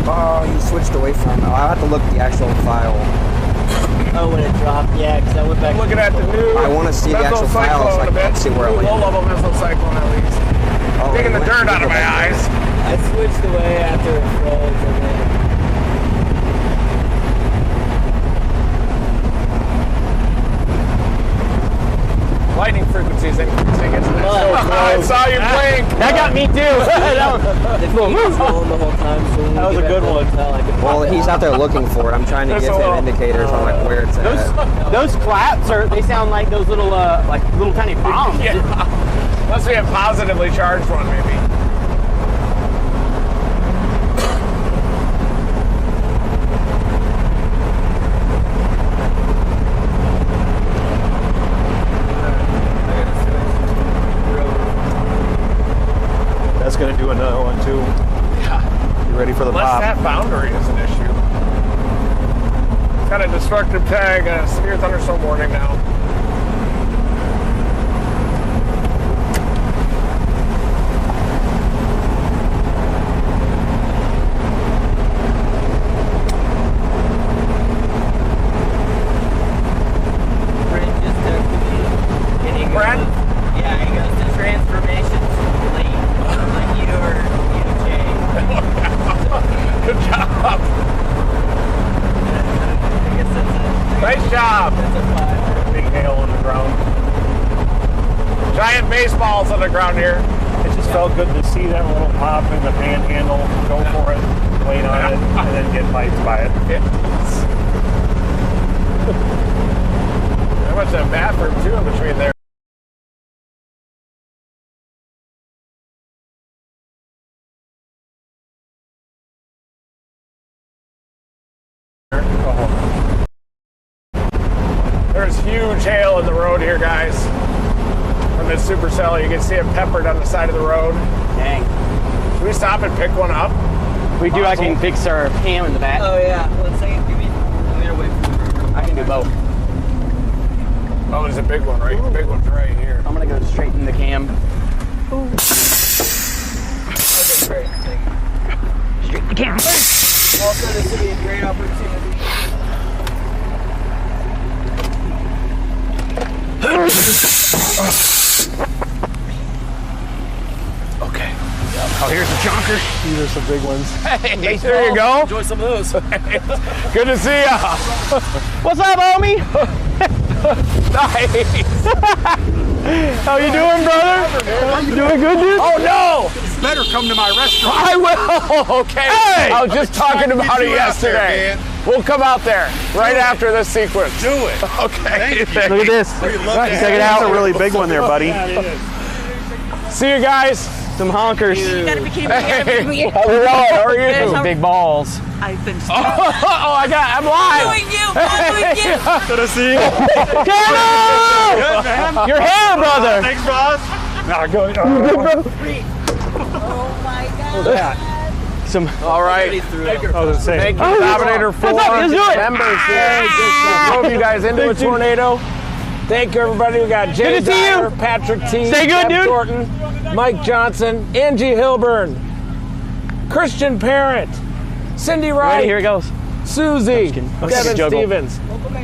Oh, you switched away from it. I'll have to look at the actual file. Oh, when it dropped, yeah, because I went back. Looking at the new I want to see the actual file so I can see where I Low landed. level mesocyclone at least. Oh, Taking the you dirt went- out of my eyes. I switched away after it froze, and then Lightning frequencies increasing, isn't it? I saw you blink. That got me too. the feed was going the whole time. So when That we was get a good back one. to the hotel, I could Well, he's out there looking for it. I'm trying to There's get a him little- indicators on like where it's at. Those claps they sound like those little little tiny bombs. Yeah. Must be a positively charged one, maybe. That's going to do another one too. Yeah. You ready for the Unless pop? that boundary is an issue. It's got a destructive tag, a severe thunderstorm warning now. Brent just texted me, and he goes, Brent? Yeah, he goes, the transformation's complete. Like you or Jay. Good job. I guess that's a Nice job. That's a 5. Big hail on the ground. Giant baseballs on the ground here. It just felt good to see that little pop in the panhandle, go for it, wait on it, and then get piped by it. How much that bathroom too in between there? There's huge hail in the road here, guys. From this supercell, you can see it peppered on the side of the road. Dang. Should we stop and pick one up? We do. I can fix our cam in the back. Oh yeah. 1 second. I'm gonna wait for you. I can do both. Oh, there's a big one, right? The big one's right here. I'm gonna go straight in the cam. Okay, great. Thank you. Straight in the cam. Also, this would be a great opportunity. Okay. Oh, here's the chunker. These are some big ones. Hey, there you go. Enjoy some of those. Good to see ya. What's up, homie? Nice. How you doing, brother? You doing good, dude? Oh no! Better come to my restaurant. I will. Okay. Hey! I was just talking about it yesterday. We'll come out there right after this sequence. Do it. Okay. Look at this. Check it That's out. a really big one there, buddy. See you guys. Some honkers. Hey, how's it going? How are you? Some big balls. I've been Oh, I'm live. following you. Good to see you. Dano! Good, man. Your hair, brother. Thanks, boss. Nah, go. Oh my God. Some. All right. I was gonna say. Thank you, Dominator 4 Let's do it. members here. Drove you guys into a tornado. Thank you, everybody. We got Jay Good to see you. Dyer, Patrick T, Stay good, Jeff dude. Thornton, Mike Johnson, Angie Hilburn, Christian Parent, Cindy Ready? Wright, Here it goes. Susie, kidding. Okay, Devin juggle. Stevens.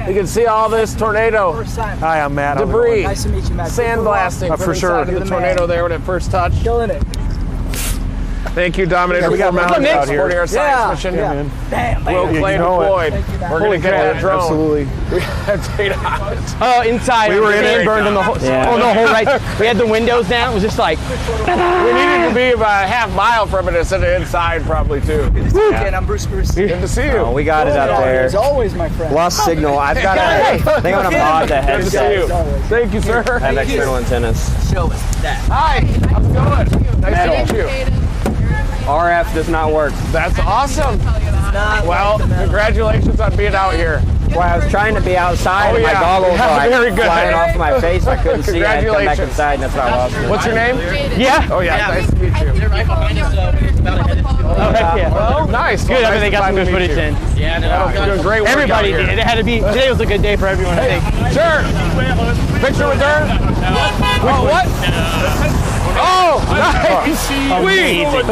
You can see all this tornado First time. Hi, I'm Matt. How's it debris, Nice to meet you, Matt. sandblasting from for sure. inside of the tornado there when it first touched. Killing it. Thank you, Dominator. we got 4 mountains members out here. supporting our science mission. man? Bam, bam. Will Yeah, Clay you know it. deployed. Thank you, Matt. We're going to get that drone. Absolutely. We had data on it. Oh, inside. We were in Sand it. burned on the whole. Yeah. Oh, the whole right. We had the windows down. It was just like. We needed to be about a half mile from it instead of inside, probably too. Again, I'm Bruce. Good to see you. Oh, we got it out there. As always, my friend. Lost signal. I've got Hey. I think I'm gonna mod the Good to see headset. you. Thank you, sir. Have external antennas. Show us that. Hi, how's it going? Nice to meet you. RF does not work. That's awesome. Well, congratulations on being out here. Well, I was trying to be outside Oh, and my yeah. goggles were like Very good. flying off my face. I couldn't see. I had to come back Congratulations. inside and that's why I lost it. What's your name? Yeah. Oh, yeah, nice to meet you. They're right behind us, so it's about a minute. Oh, heck yeah. Well, nice. Good. Well, I mean, they nice got some to good meet footage you. in. Yeah, You're doing great work Everybody out here. did. It had to be. Today was a good day for everyone, I think. Sure. Picture with her? Oh, what? Oh, nice. Amazing.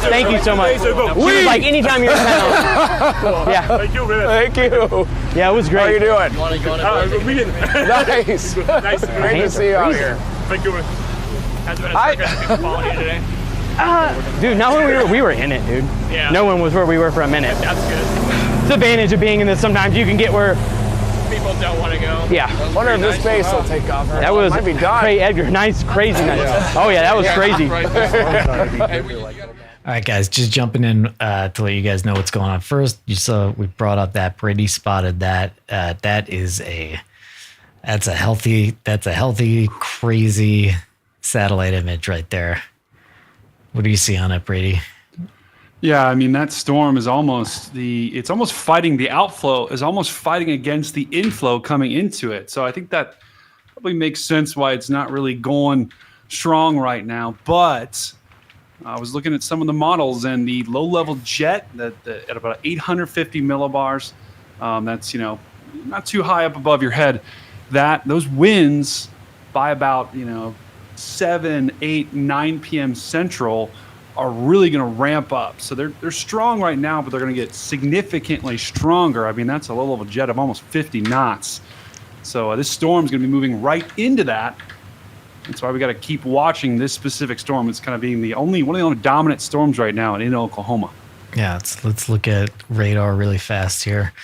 Thank you so much. She was like, anytime you're in town. Yeah. Thank you, man. Thank you. Yeah, it was How are you great. doing? You wanna Nice. Great to see you out here. Thank you. Dude, not when we were in it, dude. Yeah. No one was where we were for a minute. That's good. It's the advantage of being in this. Sometimes you can get where. People don't want to go. Yeah. I wonder if this base will take off. That was Might be done. Edgar. Nice, crazy nice. Oh yeah, that was crazy. All right, guys, just jumping in to let you guys know what's going on. First, you saw we brought up that Brady spotted that. That's a healthy, crazy satellite image right there. What do you see on it, Brady? Yeah, I mean that storm is almost it's almost fighting the outflow, is almost fighting against the inflow coming into it. So I think that probably makes sense why it's not really going strong right now. But I was looking at some of the models and the low-level jet at about 850 millibars. That's not too high up above your head. Those winds by about 7, 8, 9 p.m. Central are really going to ramp up. So they're strong right now, but they're going to get significantly stronger. I mean, that's a low-level jet of almost 50 knots. So this storm's going to be moving right into that. That's why we got to keep watching this specific storm. It's kind of being one of the only dominant storms right now in Oklahoma. Yeah, let's look at radar really fast here.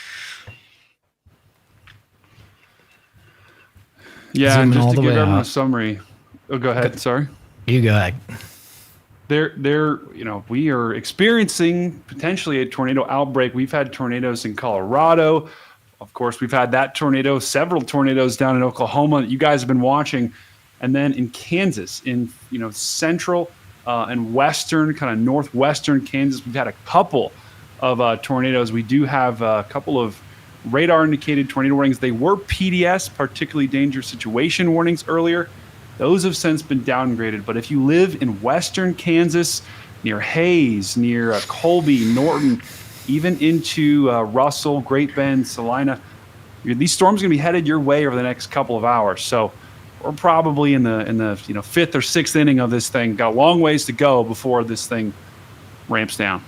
Yeah, Zooming just all to the give way everyone a out. summary. Oh, go ahead. Sorry. You go ahead. we are experiencing potentially a tornado outbreak. We've had tornadoes in Colorado. Of course, we've had that tornado, several tornadoes down in Oklahoma that you guys have been watching. And then in Kansas, in central and western, kind of northwestern Kansas, we've had a couple of tornadoes. We do have a couple of radar-indicated tornado warnings. They were PDS, particularly dangerous situation warnings earlier. Those have since been downgraded. But if you live in western Kansas, near Hayes, near Colby, Norton, even into Russell, Great Bend, Salina, these storms are going to be headed your way over the next couple of hours. So we're probably in the fifth or sixth inning of this thing. Got a long ways to go before this thing ramps down.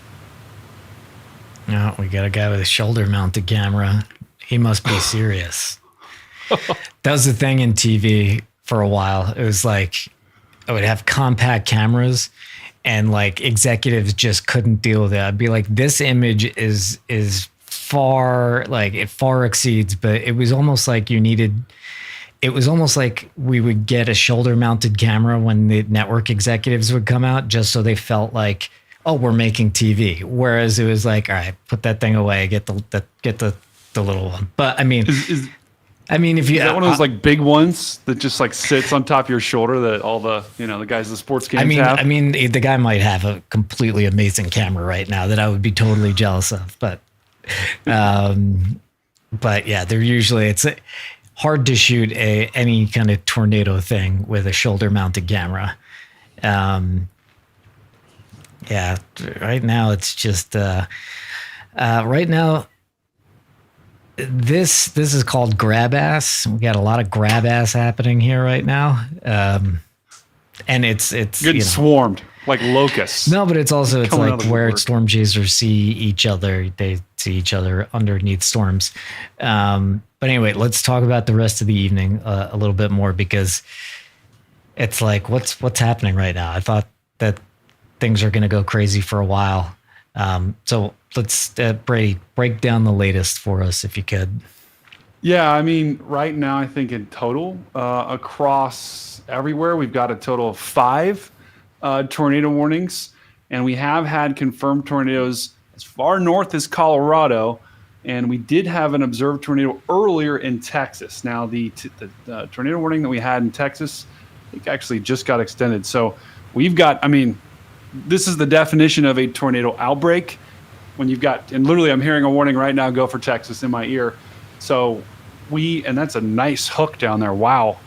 No, we got a guy with a shoulder-mounted camera. He must be serious. That was the thing in TV for a while. It was like I would have compact cameras, and like executives just couldn't deal with it. I'd be like, this image is far, like it far exceeds, but it was almost like it was almost like we would get a shoulder mounted camera when the network executives would come out, just so they felt like, oh, we're making TV. Whereas it was like, all right, put that thing away, get the little one. But I mean, if you, is that one of those like big ones that just like sits on top of your shoulder that all the the guys in the sports games have? I mean, the guy might have a completely amazing camera right now that I would be totally jealous of, but yeah, they're usually, it's hard to shoot any kind of tornado thing with a shoulder mounted camera. Yeah, right now it's just right now. This is called grab ass. We got a lot of grab ass happening here right now, and it's getting swarmed like locusts. No, but it's like where storm chasers see each other. They see each other underneath storms. But anyway, let's talk about the rest of the evening a little bit more, because it's like what's happening right now. I thought that things are going to go crazy for a while. So let's, Brady, break down the latest for us if you could. Yeah, I mean, right now, I think in total, across everywhere, we've got a total of 5 tornado warnings. And we have had confirmed tornadoes as far north as Colorado. And we did have an observed tornado earlier in Texas. Now, the tornado warning that we had in Texas, I think actually just got extended. So we've got, this is the definition of a tornado outbreak. When you've got, and literally I'm hearing a warning right now, go for Texas in my ear. So and that's a nice hook down there. Wow.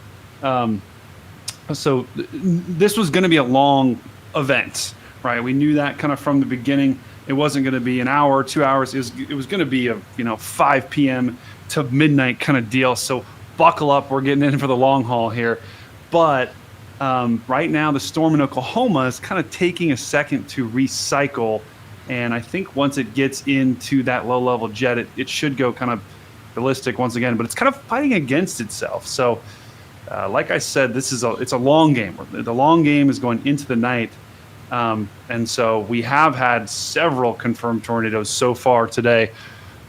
So this was going to be a long event, right? We knew that kind of from the beginning. It wasn't going to be an hour, 2 hours. It was going to be a 5 p.m. to midnight kind of deal. So buckle up. We're getting in for the long haul here. But right now, the storm in Oklahoma is kind of taking a second to recycle. And I think once it gets into that low-level jet, it should go kind of ballistic once again. But it's kind of fighting against itself. So like I said, it's a long game. The long game is going into the night. And so we have had several confirmed tornadoes so far today.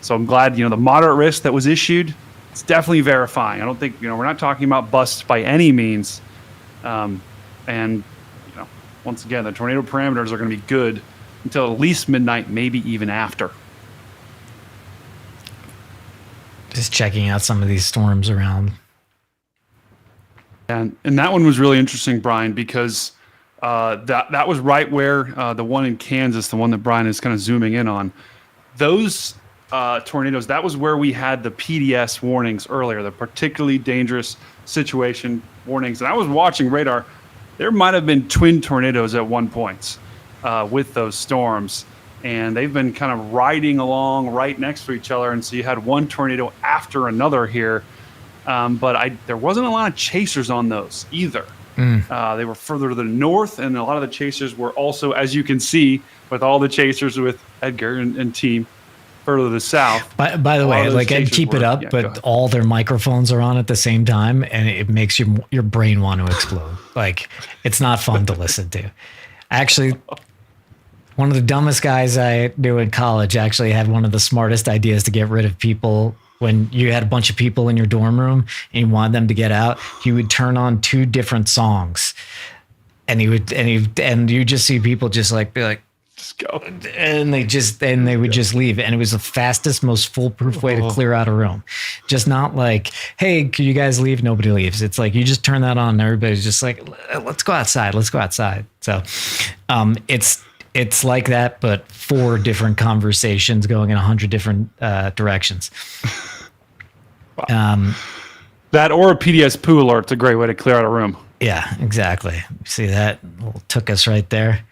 So I'm glad, the moderate risk that was issued, it's definitely verifying. I don't think, we're not talking about busts by any means. And once again, the tornado parameters are going to be good until at least midnight, maybe even after. Just checking out some of these storms around. And that one was really interesting, Brian, because that was right where the one in Kansas, the one that Brian is kind of zooming in on, those tornadoes, that was where we had the PDS warnings earlier, the particularly dangerous situation warnings. And I was watching radar. There might have been twin tornadoes at one point with those storms. And they've been kind of riding along right next to each other. And so you had one tornado after another here. But there wasn't a lot of chasers on those either. They were further to the north, and a lot of the chasers were also, as you can see, with all the chasers with Edgar and team, further to the south. By the way, like, I'd keep it up, but all their microphones are on at the same time, and it makes your brain want to explode. Like, it's not fun to listen to. Actually, one of the dumbest guys I knew in college actually had one of the smartest ideas to get rid of people. When you had a bunch of people in your dorm room and you wanted them to get out, he would turn on 2 different songs and you just see people just like be like, just go, and they would just leave, and it was the fastest, most foolproof way to clear out a room. Just not like, hey, can you guys leave? Nobody leaves. It's like you just turn that on, and everybody's just like, let's go outside. So, it's like that, but 4 different conversations going in 100 different directions. Wow. That or a PDS poo alert's a great way to clear out a room. Yeah, exactly. See that? Took us right there.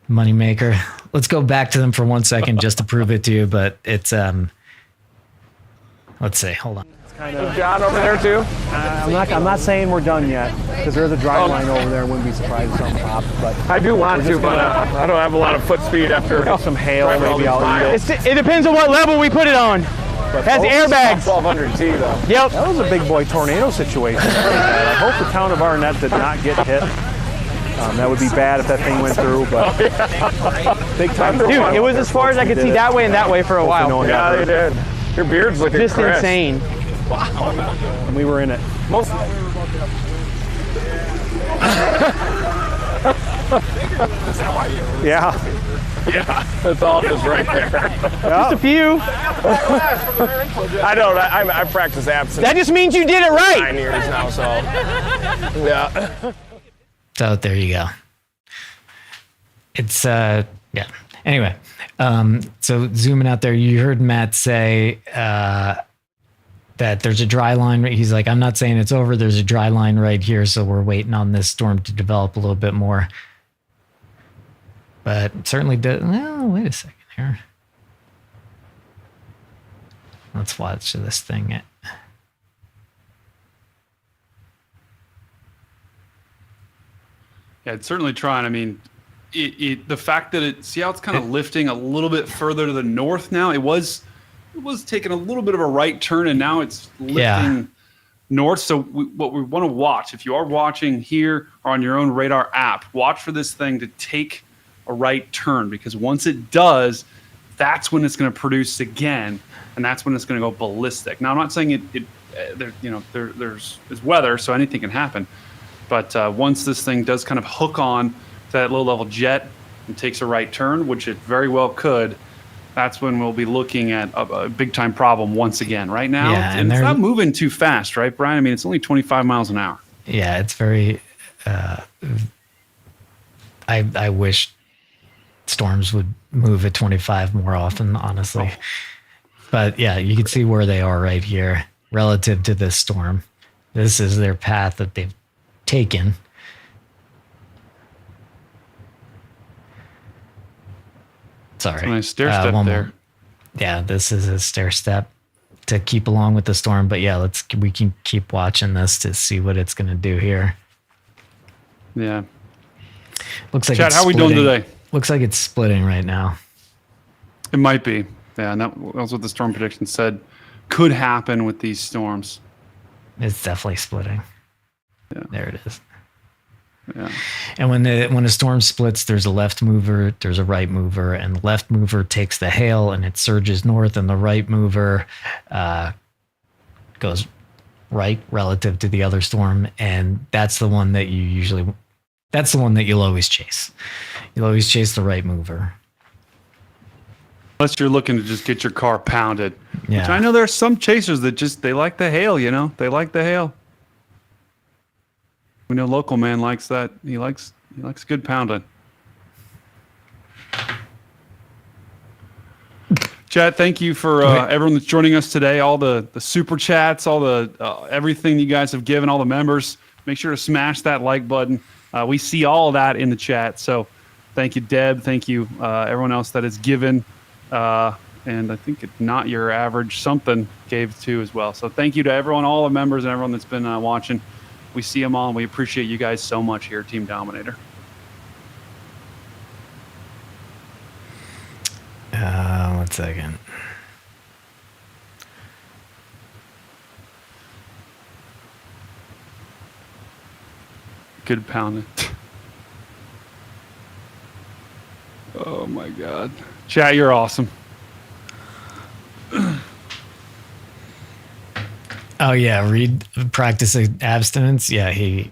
Moneymaker. Let's go back to them for 1 second just to prove it to you, but it's let's see. Hold on. Is John over there too? I'm not saying we're done yet, because there's a dry line over there. Wouldn't be surprised if something pops. But I do want to, but I don't have a lot of foot speed after some hail. Maybe I'll eat it. It depends on what level we put it on. It has airbags. 1200 T though. Yep. That was a big boy tornado situation. I hope the town of Arnett did not get hit. That would be bad if that thing went through, but big time. Dude, it was as far as I could see that way and that way for a while. No one Yeah, they did. Your beard's looking Just crisp. insane. and we were in it. Most. Yeah. Yeah, that's all just right there. Just a few. I don't. I practice absence. That just means you did it right. 9 years now, so yeah. So there you go. It's yeah. Anyway, so zooming out there, you heard Matt say that there's a dry line. He's like, I'm not saying it's over. There's a dry line right here, so we're waiting on this storm to develop a little bit more. But certainly did. Well, wait a second here. Let's watch this thing. Yeah, it's certainly trying. I mean, the fact that see how it's kind of lifting a little bit further to the north now. It was taking a little bit of a right turn, and now it's lifting north. So what we want to watch, if you are watching here or on your own radar app, watch for this thing to take a right turn, because once it does, that's when it's going to produce again, and that's when it's going to go ballistic. Now, I'm not saying there's weather, so anything can happen. But once this thing does kind of hook on to that low-level jet and takes a right turn, which it very well could, that's when we'll be looking at a big-time problem once again. Right now, yeah, and it's not moving too fast, right, Brian? I mean, it's only 25 miles an hour. Yeah, it's very... I wish storms would move at 25 more often, honestly. Oh. But yeah, you can see where they are right here relative to this storm. This is their path that they've taken. Sorry. Nice stair step there. More. Yeah, this is a stair step to keep along with the storm. But yeah, we can keep watching this to see what it's going to do here. Yeah. Looks like Chad, it's how are we doing today? Looks like it's splitting right now. It might be. Yeah, and that was what the storm prediction said could happen with these storms. It's definitely splitting. Yeah. There it is. Yeah. And when a storm splits, there's a left mover, there's a right mover, and the left mover takes the hail and it surges north, and the right mover goes right relative to the other storm, and that's the one that you'll always chase. You'll always chase the right mover. Unless you're looking to just get your car pounded. Yeah. Which I know there are some chasers that they like the hail, They like the hail. We know local man likes that. He likes good pounding. Chad, thank you for everyone that's joining us today. All the super chats, all the everything you guys have given, all the members. Make sure to smash that like button. We see all of that in the chat. So thank you, Deb. Thank you, everyone else that has given. And I think it's not your average something gave too as well. So thank you to everyone, all the members and everyone that's been watching. We see them all, and we appreciate you guys so much here at Team Dominator. 1 second. Good pounding. Oh my God. Chat, you're awesome. Oh yeah, Reed practicing abstinence. Yeah, he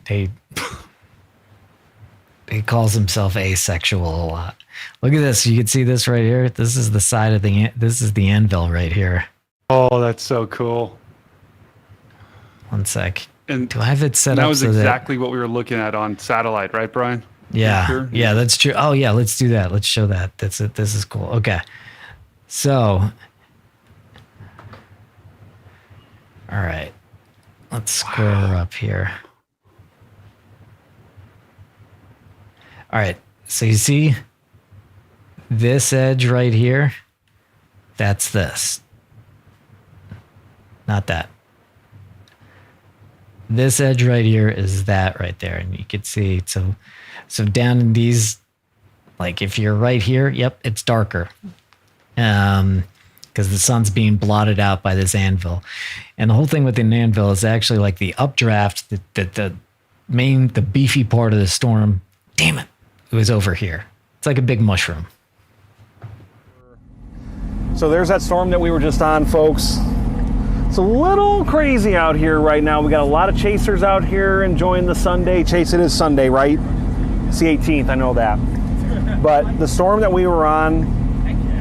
he calls himself asexual a lot. Look at this. You can see this right here. This is the side of this is the anvil right here. Oh, that's so cool. One sec. And do I have it set up? That was exactly what we were looking at on satellite, right, Brian? Yeah. Sure? Yeah, that's true. Oh yeah, let's do that. Let's show that. That's it. This is cool. Okay. So, all right. Let's scroll up here. All right. So you see this edge right here? That's this. Not that. This edge right here is that right there. And you can see, so down in these, like if you're right here, yep, it's darker. Because the sun's being blotted out by this anvil. And the whole thing with an anvil is actually like the updraft, the beefy part of the storm, damn it, it was over here. It's like a big mushroom. So there's that storm that we were just on, folks. It's a little crazy out here right now. We got a lot of chasers out here enjoying the Sunday. Chase, it is Sunday, right? It's the 18th, I know that. But the storm that we were on,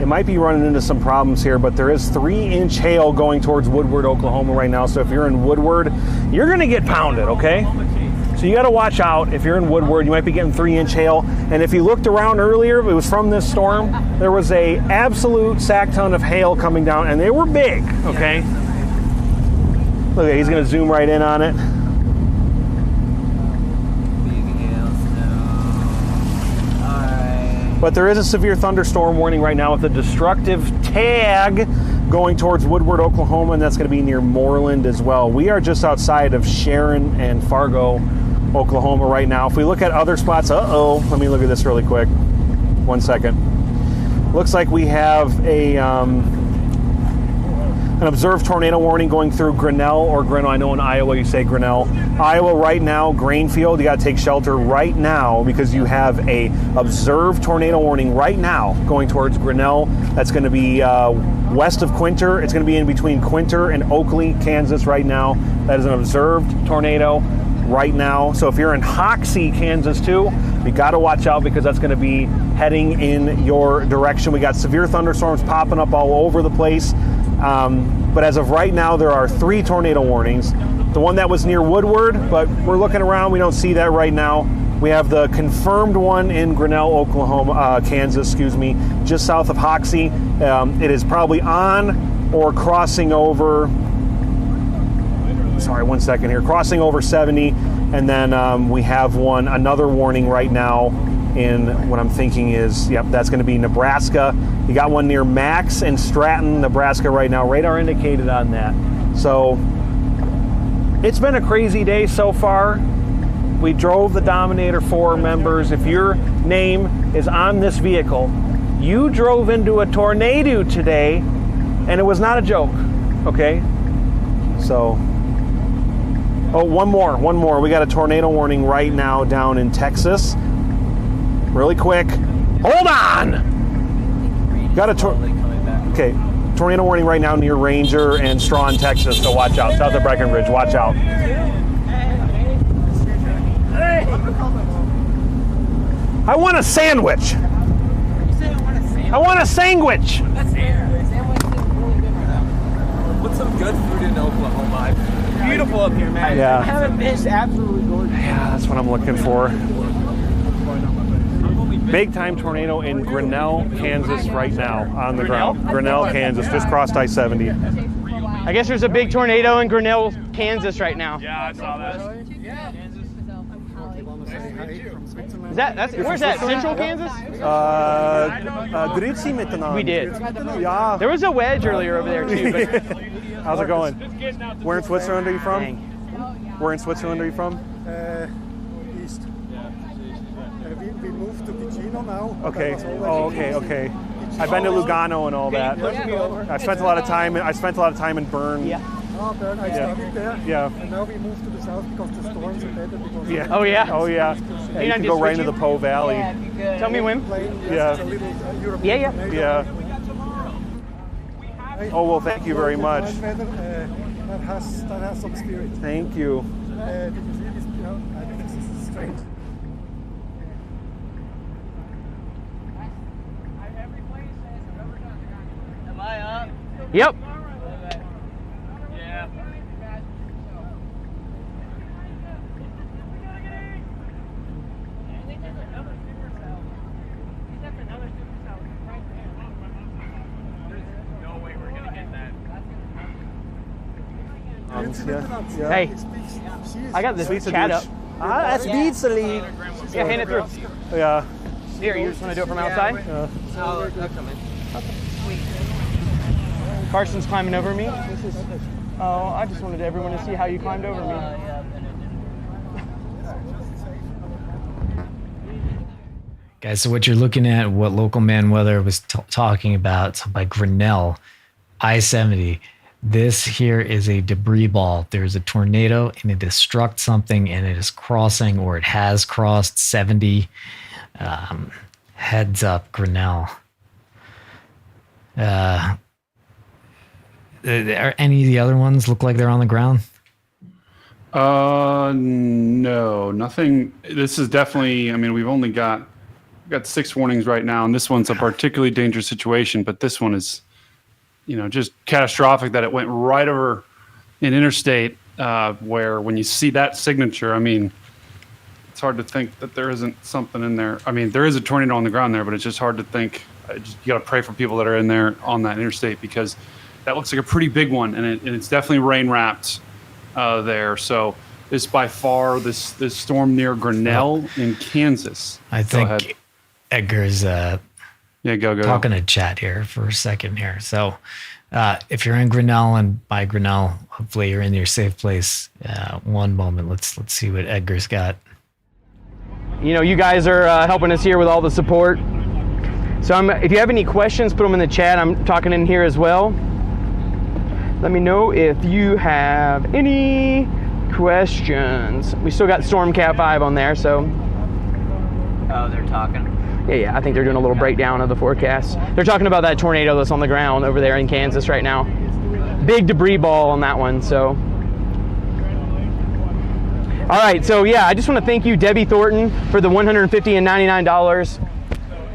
it might be running into some problems here, but there is 3-inch hail going towards Woodward, Oklahoma right now. So if you're in Woodward, you're gonna get pounded, okay? So you gotta watch out. If you're in Woodward, you might be getting 3-inch hail. And if you looked around earlier, it was from this storm, there was a absolute sack ton of hail coming down, and they were big, okay? Look at, he's gonna zoom right in on it. But there is a severe thunderstorm warning right now with a destructive tag going towards Woodward, Oklahoma, and that's going to be near Moreland as well. We are just outside of Sharon and Fargo, Oklahoma right now. If we look at other spots, let me look at this really quick. 1 second. Looks like we have an observed tornado warning going through Grinnell or Grinnell. I know in Iowa you say Grinnell. Iowa right now, Grainfield, you got to take shelter right now because you have a observed tornado warning right now going towards Grinnell. That's going to be west of Quinter. It's going to be in between Quinter and Oakley, Kansas right now. That is an observed tornado right now. So if you're in Hoxie, Kansas too, you got to watch out because that's going to be heading in your direction. We got severe thunderstorms popping up all over the place. But as of right now, there are 3 tornado warnings. The one that was near Woodward, but we're looking around, we don't see that right now. We have the confirmed one in Grinnell, Oklahoma, Kansas, just south of Hoxie. It is probably on or crossing over, crossing over 70. And then we have another warning right now in what I'm thinking is, that's going to be Nebraska. You got one near Max and Stratton, Nebraska right now. Radar indicated on that. So it's been a crazy day so far. We drove the Dominator 4 members. If your name is on this vehicle, you drove into a tornado today, and it was not a joke, okay? So, one more. We got a tornado warning right now down in Texas. Really quick. Hold on! Got a tornado warning right now near Ranger and Strawn, Texas, so watch out. South of Breckenridge, watch out. I want a sandwich. I want a sandwich. What's some good food in Oklahoma? Beautiful up here, man. Yeah. I haven't been. Absolutely gorgeous. Yeah, that's what I'm looking for. Big time tornado in Grinnell, Kansas right now on the ground. Grinnell, Kansas, just crossed I-70. I guess there's a big tornado in Grinnell, Kansas right now. Yeah, I saw that. Where's that? Central Kansas? We did. Yeah. There was a wedge earlier over there too. But how's it going? Where in Switzerland are you from? Where in Switzerland are you from? East. We moved to Ticino now. Okay. Okay. I've been to Lugano and all that. I spent a lot of time in Bern. Yeah. Oh, Bern, I studied there. Yeah. And now we moved to the south because the storms are better. Yeah. Oh yeah. Yeah, you can go right into the Po Valley. Tell me when. Yeah. Yeah. Oh well, thank you very much. That has some spirit. Thank you. Did you see this? I think this is strange. Yep. Hey, I got this chat up. That's Beatsley. Yeah, hand it through. Yeah. Here, you just want to do it from outside? I'll come in. Carson's climbing over me. Oh, I just wanted everyone to see how you climbed over me. Guys, so what you're looking at, what Local Man Weather was talking about, it's by Grinnell, I-70. This here is a debris ball. There's a tornado and it has struck something and it is crossing, or it has crossed 70. Heads up, Grinnell. Are any of the other ones look like they're on the ground? No, nothing. This is definitely, I mean, we've only got 6 warnings right now, and this one's a particularly dangerous situation, but this one is, just catastrophic that it went right over an interstate where when you see that signature, I mean, it's hard to think that there isn't something in there. I mean, there is a tornado on the ground there, but it's just hard to think. You got to pray for people that are in there on that interstate, because that looks like a pretty big one, and it's definitely rain wrapped there. So this by far this storm near Grinnell in Kansas. I think Edgar's go talking to chat here for a second here. So if you're in Grinnell, and by Grinnell, hopefully you're in your safe place. One moment, let's see what Edgar's got. You guys are helping us here with all the support. So if you have any questions, put them in the chat. I'm talking in here as well. Let me know if you have any questions. We still got Storm Cat 5 on there, so. Oh, they're talking. Yeah, I think they're doing a little breakdown of the forecast. They're talking about that tornado that's on the ground over there in Kansas right now. Big debris ball on that one, so. All right, so yeah, I just want to thank you, Debbie Thornton, for the $150 and $99.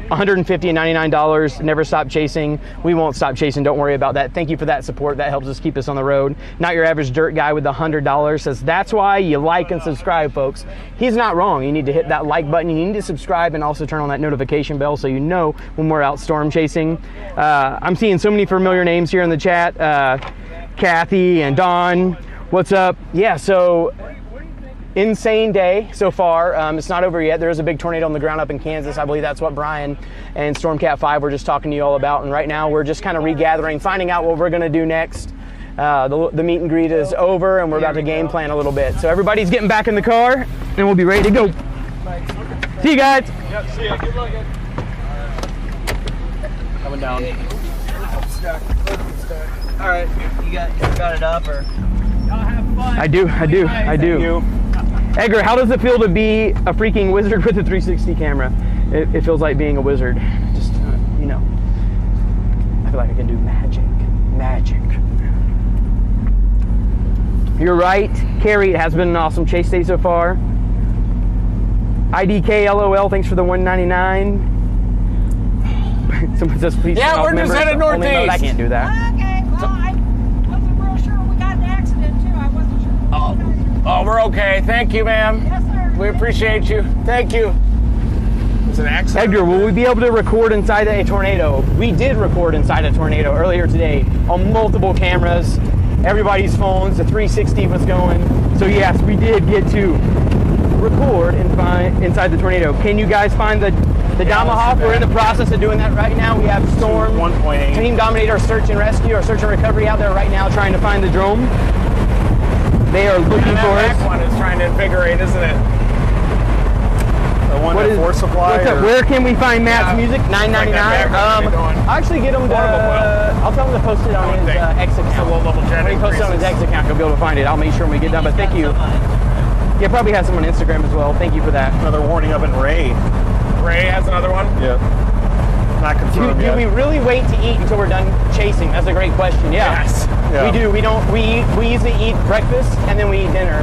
$150 and $99. Never stop chasing. We won't stop chasing. Don't worry about that. Thank you for that support. That helps us keep us on the road. Not your average dirt guy with the $100 says that's why you like and subscribe, folks. He's not wrong. You need to hit that like button. You need to subscribe and also turn on that notification bell so you know when we're out storm chasing. I'm seeing so many familiar names here in the chat. Kathy and Don. What's up? Yeah, so insane day so far. It's not over yet. There is a big tornado on the ground up in Kansas. I believe that's what Brian and Storm Cat 5 were just talking to you all about. And right now we're just kind of regathering, finding out what we're going to do next. The meet and greet is over, and we're about to game plan a little bit. So everybody's getting back in the car, and we'll be ready to go. See you guys. Yep, see ya. Good luck. Coming down. All right, you got it up, or? I do. Edgar, how does it feel to be a freaking wizard with a 360 camera? It feels like being a wizard. Just, I feel like I can do magic. You're right, Carrie, it has been an awesome chase day so far. IDK LOL, thanks for the $199. Someone says please. Yeah, we're just headed northeast. I can't do that. Okay, well, I wasn't real sure. We got an accident too. I wasn't sure. Oh, we're okay. Thank you, ma'am. Yes, sir. We appreciate you. Thank you. It's an accident. Edgar, will we be able to record inside a tornado? We did record inside a tornado earlier today on multiple cameras, everybody's phones. The 360 was going. So yes, we did get to record inside the tornado. Can you guys find the Tomahawk? We're in the process of doing that right now. We have Storm 1.8. Team Dominator Search and Rescue or Search and Recovery out there right now trying to find the drone. They are looking for us. That one is trying to invigorate, isn't it? The one at Force Supply. Where can we find Matt's music? $9.99. I'll actually get him to. I'll tell him to post it on his X account. When he posts it on his X account, he'll be able to find it. I'll make sure when we get done. But thank you. Yeah, probably has some on Instagram as well. Thank you for that. Another warning up in Ray. Ray has another one? Yep. Not confirmed yet. Do we really wait to eat until we're done chasing? That's a great question. Yeah. Yes. Yeah. We do. We usually eat breakfast and then we eat dinner.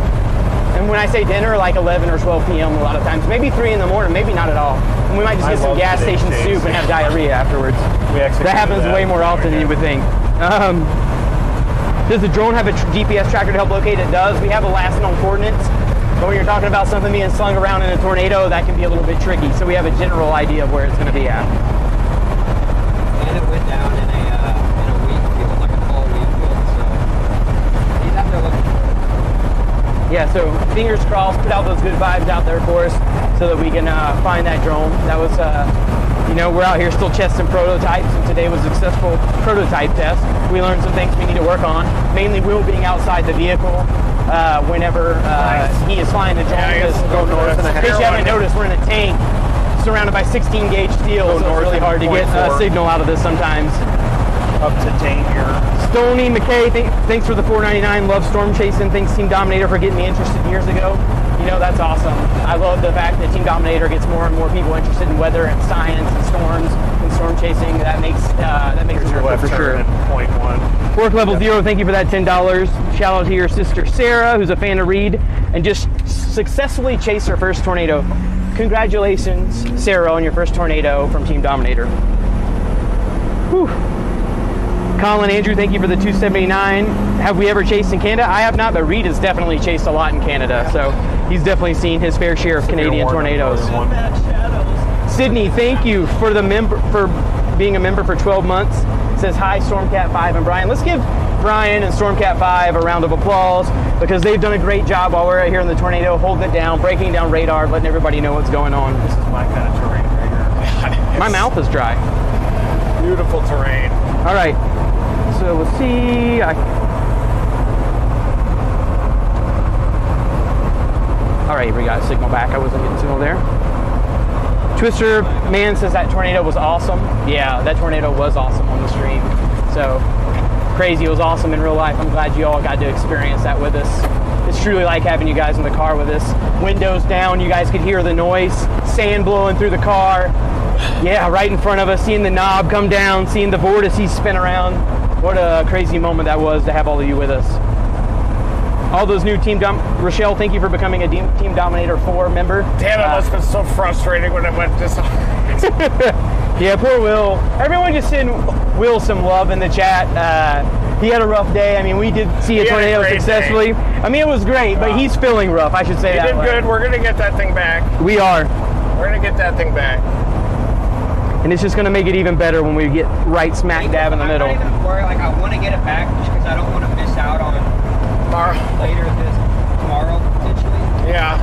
And when I say dinner, like 11 or 12 p.m. a lot of times. Maybe 3 in the morning, maybe not at all. And we might just get some gas station soup and have diarrhea afterwards. That happens way more often than you would think. Does the drone have a GPS tracker to help locate? It does. We have a last known coordinates. But when you're talking about something being slung around in a tornado, that can be a little bit tricky. So we have a general idea of where it's going to be at. And it went down in a wheat field, like a tall wheat field. So he's out there looking for it. Yeah, so fingers crossed, put out those good vibes out there for us so that we can find that drone. That was, we're out here still testing prototypes, and today was a successful prototype test. We learned some things we need to work on, mainly Will being outside the vehicle whenever he is flying the drone. In case you haven't noticed, we're in a tank surrounded by 16 gauge steel, so it's really hard to get a signal out of this sometimes. Up to danger. Stoney McKay, thanks for the $4.99. Love storm chasing. Thanks Team Dominator for getting me interested years ago. That's awesome. I love the fact that Team Dominator gets more and more people interested in weather and science and storms and storm chasing. That makes it worth it for sure. Point 1. Fork level 0, thank you for that $10. Shout out to your sister Sarah, who's a fan of Reed and just successfully chased her first tornado. Congratulations, Sarah, on your first tornado from Team Dominator. Whew. Colin Andrew, thank you for the $2.79. Have we ever chased in Canada? I have not, but Reed has definitely chased a lot in Canada, so he's definitely seen his fair share of Canadian tornadoes. Sydney, thank you for being a member for 12 months. It says hi, Stormcat 5 and Brian. Let's give Brian and Stormcat 5 a round of applause because they've done a great job while we're out here in the tornado, holding it down, breaking down radar, letting everybody know what's going on. This is my kind of terrain right here. My mouth is dry. Beautiful terrain. All right. So we'll see. All right, we got a signal back. I wasn't getting signal there. Twister Man says that tornado was awesome. Yeah, that tornado was awesome on the stream. So crazy. It was awesome in real life. I'm glad you all got to experience that with us. It's truly like having you guys in the car with us. Windows down, you guys could hear the noise. Sand blowing through the car. Yeah, right in front of us. Seeing the knob come down. Seeing the vortices spin around. What a crazy moment that was to have all of you with us. All those new Rochelle, thank you for becoming a Team Dominator 4 member. Damn, it must have been so frustrating when it went this hard. Yeah, poor Will. Everyone just send Will some love in the chat. He had a rough day. I mean, we did see a tornado successfully. Day. I mean, it was great, but he's feeling rough, I should say that. You did good. We're going to get that thing back. We are. We're going to get that thing back. And it's just going to make it even better when we get right smack dab in the middle. I'm not even worried. Like, I want to get it back just because I don't want to miss out on later tomorrow, potentially. Yeah.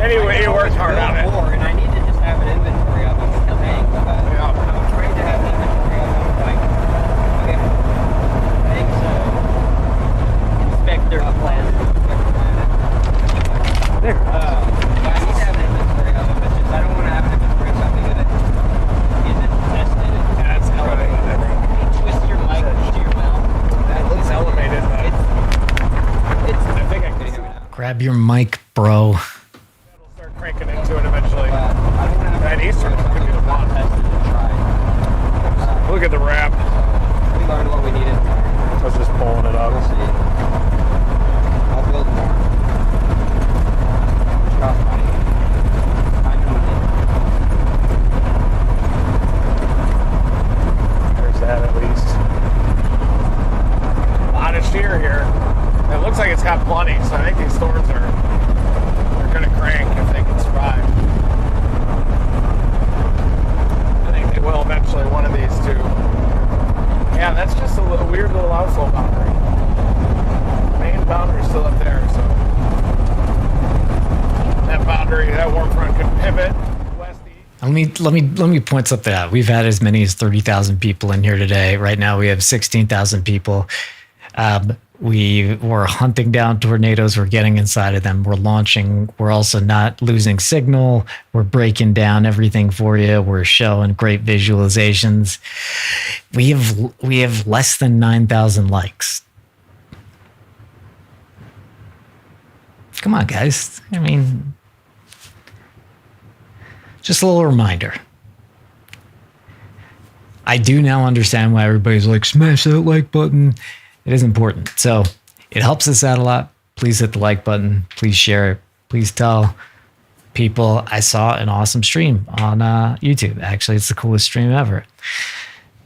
Anyway, you worked hard on it. And I need to just have an inventory of them. I'm trying to have an inventory of them. Like, okay. Thanks, Inspector Plan. There. Yeah, I need to have an inventory of them, but just I don't want to have an inventory of something that isn't tested. That's elevated. Can you twist your mic to your mouth? That looks elevated. I think I can hear it now. Grab your mic, bro. It'll start cranking into it eventually. That Eastern could be the one. Look at the wrap. We learned what we needed. I was just pulling it up. We'll see. I'll build more. Trust me. I know we did. There's that at least. A lot of shear here. It looks like it's got plenty, so I think these storms are going to crank if they can survive. I think they will eventually, one of these two. Yeah, that's just a weird little outflow boundary. The main boundary's still up there, so that boundary, that warm front could pivot west east. Let me point something out. We've had as many as 30,000 people in here today. Right now we have 16,000 people. We were hunting down tornadoes. We're getting inside of them. We're launching. We're also not losing signal. We're breaking down everything for you. We're showing great visualizations. We have less than 9,000 likes. Come on, guys. I mean, just a little reminder. I do now understand why everybody's like, smash that like button. It is important. So it helps us out a lot. please hit the like button. Please share it. Please tell people I saw an awesome stream on YouTube. Actually, it's the coolest stream ever.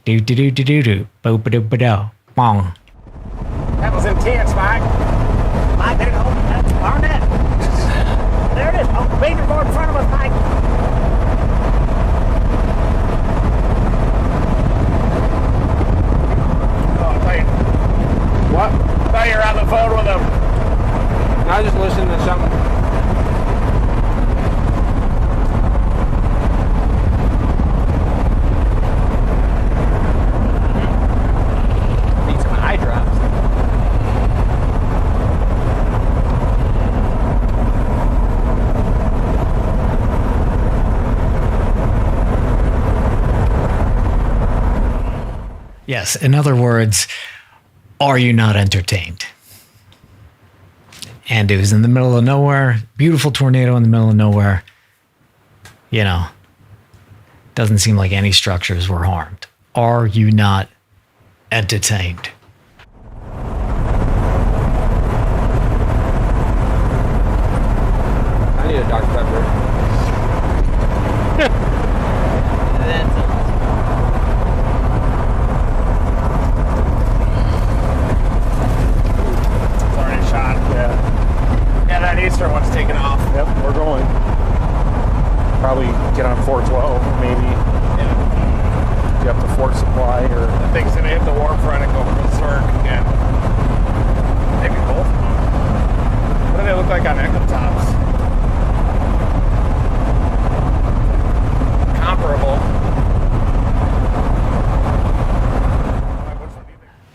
Do do do do do do. Bo ba do ba do. Bong. That was intense, Mike. Mike, there's Arnett. There it is. Oh, major board in front of us, Mike. What? I thought you were on the phone with him. I was just listening to something. Need some eye drops. Yes, in other words, are you not entertained? And it was in the middle of nowhere, beautiful tornado in the middle of nowhere. You know, doesn't seem like any structures were harmed. Are you not entertained? I need a Dr. Pepper. Eastern one's taking off. Yep, we're going. Probably get on 412, maybe. Yeah. Get up to Fort Supply, or I think it's gonna hit the warm front and go berserk again. Maybe both. What do they look like on echo tops? Comparable.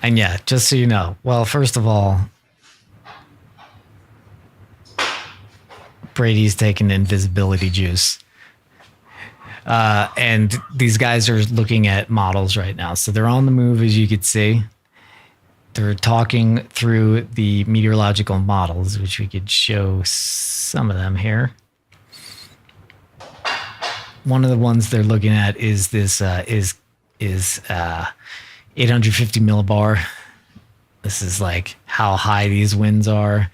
And yeah, just so you know, well, first of all, Brady's taking invisibility juice. And these guys are looking at models right now. So they're on the move, as you could see. They're talking through the meteorological models, which we could show some of them here. One of the ones they're looking at is this 850 millibar. This is like how high these winds are.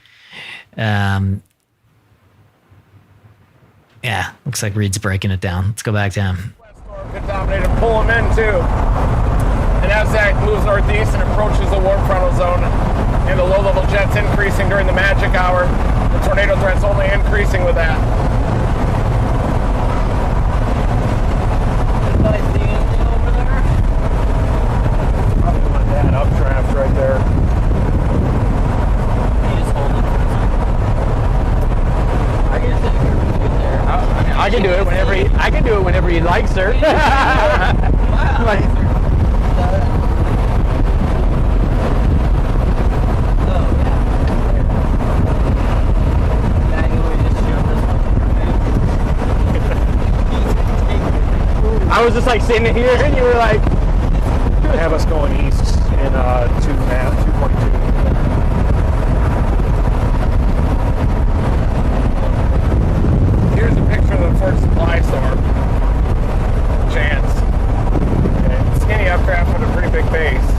Yeah, looks like Reed's breaking it down. Let's go back to him. Could dominate and pull him in too. And as that moves northeast and approaches the warm frontal zone and the low-level jets increasing during the magic hour, the tornado threat's only increasing with that. Anybody see anything over there? probably want that updraft right there. You just hold it. I guess it's there. I can do it whenever I can do it whenever you'd like, sir. Wow. Like, I was just like sitting here, and you were like, Have us going east in 242. Here's a picture of the Fort Supply storm. Chance. Okay. Skinny updraft with a pretty big base.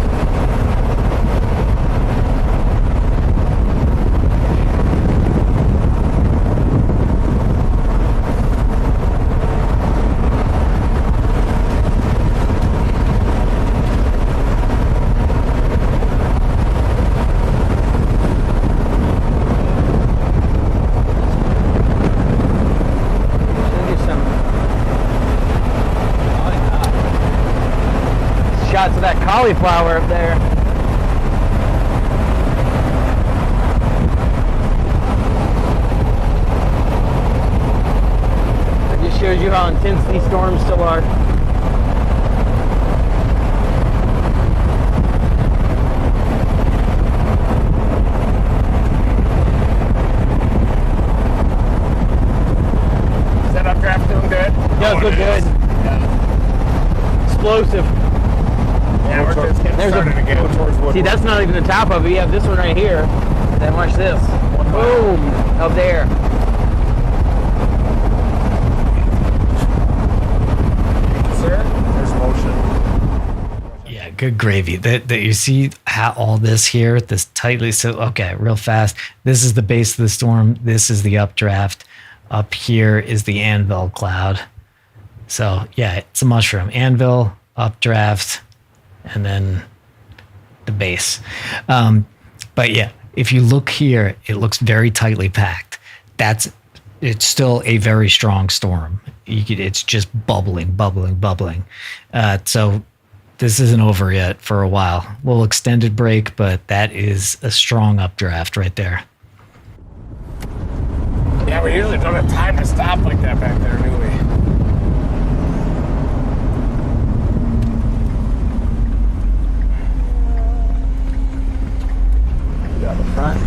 shots of that cauliflower up there. It just shows you how intense these storms still are. Is that updraft doing good? Does look good. Yeah. Explosive. Yeah, we're just getting started again. See, that's not even the top of it. You have this one right here. Then watch this. Boom! Up there. Sir, there's motion. Yeah, Good gravy. That you see how all this here, this tightly. So okay, real fast. This is the base of the storm. This is the updraft. Up here is the anvil cloud. So yeah, it's a mushroom. Anvil, updraft, and then the base. But yeah, if you look here, it looks very tightly packed. It's still a very strong storm. It's just bubbling. So this isn't over yet for a while. A little extended break, but that is a strong updraft right there. Yeah, we usually don't have time to stop like that back there, do we? Got the front.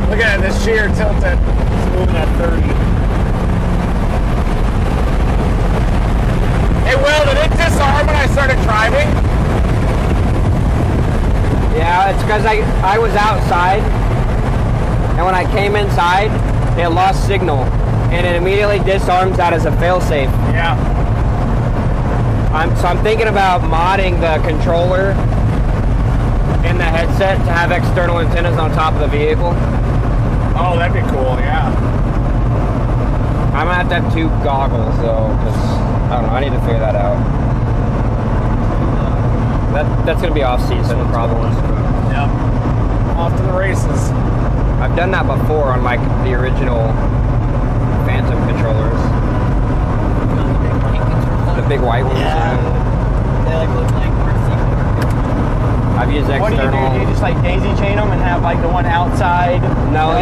Look at this sheer tilted. It's moving at 30. Hey, Will, did it disarm when I started driving? Yeah, it's because I was outside, and when I came inside, it lost signal, and it immediately disarms that as a failsafe. Yeah. So I'm thinking about modding the controller in the headset to have external antennas on top of the vehicle. Oh, that'd be cool, yeah. I'm gonna have to have 2 goggles though, because I don't know, I need to figure that out. That's gonna be off season probably. Yep. Off to the races. I've done that before on like the original Phantom controllers. The big white ones. Yeah. They like look like mercy. I've used external. What do you do? Do you just like daisy chain them and have like the one outside? No,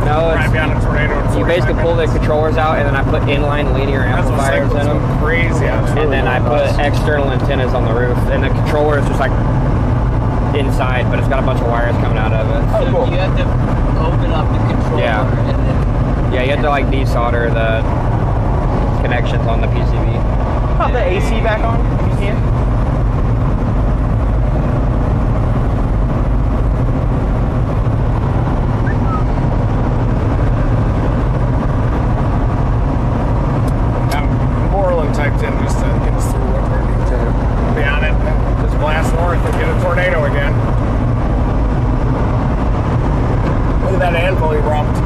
Drive down a tornado in you 45 basically pull the minutes. controllers out, and then I put inline linear amplifiers in them. Crazy. And then I put external antennas on the roof, and the controller is just like inside, but it's got a bunch of wires coming out of it. So you have to open up the controller. Yeah. And then, Yeah, you have to like desolder the connections on the PCB. Oh, the AC back on? You see it? Typed in just to get us through what we're need to be on it. Just blast north and get a tornado again. Look at that anvil erupt.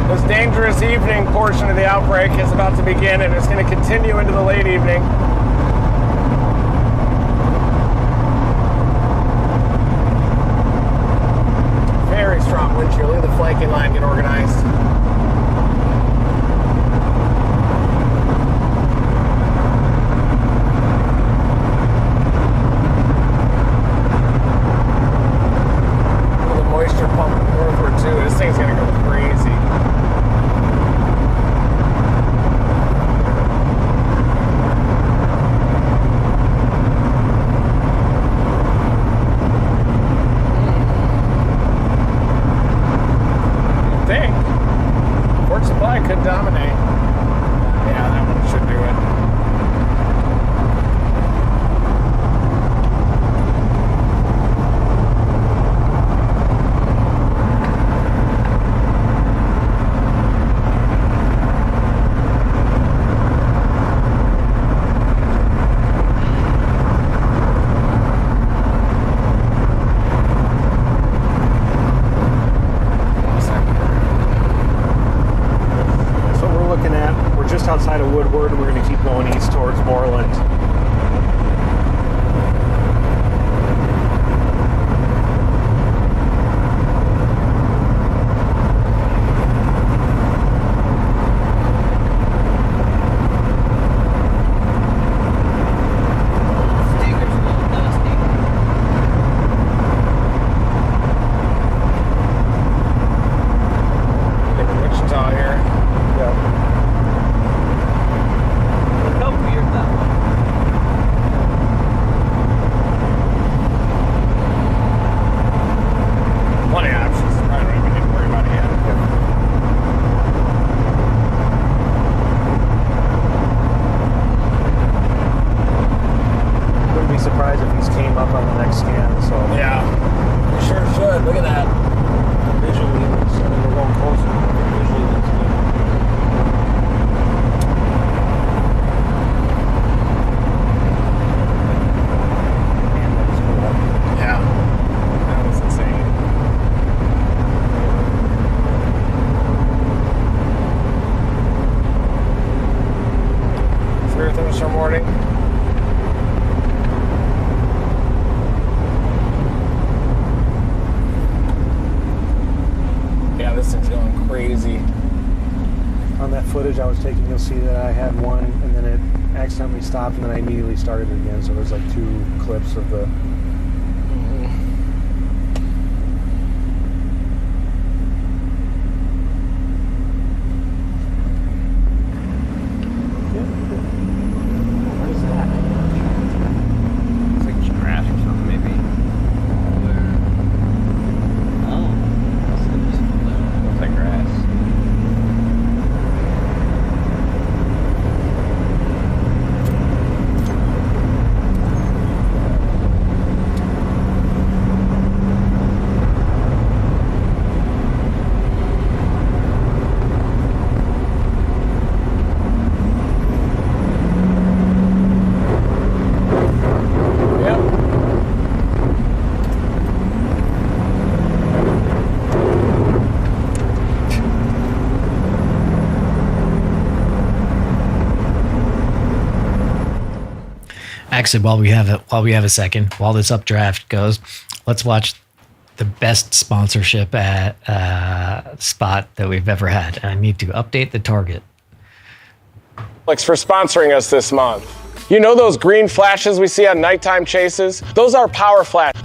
This dangerous evening portion of the outbreak is about to begin, and it's going to continue into the late evening. Very strong wind chill. Look at the flanking line get organized. This thing's gonna go crazy. surprised if these came up on the next scan. So Yeah. You sure should. Look at that. visually, so we're going closer. Visually, that's good. Man, that's cool. Yeah. That was insane. So we're finished our morning. Yeah, this thing's going crazy. On that footage I was taking, you'll see that I had one, and then it accidentally stopped, and then I immediately started it again. So there's like 2 clips of the. What is that? It's like grass or something, maybe. Oh. Looks like grass. Yep. Actually, while we have a second, while this updraft goes, let's watch the best sponsorship at spot that we've ever had. And I need to update the target. Thanks for sponsoring us this month. You know those green flashes we see on nighttime chases? Those are power flashes.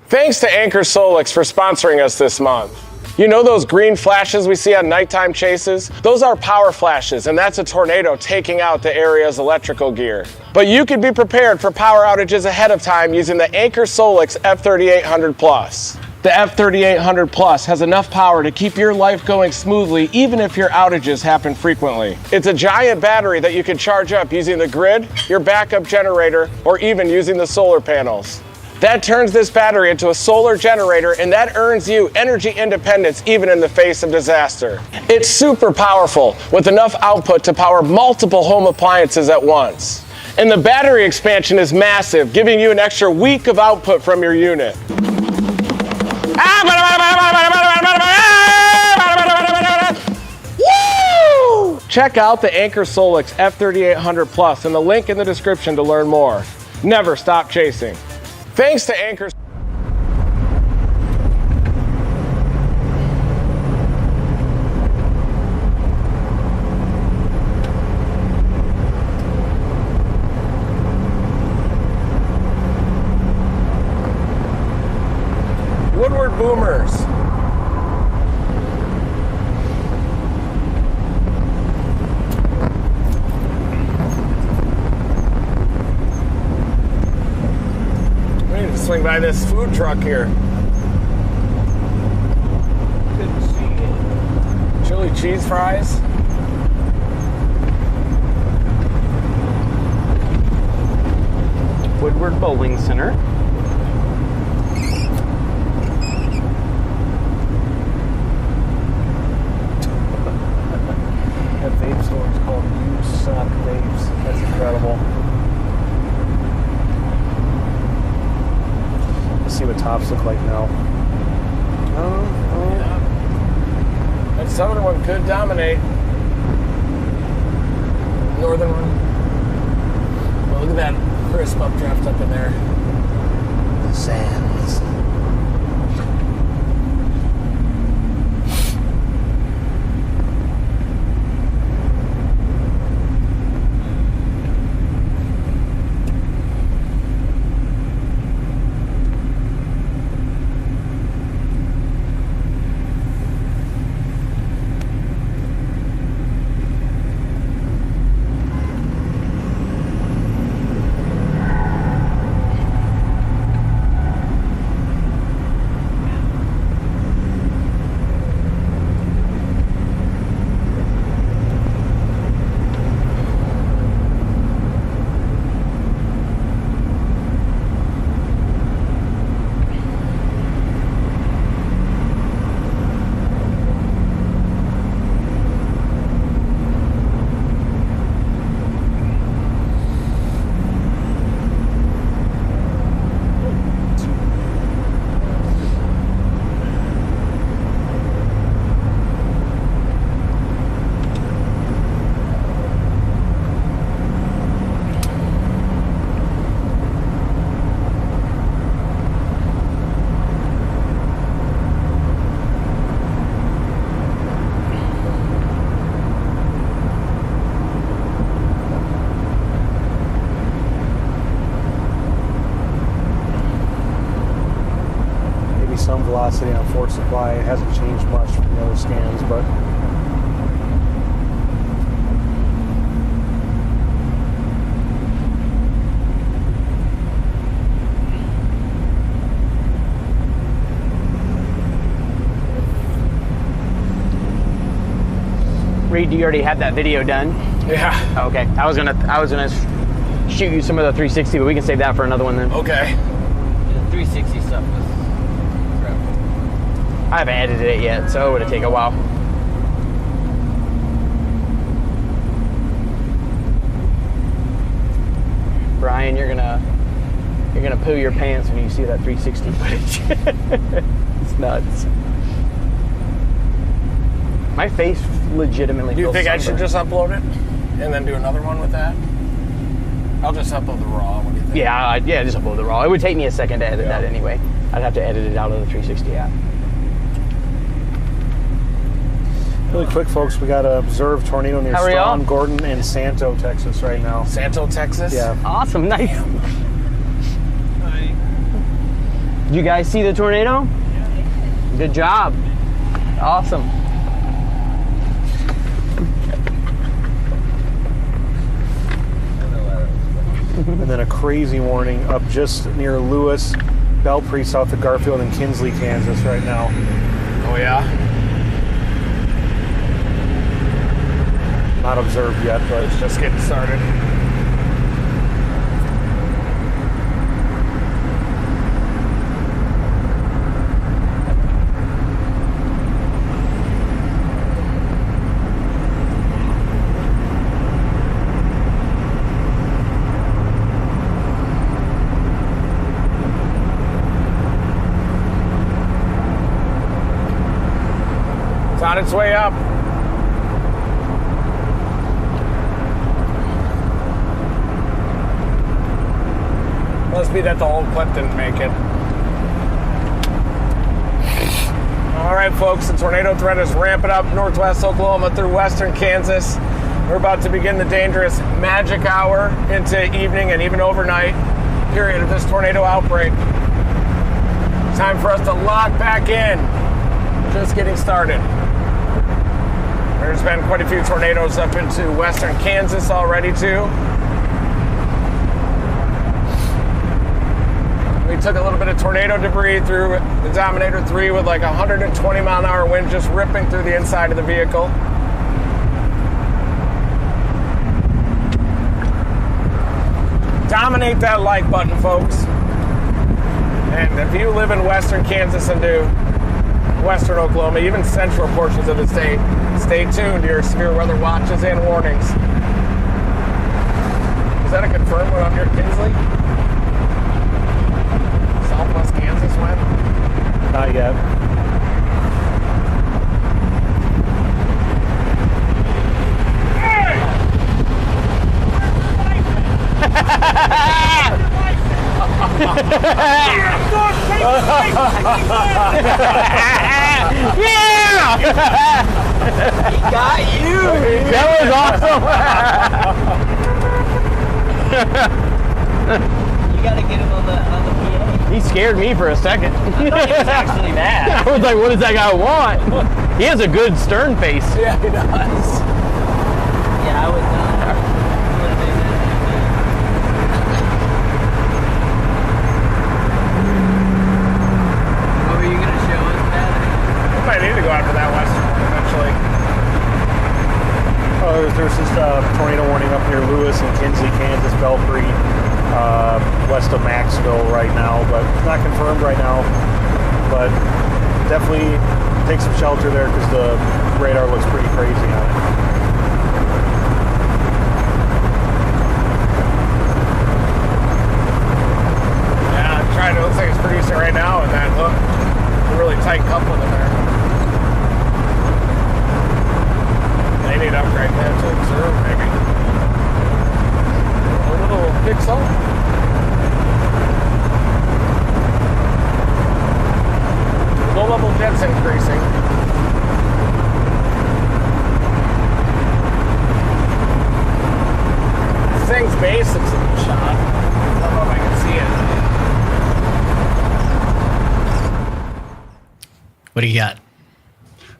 Thanks to Anchor Solix for sponsoring us this month. You know those green flashes we see on nighttime chases? Those are power flashes, and that's a tornado taking out the area's electrical gear. But you could be prepared for power outages ahead of time using the Anchor Solix F3800 Plus. The F3800 Plus has enough power to keep your life going smoothly even if your outages happen frequently. It's a giant battery that you can charge up using the grid, your backup generator, or even using the solar panels. That turns this battery into a solar generator, and that earns you energy independence even in the face of disaster. It's super powerful with enough output to power multiple home appliances at once. And the battery expansion is massive, giving you an extra week of output from your unit. Woo! Check out the Anchor Solix F3800 Plus in the link in the description to learn more. Never stop chasing. Thanks to Anchor. Woodward Boomers. We need to swing by this food truck here. Good to see you. Chili cheese fries. Woodward Bowling Center. That vape store is called You Suck Vapes. That's incredible. Let's see what tops look like now. Yeah. That southern one could dominate. Northern one. Well, look at that crisp updraft up in there. The sands. ground velocity on force supply. It hasn't changed much from the other scans, but Reed, do you already have that video done? Yeah. Okay. I was gonna shoot you some of the 360, but we can save that for another one then. Okay. The 360 stuff was incredible. I haven't edited it yet, so it would take a while. Brian, you're gonna poo your pants when you see that 360 footage. It's nuts. My face legitimately Do you feels think I should sunburned. just upload it and then do another one with that? I'll just upload the raw. What do you think? Yeah, just upload the raw. It would take me a second to edit that anyway. I'd have to edit it out of the 360 app. really quick, folks, we got an observed tornado near Strawn, Gordon, and Santo, Texas right now. Santo, Texas? Yeah. Awesome, nice. Did you guys see the tornado? Good job. Awesome. And then a crazy warning up just near Lewis, Belpre, south of Garfield, and Kinsley, Kansas right now. Oh, yeah? Not observed yet, but it's just getting started. It's on its way up. Must be that the whole clip didn't make it. All right, folks, the tornado threat is ramping up northwest Oklahoma through western Kansas. We're about to begin the dangerous magic hour into evening and even overnight period of this tornado outbreak. Time for us to lock back in. Just getting started. There's been quite a few tornadoes up into western Kansas already, too. We took a little bit of tornado debris through the Dominator 3 with like 120 mile an hour wind just ripping through the inside of the vehicle. Dominate that like button, folks. And if you live in western Kansas and do western Oklahoma, even central portions of the state, stay tuned to your severe weather watches and warnings. Is that a confirmed one up here, Kinsley? Southwest Kansas went? Not yet. Yeah! He got you! That was awesome! You gotta get him on the PA. He scared me for a second. I thought he was actually mad. I was like, what does that guy want? He has a good stern face. Yeah, he does. Yeah, I would not. What were you gonna show us, Matt? We might need to go after that western one eventually. There's this tornado warning up near Lewis and Kinsley, Kansas, Belpre, west of Maxville right now, but not confirmed right now. But definitely take some shelter there because the radar looks pretty crazy on it. Yeah, I'm trying to, it looks like it's producing right now, and that look, a really tight coupling in there. They need to upgrade that to observe, maybe. A little pixel. Low-level jet's increasing. This thing's base looks a little shot. I don't know if I can see it. What do you got?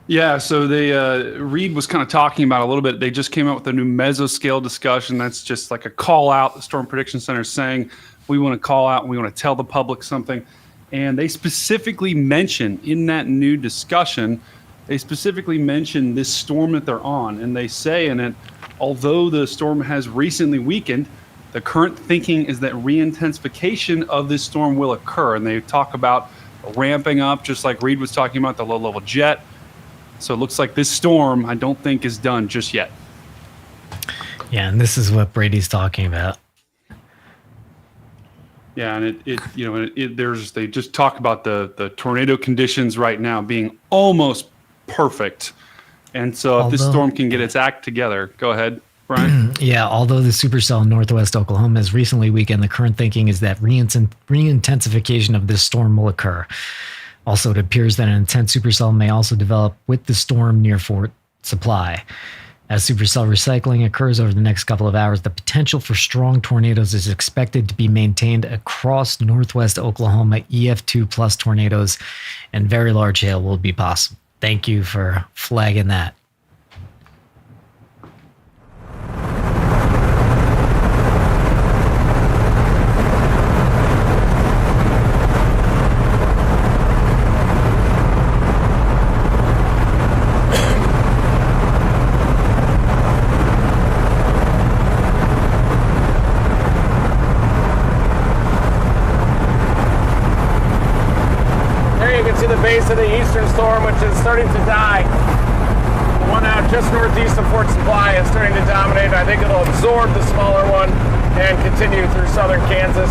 Yeah, so they Reed was kind of talking about a little bit. They just came out with a new mesoscale discussion. That's just like a call out. The Storm Prediction Center is saying we want to call out and we want to tell the public something. And they specifically mention in that new discussion, they specifically mention this storm that they're on. And they say in it, although the storm has recently weakened, the current thinking is that re-intensification of this storm will occur. And they talk about ramping up, just like Reed was talking about, the low-level jet. So it looks like this storm, I don't think, is done just yet. Yeah, and this is what Brady's talking about. Yeah, and they just talk about the tornado conditions right now being almost perfect. And so if this storm can get its act together, go ahead, Brian. Yeah, although the supercell in northwest Oklahoma has recently weakened, the current thinking is that re-intensification of this storm will occur. Also, it appears that an intense supercell may also develop with the storm near Fort Supply. As supercell recycling occurs over the next couple of hours, the potential for strong tornadoes is expected to be maintained across northwest Oklahoma. EF2 plus tornadoes and very large hail will be possible. Thank you for flagging that. Base of the eastern storm, which is starting to die. The one out just northeast of Fort Supply is starting to dominate. I think it'll absorb the smaller one and continue through southern Kansas.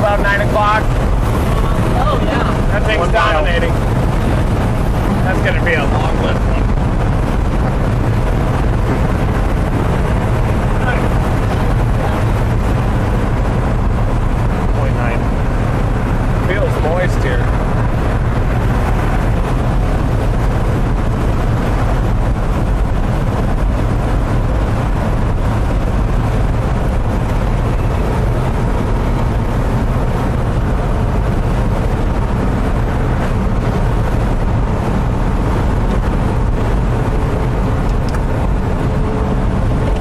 about 9 o'clock. Oh, yeah. That thing's 1 mile. dominating. That's going to be a long lift one. Feels moist here.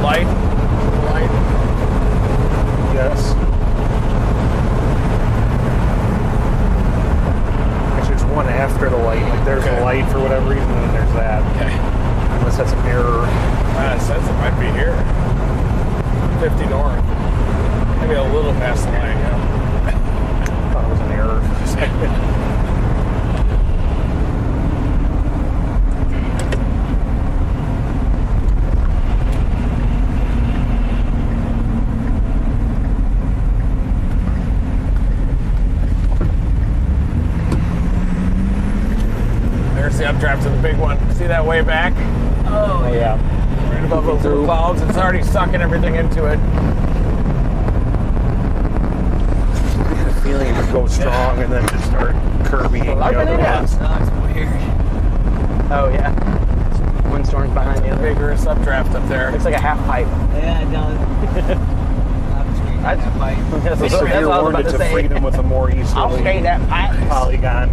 Light. Yes. Actually, there's one after the light. Like there's a light for whatever reason, and then there's that. Okay. Unless that's an error. It says it might be here. 50 north. Maybe a little past the line, yeah. I thought it was an error for a second. There's the updraft to the big one. See that way back? Oh, yeah. Right above those little clouds. It's already sucking everything into it. The feeling it would go strong and then just start curving the other way. That's weird. Oh, yeah. One storm's behind the other. Vigorous updraft up there. Looks like a half pipe. Yeah, it does. That's So what I you're was warned about to to say. freedom with a more I'll easterly skate that pipe. polygon.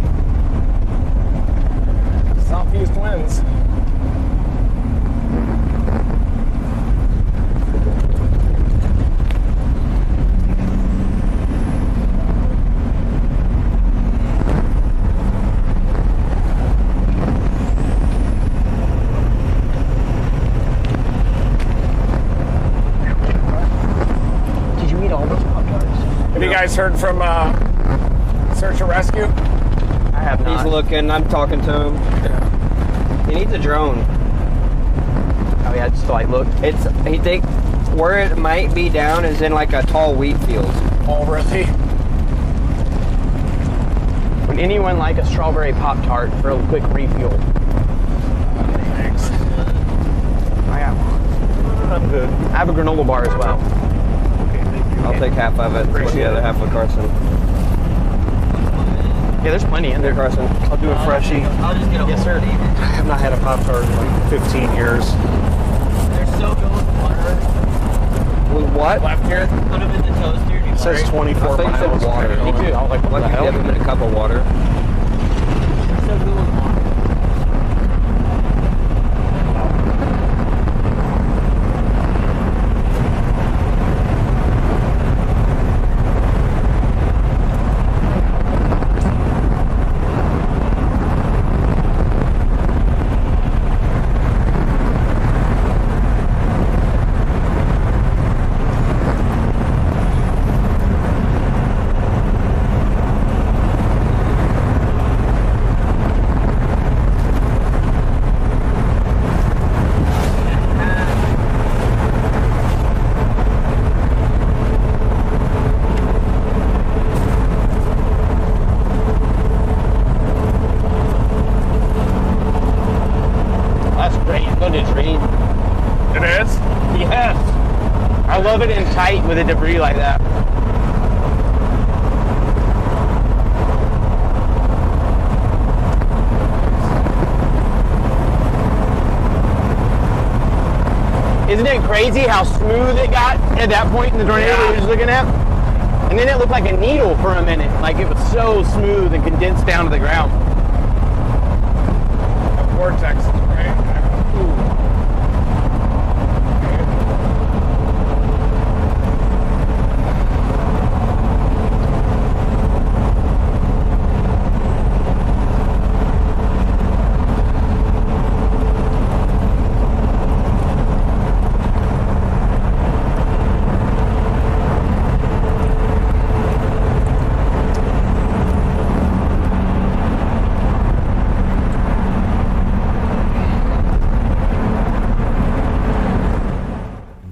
Southeast winds. Did you eat all those Pop-Tarts? Have you guys heard from Search and Rescue? I have not. He's looking. I'm talking to him. He needs a drone. Oh yeah, just to like look. It's he think where it might be down is in like a tall wheat field. Already. Would anyone like a strawberry Pop-Tart for a quick refuel? Thanks. I got one. I'm good. I have a granola bar as well. Okay, thank you. I'll take half of it. Appreciate The other it. half with Carson. Yeah, there's plenty in there, Carson. I'll do a freshie. I'll just get a Yes, sir. I have not had a Pop-Tart in like 15 years. They're so good with water. With what? Left here. Put them in the toaster. It says 24 I thought you said miles. water. Me too. I was like, what Like the you hell? dip them in a cup of water. They're so good with water. That's great footage, Reed. It is? Yes. I love it in tight with the debris like that. Isn't it crazy how smooth it got at that point in the tornado we were just looking at? And then it looked like a needle for a minute. Like it was so smooth and condensed down to the ground. Vortex, right?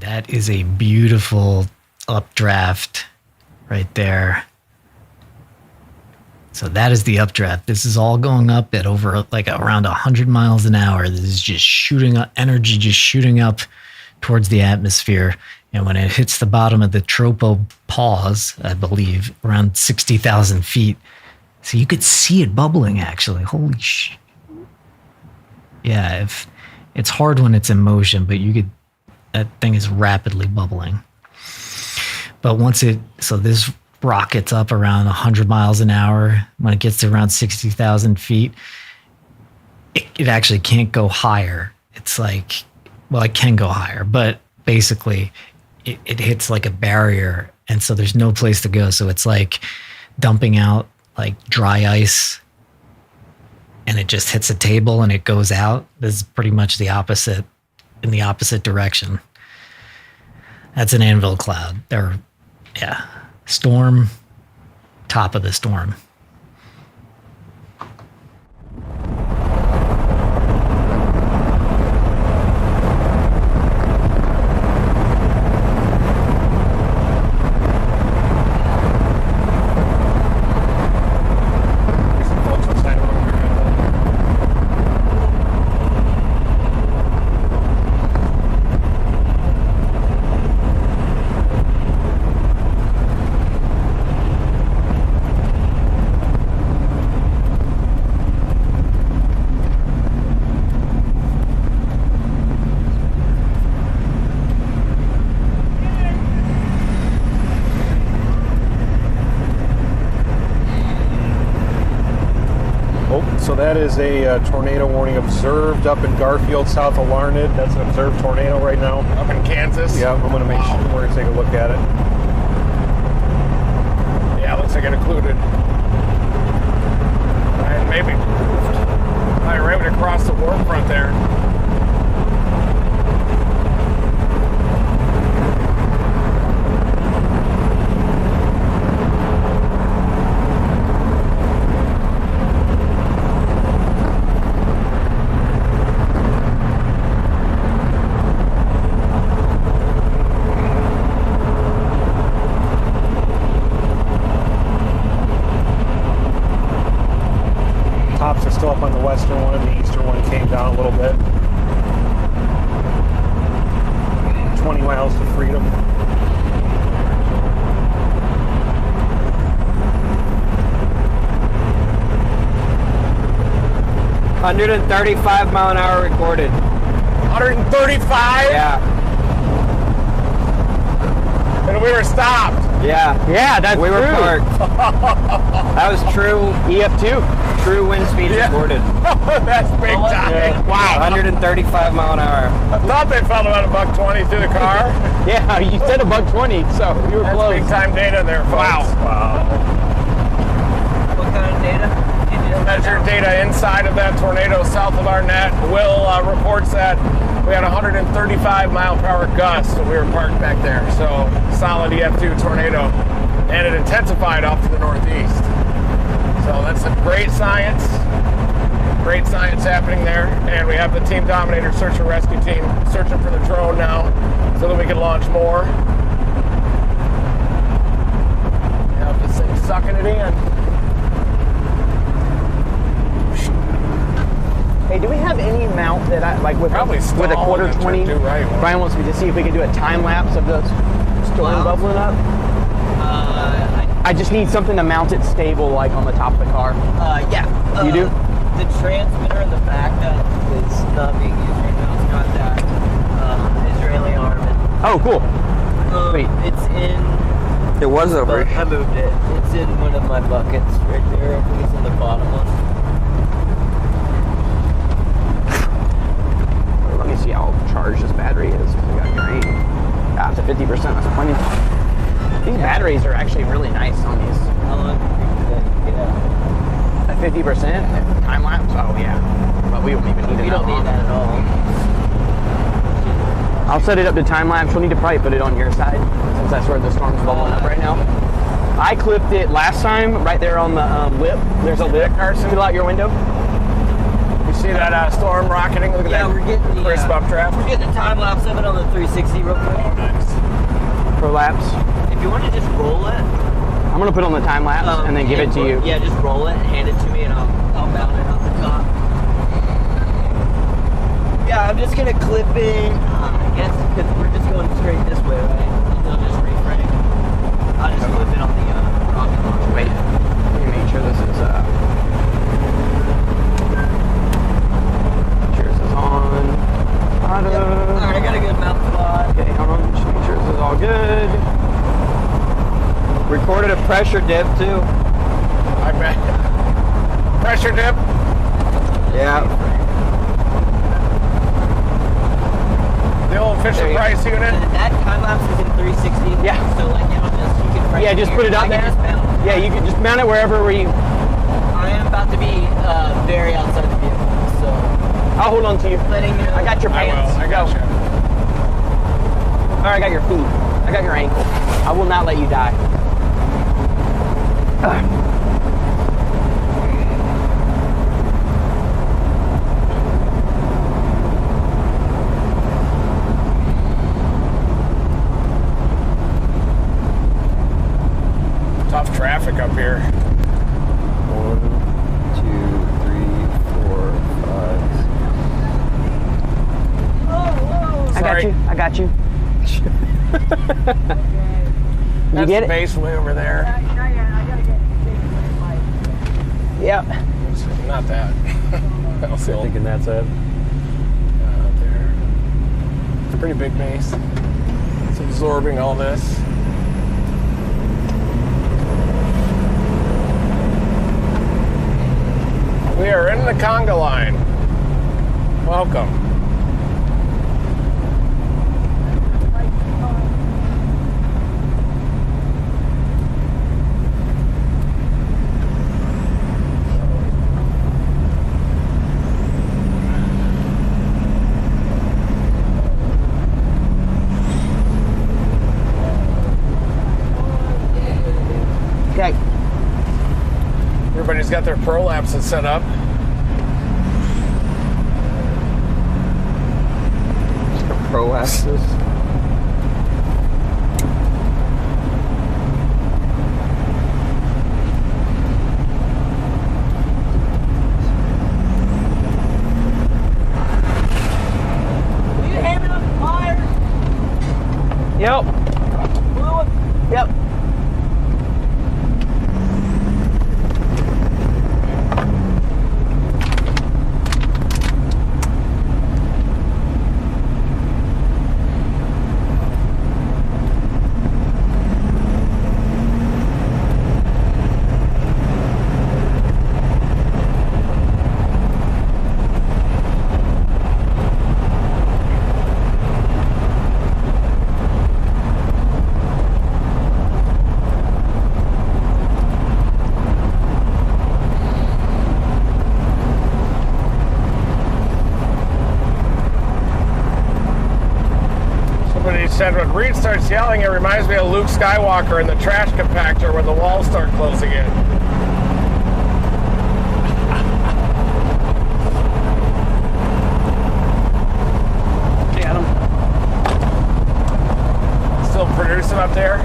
That is a beautiful updraft right there. So that is the updraft. This is all going up at over like around 100 miles an hour. This is just shooting up energy, just shooting up towards the atmosphere. And when it hits the bottom of the tropopause, I believe, around 60,000 feet. So you could see it bubbling, actually. Holy shit. Yeah, it's hard when it's in motion, but that thing is rapidly bubbling. But so this rockets up around 100 miles an hour. When it gets to around 60,000 feet, it actually can't go higher. It's like, well, it can go higher, but basically it hits like a barrier. And so there's no place to go. So it's like dumping out like dry ice, and it just hits a table and it goes out. This is pretty much the opposite, in the opposite direction. That's an anvil cloud. Storm, top of the storm. So that is a tornado warning observed up in Garfield, south of Larned. That's an observed tornado right now. Up in Kansas? Yeah, I'm going to make sure we're going to take a look at it. Yeah, looks like it included. And maybe right when it crossed the warm front there. Tops are still up on the western one, and the eastern one came down a little bit. 20 miles to freedom. $135 mile an hour recorded. 135? Yeah. And we were stopped. Yeah, that's we true. were parked. That was true EF2. True wind speed recorded. That's big time. Wow. 135 mile an hour. I thought they felt about $120 through the car. Yeah, you said $120, so you were That's close. big time data there, folks. Wow. What kind of data? Measured data inside of that tornado south of our net. Will reports that we had 135 mile per hour gusts when we were parked back there. So solid EF2 tornado, and it intensified off to the northeast. So that's some great science happening there. And we have the Team Dominator search and rescue team searching for the drone now so that we can launch more. Yeah, this thing's sucking it in. Hey, do we have any mount that I like with a quarter 20? Brian wants me to see if we can do a time lapse of the storm bubbling up. I just need something to mount it stable, like on the top of the car. Yeah. You do? The transmitter in the backup is not being used right now. It's got that Israeli arm. Oh, cool. Wait. It's in. It was over. I moved it. It's in one of my buckets right there. I think it's in the bottom one. Let me see how charged this battery is. We got green. Ah, it's at 50%. That's plenty. These batteries are actually really nice on these. How long? Yeah. At 50%? Time lapse? Oh, yeah. But we don't even need it. We don't need that at all. I'll set it up to time lapse. You'll need to probably put it on your side since that's where the storm's bubbling up right now. I clipped it last time right there on the lip. There's a lip. Carson, fill out your window. You see that storm rocketing? Look at that. We're getting the crisp updraft. We're getting a time lapse of it on the 360 real quick. Oh, nice. Prolapse. If you want to just roll it. I'm gonna put on the time lapse and then give it to you. Yeah, just roll it and hand it to me, and I'll mount it off the top. Yeah, I'm just gonna clip it. I guess because we're just going straight this way, right? I'll just reframe. I'll just clip it on the rocket launcher. Wait, let me make sure this is on. Auto. Yep. Alright, I got a good mount spot. Okay, hold on. Just make sure this is all good. Recorded a pressure dip too. I bet. Pressure dip? Yeah. The old Fisher Price unit? That time lapse is in 360. Yeah. So like, Just put it out there. Yeah, you can just mount it wherever we. I am about to be very outside the vehicle, so. I'll hold on to you. I got your pants. I got you. All right, I got your feet. I got your ankle. I will not let you die. Tough traffic up here. 1, 2, 3, 4, 5. I got you. You That's get the it? base way over there. Yep. Not that. I'm still thinking that's it. Out there. It's a pretty big base. It's absorbing all this. We are in the conga line. Welcome. Okay. Everybody's got their prolapses set up. Prolapses. You having a fire? Yep. Yep. Said when Reed starts yelling, it reminds me of Luke Skywalker in the trash compactor when the walls start closing in. Got him. Still producing up there?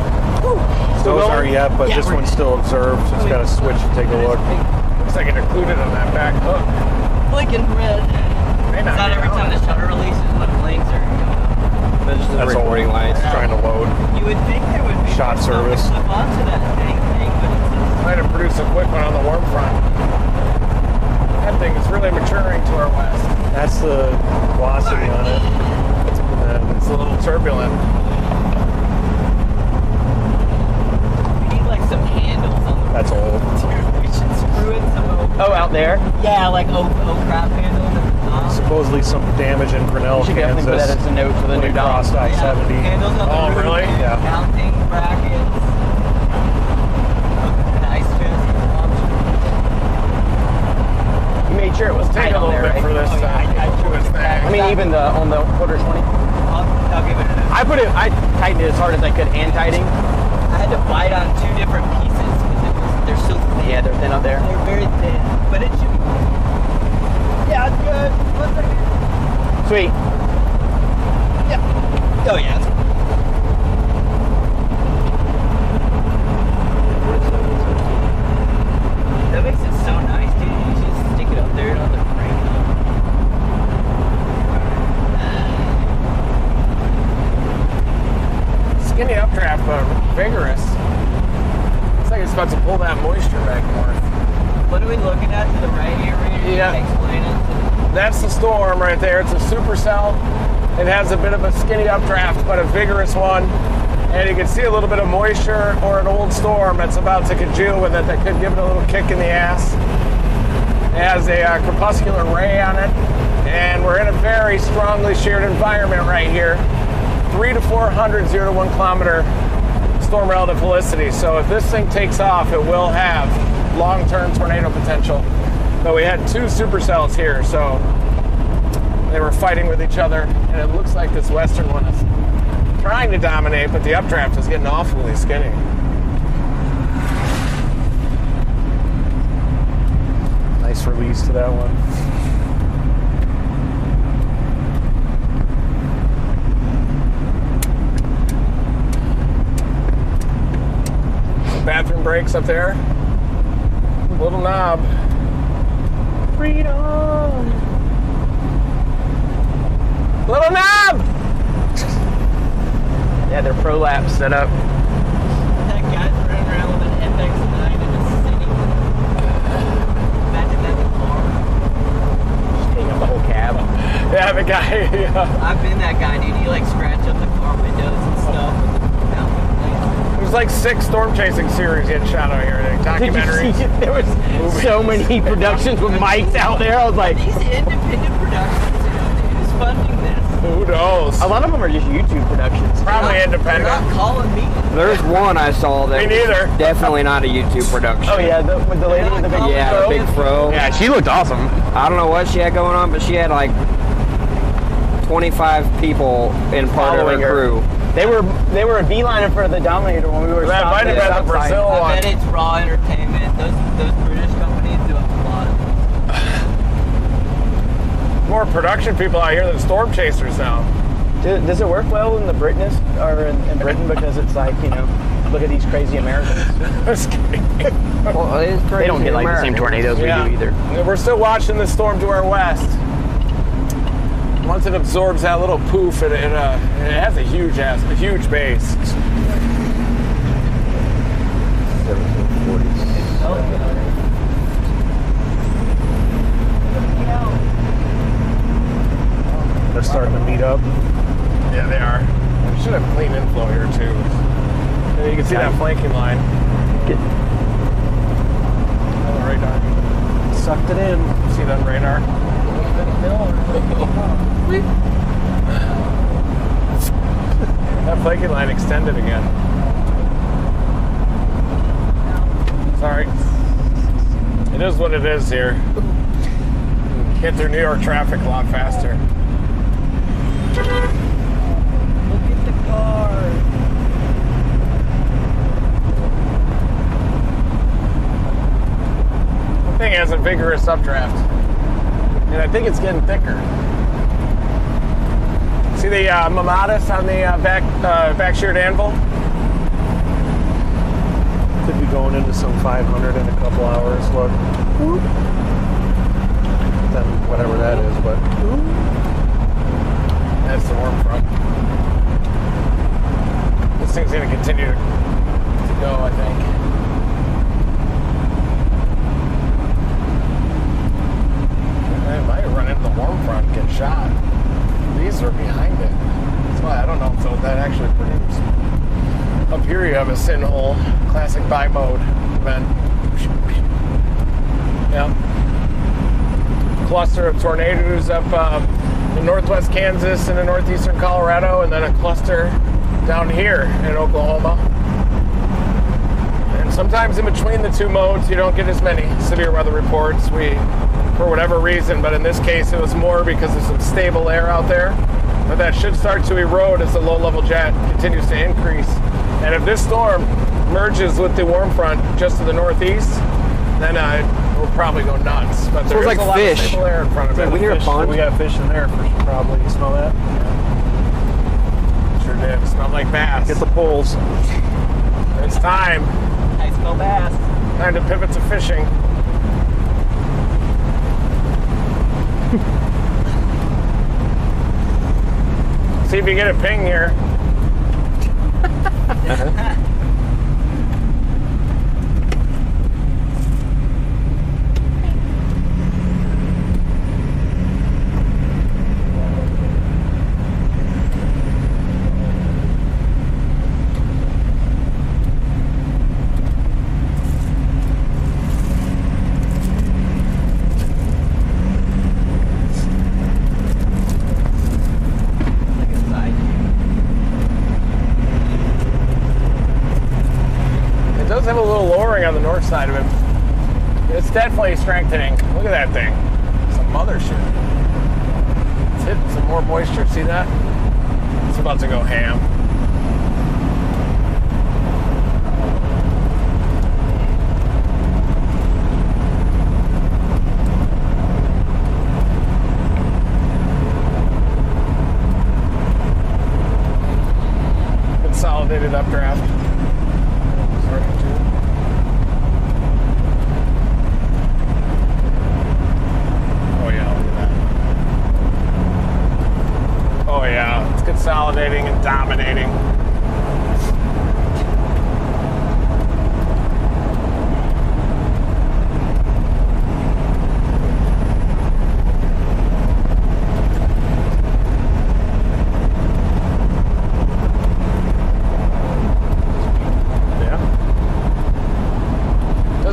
Those aren't yet, but this one's still observed. So it's got to switch and take a look. Looks like it included on that back hook. Blinking red. May Is not that be every time the shutter releases when it blinks or? That's recording lights. Trying to load. You would think there would be Shot service. Slip onto that dang thing, but it's just... Might have produced a quick one on the warm front. That thing is really maturing to our west. That's the velocity on it. It's a little turbulent. We need like some handles on the... That's old. We should screw in some out there? Yeah, like crap handles. Supposedly some damage in Grinnell, should Kansas. definitely put that as a note for the new crossed dog. I-70. Handles on the roof, really? Yeah. Mounting brackets. Nice fancy option. You made sure it was tight Take a on little there, bit right? for this I mean, even on the quarter 20. I'll give it a... I tightened it as hard as I could hand tightening. I had to bite on two different pieces because they're so thin. Yeah, they're thin up there. They're very thin, but it should be... Yeah, it's good. 1 second. Sweet. Yeah. Oh, yeah. skinny updraft, but vigorous. Looks like it's about to pull that moisture back north. What are we looking at to the right here? Yeah. Explain it. That's the storm right there. It's a supercell. It has a bit of a skinny updraft, but a vigorous one. And you can see a little bit of moisture or an old storm that's about to congeal with it that could give it a little kick in the ass. It has a crepuscular ray on it. And we're in a very strongly sheared environment right here. 3 to 400, 0 to 1 kilometer storm relative helicity. So if this thing takes off, it will have long-term tornado potential. But we had 2 supercells here, so they were fighting with each other, and it looks like this western one is trying to dominate, but the updraft is getting awfully skinny. Nice release to that one. Bathroom breaks up there. Little knob. Freedom. Little knob! Yeah, they're prolapse set up. That guy's running around with an FX9 in the city. Imagine that in the car. Just taking up the whole cab. Yeah, the guy. Yeah. I've been that guy, dude. He like scratch up the car windows and stuff with the mountain plate. There's like 6 storm chasing series getting shot out here. Documentaries. There was so many productions with mics out there. I was like, These independent productions, who's funding this? Who knows? A lot of them are just YouTube productions. Probably independent. They're not calling me. There's one I saw that Me neither. was definitely not a YouTube production. Oh yeah, with the lady with the big Yeah, the big fro. Yeah, she looked awesome. I don't know what she had going on, but she had like 25 people in part of her Following her. crew. They were a beeline for the Dominator when we were That stopped might have at been the Southside. Brazil I one. bet it's raw entertainment. Those British companies do a lot of More production people out here than storm chasers now. Does it work well in the Britness or in Britain because it's like, you know, look at these crazy Americans. Just kidding. Well, it is crazy. They don't get like the same tornadoes we do either. We're still watching the storm to our west. Once it absorbs that little poof, it has a huge base. They're starting to meet up. Yeah, they are. We should have clean inflow here too. And you can see that flanking line. On the radar. Sucked it in. See that on radar? That flanking line extended again. Sorry. It is what it is here. Get through New York traffic a lot faster. Look at the car. The thing has a vigorous updraft. And I think it's getting thicker. See the mamadas on the back sheared anvil? Could be going into some 500 in a couple hours. Look. Then whatever that is, but. That's the warm front. This thing's going to continue to go, I think. It might run into the warm front and get shot. These are behind it. That's why I don't know if that actually produced. Up here you have a sin hole, classic bi-mode event. Yeah. Cluster of tornadoes up in northwest Kansas and in northeastern Colorado, and then a cluster down here in Oklahoma. And sometimes in between the two modes, you don't get as many severe weather reports. For whatever reason, but in this case, it was more because there's some stable air out there. But that should start to erode as the low-level jet continues to increase. And if this storm merges with the warm front just to the northeast, then we'll probably go nuts. But there's like a lot fish. of stable air in front of it. We hear a pond. We got fish in there for sure, probably. You smell that? Sure did. It smelled like bass. Get the poles. It's time. I smell bass. Time to pivot to fishing. See if you get a ping here. lowering on the north side of it. It's definitely strengthening. Look at that thing. Some mothership. It's hitting some more moisture. See that? It's about to go ham. Consolidated updraft. Starting to. Oh yeah, look at that. Oh yeah, it's consolidating and dominating.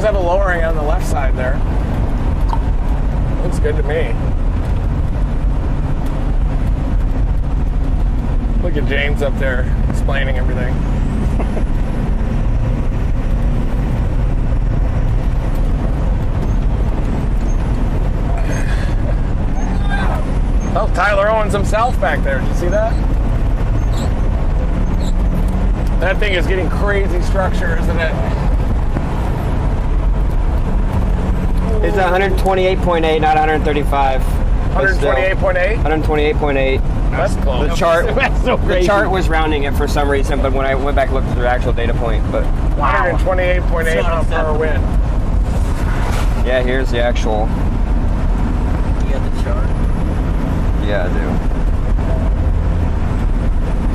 Have a lowering on the left side there. Looks good to me. Look at James up there explaining everything. Oh, Tyler Owens himself back there. Did you see that? That thing is getting crazy structure, isn't it? It's 128.8, not 135. 128.8? 128.8. That's close. The chart, That's so crazy. the chart was rounding it for some reason, but when I went back and looked at the actual data point, but 128.8 mile per hour wind. Yeah, here's the actual. You got the chart? Yeah, I do.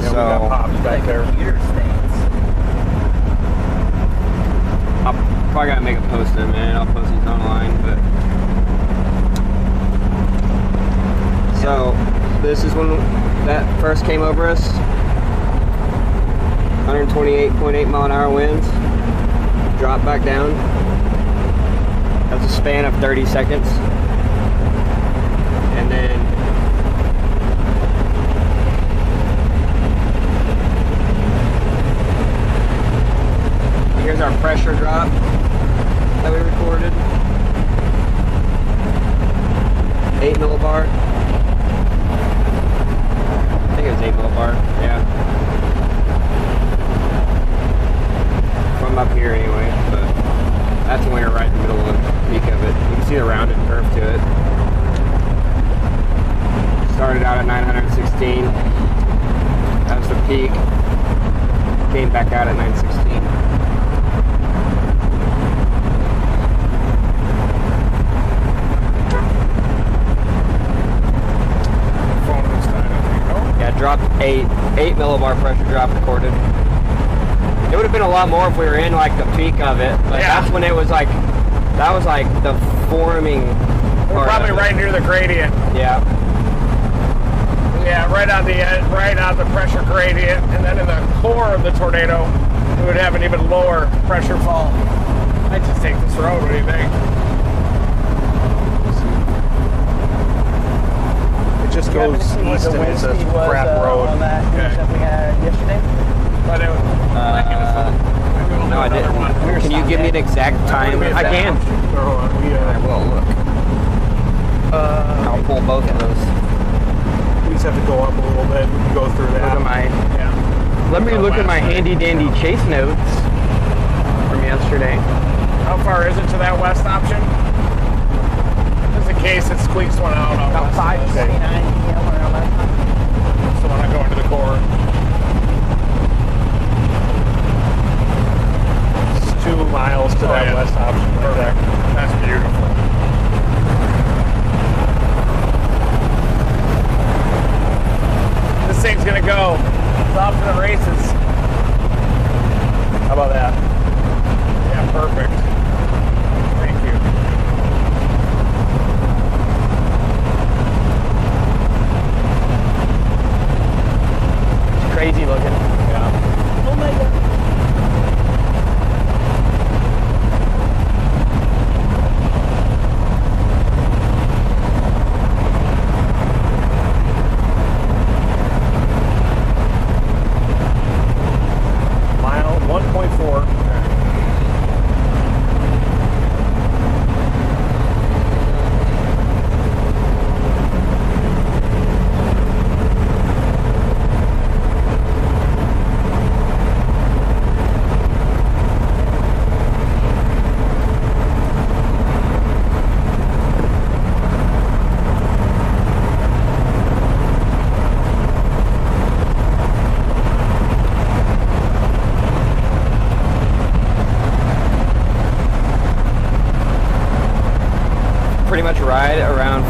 Yeah, we got pops back there. I'll probably gotta make a post in a minute. I'll post these online, but so this is when that first came over us. 128.8 mile an hour winds. Drop back down. That's a span of 30 seconds. And then here's our pressure drop that we recorded. 8 millibar. I think it was 8 millibar, yeah. From up here anyway, but that's when we were right in the middle of the peak of it. You can see the rounded curve to it. Started out at 916. That was the peak. Came back out at 916. Yeah, dropped 8 millibar pressure drop recorded. It would have been a lot more if we were in like the peak of it, but that's when it was like, that was like the forming part. Probably right near the gradient. Yeah. Yeah, right on the edge, right on the pressure gradient, and then in the core of the tornado, it would have an even lower pressure fall. I'd just take this road. What do you think? It just goes east and it's a crap road. On that intercept we had yesterday? But it no, I didn't. Can you give me an exact time? I can. I will look. I'll pull both of those. We just have to go up a little bit. We can go through that. Let me look at my handy dandy chase notes from yesterday. How far is it to that west option? Just in case it squeaks one out. About 5:29 p.m. around that time. So when I go into the core. It's 2 miles to that west option. Perfect. That's beautiful. This thing's gonna go. It's off to the races. How about that? Yeah, perfect. Thank you. It's crazy looking. Yeah. Oh my god.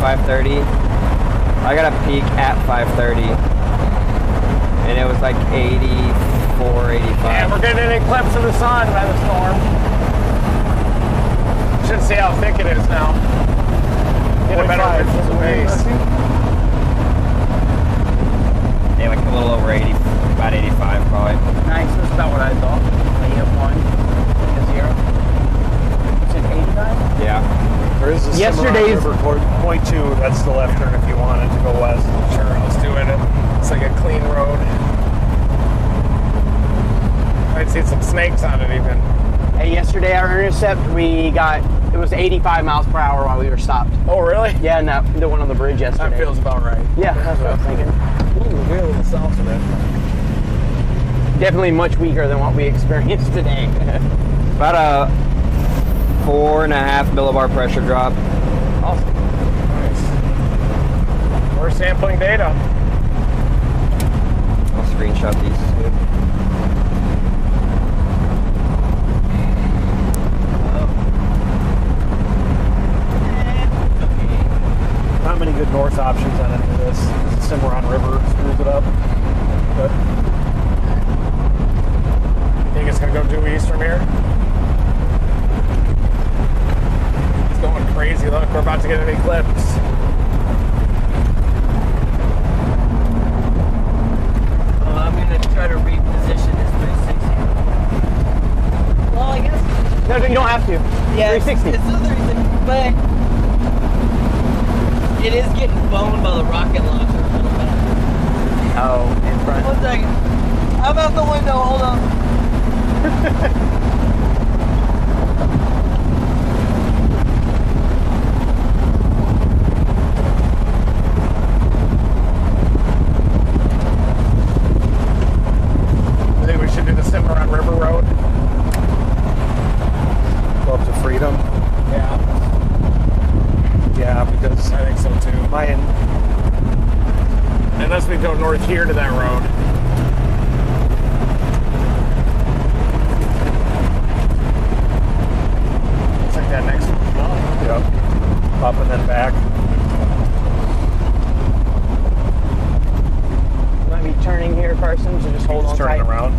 5:30. I got a peak at 5:30, and it was like 84, 85. Yeah, we're getting an eclipse of the sun by the storm. Should see how thick it is now. Get a better visual base. Yeah, like a little over 80, about 85 probably. Nice, that's about what I thought. AM1, 0. You said 85? Yeah. There is a Yesterday's river point 2. That's the left turn if you wanted to go west. Sure, let's do it. It's like a clean road. I'd see some snakes on it even. Hey, yesterday our intercept, it was 85 miles per hour while we were stopped. Oh, really? Yeah, and the one on the bridge yesterday. That feels about right. Yeah, that's what I was thinking. Ooh, we're a little south of it. Definitely much weaker than what we experienced today. About a 4.5 millibar pressure drop. Awesome. Nice. We're sampling data. I'll screenshot these. Not many good north options on any of this. Cimarron River screws it up. But Think it's gonna go due east from here? It's going crazy. Look, we're about to get an eclipse. I'm gonna try to reposition this 360. Well, I guess. No, you don't have to. Yeah, 360. It's still 360, but it is getting blown by the rocket launcher a little bit. Oh, in front. 1 second. I'm out the window. Hold on. I think we should do the Cimarron River Road. go up to Freedom. Yeah. Yeah, because I think so too. Unless we go north here to that road. Looks like that next one. Yep. Up and then back. Might be turning here, Carson, so just hold on turning tight. around.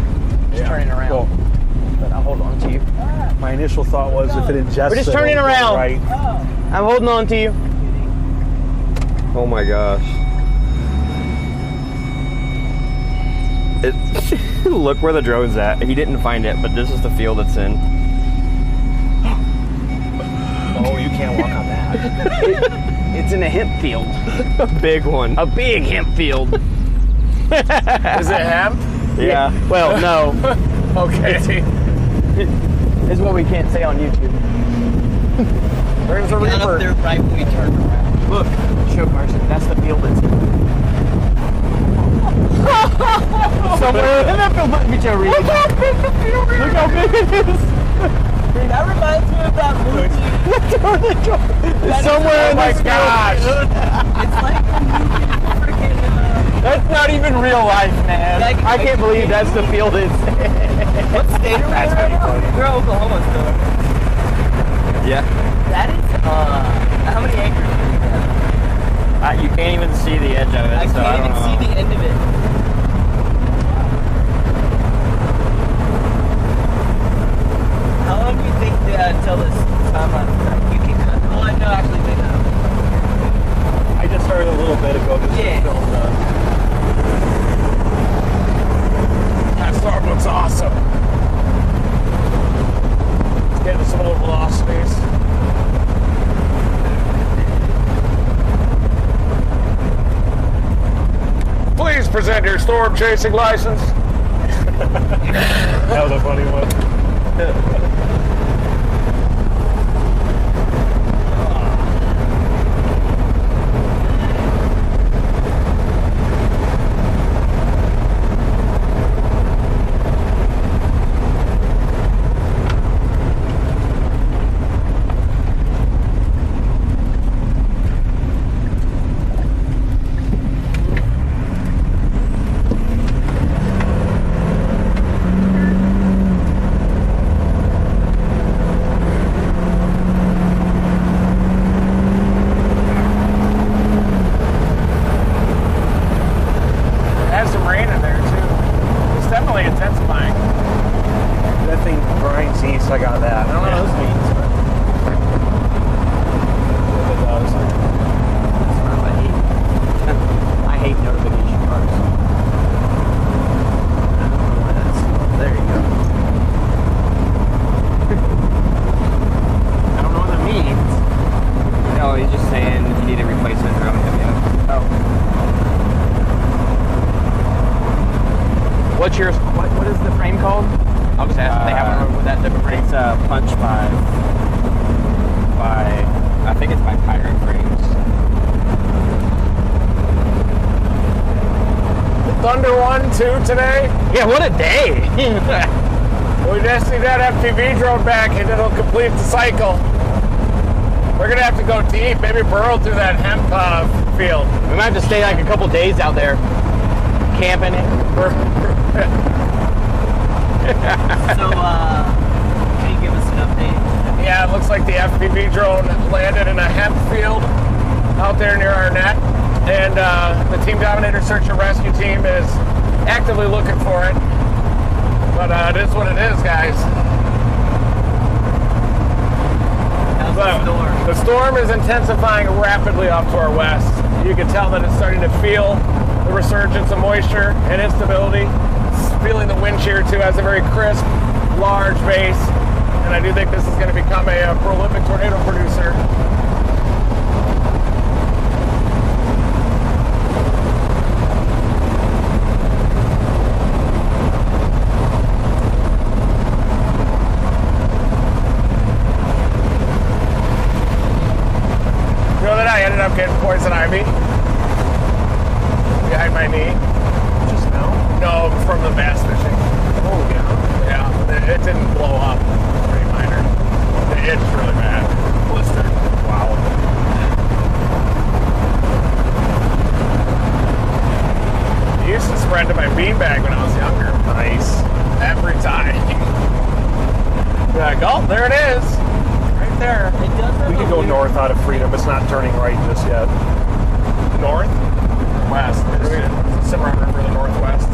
Just turning around. Cool. But I'll hold on to you. My initial thought was if it ingests, We're just turning around. Right. I'm holding on to you. Oh my gosh. Look where the drone's at. He didn't find it, but this is the field it's in. Oh, you can't walk on that. It's in a hemp field. A big one. A big hemp field. Is it hemp? Yeah. Well, no. Okay. It's what we can't say on YouTube. Where's the Get up Reaper? there right when we turn around. Look, show Carson. That's the field it's in. Somewhere in that field. Let me show you. Look how big it is. That reminds me of that movie. It's somewhere in Oh my this gosh. field. It's like a movie freaking. That's not even real life, man. Like, I can't believe that's the field it's in. What state are we in right now? We're Oklahoma still. Yeah. That is, how many acres do we have? You can't even see the edge of it. I so can't even see the end of it. How long do you think until this time on you can cut? Oh, I know, actually, they know. I just started a little bit ago. Just Yeah. filmed, That storm looks awesome. It's getting some low velocities. Please present your storm chasing license. that was a funny one. intensifying. That thing grinds east. I got that. I don't know what those means, but It does. I hate notification bars. There you go. I don't know what that means. No, he's just saying if you need a replacement, they're gonna hit me up. Oh. What's yours? What is the frame called? I'll just ask if they have one with that type of frame. It's a punch by I think it's by Pirate Frames. Thunder 1-2 today. Yeah, what a day. We just need that FPV drone back and it'll complete the cycle. We're gonna have to go deep, maybe burrow through that hemp field. We might have to stay like a couple days out there camping it. So, can you give us an update? Yeah, it looks like the FPV drone landed in a hemp field out there near our net. And the Team Dominator Search and Rescue team is actively looking for it. But it is what it is, guys. How's the storm? The storm is intensifying rapidly off to our west. You can tell that it's starting to feel the resurgence of moisture and instability. It's feeling the wind shear too, has a very crisp, large base. And I do think this is going to become a prolific tornado producer. You know that I ended up getting poison ivy behind my knee. just now. No, from the bass fishing. Oh yeah. Yeah, it didn't blow up. It's pretty minor. The itch really bad. Blistered. Wow. It used to spread to my beanbag when I was younger. Nice. Every time. Be like, oh, there it is. Right there. It does have We a could go weird- north out of Freedom. It's not turning right just yet. North? West. Cimarron River, the northwest.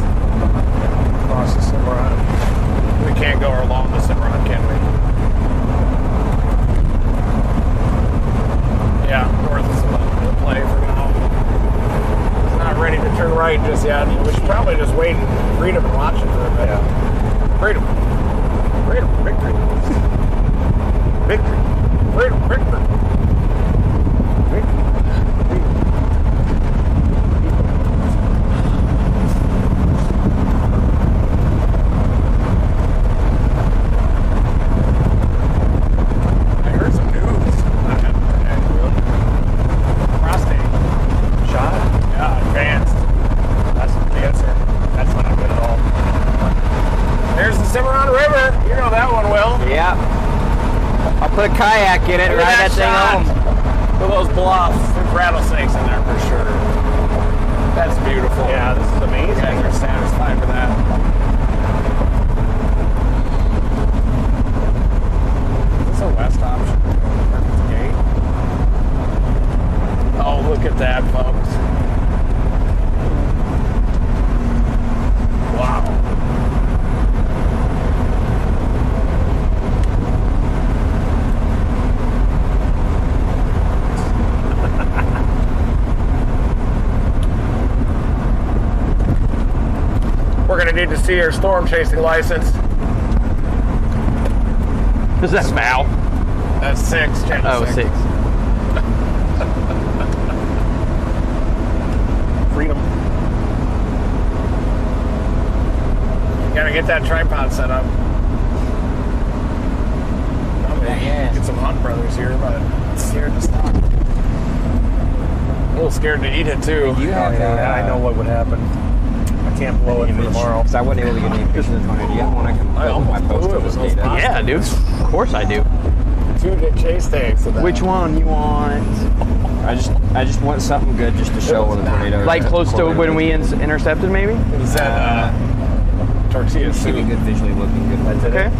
Across the Cimarron. We can't go along the Cimarron, can we? Yeah, north is the play for now. It's not ready to turn right just yet. We should probably just wait in Freedom and watch it for a bit. Yeah. Freedom. Freedom. Victory. Victory. Freedom. Victory. Victory. I heard some news. Prostate. Shot? Yeah, advanced. That's cancer. That's not good at all. There's the Cimarron River. You know that one, Will. Yeah. I'll put a kayak in it, Look at ride that thing shot. home. Look at those bluffs. There's rattlesnakes in there for sure. That's beautiful. Yeah, this is amazing. You guys are satisfied with that. Is this a west option? Memphis gate? Oh, look at that, folks. Wow. We're going to need to see your storm chasing license. Is that Val? That's 6, channel Oh, 6. Freedom. You got to get that tripod set up. Yeah. Get some Hunt Brothers here, but it's scared to stop. A little scared to eat it too. You have I know what would happen. I can't blow it for tomorrow. Because I wasn't able to get any pictures of the tornado. Do you have one I can I put with my almost blew it with post those data? boxes. Yeah, dude. Of course I do. 2 chase tags of that. Which one you want? I just want something good just to show when the tornado. Like close to when we intercepted, maybe? Is that tortilla Should soup? be good visually looking good. That's it. Okay.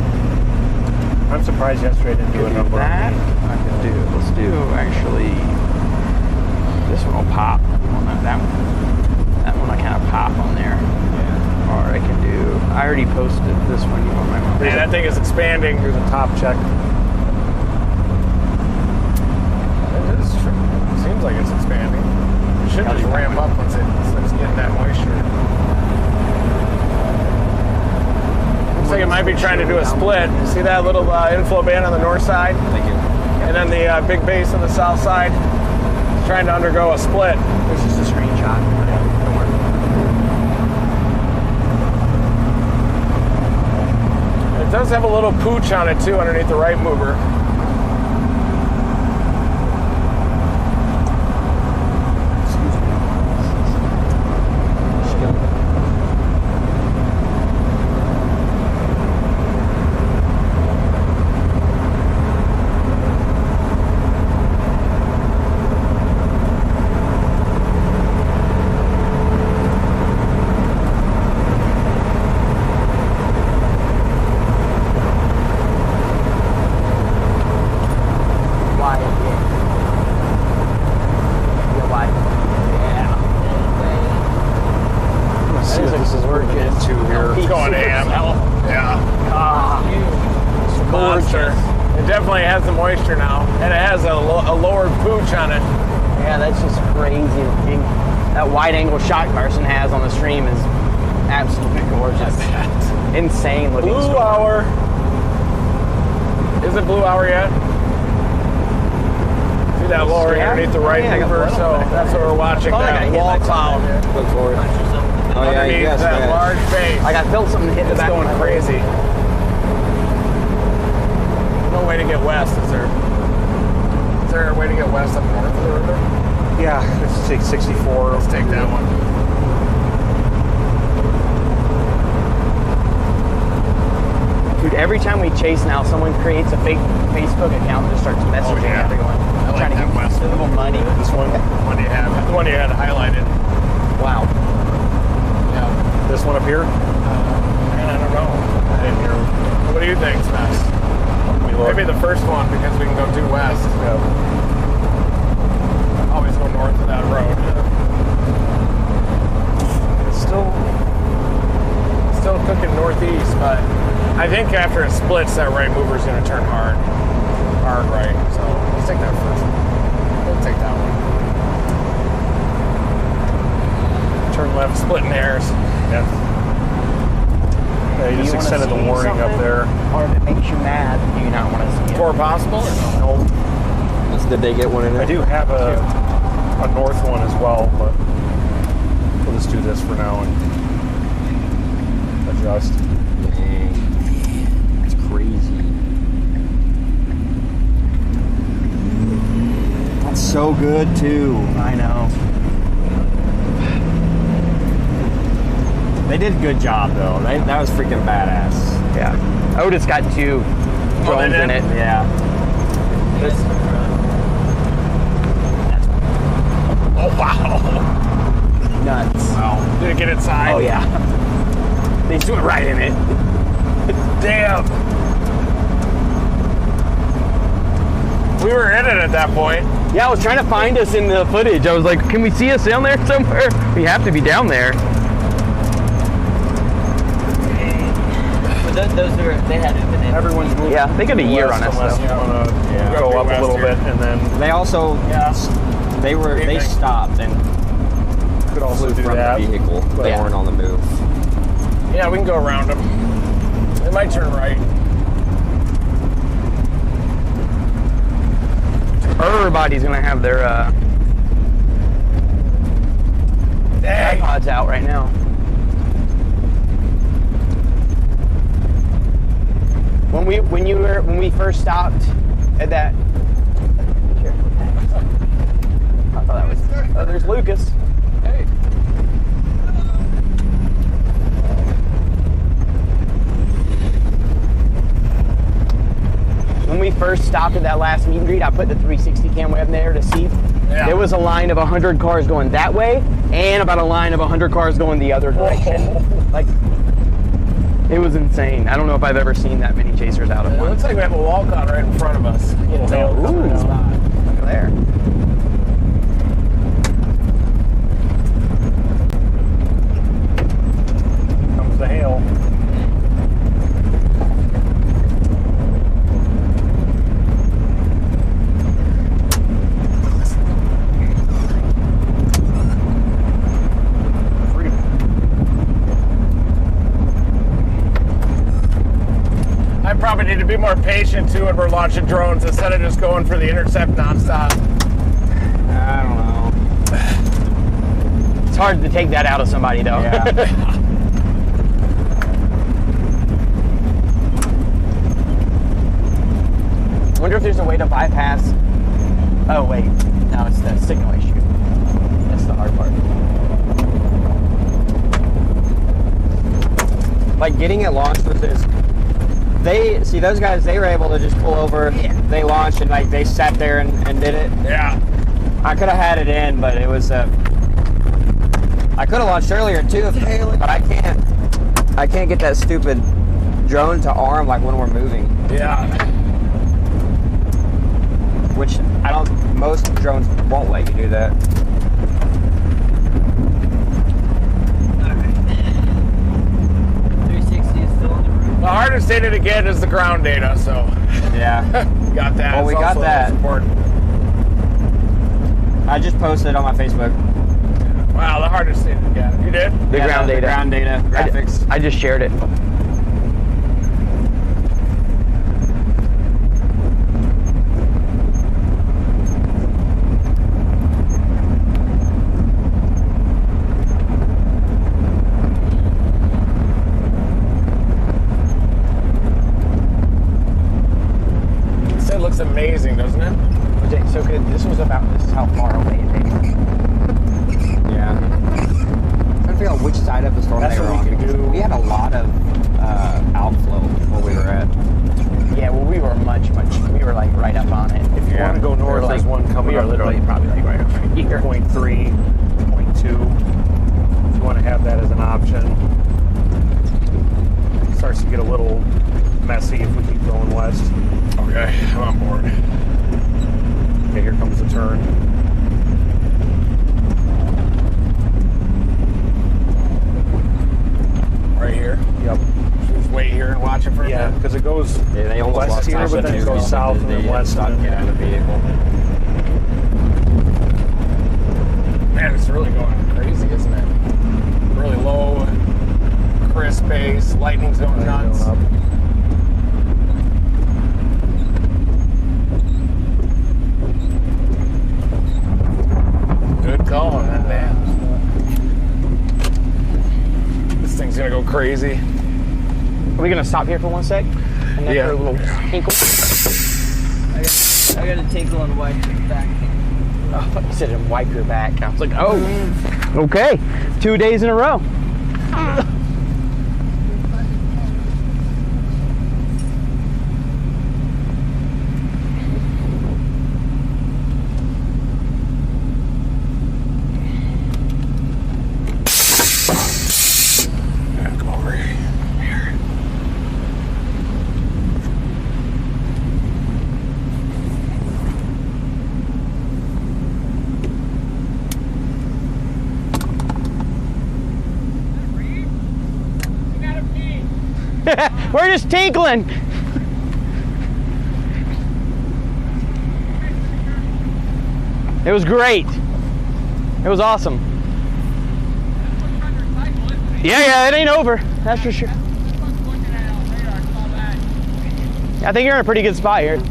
I'm surprised yesterday didn't do a number on That me. I can do. Let's do actually. This one will pop on that one. That one I kind of pop on there. Yeah. car I can do. I already posted this one. You want my mom? Man, that thing is expanding. Here's a top check. Seems like it's expanding. It should just ramp up once it's getting that moisture. Looks like it might be trying to do a split. See that little inflow band on the north side? Thank you. And then the big base on the south side. It's trying to undergo a split. This is a screenshot. Don't worry. It does have a little pooch on it too underneath the right mover. Wide-angle shot Carson has on the stream is absolutely gorgeous. Insane looking. Blue hour. Is it blue hour yet? See that lower underneath the right mover? So that's what we're watching. That wall cloud. Look forward. Oh yeah, underneath yes, that large base. Like I felt something hit the back. It's going crazy. No way to get west, is there? Is there a way to get west up north of the river? Yeah, let's take 64. Let's take that one. Dude, every time we chase now, someone creates a fake Facebook account and just starts messaging everyone. I like trying to that get west a little money. This one? The one you had. The one you had highlighted. Wow. Yeah. This one up here? Man, I don't know. I didn't hear. What do you think, Smash? Maybe the first one because we can go due west. Yeah. Always go north of that road. It's still cooking northeast, but I think after it splits, that right mover is going to turn hard right. So let's take that first one. We'll take that one. Turn left, splitting hairs. Yeah. You just extended the warning up there. Or if it makes you mad, do you not want to see it? Or possible? Or no? Did they get one in there? I do have a north one as well, but we'll just do this for now and adjust. Dang. That's crazy. That's so good too. I know. They did a good job though. That was freaking badass. Yeah. Otis got 2 drones in it. Yeah. Oh, wow. Nuts. Wow. Did it get inside? Oh, yeah. They threw it right in it. Damn. We were in it at that point. Yeah, I was trying to find us in the footage. I was like, can we see us down there somewhere? We have to be down there. But those are, they hadn't been in. Everyone's moving. Yeah, they got a year on us. Unless you want to go up a little bit and then. They also, they stopped and could also flew do from that. the vehicle. They weren't on the move. Yeah, we can go around them. They might turn right. Everybody's gonna have their tripods out right now. When we first stopped at that. Here. I thought that was. Oh, there's Lucas. Hey. When we first stopped at that last meet and greet, I put the 360 cam web there to see. Yeah. There was a line of 100 cars going that way, and about a line of 100 cars going the other direction. Like, it was insane. I don't know if I've ever seen that many chasers out of one. It looks like we have a walk-on right in front of us. Ooh, look at there. the hail. I probably need to be more patient too when we're launching drones instead of just going for the intercept nonstop. I don't know. It's hard to take that out of somebody though. Yeah. I wonder if there's a way to bypass. Oh wait, no, it's the signal issue. That's the hard part. Like getting it launched with this. They see those guys. They were able to just pull over. Yeah. They launched and like they sat there and did it. Yeah. I could have had it in, but it was. I could have launched earlier too, but I can't. I can't get that stupid drone to arm like when we're moving. Yeah. Which I don't. Most drones won't let you do that. The hardest data to get is the ground data, so yeah, got that. Well, we got that. I just posted it on my Facebook. Wow, the hardest data to get. You did? The ground data. The ground data graphics. I just shared it. Looks amazing, doesn't it? So good. This is how far away it is. Yeah. I'm trying to figure out which side of the storm they were on. We had a lot of outflow where we were at. Yeah, well, we were we were like right up on it. If you want to go north, there's one coming up. We are literally probably like right over here. 0.3, 0.2. If you want to have that as an option. It starts to get a little messy if we keep going west. Okay, I'm on board. Okay, here comes the turn. Right here? Yep. Just wait here and watch it for a Yeah, minute. because it goes They almost west here, but then it goes south and then west. The vehicle. Man, it's really going crazy, isn't it? Really low, crisp pace, lightning's going nuts. Good call on that, man. This thing's gonna go crazy. Are we gonna stop here for 1 sec? And then for a little tinkle? I got a tinkle and wipe your back. Oh, I thought you said and wipe your back. I was like, oh, okay. 2 days in a row. We're just tinkling. It was great. It was awesome. Yeah, it ain't over. That's for sure. I think you're in a pretty good spot here.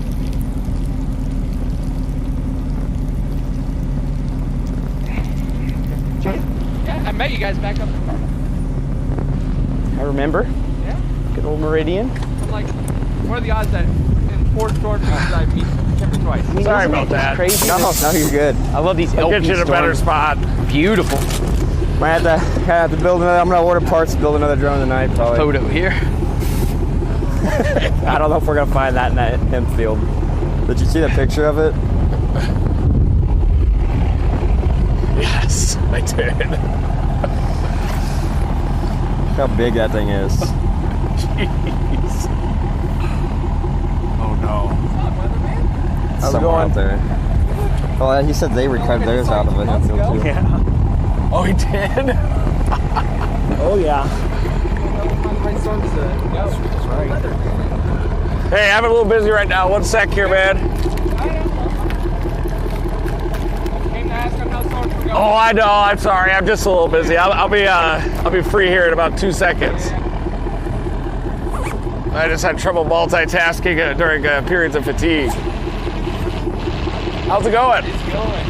Yeah, I met you guys back up. I remember. Yeah. Good old Meridian. I'm like, what are the odds that in 4 storms I meet Kevin twice? Sorry about that. Crazy. No, you're good. I love these. I'll get you in a better spot. Beautiful. Might have to build another. I'm gonna order parts to build another drone tonight. Probably. Photo here. I don't know if we're gonna find that in that hemp field. Did you see the picture of it? Yes, I did. Look how big that thing is. Jeez. Oh no. How's it going out there? Well, he said they recovered theirs out of a hemp field too. Yeah. Oh, he did? Oh yeah. my son's that's right. Hey, I'm a little busy right now. 1 sec here, man. Oh, I know. I'm sorry. I'm just a little busy. I'll be free here in about 2 seconds. I just had trouble multitasking during periods of fatigue. How's it going? It's going.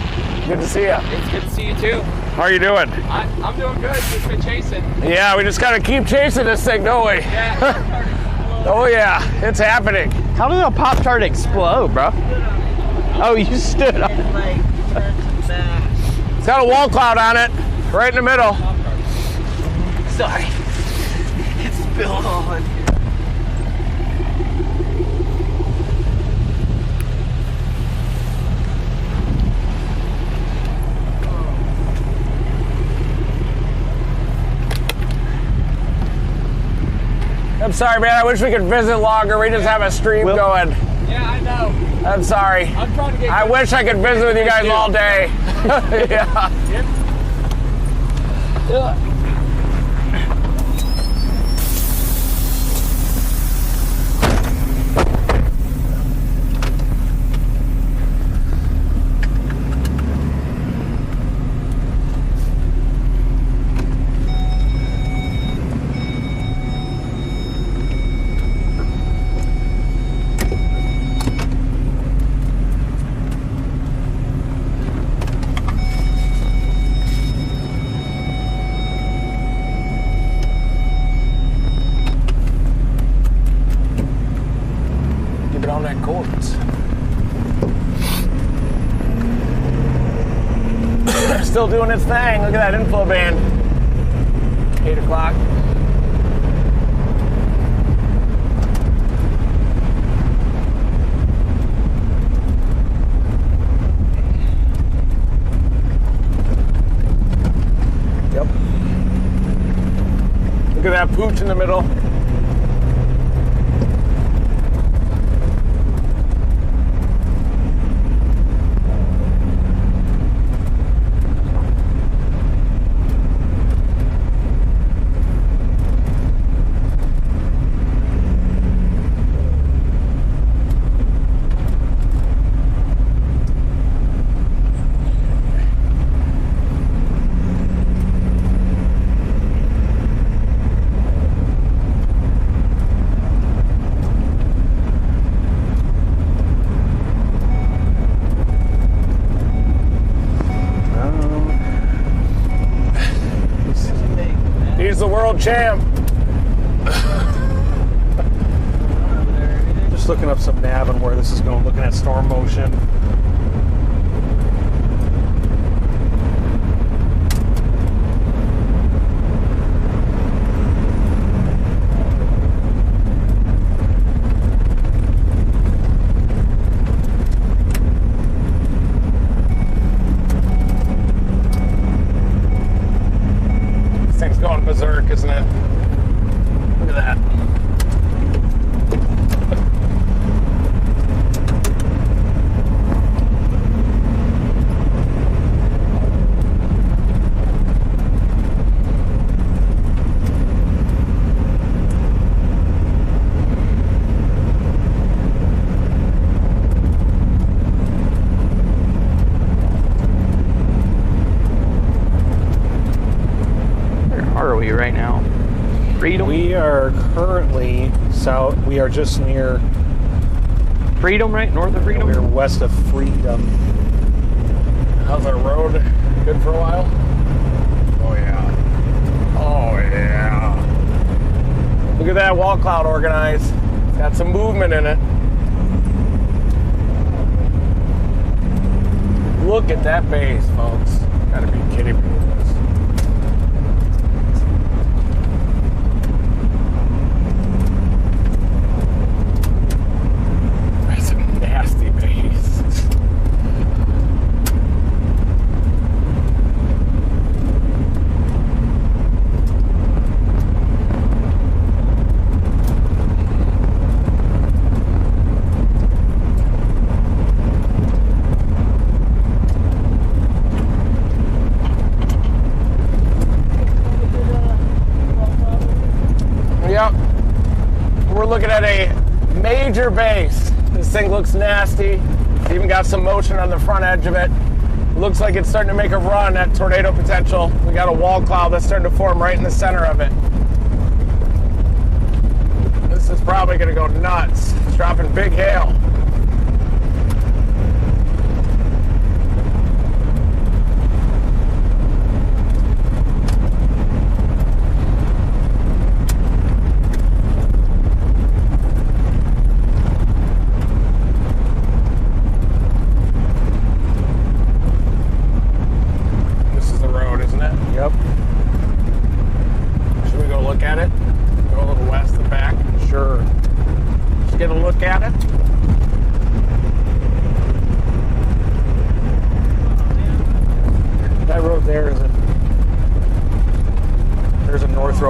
Good to see you. It's good to see you too. How are you doing? I'm doing good. Just been chasing. Yeah, we just gotta keep chasing this thing, don't we? Yeah. Oh yeah, it's happening. How did a Pop-Tart explode, bro? Oh, you stood up. It's got a wall cloud on it, right in the middle. Sorry. It's spilled on. I'm sorry, man. I wish we could visit longer. We just have a stream going. Yeah, I know. I'm sorry. I'm trying to get. I wish I could visit with you guys all day. Yeah. On that cords. Still doing its thing. Look at that inflow band. 8 o'clock. Yep. Look at that pooch in the middle. The world champ. Just looking up some nav and where this is going, looking at storm motion. Berserk, isn't it? Look at that. Right now, Freedom. We are currently south. We are just near Freedom, right? North of Freedom. We're west of Freedom. How's our road? Good for a while? Oh yeah. Oh yeah. Look at that wall cloud organized. It's got some movement in it. Look at that base, folks. Gotta be kidding me with this. Nasty base. looking at a major base. This thing looks nasty. It's even got some motion on the front edge of it. Looks like it's starting to make a run at tornado potential. We got a wall cloud that's starting to form right in the center of it. This is probably going to go nuts. It's dropping big hail.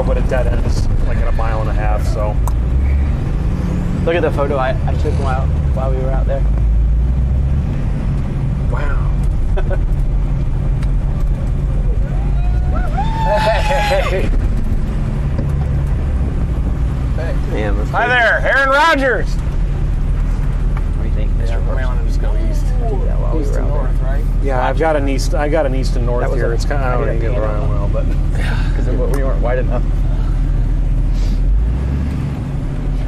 But it dead ends like at 1.5 miles, so. Look at the photo I took while we were out there. Wow. Hey. Man, hi there, Aaron Rodgers. What do you think, Mr. We want to just go east. East and north, right? Yeah, I've got an east. I got an east and north here. It's kind of I don't get around well, but because we weren't wide enough.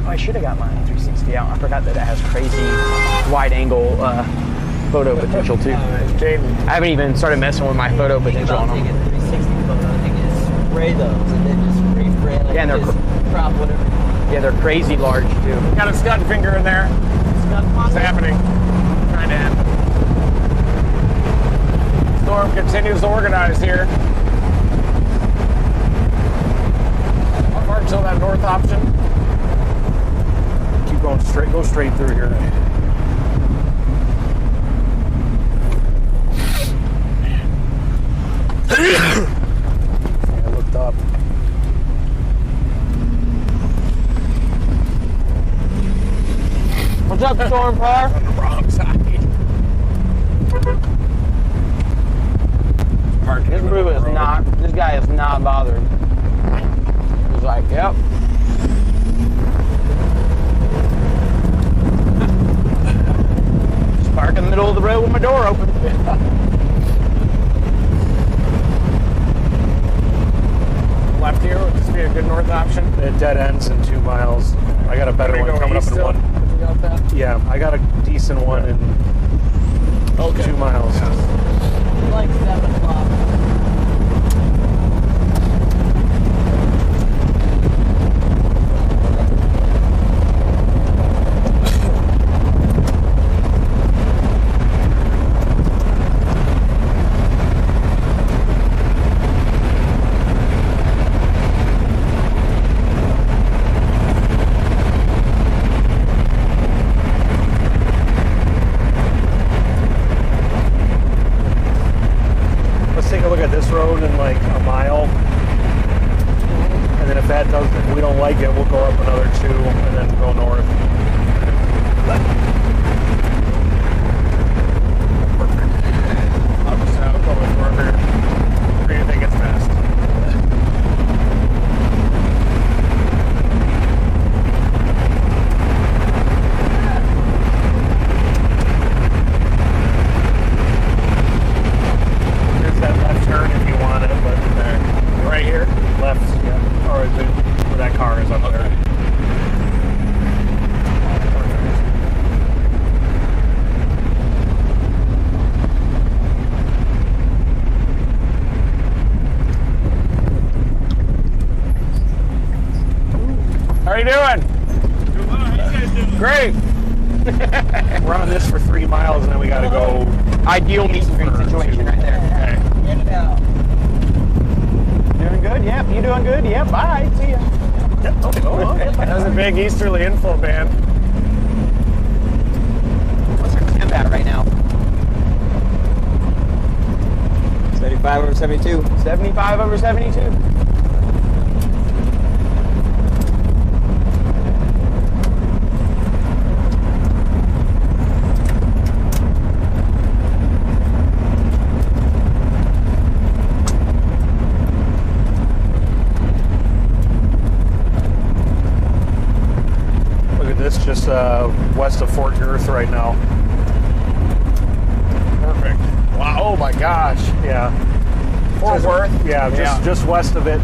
Oh, I should have got mine 360 out. I forgot that it has crazy wide angle photo potential too. I haven't even started messing with my photo potential on them. Take a 360 photo. I think it's spray those and then just spray like yeah, and just crop whatever. Yeah, they're crazy large too. Got a scud finger in there. What's happening? Trying to end. Storm continues to organize here. How far till that north option? keep going straight. Go straight through here. I looked up. What's up, Storm Car? On the wrong side. This brew is not, this guy is not bothered. He's like, yep. Just park in the middle of the road with my door open. Left here would this be a good north option? It dead ends in 2 miles. I got a better one coming up in still? one. You got that? Yeah, I got a decent one in 2 miles. Like 7 o'clock. Ideal meet and greet situation right there. Okay. Doing good? Yep. You doing good? Yep. Bye. See ya. That was a big easterly inflow band. What's our temp at right now? 75 over 72. 75 over 72. it's just west of Fort Worth right now. Perfect. Wow. Oh my gosh. Yeah. Fort Worth. Yeah, just west of it.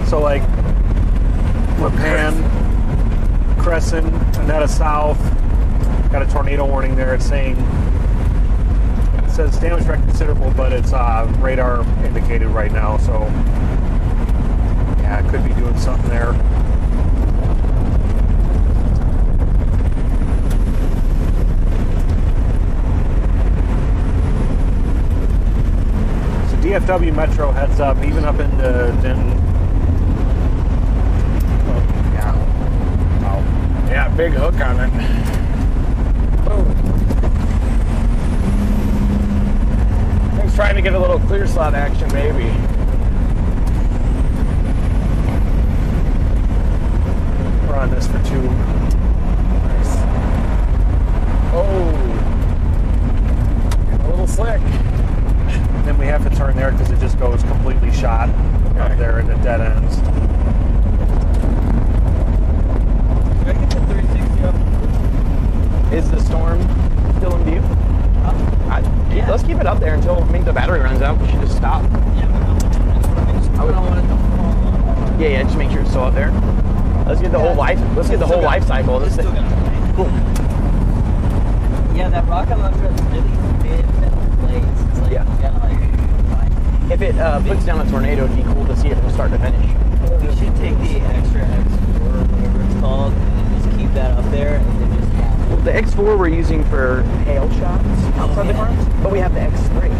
So like Lipan, Crescent, Annetta South. Got a tornado warning there. It says damage threat considerable, but it's radar indicated right now. So yeah, it could be doing something there. So DFW Metro heads up, even up into Denton. Yeah, big hook on it. I was trying to get a little clear slot action, maybe. We're on this for 2. Nice. Oh, a little slick. Then we have to turn there because it just goes completely shot up there in the dead ends. Can I get the 360 up? Is the storm still in view? Let's keep it up there until the battery runs out. We should just stop. Yeah, but I don't want it to fall off. Yeah, just make sure it's still up there. Let's get the whole life. Let's get the whole life cycle. This thing. Cool. Yeah, that rocket launcher has really thin metal plates. It's like, if it puts down a tornado, it'd be cool to see it from start to finish. We should take the extra X4 or whatever it's called and just keep that up there and then just have it. The X4 we're using for hail shots outside the car, but we have the X3.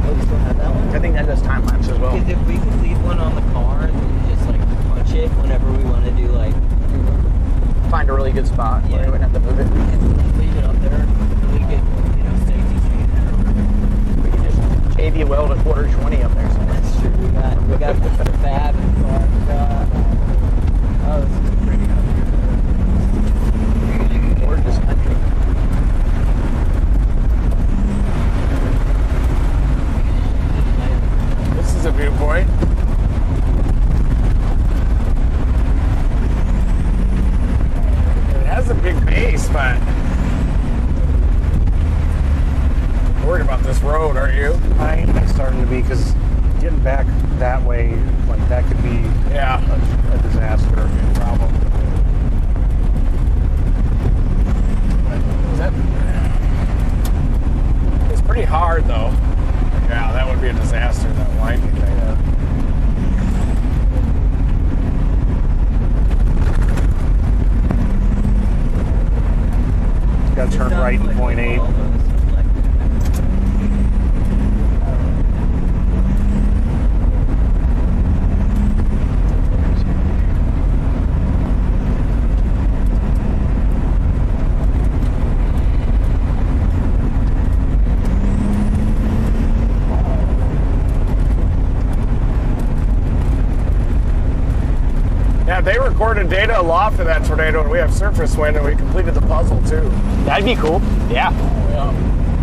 Oh, we still have that one? I think that does time lapse as well. Because if we could leave one on the car and then just like punch it whenever we want to do like... Find a really good spot where we wouldn't have to move it. And leave it up there and we could, safety chain it. We could just JV weld a 1/4-20 up there somewhere. That's true. We got the fab and car. Oh, this is pretty up here. Gorgeous country. This is a viewpoint. It has a big base, but worried about this road, aren't you? I'm starting to be, because getting back that way, like that could be a disaster, a problem. It's pretty hard though. Yeah, that would be a disaster, that winding thing. Got to turn right in point 8. They recorded data aloft of that tornado, and we have surface wind, and we completed the puzzle too. That'd be cool. Yeah.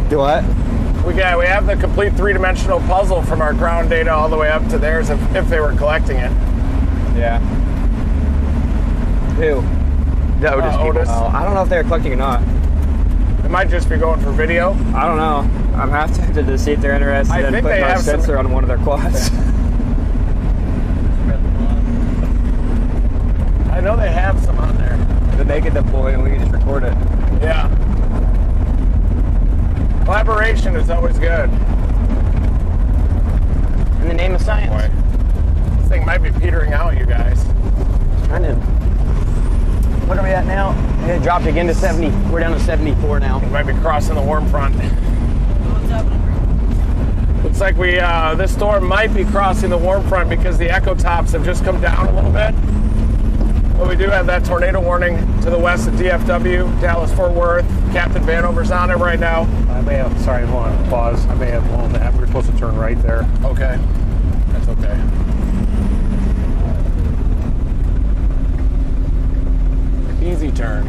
Do what? We have the complete 3-dimensional puzzle from our ground data all the way up to theirs, if they were collecting it. Yeah. Who? The Otis people. Oh, I don't know if they're collecting or not. It might just be going for video. I don't know. I'm half tempted to see if they're interested in putting our sensor on one of their quads. I know they have some on there. Then they can deploy and we can just record it. Yeah. Collaboration is always good. In the name of science. Boy, this thing might be petering out, you guys. What are we at now? It dropped again to 70. We're down to 74 now. We might be crossing the warm front. What's happening? Looks like this storm might be crossing the warm front because the echo tops have just come down a little bit. But we do have that tornado warning to the west of DFW, Dallas-Fort Worth. Captain Vanover's on it right now. I may have, sorry, hold on, pause. I may have blown that. We're supposed to turn right there. Okay. That's okay. Easy turn.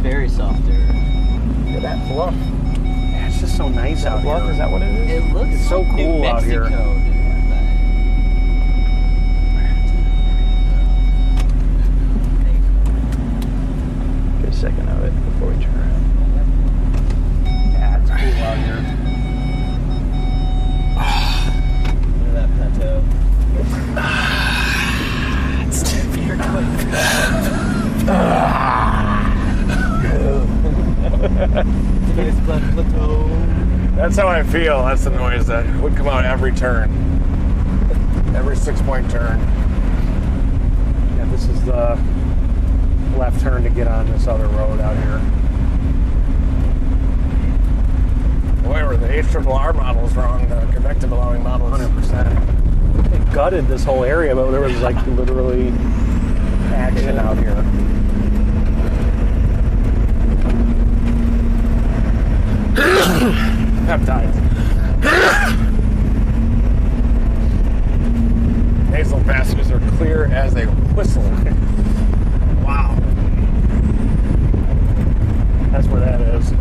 Very soft dirt. Look at that fluff. Yeah, it's just so nice out Fluff, here. is that what it is? It looks so cool out here. Get a second of it before we turn around. Yeah, it's cool out here. Look at that plateau. It's You're going Nice plateau. That's how I feel. That's the noise that would come out every turn. Every 6-point turn. Yeah, this is the left turn to get on this other road out here. Boy, were the HRRR models wrong, the convective allowing models. 100%. They gutted this whole area, but there was like literally action out here. Peptides. Nasal passages are clear as a whistle. Wow. That's where that is.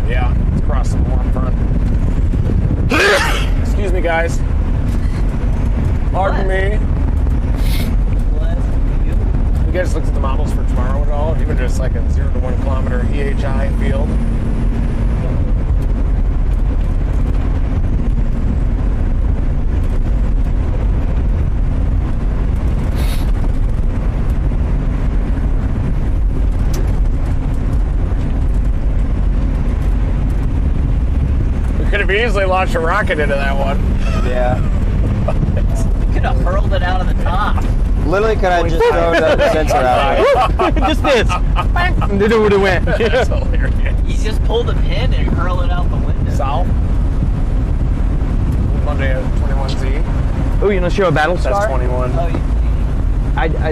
Yeah, it's across the warm front. Excuse me, guys. Pardon me. You guys looked at the models for tomorrow at all? Even just like a 0 to 1 kilometer EHI field? Could have easily launched a rocket into that one. Yeah. You could have hurled it out of the top. Literally, could I just throw the sensor out? Just this. And it would have went. That's hilarious. You just pull the pin and hurl it out the window. Sal? Monday at 21Z. Oh, you want to show a battle scar? That's 21. Oh,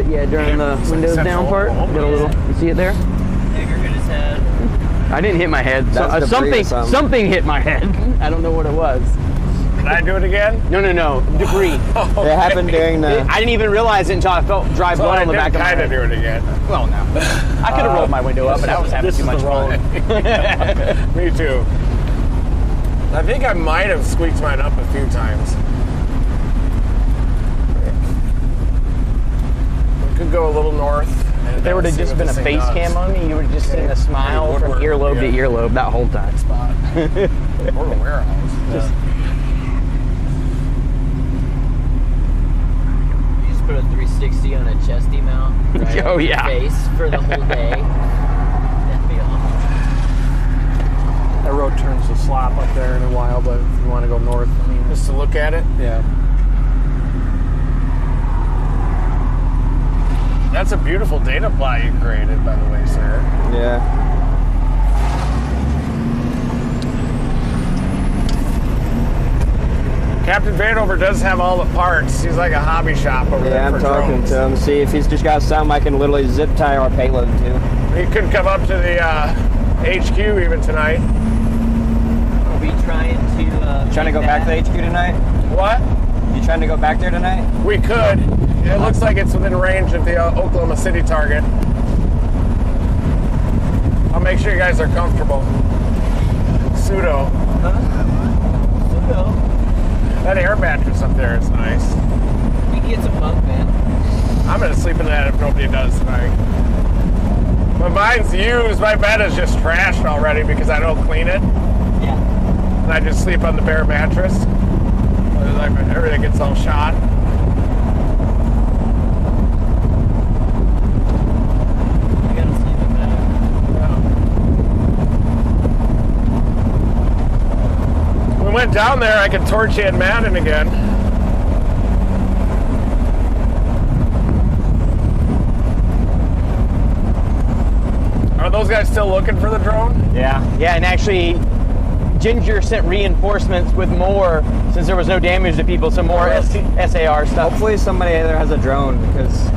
Yeah, during the windows down part. Got a little. You see it there? Digger hit his head. I didn't hit my head. That's debris or something. Something hit my head. I don't know what it was. Did I do it again? No. Debris. It happened during the. I didn't even realize it until I felt dry blood on the back of my I head. did kind of do it again. Well, no. I could have rolled my window up, but I was having too much fun. Me too. I think I might have squeaked mine up a few times. We could go a little north. If there would have just been a face cam on me, you would have just seen a smile from earlobe to earlobe that whole time. Spot. Or a warehouse. Just You just put a 360 on a chesty mount. Right Oh, on your yeah. Face for the whole day. That'd be awesome. That road turns to slop up there in a while, but if you want to go north, I mean, Just to look at it. yeah. That's a beautiful data plot you created, by the way, sir. Yeah. Captain Vandover does have all the parts. He's like a hobby shop over there Yeah, for I'm talking drones. to him. See if he's just got something I can literally zip tie our payload to. He could come up to the HQ even tonight. Are we trying to... Trying to go back to the HQ tonight? What? You trying to go back there tonight? We could. It looks like it's within range of the Oklahoma City target. I'll make sure you guys are comfortable. Pseudo. Pseudo? That air mattress up there is nice. You can get some bunk, man. I'm gonna sleep in that if nobody does tonight. But mine's used. My bed is just trashed already because I don't clean it. Yeah. And I just sleep on the bare mattress. Everything gets all shot. You gotta sleep in that. We went down there, I could torch you in Madden again. Are those guys still looking for the drone? Yeah, and actually, Ginger sent reinforcements with more, since there was no damage to people, some more SAR stuff. Hopefully somebody there has a drone, because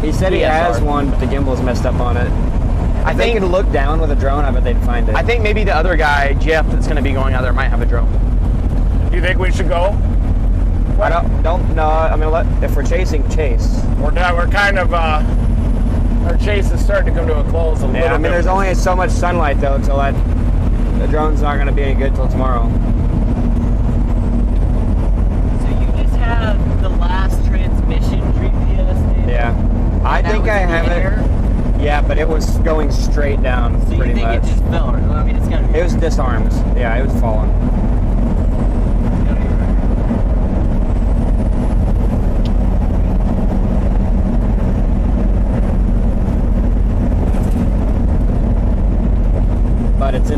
he said he has one, but the gimbal's messed up on it. I think they could look down with a drone, I bet they'd find it. I think maybe the other guy, Jeff, that's going to be going out there might have a drone. Do you think we should go? I don't know. I mean, if we're chasing, chase. We're kind of, our chase is starting to come to a close a little bit. I mean, there's only so much sunlight, though, until the drone's not going to be any good till tomorrow. but it was going straight down. So you pretty think much. it just fell? Right? I mean, it's gotta be. It was disarmed. Yeah, it was falling. But it's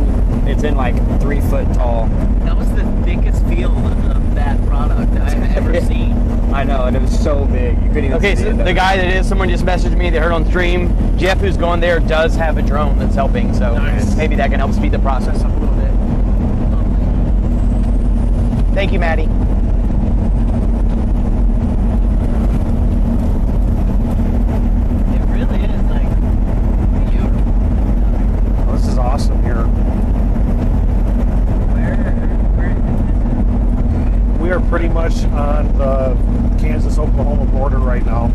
in like 3 foot tall. That was the thickest field of that product I've ever seen. I know, and it was so big. You couldn't even Okay, see so it. the guy that is, someone just messaged me, they heard on stream, Jeff, who's going there, does have a drone that's helping, so maybe that can help speed the process up a little bit. Thank you, Maddie. It really is like beautiful. Oh, this is awesome here. We are pretty much on the Kansas-Oklahoma border right now.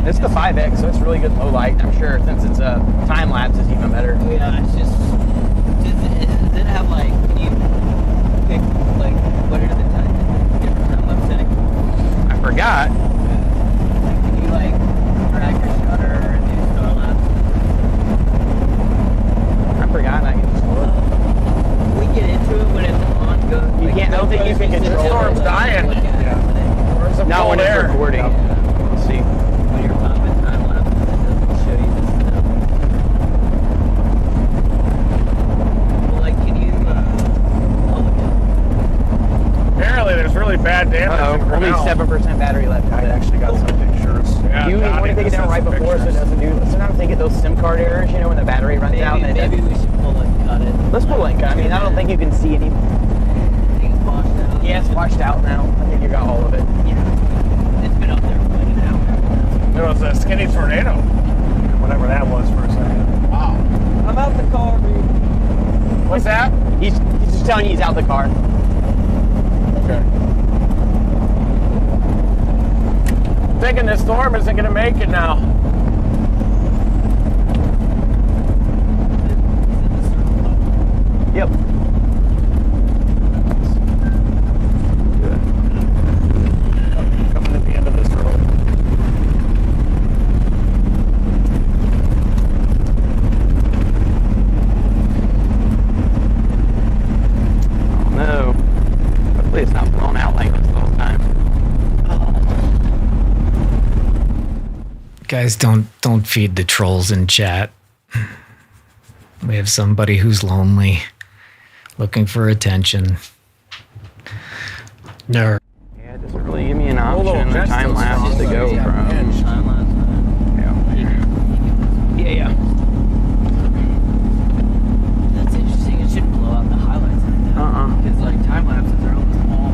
It's the 5X, so it's really good low light. I'm sure since it's a time lapse, it's even better. Yeah, it's just. Does it have like? Can you pick like what are the different time lapse settings? I forgot. Like, can you like drag your shutter and do star lapse? I forgot. I can just look. We get into it when it's on. Go. You like, can't. I don't think you can control. The storm's dying. Yeah. Not when it's recording. Let's see. When you're popping time lapse, it doesn't show you this stuff. Well, like, can you? Apparently, there's really bad damage. Only 7% battery left. I actually got some pictures. Yeah, You want to Donnie take it just down sent right some before so it pictures. doesn't do. Sometimes they get those SIM card errors, you know, when the battery runs out. And Maybe we should pull and cut it. Let's pull it. I mean, I don't think you can see any. I think it's washed out. Yeah, it's washed out now. I think you got all of it. Yeah. It's been up there for like an hour. It was a skinny tornado. Whatever that was for a second. Wow. I'm out the car, dude. What's that? He's just telling you he's out the car. Okay. Thinking this storm isn't going to make it now. Yep. Coming at the end of this road. Oh no. Hopefully it's not blown out like this the whole time. Guys, don't feed the trolls in chat. We have somebody who's lonely, looking for attention. No. Yeah, it doesn't really give me an option in the time lapse to go from. Yeah. That's interesting. It shouldn't blow out the highlights like that. Because like time lapses are almost all.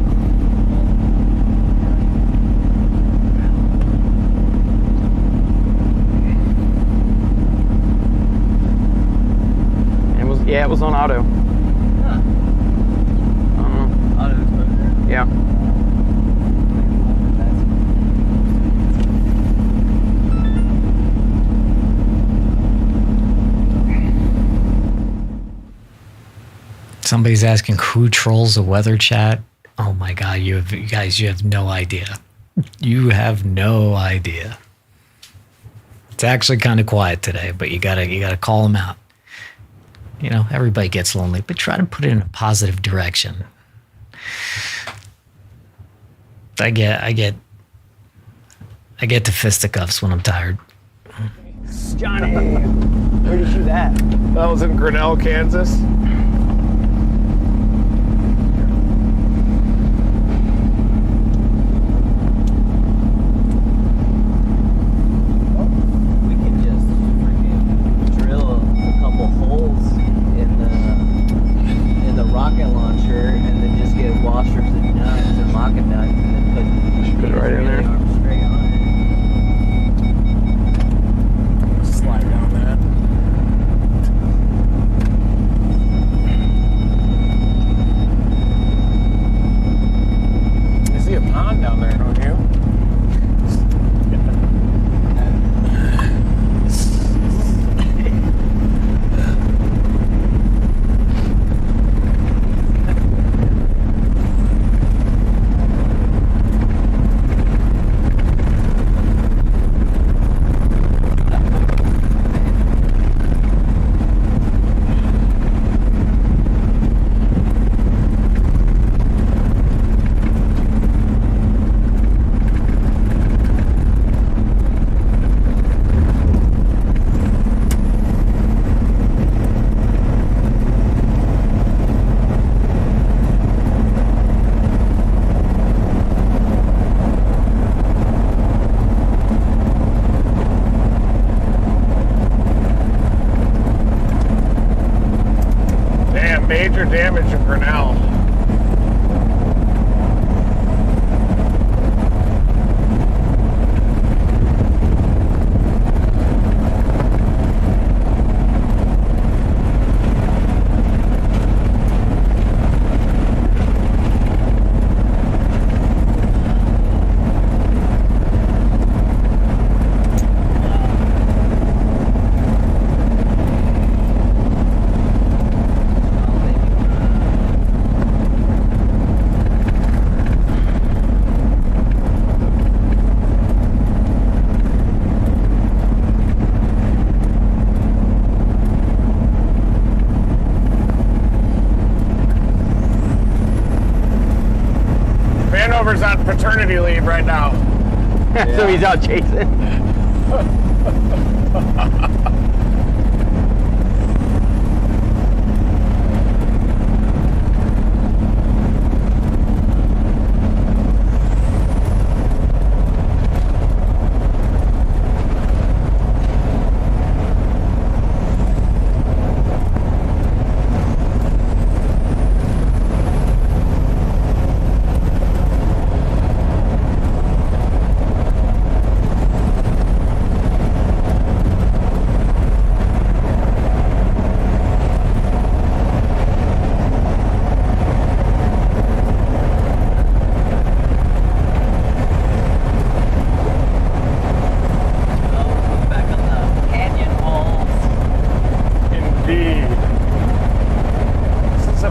Yeah, it was on auto. Huh. Auto exposure. Yeah. Somebody's asking who trolls the weather chat. Oh my god, you guys, you have no idea. You have no idea. It's actually kind of quiet today, but you gotta call them out. You know, everybody gets lonely, but try to put it in a positive direction. I get to fisticuffs when I'm tired. Johnny, where did you shoot at? That was in Grinnell, Kansas. We can just freaking drill a couple holes in the rocket launcher, and then just get washers and nuts and rocket nuts, and then put it right in there. Straight on it. Slide down that. You see a pond down there, don't you? Major damage in Grinnell. Vanover's on paternity leave right now. So he's out chasing.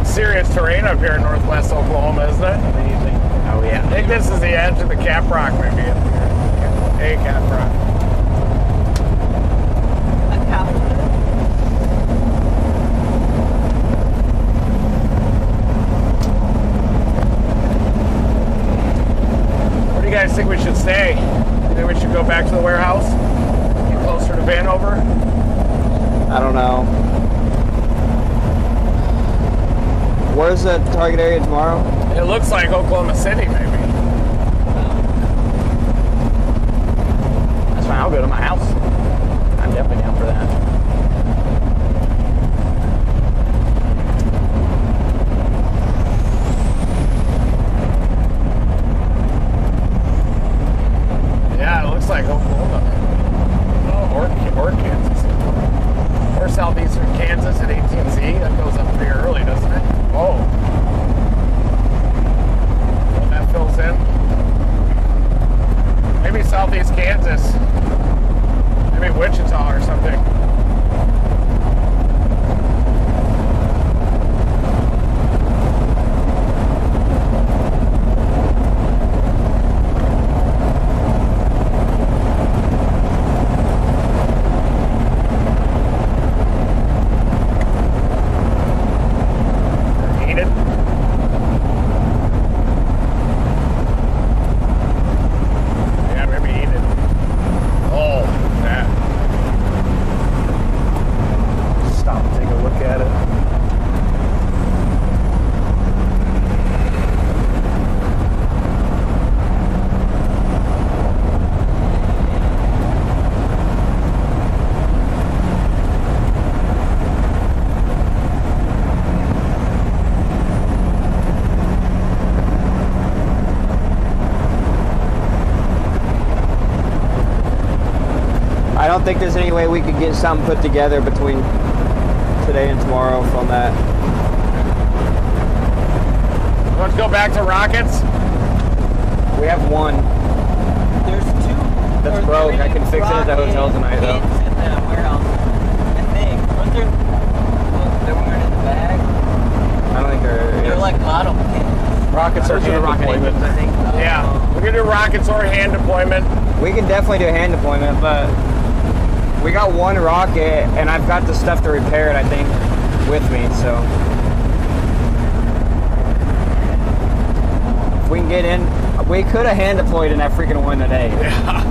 Serious terrain up here in northwest Oklahoma, isn't it? Amazing. Oh yeah. I think this is the edge of the Cap Rock, maybe. Hey, Cap Rock. Where do you guys think we should stay? You think we should go back to the warehouse? Get closer to Vanover? I don't know. Where's the target area tomorrow? It looks like Oklahoma City, maybe. That's fine. I'll go to my house. I'm definitely down for that. Yeah, it looks like Oklahoma. Oh, or Kansas. Or southeastern Kansas at 18Z. That goes up pretty early, doesn't it? Oh. When that fills in. Maybe southeast Kansas. Maybe Wichita or something. don't think there's any way we could get something put together between today and tomorrow from that. Let's go back to rockets. We have one. There's two. That's broke. I can fix it at the hotel tonight, though. In the warehouse, I think. Weren't there? They weren't in the bag. I don't think They're like bottle cans. Rockets are hand deployment. I think. Yeah, we can do rockets or hand deployment. We can definitely do hand deployment, but we got one rocket, and I've got the stuff to repair it, I think, with me, so. If we can get in, we could have hand deployed in that freaking one today. Yeah.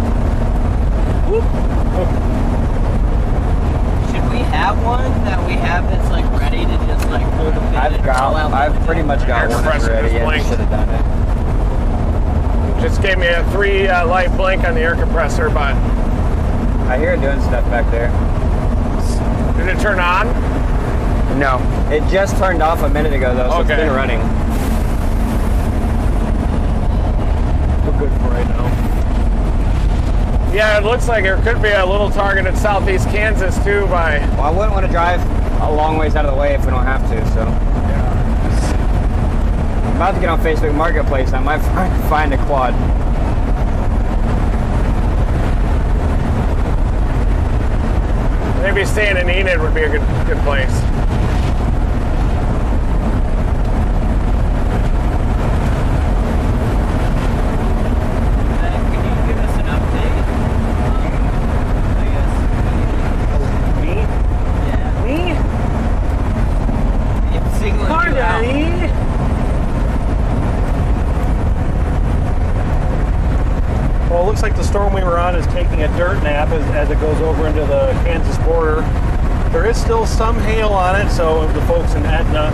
Should we have one that we have that's like ready to just like pull the pin and pull out? I've pretty much got one that's ready. Yeah, we should have done it. Just gave me a 3 light blink on the air compressor, but I hear it doing stuff back there. did it turn on? No, it just turned off a minute ago though, so Okay. it's been running. We're good for right now. Yeah, it looks like there could be a little target in southeast Kansas too by... Well, I wouldn't want to drive a long ways out of the way if we don't have to, so. Yeah. I'm about to get on Facebook Marketplace. I might find a quad. Maybe staying in Enid would be a good place. Can you give us an update? I guess. Me? Yeah. Me? It's signaling you out. Well, it looks like the storm we were on is taking a dirt nap as it goes over into the Kansas border. There is still some hail on it, so the folks in Edna,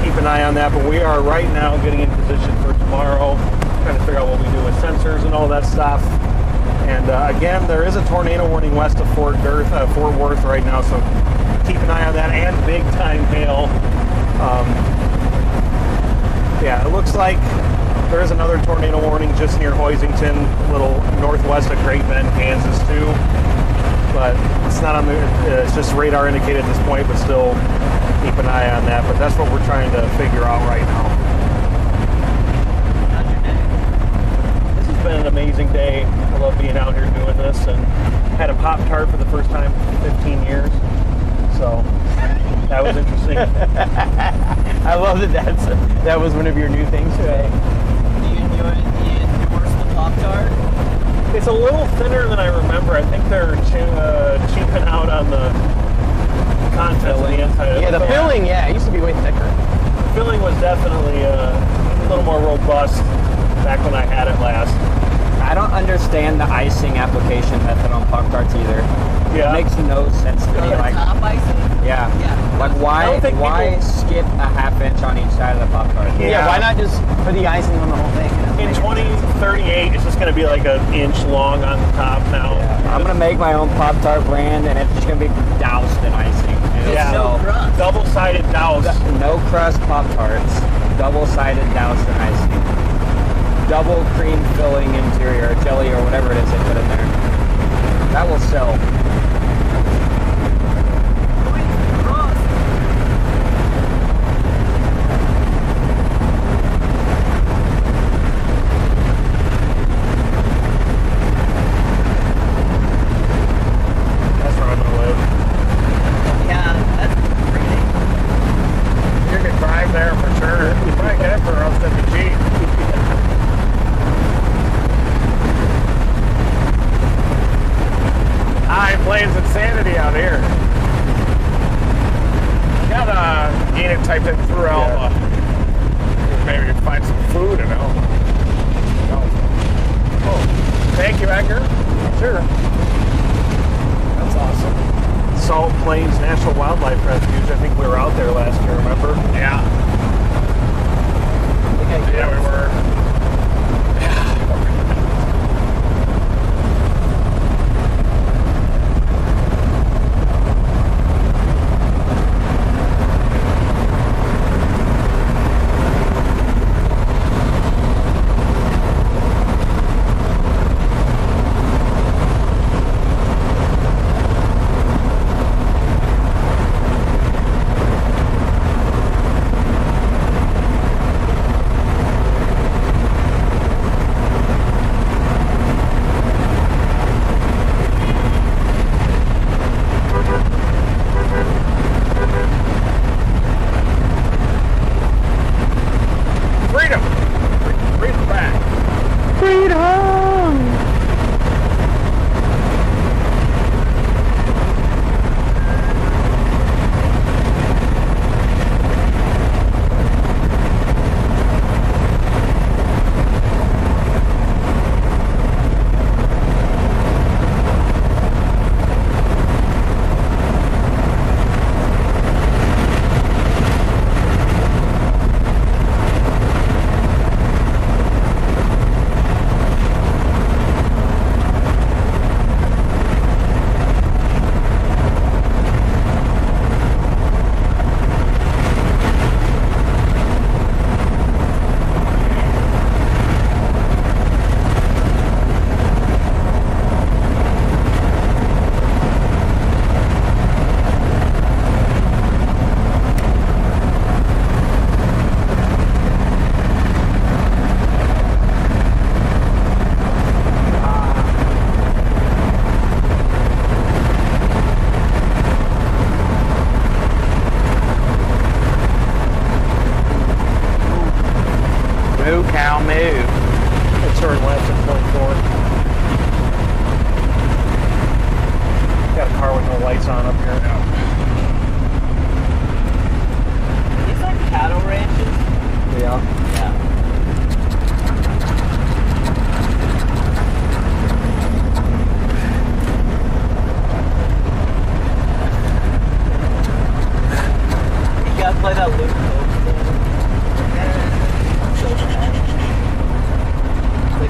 keep an eye on that. But we are right now getting in position for tomorrow, trying to figure out what we do with sensors and all that stuff. And again, there is a tornado warning west of Fort Worth right now, so keep an eye on that, and big time hail. Yeah, it looks like there is another tornado warning just near Hoisington, a little northwest of Great Bend, Kansas too. But it's not on the, it's just radar indicated at this point, but still keep an eye on that. But that's what we're trying to figure out right now. How's your day? This has been an amazing day. I love being out here doing this, and had a Pop-Tart for the first time in 15 years. So that was interesting. I love that that was one of your new things today. Do you endorse the Pop-Tart? It's a little thinner than I remember. I think they're cheaping out on the content of the inside. Yeah, the filling, yeah, it used to be way thicker. The filling was definitely a little more robust back when I had it last. I don't understand the icing application method on Pop-Tarts either. Yeah. It makes no sense to me. The Like, top icing? yeah. Yeah. Like, why skip a half inch on each side of the Pop-Tart? Yeah, why not just put the icing on the whole thing? In 2038, it's just going to be like an inch long on the top now. Yeah. I'm going to make my own Pop-Tart brand, and it's just going to be doused in icing. Yeah. So, double-sided douse. no crust Pop-Tarts. Double-sided doused in icing. Double cream filling interior, jelly, or whatever it is they put in there. That will sell. That's where I'm going to live. Yeah, that's pretty. You could drive there for sure. You probably get it for relatively cheap. High plains insanity out here. Got Enid typed in through Alpha. Maybe find some food in Alpha. Oh, thank you, Edgar. Sure. That's awesome. Salt Plains National Wildlife Refuge. I think we were out there last year, remember? Yeah. Yeah, we were.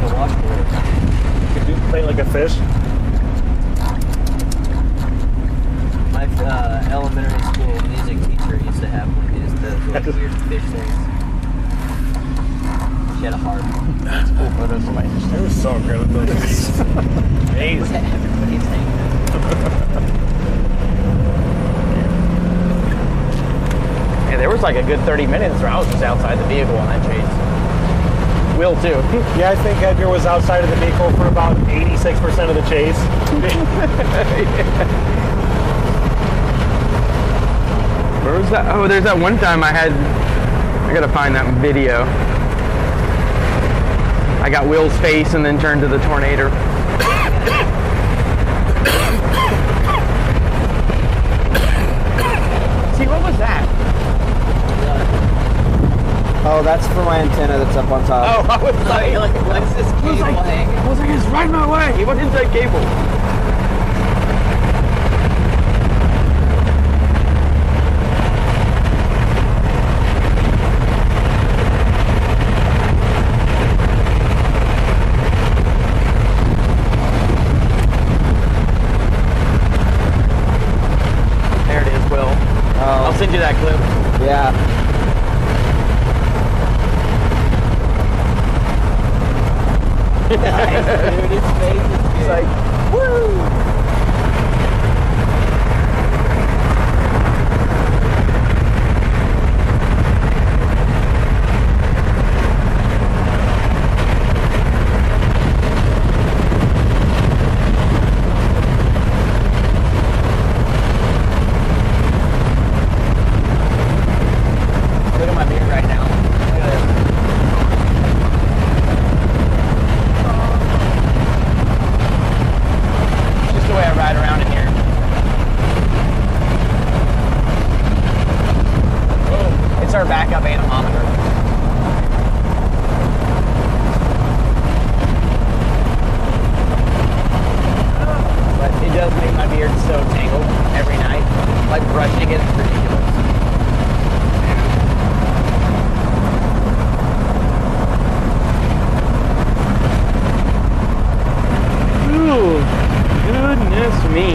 the washboard. Could you play like a fish? My elementary school music teacher used to have one of these, the weird fish things. She had a heart. That's cool photos of my It was so good with those beasts. Amazing. Everybody's hanging out. Yeah, there was like a good 30 minutes where I was just outside the vehicle on that chase. Will too. Yeah, I think Edgar was outside of the vehicle for about 86% of the chase. Where was that? Oh, there's that one time I gotta find that video. I got Will's face and then turned to the tornado. See, what was that? Oh, that's for my antenna that's up on top. Oh, I was like, what's this cable hanging? I was like, it's right my way. What is that cable? There it is, Will. I'll send you that clip. Yeah. Nice, dude. His face is good. It's like, woo! Look at my beard right now. Look at this. Just the way I ride around in here. Oh, it's our backup anemometer. But it does make my beard so tangled every night. Like brushing it is ridiculous. Ooh, goodness me.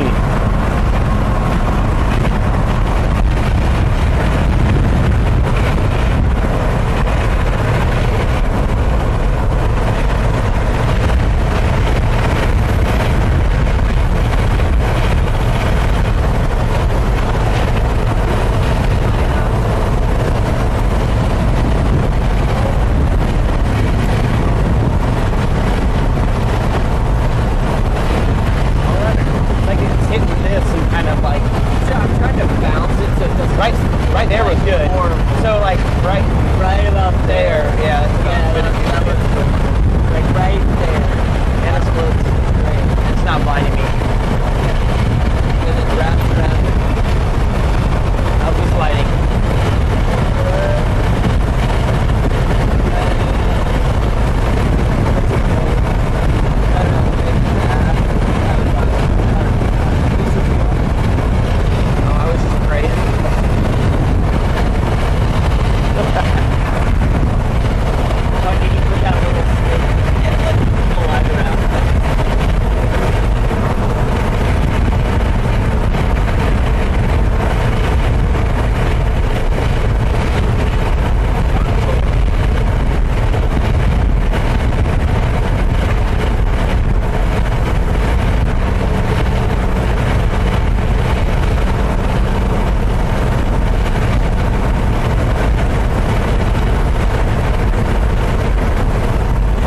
Like it's hitting this and kind of like, I'm trying to bounce it so it doesn't, right there was good. So like right about there, yeah, that's like right there. And it's great. It's not blinding me. And it wraps around. How's this lighting? I was just praying. Can you put that little stick and let it slide around?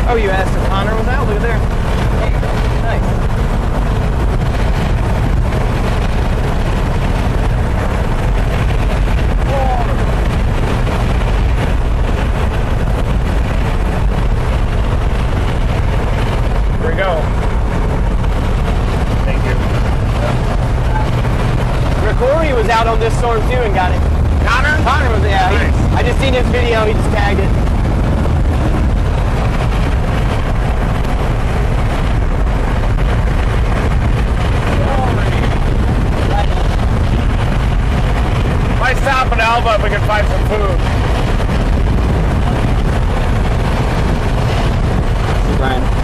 Oh, you asked if Connor was out? Look at there. There you go. Nice. Here we go. Thank you. Corey was out on this storm too and got it. Connor? Connor was, yeah. Nice. I just seen his video. He just tagged it. Might stop at Alba if we can find some food. Brian.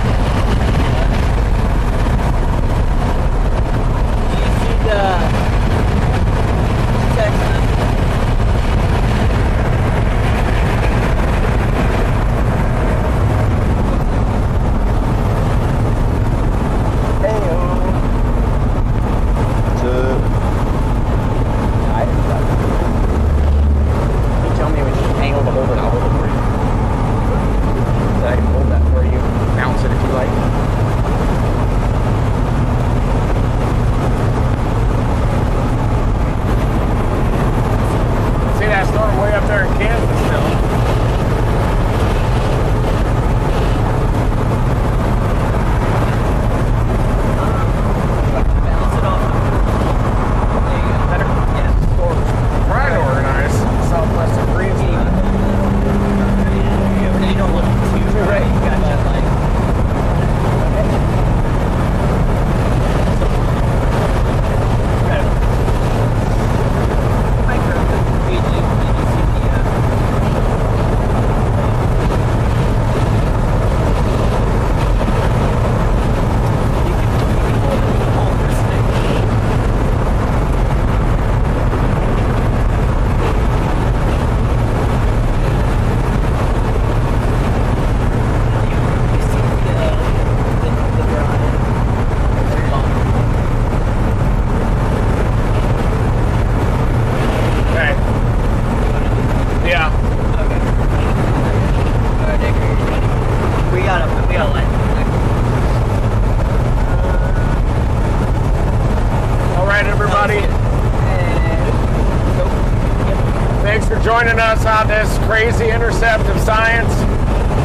joining us on this crazy intercept of science,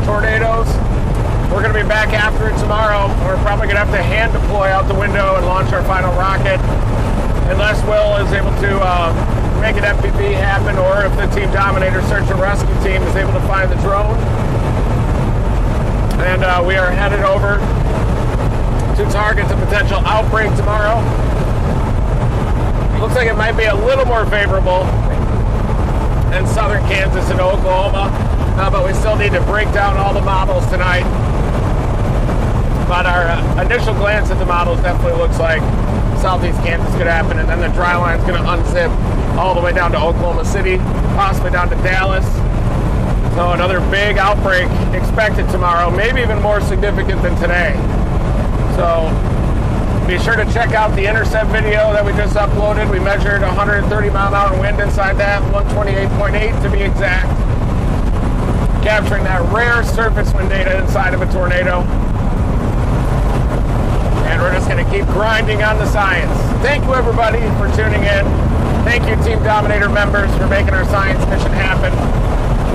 tornadoes. We're going to be back after it tomorrow. We're probably going to have to hand deploy out the window and launch our final rocket, unless Will is able to make an FPV happen, or if the Team Dominator search and rescue team is able to find the drone. And we are headed over to target the potential outbreak tomorrow. Looks like it might be a little more favorable in southern Kansas and Oklahoma, but we still need to break down all the models tonight. But our initial glance at the models definitely looks like southeast Kansas could happen, and then the dry line's going to unzip all the way down to Oklahoma City, possibly down to Dallas. So another big outbreak expected tomorrow, maybe even more significant than today. So be sure to check out the Intercept video that we just uploaded. We measured 130 mile an hour wind inside that, 128.8 to be exact, capturing that rare surface wind data inside of a tornado. And we're just going to keep grinding on the science. Thank you, everybody, for tuning in. Thank you, Team Dominator members, for making our science mission happen.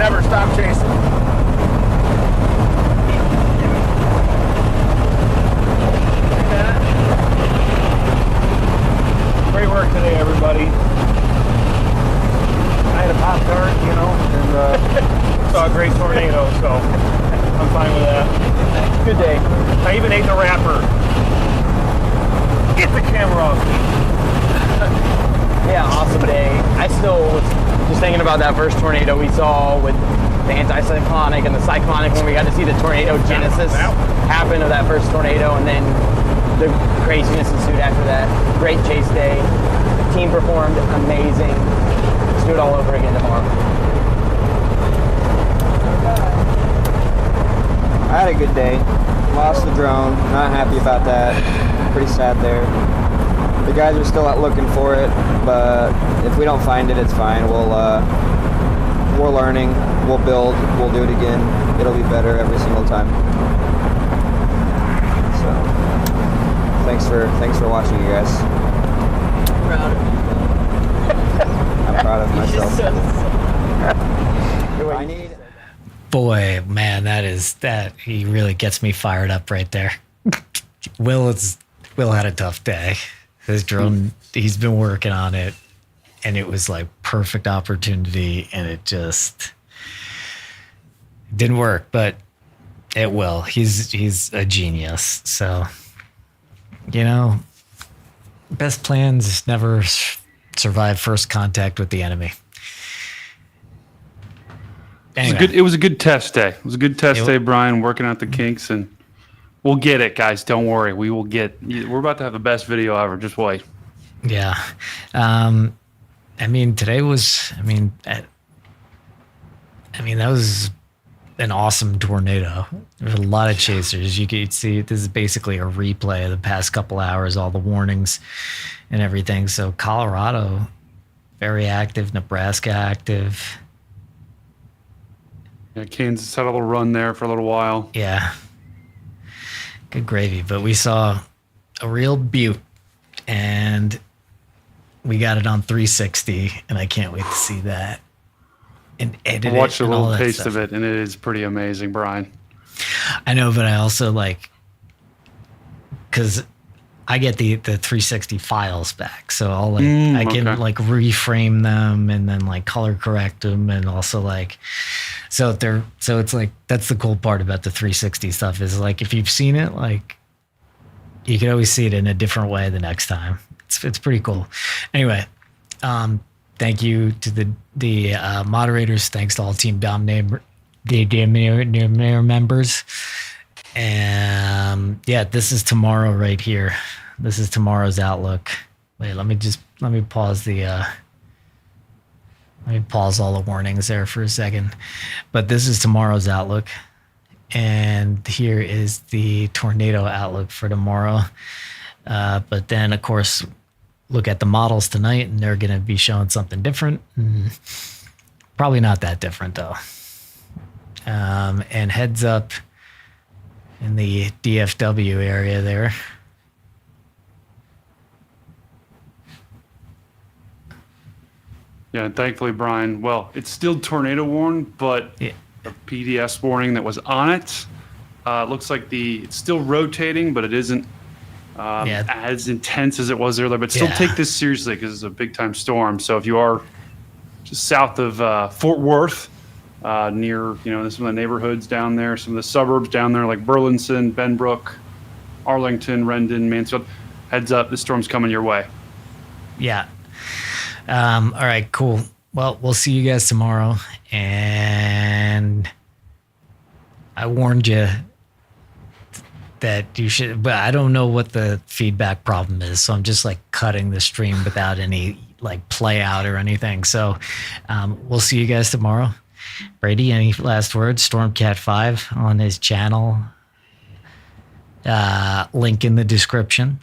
Never stop chasing. Great work today, everybody. I had a Pop-Tart, you know, and saw a great tornado, so I'm fine with that. Good day. I even ate the wrapper. Get the camera off me. Yeah, awesome day. I still was just thinking about that first tornado we saw with the anticyclonic and the cyclonic, when we got to see the tornado genesis happen of that first tornado, and then the craziness ensued after that. Great chase day. The team performed amazing. Let's do it all over again tomorrow. I had a good day. Lost the drone. Not happy about that. Pretty sad there. The guys are still out looking for it, but if we don't find it, it's fine. We're learning. We'll build. We'll do it again. It'll be better every single time. So, thanks for watching, you guys. Proud of you. I'm proud of myself. I need. Boy, man, that he really gets me fired up right there. Will had a tough day. His drone, he's been working on it, and it was like perfect opportunity, and it just didn't work, but it will. He's a genius. So, you know, best plans never survive first contact with the enemy. Anyway. It was a good test day. It was a good test day, Brian, working out the kinks, and we'll get it, guys. Don't worry. We will get. We're about to have the best video ever. Just wait. Yeah. I mean, today was. I mean, that was an awesome tornado. There were a lot of chasers. You could see this is basically a replay of the past couple hours, all the warnings and everything. So Colorado, very active. Nebraska, active. Yeah, Kansas had a little run there for a little while. Yeah. Good gravy. But we saw a real beaut, and we got it on 360, and I can't wait to see that. And edit I watched it a and all little that taste stuff. of it, and it is pretty amazing, Brian. I know, but I also like, because I get the 360 files back, so I'll like I can like reframe them and then like color correct them, and also like so it's like that's the cool part about the 360 stuff is like if you've seen it, like you can always see it in a different way the next time. It's pretty cool. Anyway, thank you to the moderators. Thanks to all Team Dominator members. And yeah, this is tomorrow right here. This is tomorrow's outlook. Wait, let me pause all the warnings there for a second. But this is tomorrow's outlook. And here is the tornado outlook for tomorrow. But then, of course, look at the models tonight, and they're going to be showing something different. Probably not that different, though. And heads up in the DFW area there. Yeah, and thankfully, Brian, well, it's still tornado warned, but Yeah. the PDS warning that was on it, looks like it's still rotating, but it isn't as intense as it was earlier. But still take this seriously because it's a big time storm. So if you are just south of Fort Worth, near, some of the neighborhoods down there, some of the suburbs down there like Burleson, Benbrook, Arlington, Rendon, Mansfield, heads up, the storm's coming your way. Yeah. All right, cool. Well, we'll see you guys tomorrow. And I warned you that you should, but I don't know what the feedback problem is. So I'm just like cutting the stream without any like play out or anything. So we'll see you guys tomorrow. Brady, any last words? Stormcat 5 on his channel. Link in the description.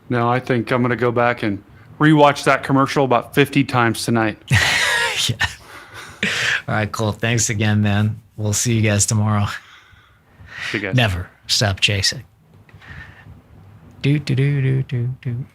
No, I think I'm going to go back and rewatch that commercial about 50 times tonight. Yeah. All right, cool. Thanks again, man. We'll see you guys tomorrow. See you guys. Never stop chasing. Do, do, do, do, do, do.